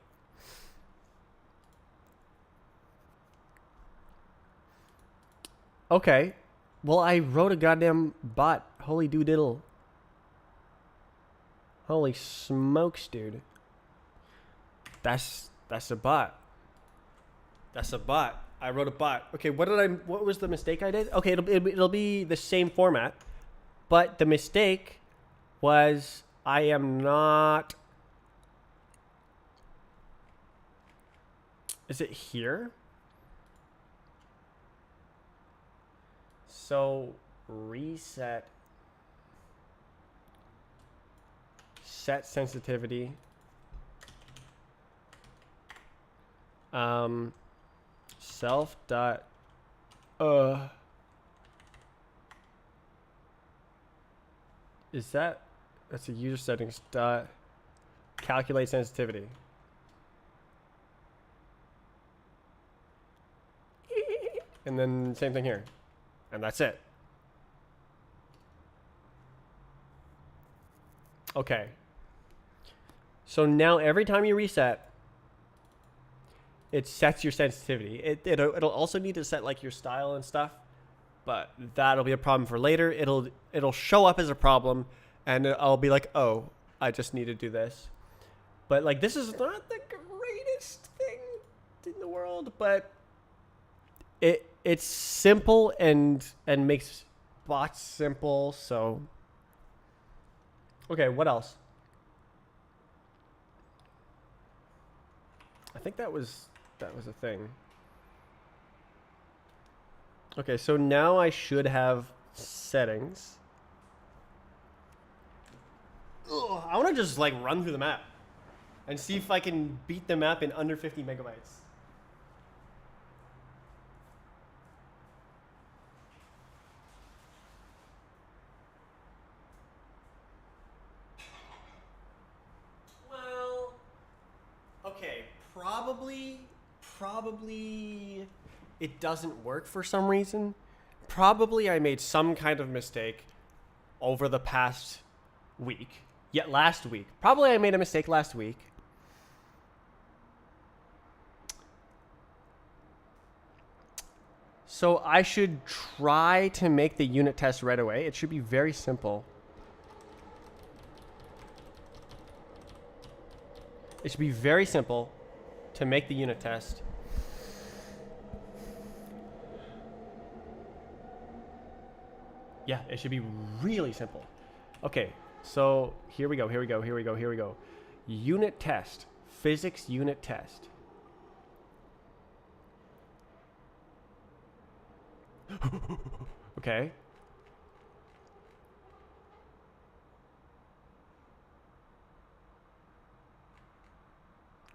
Okay. Well, I wrote a goddamn bot. Holy doodle. Holy smokes, dude. That's a bot. That's a bot. I wrote a bot. Okay, what was the mistake I did? Okay, it'll be the same format, but the mistake was I am not. Is it here? So reset. Set sensitivity. Self dot is that's a user settings dot calculate sensitivity. And then same thing here. And that's it. Okay. So now every time you reset, it sets your sensitivity. It'll also need to set like your style and stuff, but that'll be a problem for later. It'll show up as a problem, and I'll be like, oh, I just need to do this. But like this is not the greatest thing in the world, but it's simple and makes bots simple. So okay, what else? I think that was a thing. Okay, so now I should have settings. Ugh, I want to just like run through the map and see if I can beat the map in under 50 megabytes. Well, okay, probably it doesn't work for some reason. Probably I made some kind of mistake over the past week. Yet last week. Probably I made a mistake last week. So I should try to make the unit test right away. It should be very simple. It should be very simple to make the unit test. Yeah, it should be really simple. Okay, so here we go. Unit test. Physics unit test. Okay.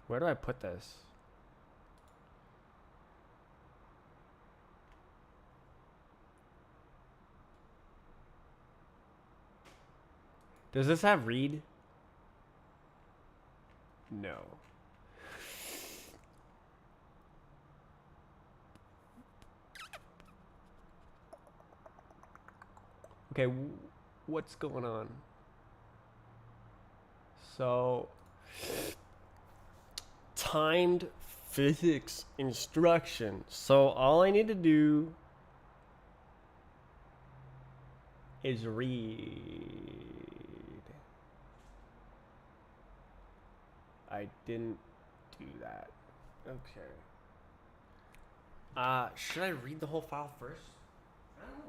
Where do I put this? Does this have read? No. Okay, what's going on? So, timed physics instruction. So all I need to do is read. I didn't do that. Okay. Should I read the whole file first? I don't know.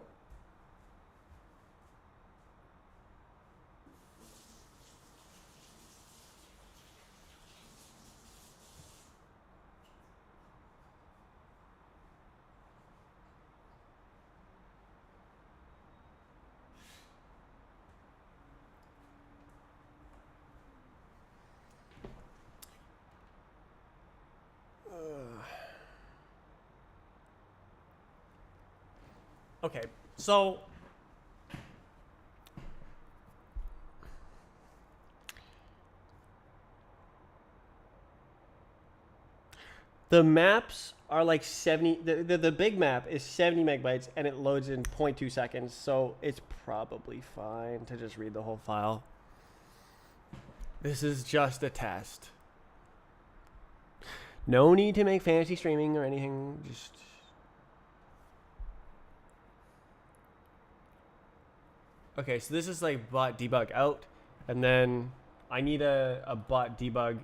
Okay, so The maps are like 70. The big map is 70 megabytes and it loads in 0.2 seconds. So it's probably fine to just read the whole file. This is just a test. No need to make fancy streaming or anything. Just. Okay, so this is like bot debug out. And then I need a bot debug.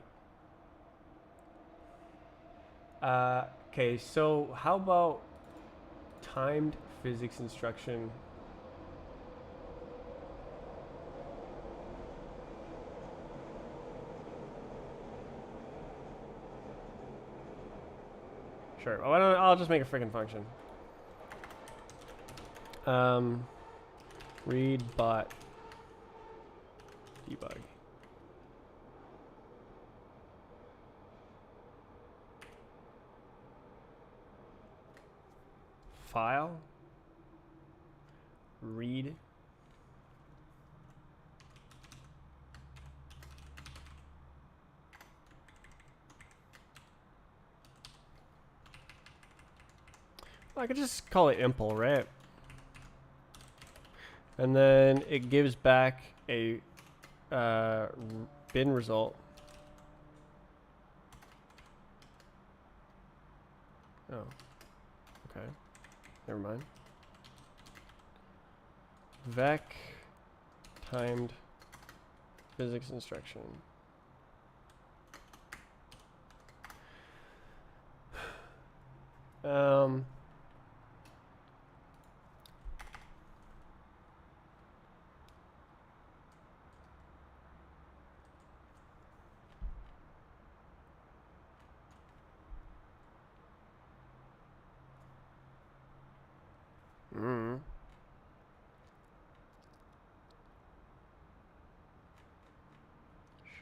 Okay, so how about timed physics instruction? Sure. Oh, I'll just make a freaking function. Read bot debug. File. Read. I could just call it impl, right? And then it gives back a bin result. Oh, okay. Never mind. Vec timed physics instruction.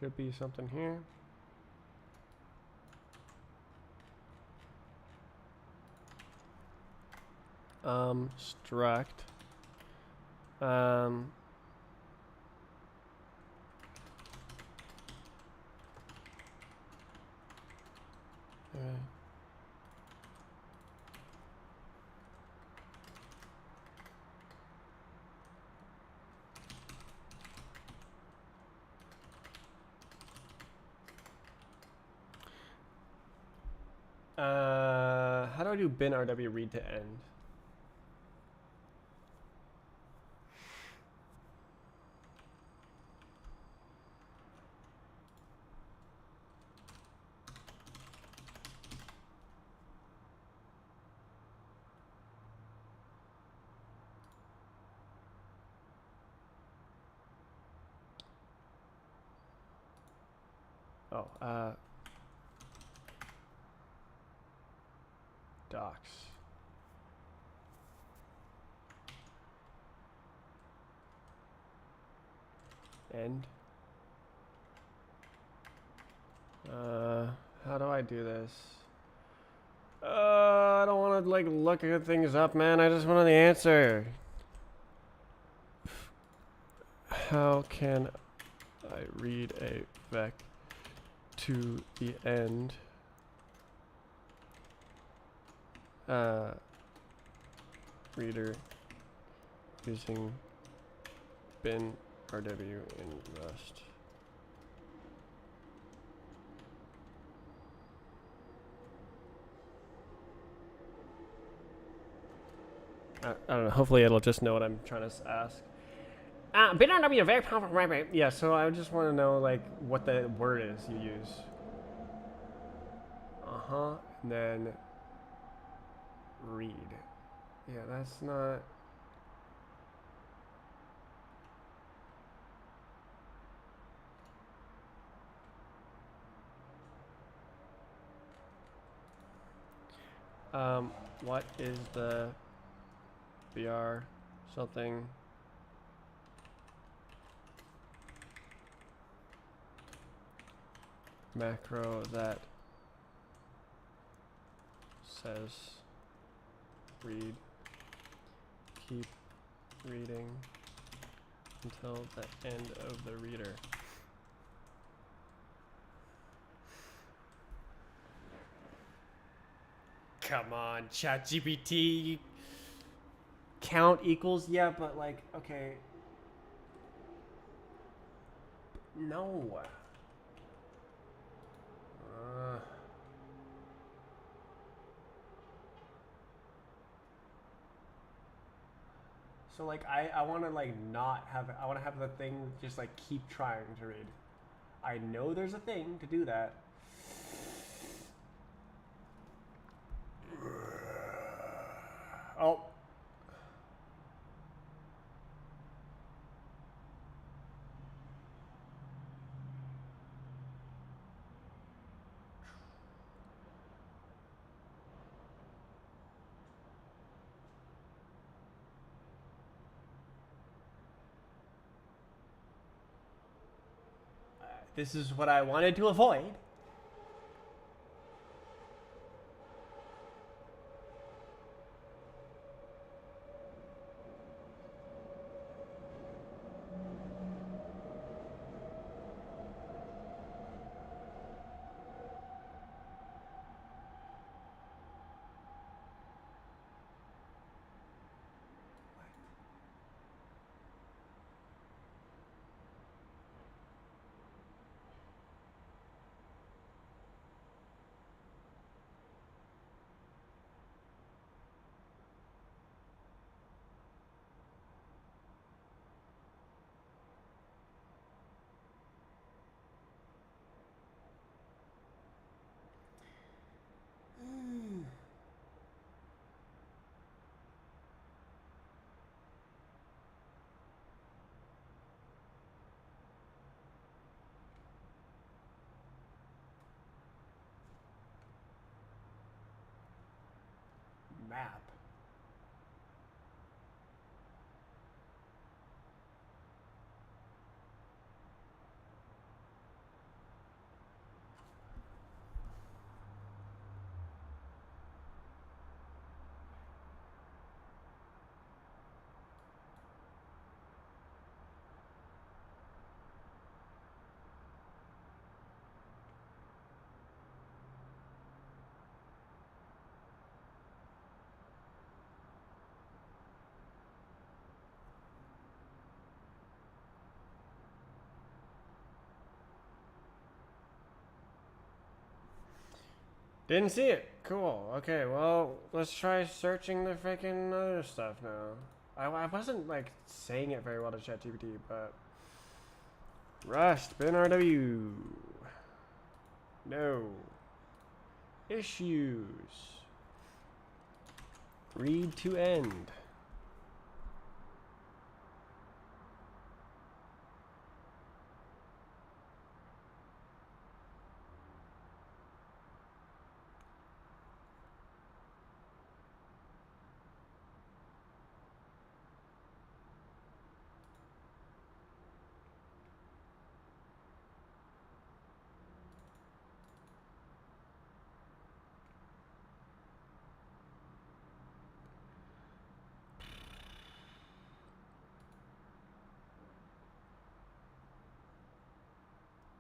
Should be something here. Struct. How do I do bin RW read to end? Oh, docs. End. How do I do this? I don't want to like look at things up, man. I just want the answer. How can I read a vec to the end? Reader using bin RW in Rust. I don't know. Hopefully, it'll just know what I'm trying to ask. Bin RW are very powerful. Right. Yeah. So I just want to know like what the word is you use. And then read. Yeah, that's not. What is the BR something? Macro that says read, keep reading until the end of the reader. come on, ChatGPT. Count equals, yeah, but like, okay. No. So like I want to like not have I want to have the thing just like keep trying to read. I know there's a thing to do that. Oh. This is what I wanted to avoid. Map. Didn't see it. Cool. Okay, well, let's try searching the freaking other stuff now. I wasn't like saying it very well to ChatGPT, but Rust, BinRW. No. Issues. Read to end.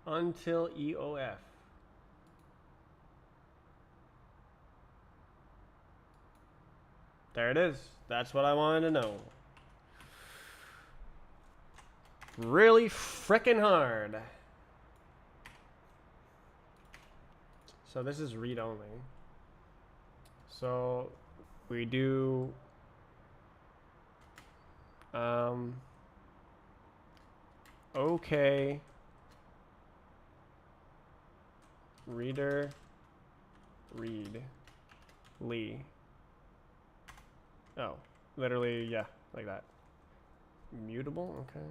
Until EOF. There it is. That's what I wanted to know. Really frickin' hard. So this is read only. So we do okay, reader, read, Lee. Oh, literally, yeah, like that. Mutable, okay.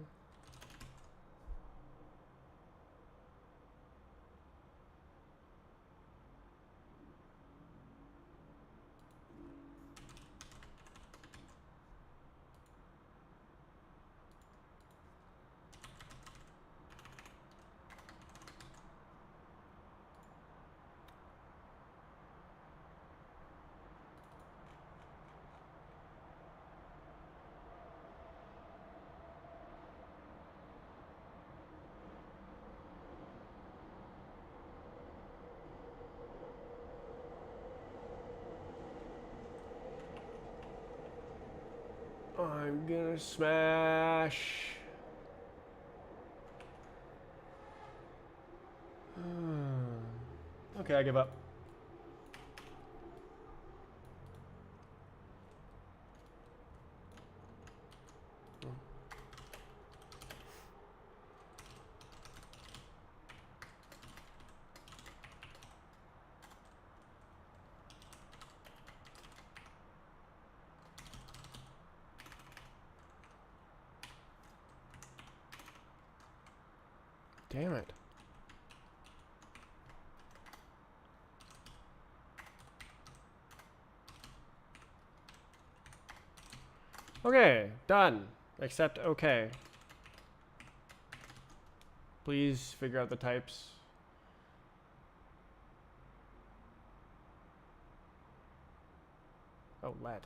I'm gonna smash. Okay, I give up. Damn it. Okay, done. Except okay. Please figure out the types. Oh, lead.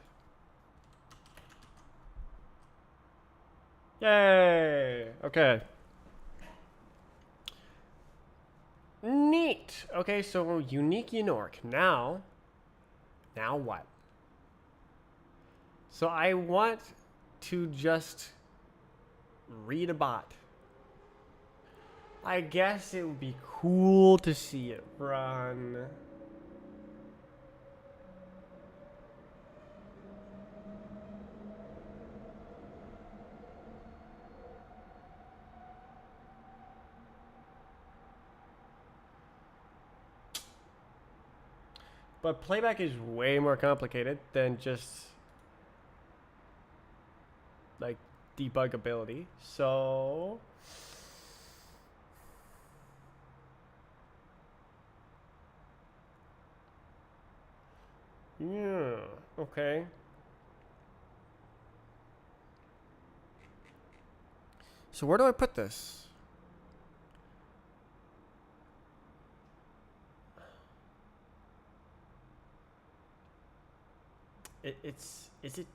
Yay! Okay. Neat. Okay, so unique Unork. Now what? So I want to just read a bot. I guess it would be cool to see it run. But playback is way more complicated than just like debuggability. So yeah, okay. So where do I put this? Is it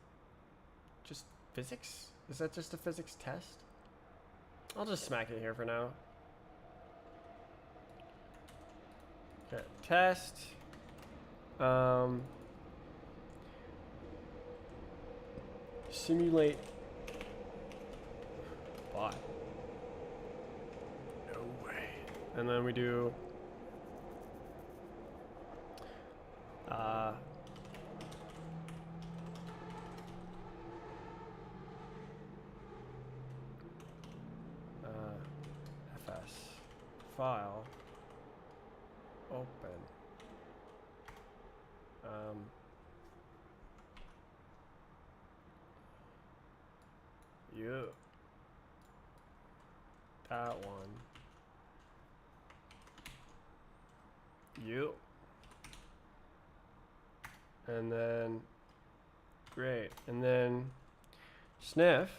just physics? Is that just a physics test? I'll just smack it here for now. Okay, test. Simulate bot. No way. And then we do fs file open you that one you and then great and then sniff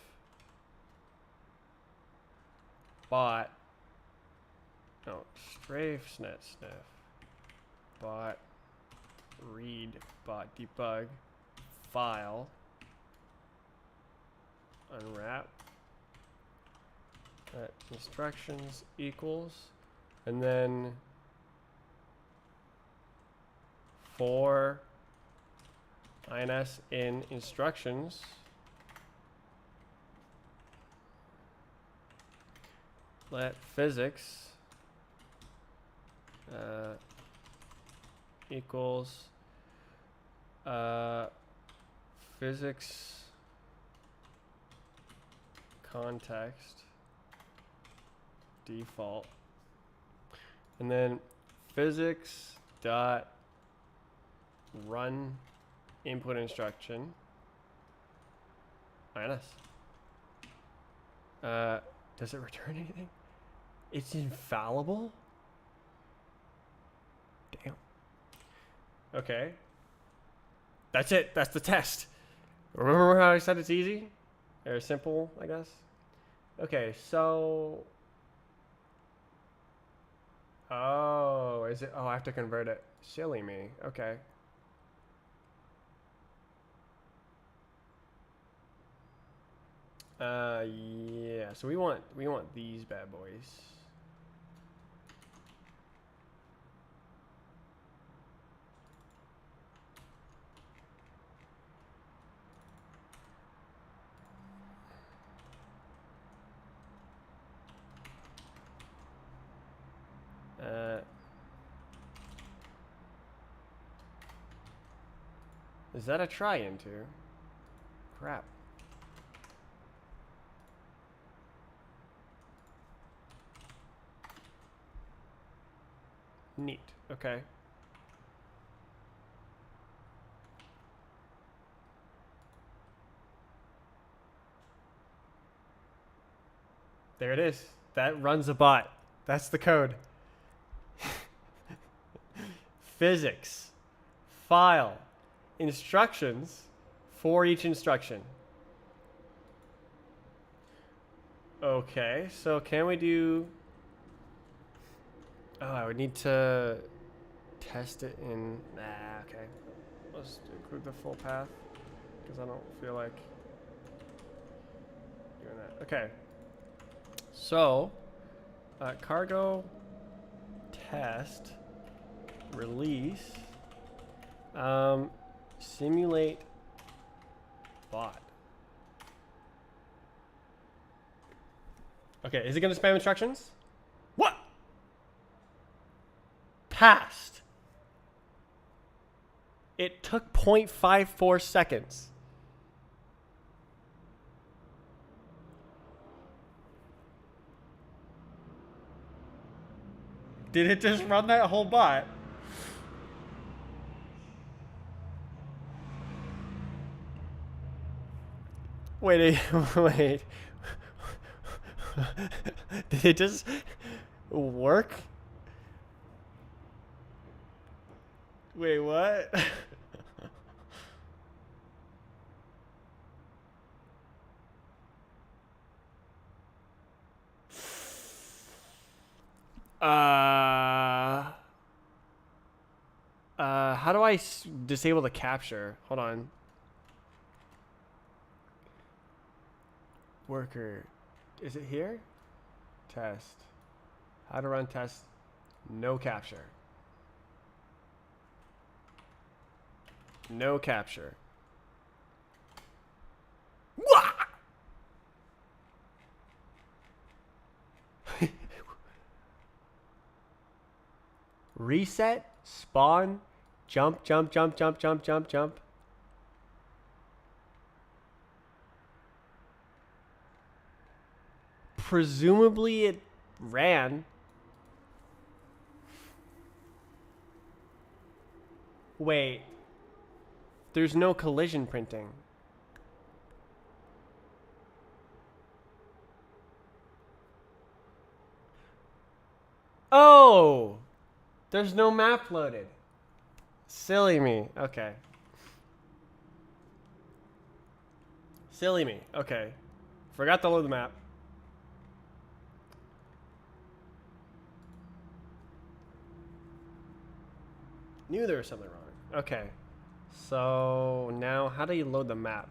bot no strafe snet sniff bot read bot debug file unwrap instructions equals and then for ins in instructions let physics equals physics context default and then physics dot run input instruction minus does it return anything? It's infallible? Damn. Okay. That's it. That's the test. Remember how I said it's easy? Or simple, I guess? Okay, so... Oh, is it? Oh, I have to convert it. Silly me. Okay. Yeah. So we want these bad boys. Is that a try into? Crap. Neat. Okay. There it is. That runs a bot. That's the code. Physics. File. Instructions for each instruction. Okay, so can we do... Oh, I would need to test it in... Nah, okay. Let's include the full path, because I don't feel like doing that. Okay. So, cargo test release simulate bot. Okay, is it going to spam instructions? What? Passed. It took 0.54 seconds. Did it just run that whole bot? Wait, wait. Did it just work? Wait, what? How do I disable the capture? Hold on. Worker. Is it here? Test. How to run test. No capture. No capture. Reset, spawn, jump, jump, jump, jump, jump, jump, jump. Presumably it ran. Wait. There's no collision printing. Oh! There's no map loaded. Silly me. Okay. Silly me. Okay. Forgot to load the map. Knew there was something wrong. Okay. So now how do you load the map?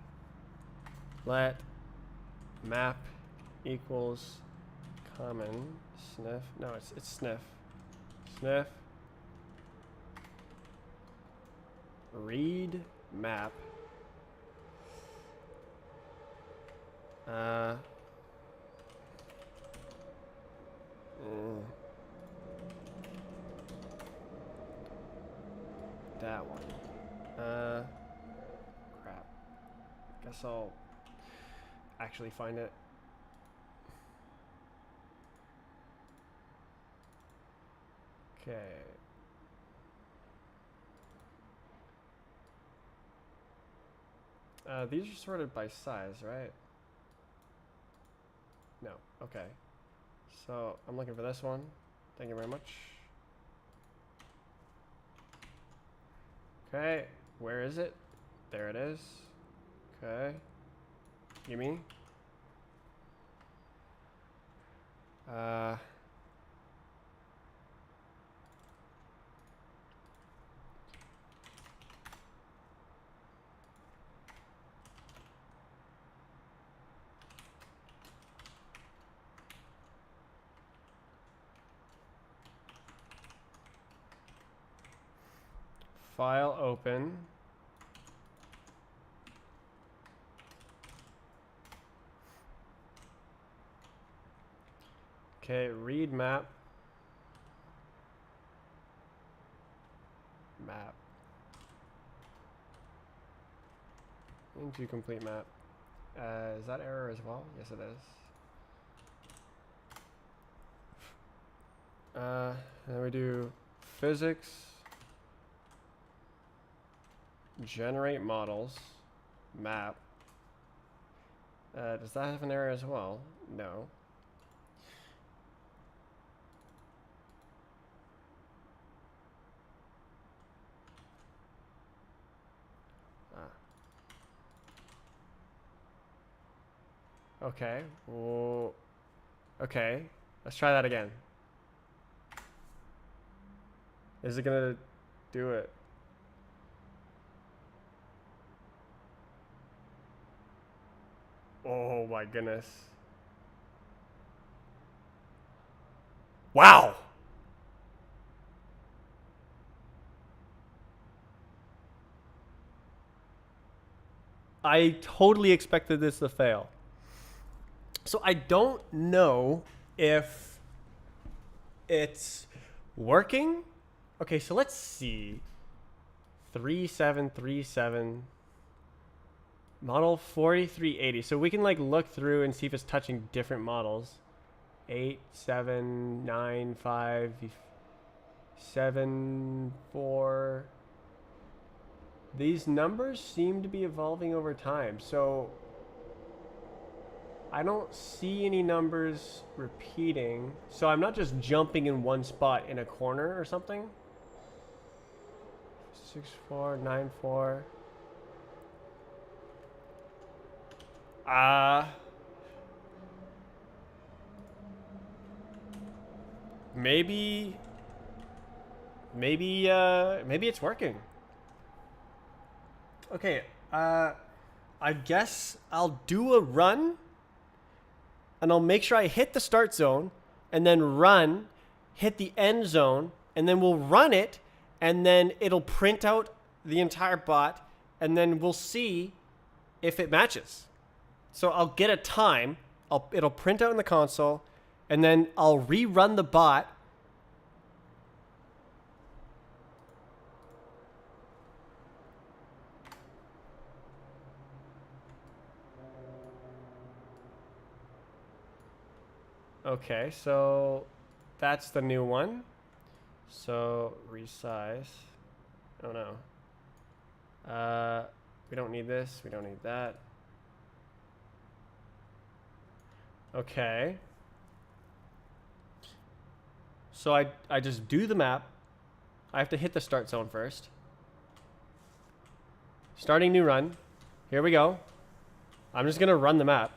Let map equals common sniff. No, it's sniff. Sniff. Read map. That one. Crap. Guess I'll actually find it. Okay. These are sorted by size, right? No. Okay. So I'm looking for this one. Thank you very much. Okay. Where is it? There it is. Okay. Gimme. File open. Okay, read map. Map. Attempting to complete map. Is that error as well? Yes, it is. Then we do physics, generate models, map. Does that have an error as well? No. Okay. Well, okay. Let's try that again. Is it gonna do it? Oh my goodness. Wow! I totally expected this to fail. So I don't know if it's working. Okay, so let's see. 3737 model 4380. So we can like look through and see if it's touching different models. 8 7 9 5 7 4. These numbers seem to be evolving over time. So I don't see any numbers repeating. So I'm not just jumping in one spot in a corner or something. 6494. Maybe it's working. Okay, I guess I'll do a run and I'll make sure I hit the start zone and then run, hit the end zone, and then we'll run it, and then it'll print out the entire bot, and then we'll see if it matches. So I'll get a time, it'll print out in the console, and then I'll rerun the bot. Okay, so that's the new one. So resize. Oh no. We don't need this. We don't need that. Okay. So I just do the map. I have to hit the start zone first. Starting new run. Here we go. I'm just gonna run the map.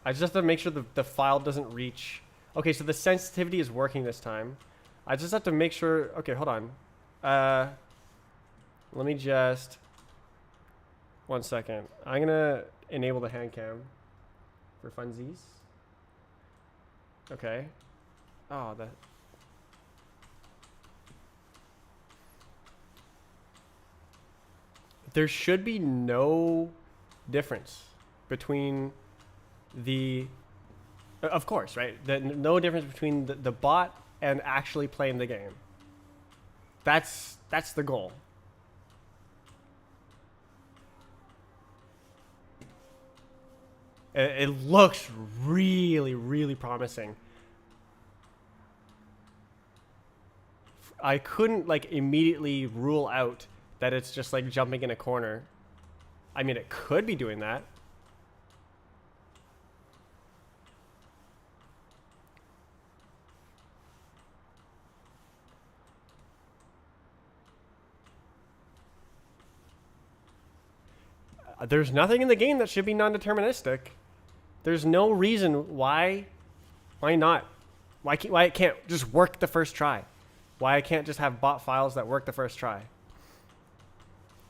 I just have to make sure the file doesn't reach. Okay, so the sensitivity is working this time. I just have to make sure. Okay, hold on. Let me just. 1 second. I'm gonna enable the hand cam for funsies. Okay. Oh, that. There should be no difference between the, of course, right? No difference between the bot and actually playing the game. That's the goal. It looks really, really promising. I couldn't like immediately rule out that it's just like jumping in a corner. I mean, it could be doing that. There's nothing in the game that should be non-deterministic. There's no reason why not? Why it can't just work the first try? Why I can't just have bot files that work the first try?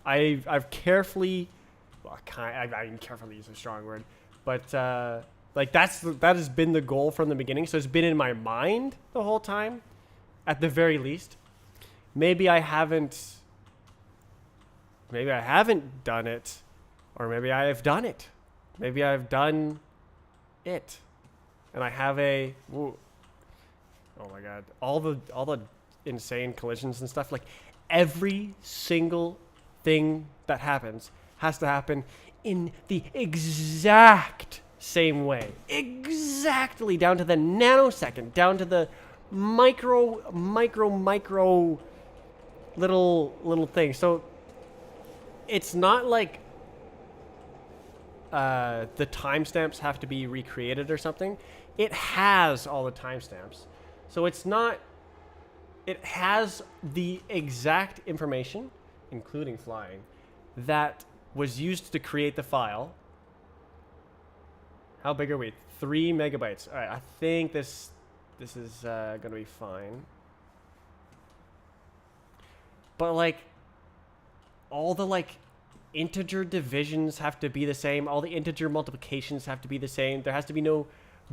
I've carefully, well, I mean, carefully is a strong word, but like that has been the goal from the beginning. So it's been in my mind the whole time, at the very least. Maybe I haven't done it, or maybe I have done it. Maybe I've done it, and I have a. Ooh, oh my god! All the insane collisions and stuff. Like every single thing that happens has to happen in the exact same way. Exactly, down to the nanosecond, down to the micro little thing. So it's not like the timestamps have to be recreated or something. It has all the timestamps. So it's not, it has the exact information, including flying, that was used to create the file. How big are we? 3 megabytes. All right, I think this is gonna be fine. But like, all the like integer divisions have to be the same. All the integer multiplications have to be the same. There has to be no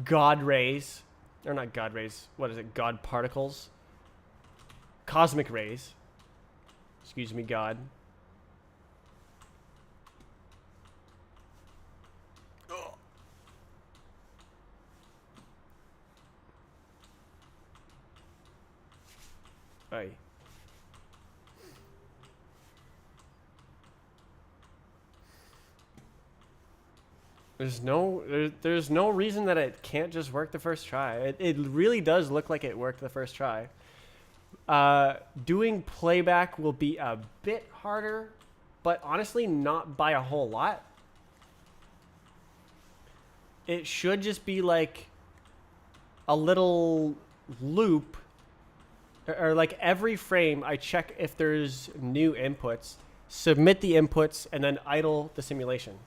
God rays, or not God rays. What is it? God particles. Cosmic rays. Excuse me, God. Aye. There's no reason that it can't just work the first try. It really does look like it worked the first try. Doing playback will be a bit harder, but honestly not by a whole lot. It should just be like a little loop, or like every frame I check if there's new inputs, submit the inputs, and then idle the simulation.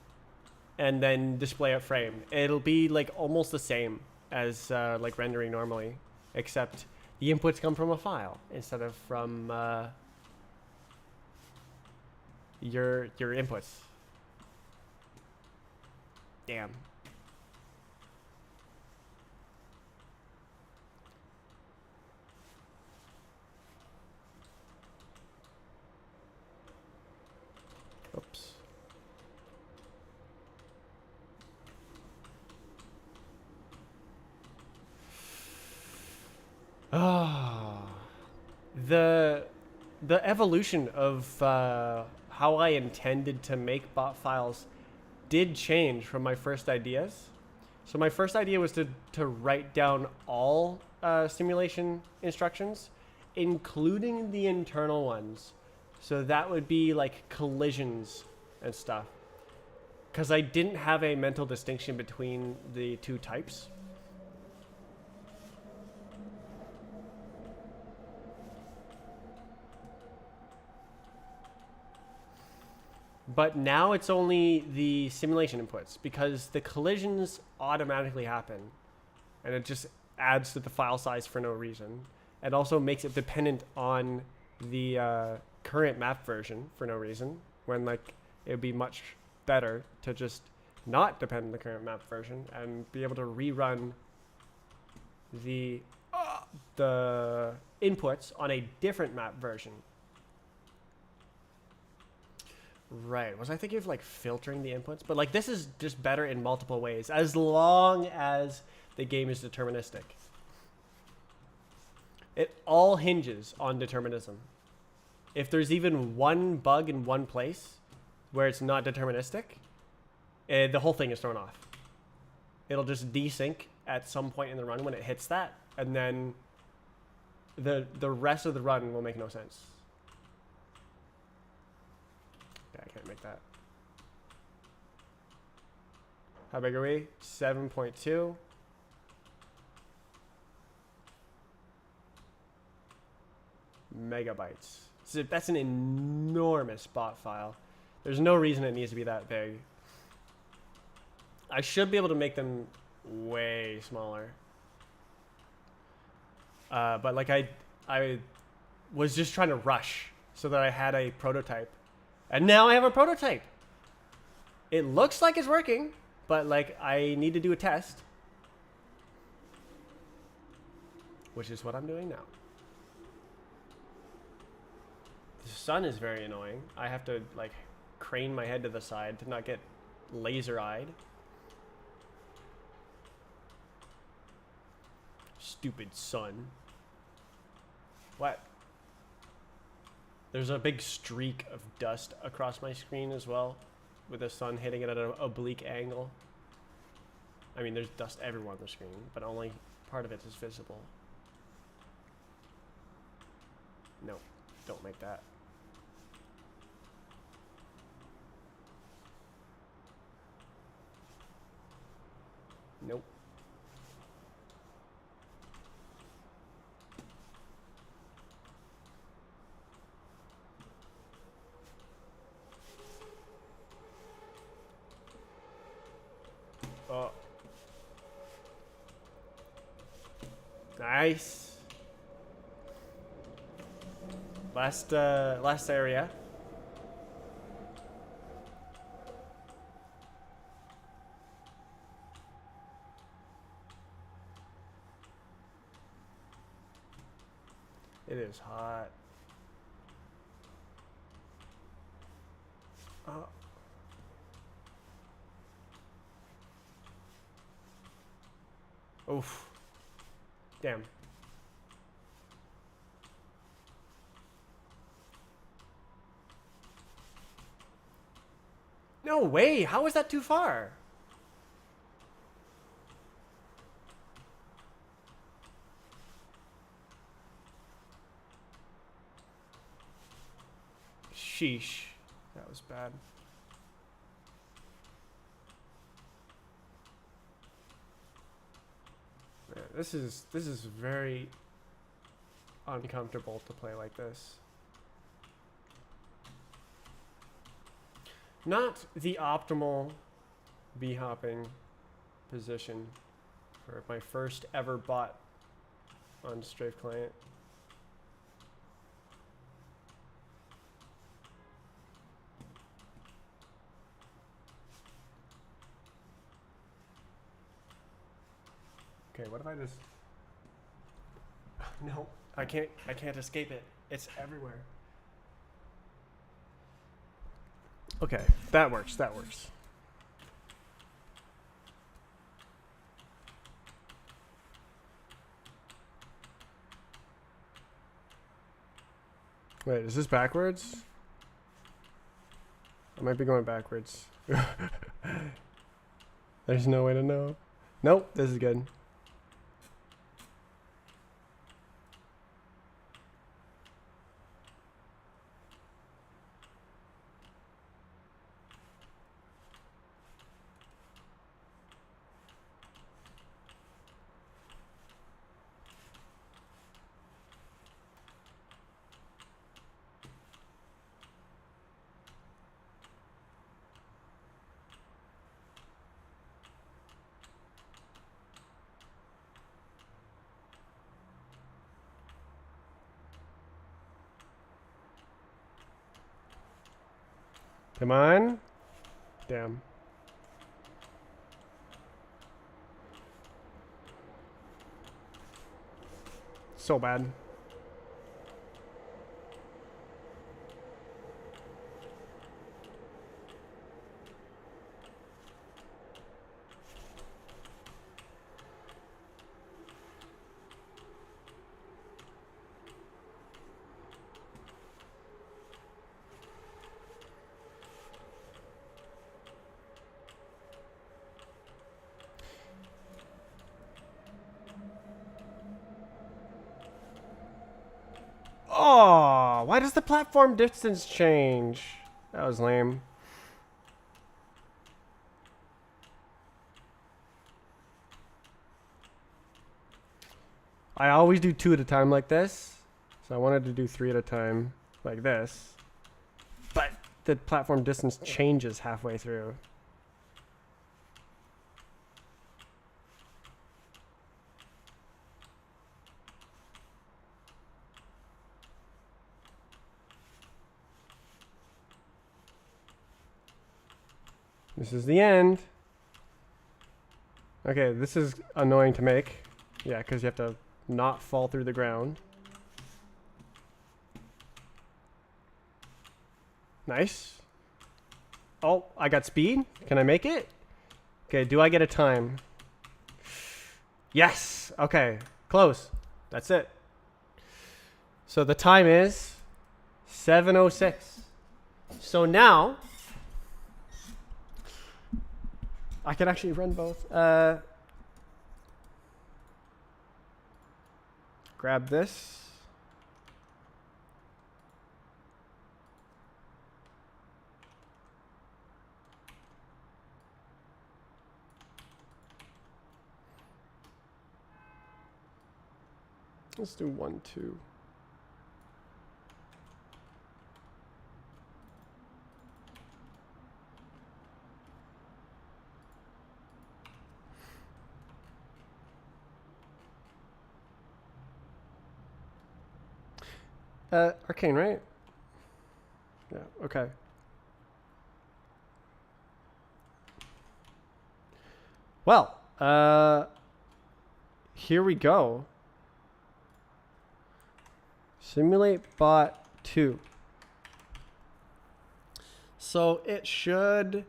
And then display a frame. It'll be like almost the same as like rendering normally, except the inputs come from a file instead of from your inputs. Damn. Oops. The evolution of how I intended to make bot files did change from my first ideas. So my first idea was to write down all simulation instructions, including the internal ones. So that would be like collisions and stuff. Because I didn't have a mental distinction between the two types. But now it's only the simulation inputs because the collisions automatically happen. And it just adds to the file size for no reason. It also makes it dependent on the current map version for no reason. When like it would be much better to just not depend on the current map version and be able to rerun the inputs on a different map version. Right. Was I thinking of like filtering the inputs? But like this is just better in multiple ways as long as the game is deterministic. It all hinges on determinism. If there's even one bug in one place where it's not deterministic, the whole thing is thrown off. It'll just desync at some point in the run when it hits that, and then the rest of the run will make no sense. Yeah, I can't make that. How big are we? 7.2. megabytes. So that's an enormous bot file. There's no reason it needs to be that big. I should be able to make them way smaller. But like I was just trying to rush so that I had a prototype. And now I have a prototype. It looks like it's working, but like I need to do a test. Which is what I'm doing now. The sun is very annoying. I have to like crane my head to the side to not get laser-eyed. Stupid sun. What? There's a big streak of dust across my screen as well, with the sun hitting it at an oblique angle. I mean, there's dust everywhere on the screen, but only part of it is visible. No, don't make that. Nope. Oh. Nice. Last area. It is hot. Oof. Damn. No way! How is that too far? Sheesh. That was bad. Man, this is very uncomfortable to play like this. Not the optimal b-hopping position for my first ever bot on Strafe Client. Okay, what if I just... No, I can't escape it. It's everywhere. Okay, that works, that works. Wait, is this backwards? I might be going backwards. There's no way to know. Nope, this is good. Come on. Damn. So bad. Oh, why does the platform distance change? That was lame. I always do 2 at a time like this. So I wanted to do 3 at a time like this. But the platform distance changes halfway through. This is the end. Okay, this is annoying to make. Yeah, because you have to not fall through the ground. Nice. Oh, I got speed. Can I make it? Okay, do I get a time? Yes. Okay, close. That's it. So the time is 7:06. So now I could actually run both. Grab this. Let's do 1, 2. Arcane, right? Yeah, okay. Well, here we go. Simulate bot 2. So it should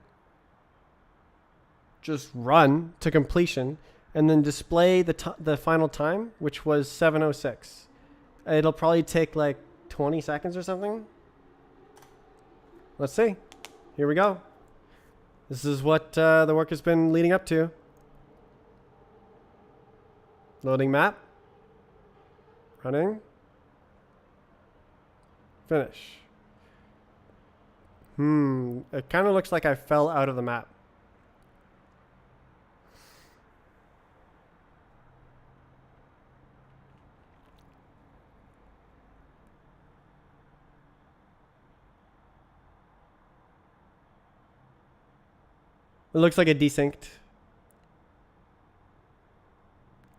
just run to completion and then display the final time, which was 7:06. It'll probably take like 20 seconds or something. Let's see. Here we go. This is what the work has been leading up to. Loading map. Running. Finish. It kind of looks like I fell out of the map. It looks like it desynced.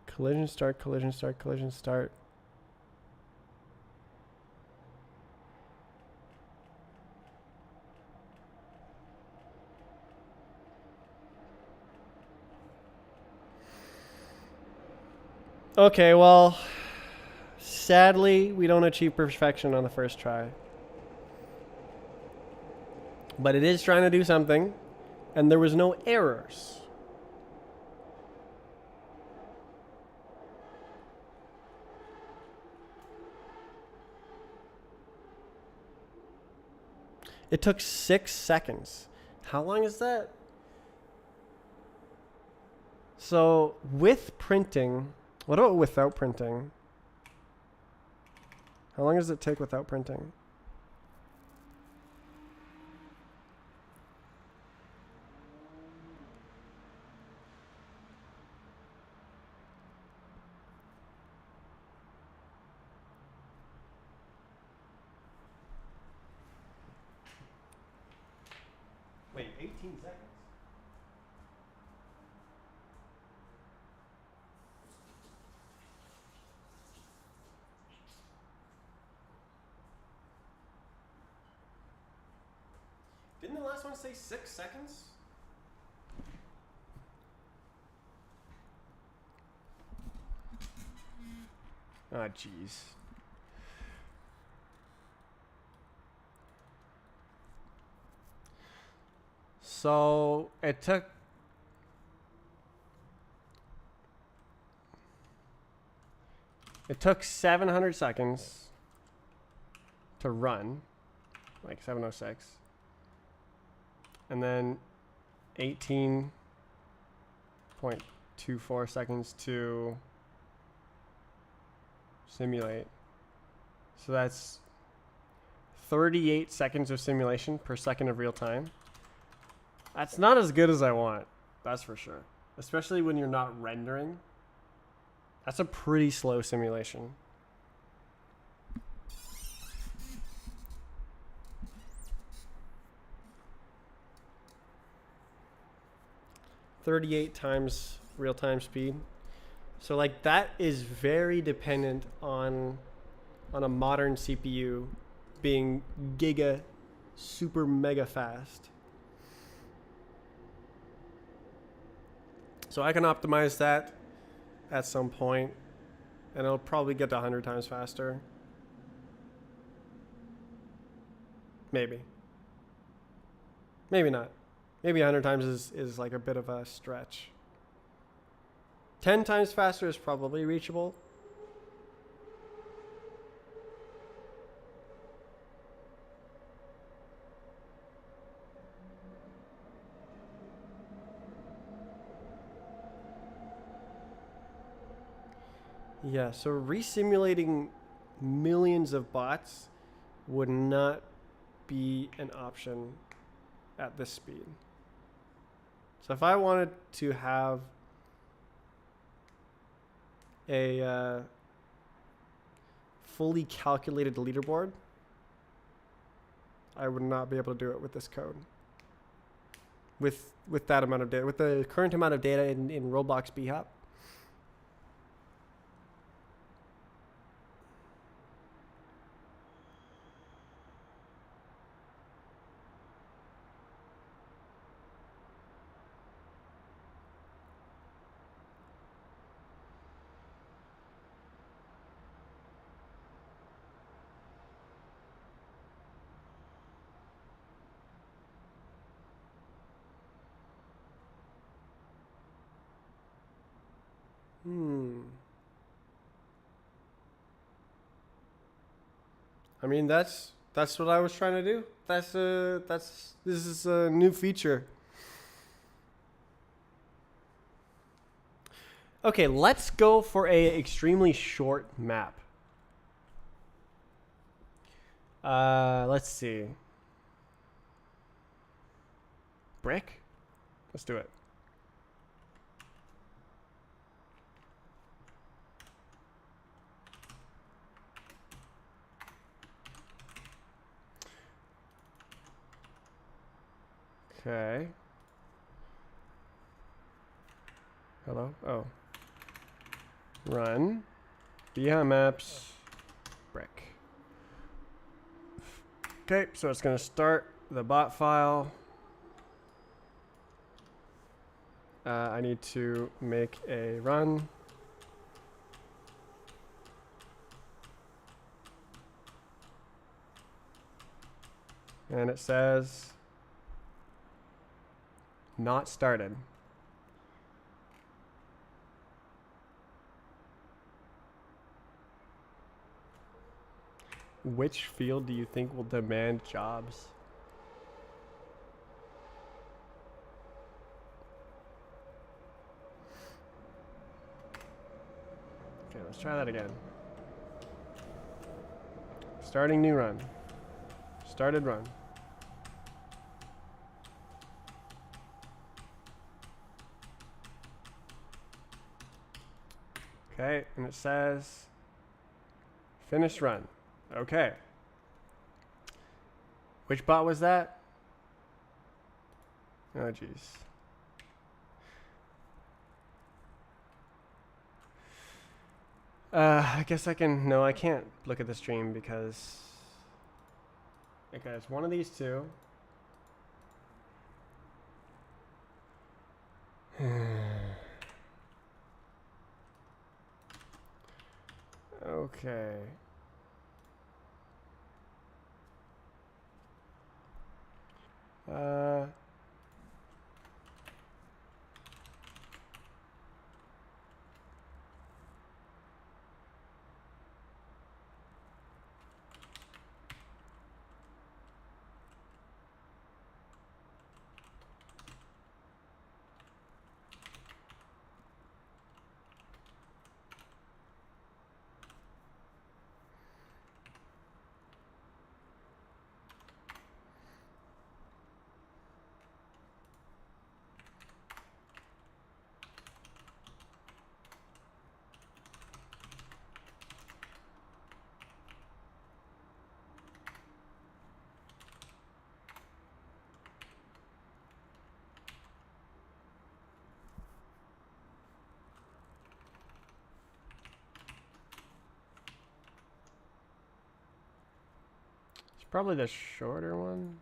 Collision start, collision start, collision start. Okay, well, sadly, we don't achieve perfection on the first try. But it is trying to do something, and there was no errors. It took 6 seconds. How long is that? So, with printing... What about without printing? How long does it take without printing? Wait, 18 seconds? Didn't the last one say 6 seconds? Ah, jeez. So it took 700 seconds to run, like 7:06. And then 18.24 seconds to simulate. So that's 38 seconds of simulation per second of real time. That's not as good as I want, that's for sure. Especially when you're not rendering. That's a pretty slow simulation. .38 times real-time speed. So like that is very dependent on a modern CPU being super mega fast. So I can optimize that at some point, and it'll probably get to 100 times faster. Maybe. Maybe not. Maybe 100 times is like a bit of a stretch. 10 times faster is probably reachable. Yeah, so resimulating millions of bots would not be an option at this speed. So if I wanted to have a fully calculated leaderboard, I would not be able to do it with this code. With that amount of data, with the current amount of data in Roblox bHop. I mean, that's what I was trying to do. This is a new feature. Okay, let's go for a extremely short map. Let's see. Brick? Let's do it. Okay. Hello? Oh. Run. bHop maps. Brick. Okay, so it's going to start the bot file. I need to make a run. And it says not started. Which field do you think will demand jobs? Okay, let's try that again. Starting new run. Started run. Okay, and it says finish run. Okay. Which bot was that? Oh, jeez. I guess I can. No, I can't look at the stream because. Okay, it's one of these two. Okay. It's probably the shorter one.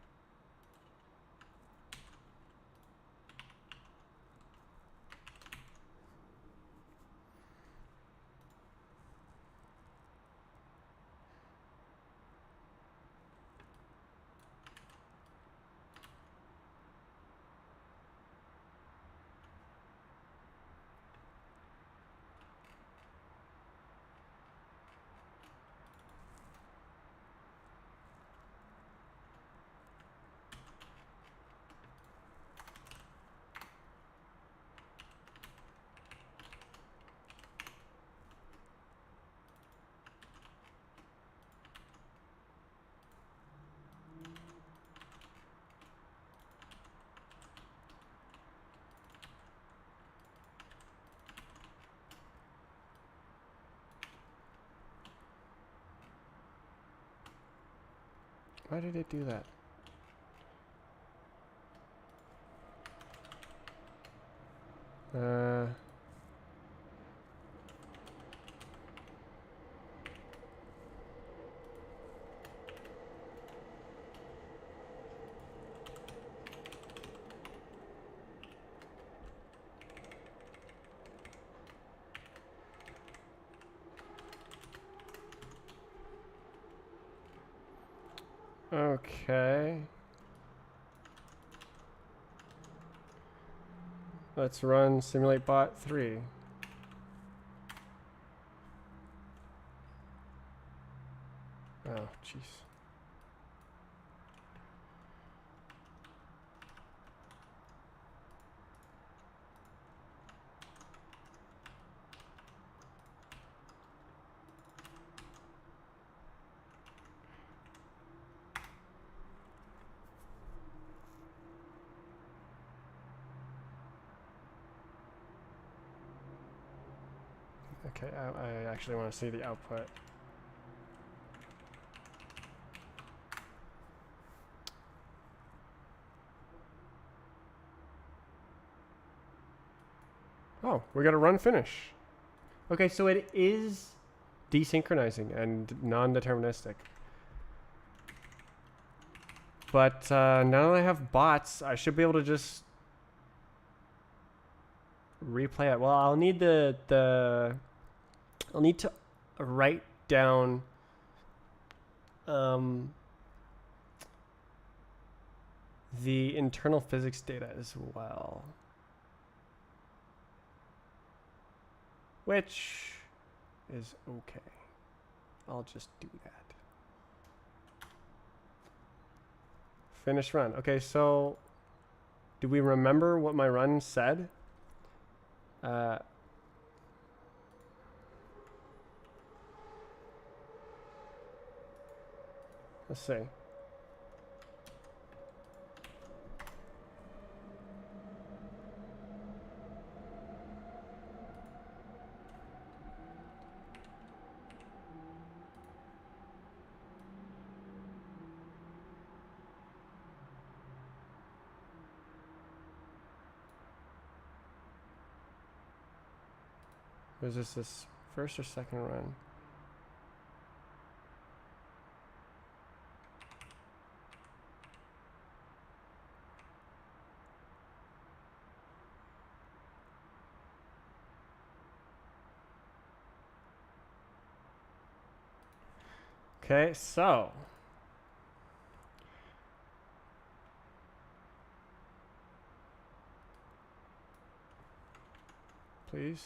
Why did it do that? Okay. Let's run simulate bot 3. Oh, jeez. Okay, I actually want to see the output. Oh, we got a run finish. Okay, so it is desynchronizing and non-deterministic. But now that I have bots, I should be able to just replay it. Well, I'll need I'll need to write down the internal physics data as well. Which is okay. I'll just do that. Finish run. Okay, so do we remember what my run said? Let's see. Was this first or second run? Okay, so please.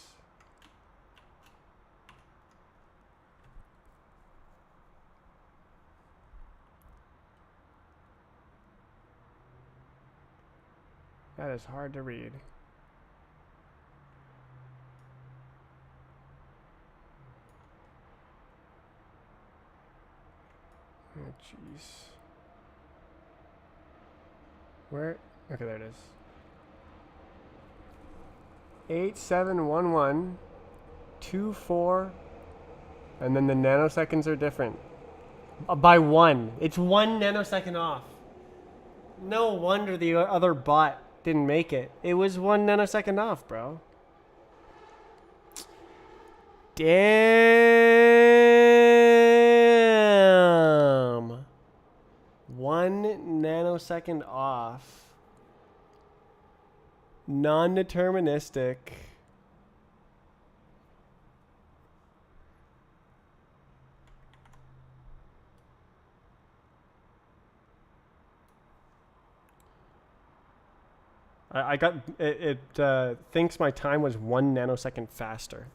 That is hard to read. Oh, jeez. Where? Okay, there it is. 871124, and then the nanoseconds are different. By 1. It's 1 nanosecond off. No wonder the other bot didn't make it. It was 1 nanosecond off, bro. Damn. 1 nanosecond off. Non-deterministic. I got it. Thinks my time was 1 nanosecond faster.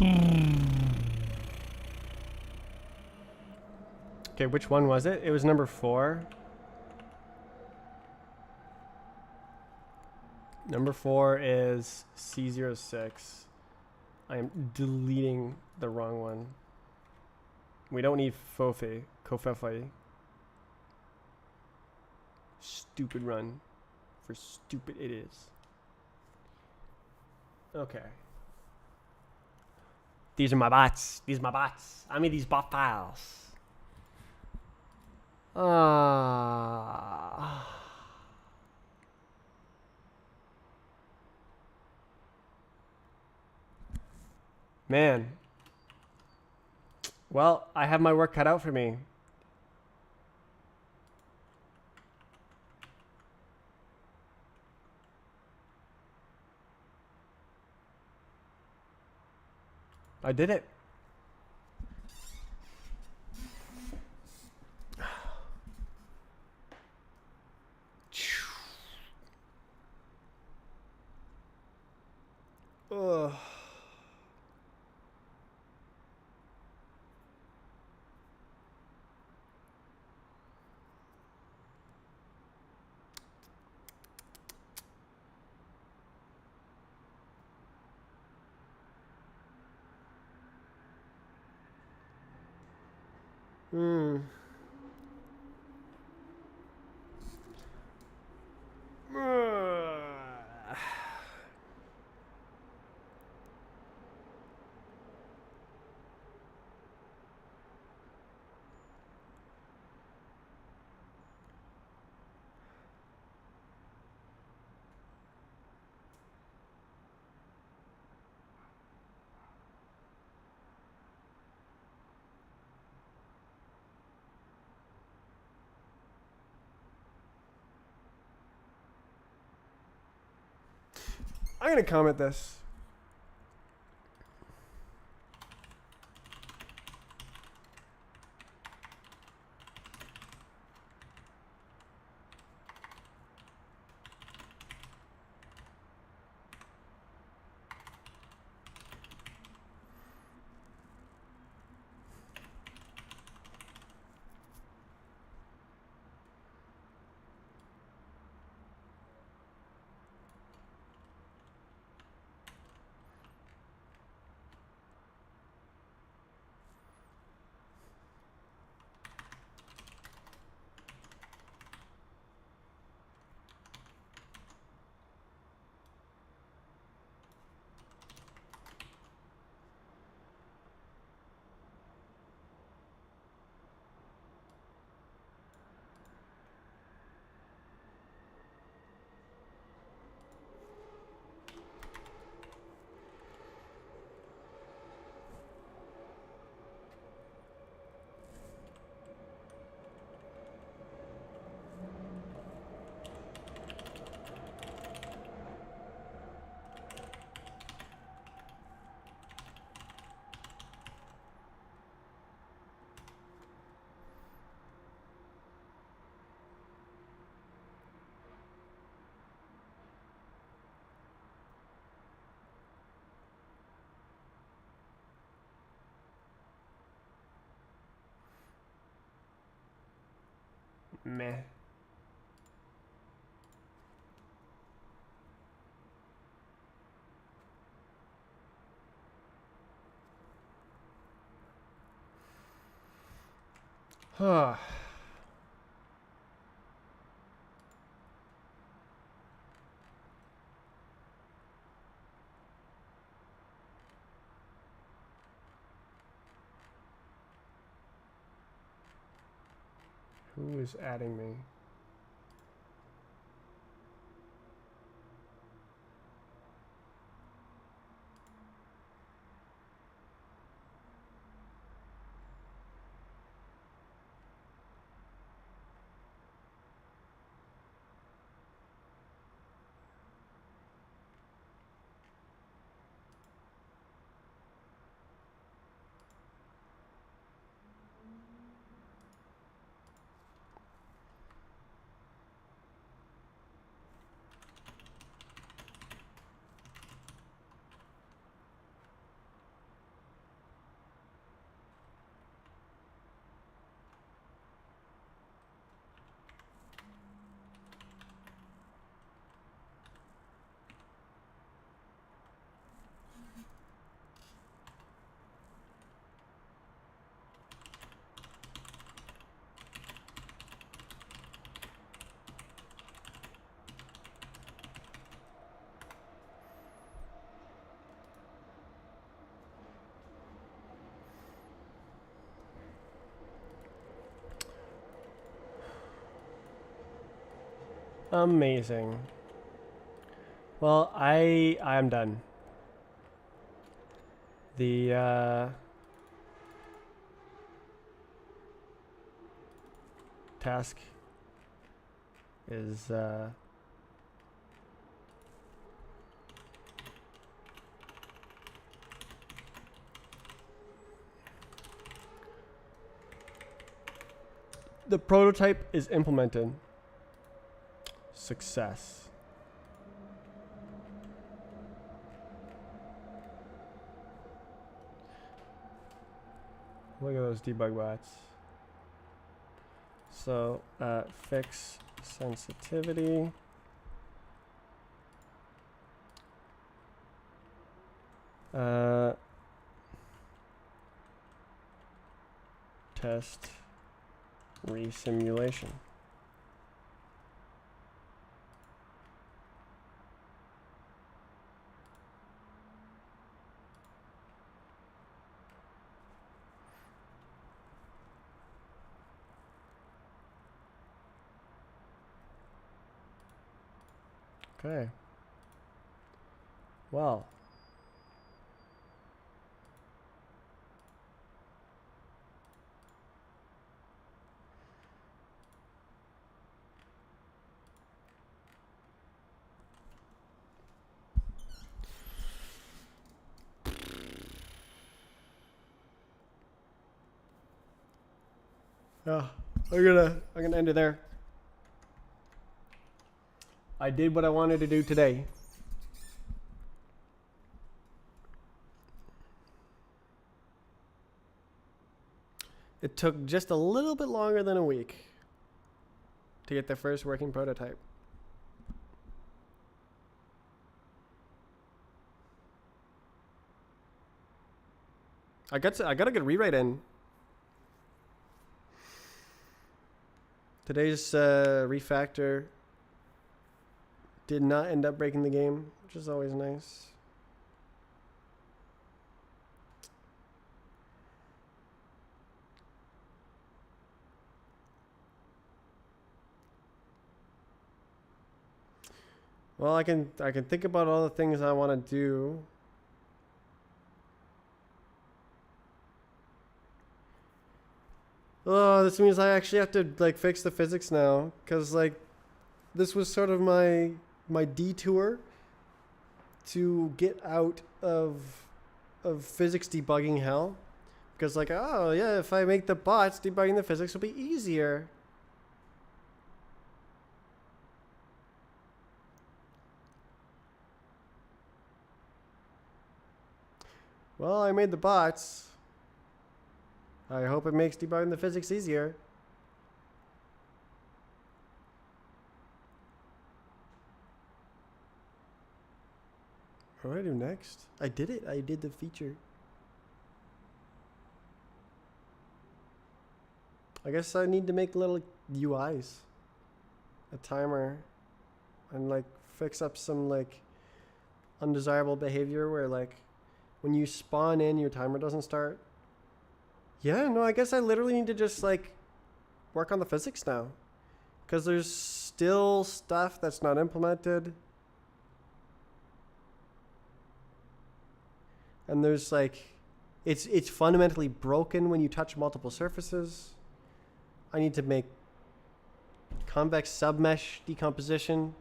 Okay, which one was it? It was number 4. Number 4 is C06. I am deleting the wrong one. We don't need Fofi. Kofefi. Stupid run. For stupid it is. Okay. These are my bots. These are my bots. I mean these bot files. Man. Well, I have my work cut out for me. I did it. Ugh. Hmm. I'm gonna comment this. Meh. Huh. Who is adding me? Amazing. Well, I'm done. The task is the prototype is implemented. Success. Look at those debug bots. So, fix sensitivity. Test resimulation. Okay. Well. Yeah, I'm gonna end it there. I did what I wanted to do today. It took just a little bit longer than a week to get the first working prototype. I got a good rewrite in. Today's refactor did not end up breaking the game, which is always nice. Well, I can think about all the things I want to do. Oh, this means I actually have to like fix the physics now, cause like this was sort of my detour to get out of physics debugging hell, because like, oh yeah, if I make the bots, debugging the physics will be easier. Well, I made the bots. I hope it makes debugging the physics easier. What do I do next? I did it. I did the feature. I guess I need to make little UIs. A timer. And like fix up some like undesirable behavior where like when you spawn in, your timer doesn't start. Yeah, no, I guess I literally need to just like work on the physics now, because there's still stuff that's not implemented, and there's like it's fundamentally broken when you touch multiple surfaces. I need to make convex submesh decomposition.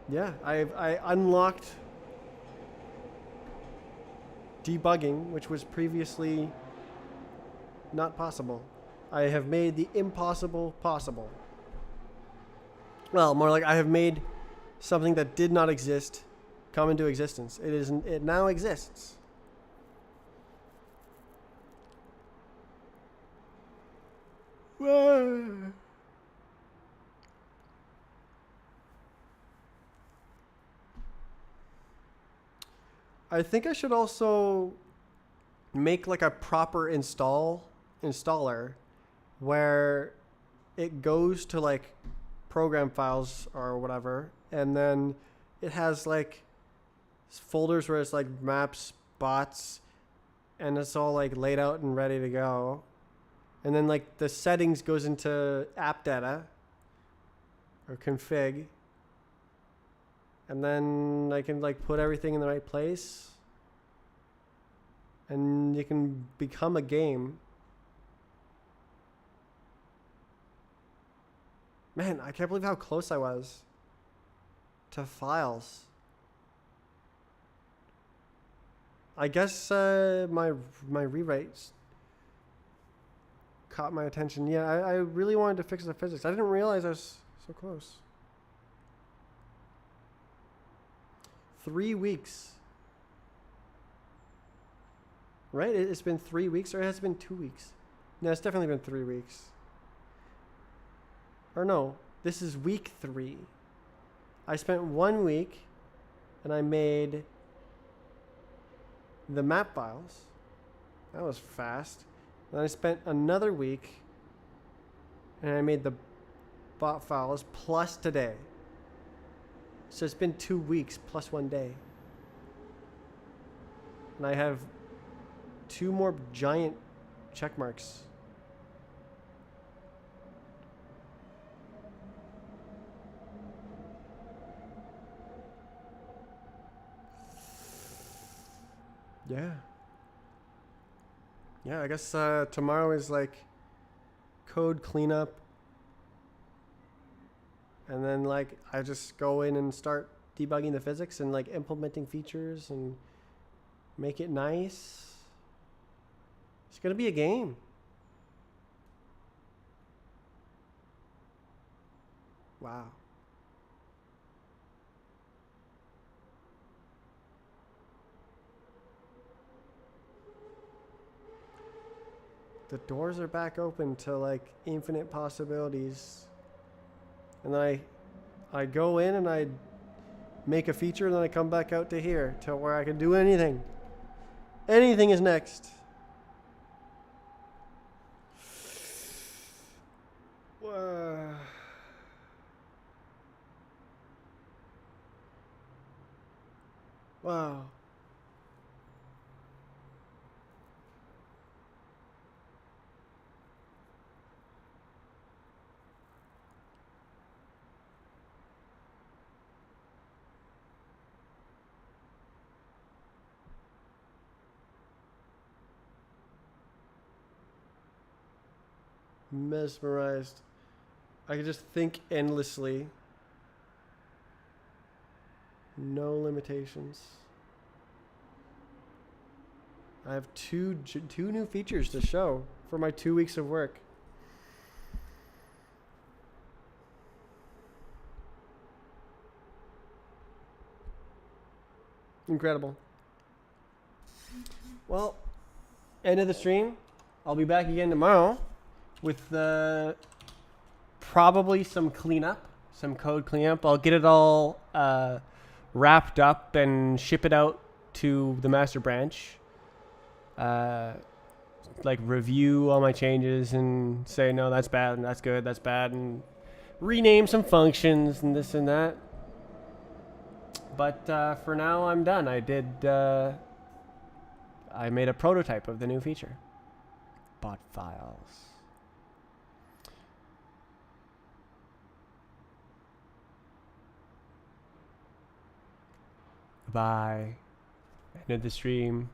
Yeah, I unlocked debugging, which was previously not possible. I have made the impossible possible. Well, more like I have made something that did not exist come into existence. It now exists. Whoa. I think I should also make like a proper installer where it goes to like program files or whatever, and then it has like folders where it's like maps, bots, and it's all like laid out and ready to go. And then like the settings goes into app data or config. And then I can like put everything in the right place. And you can become a game. Man, I can't believe how close I was to files. I guess my rewrites caught my attention. Yeah, I really wanted to fix the physics. I didn't realize I was so close. 3 weeks. Right? It's been 3 weeks, or has it been 2 weeks? No, it's definitely been 3 weeks. Or no, this is week 3. I spent 1 week and I made the map files. That was fast. Then I spent another week and I made the bot files plus today. So it's been 2 weeks plus 1 day. And I have 2 more giant check marks. Yeah. Yeah, I guess tomorrow is like code cleanup. And then like I just go in and start debugging the physics and like implementing features and make it nice. It's going to be a game. Wow. The doors are back open to like infinite possibilities. And then I go in and I make a feature and then I come back out to here to where I can do anything. Anything is next. Wow. Mesmerized. I can just think endlessly. No limitations. I have two new features to show for my 2 weeks of work. Incredible. Well, end of the stream. I'll be back again tomorrow with probably some cleanup, some code cleanup. I'll get it all wrapped up and ship it out to the master branch. Like review all my changes and say, no, that's bad and that's good, that's bad, and rename some functions and this and that. But for now, I'm done. I made a prototype of the new feature. Bot files. Bye. End of the stream.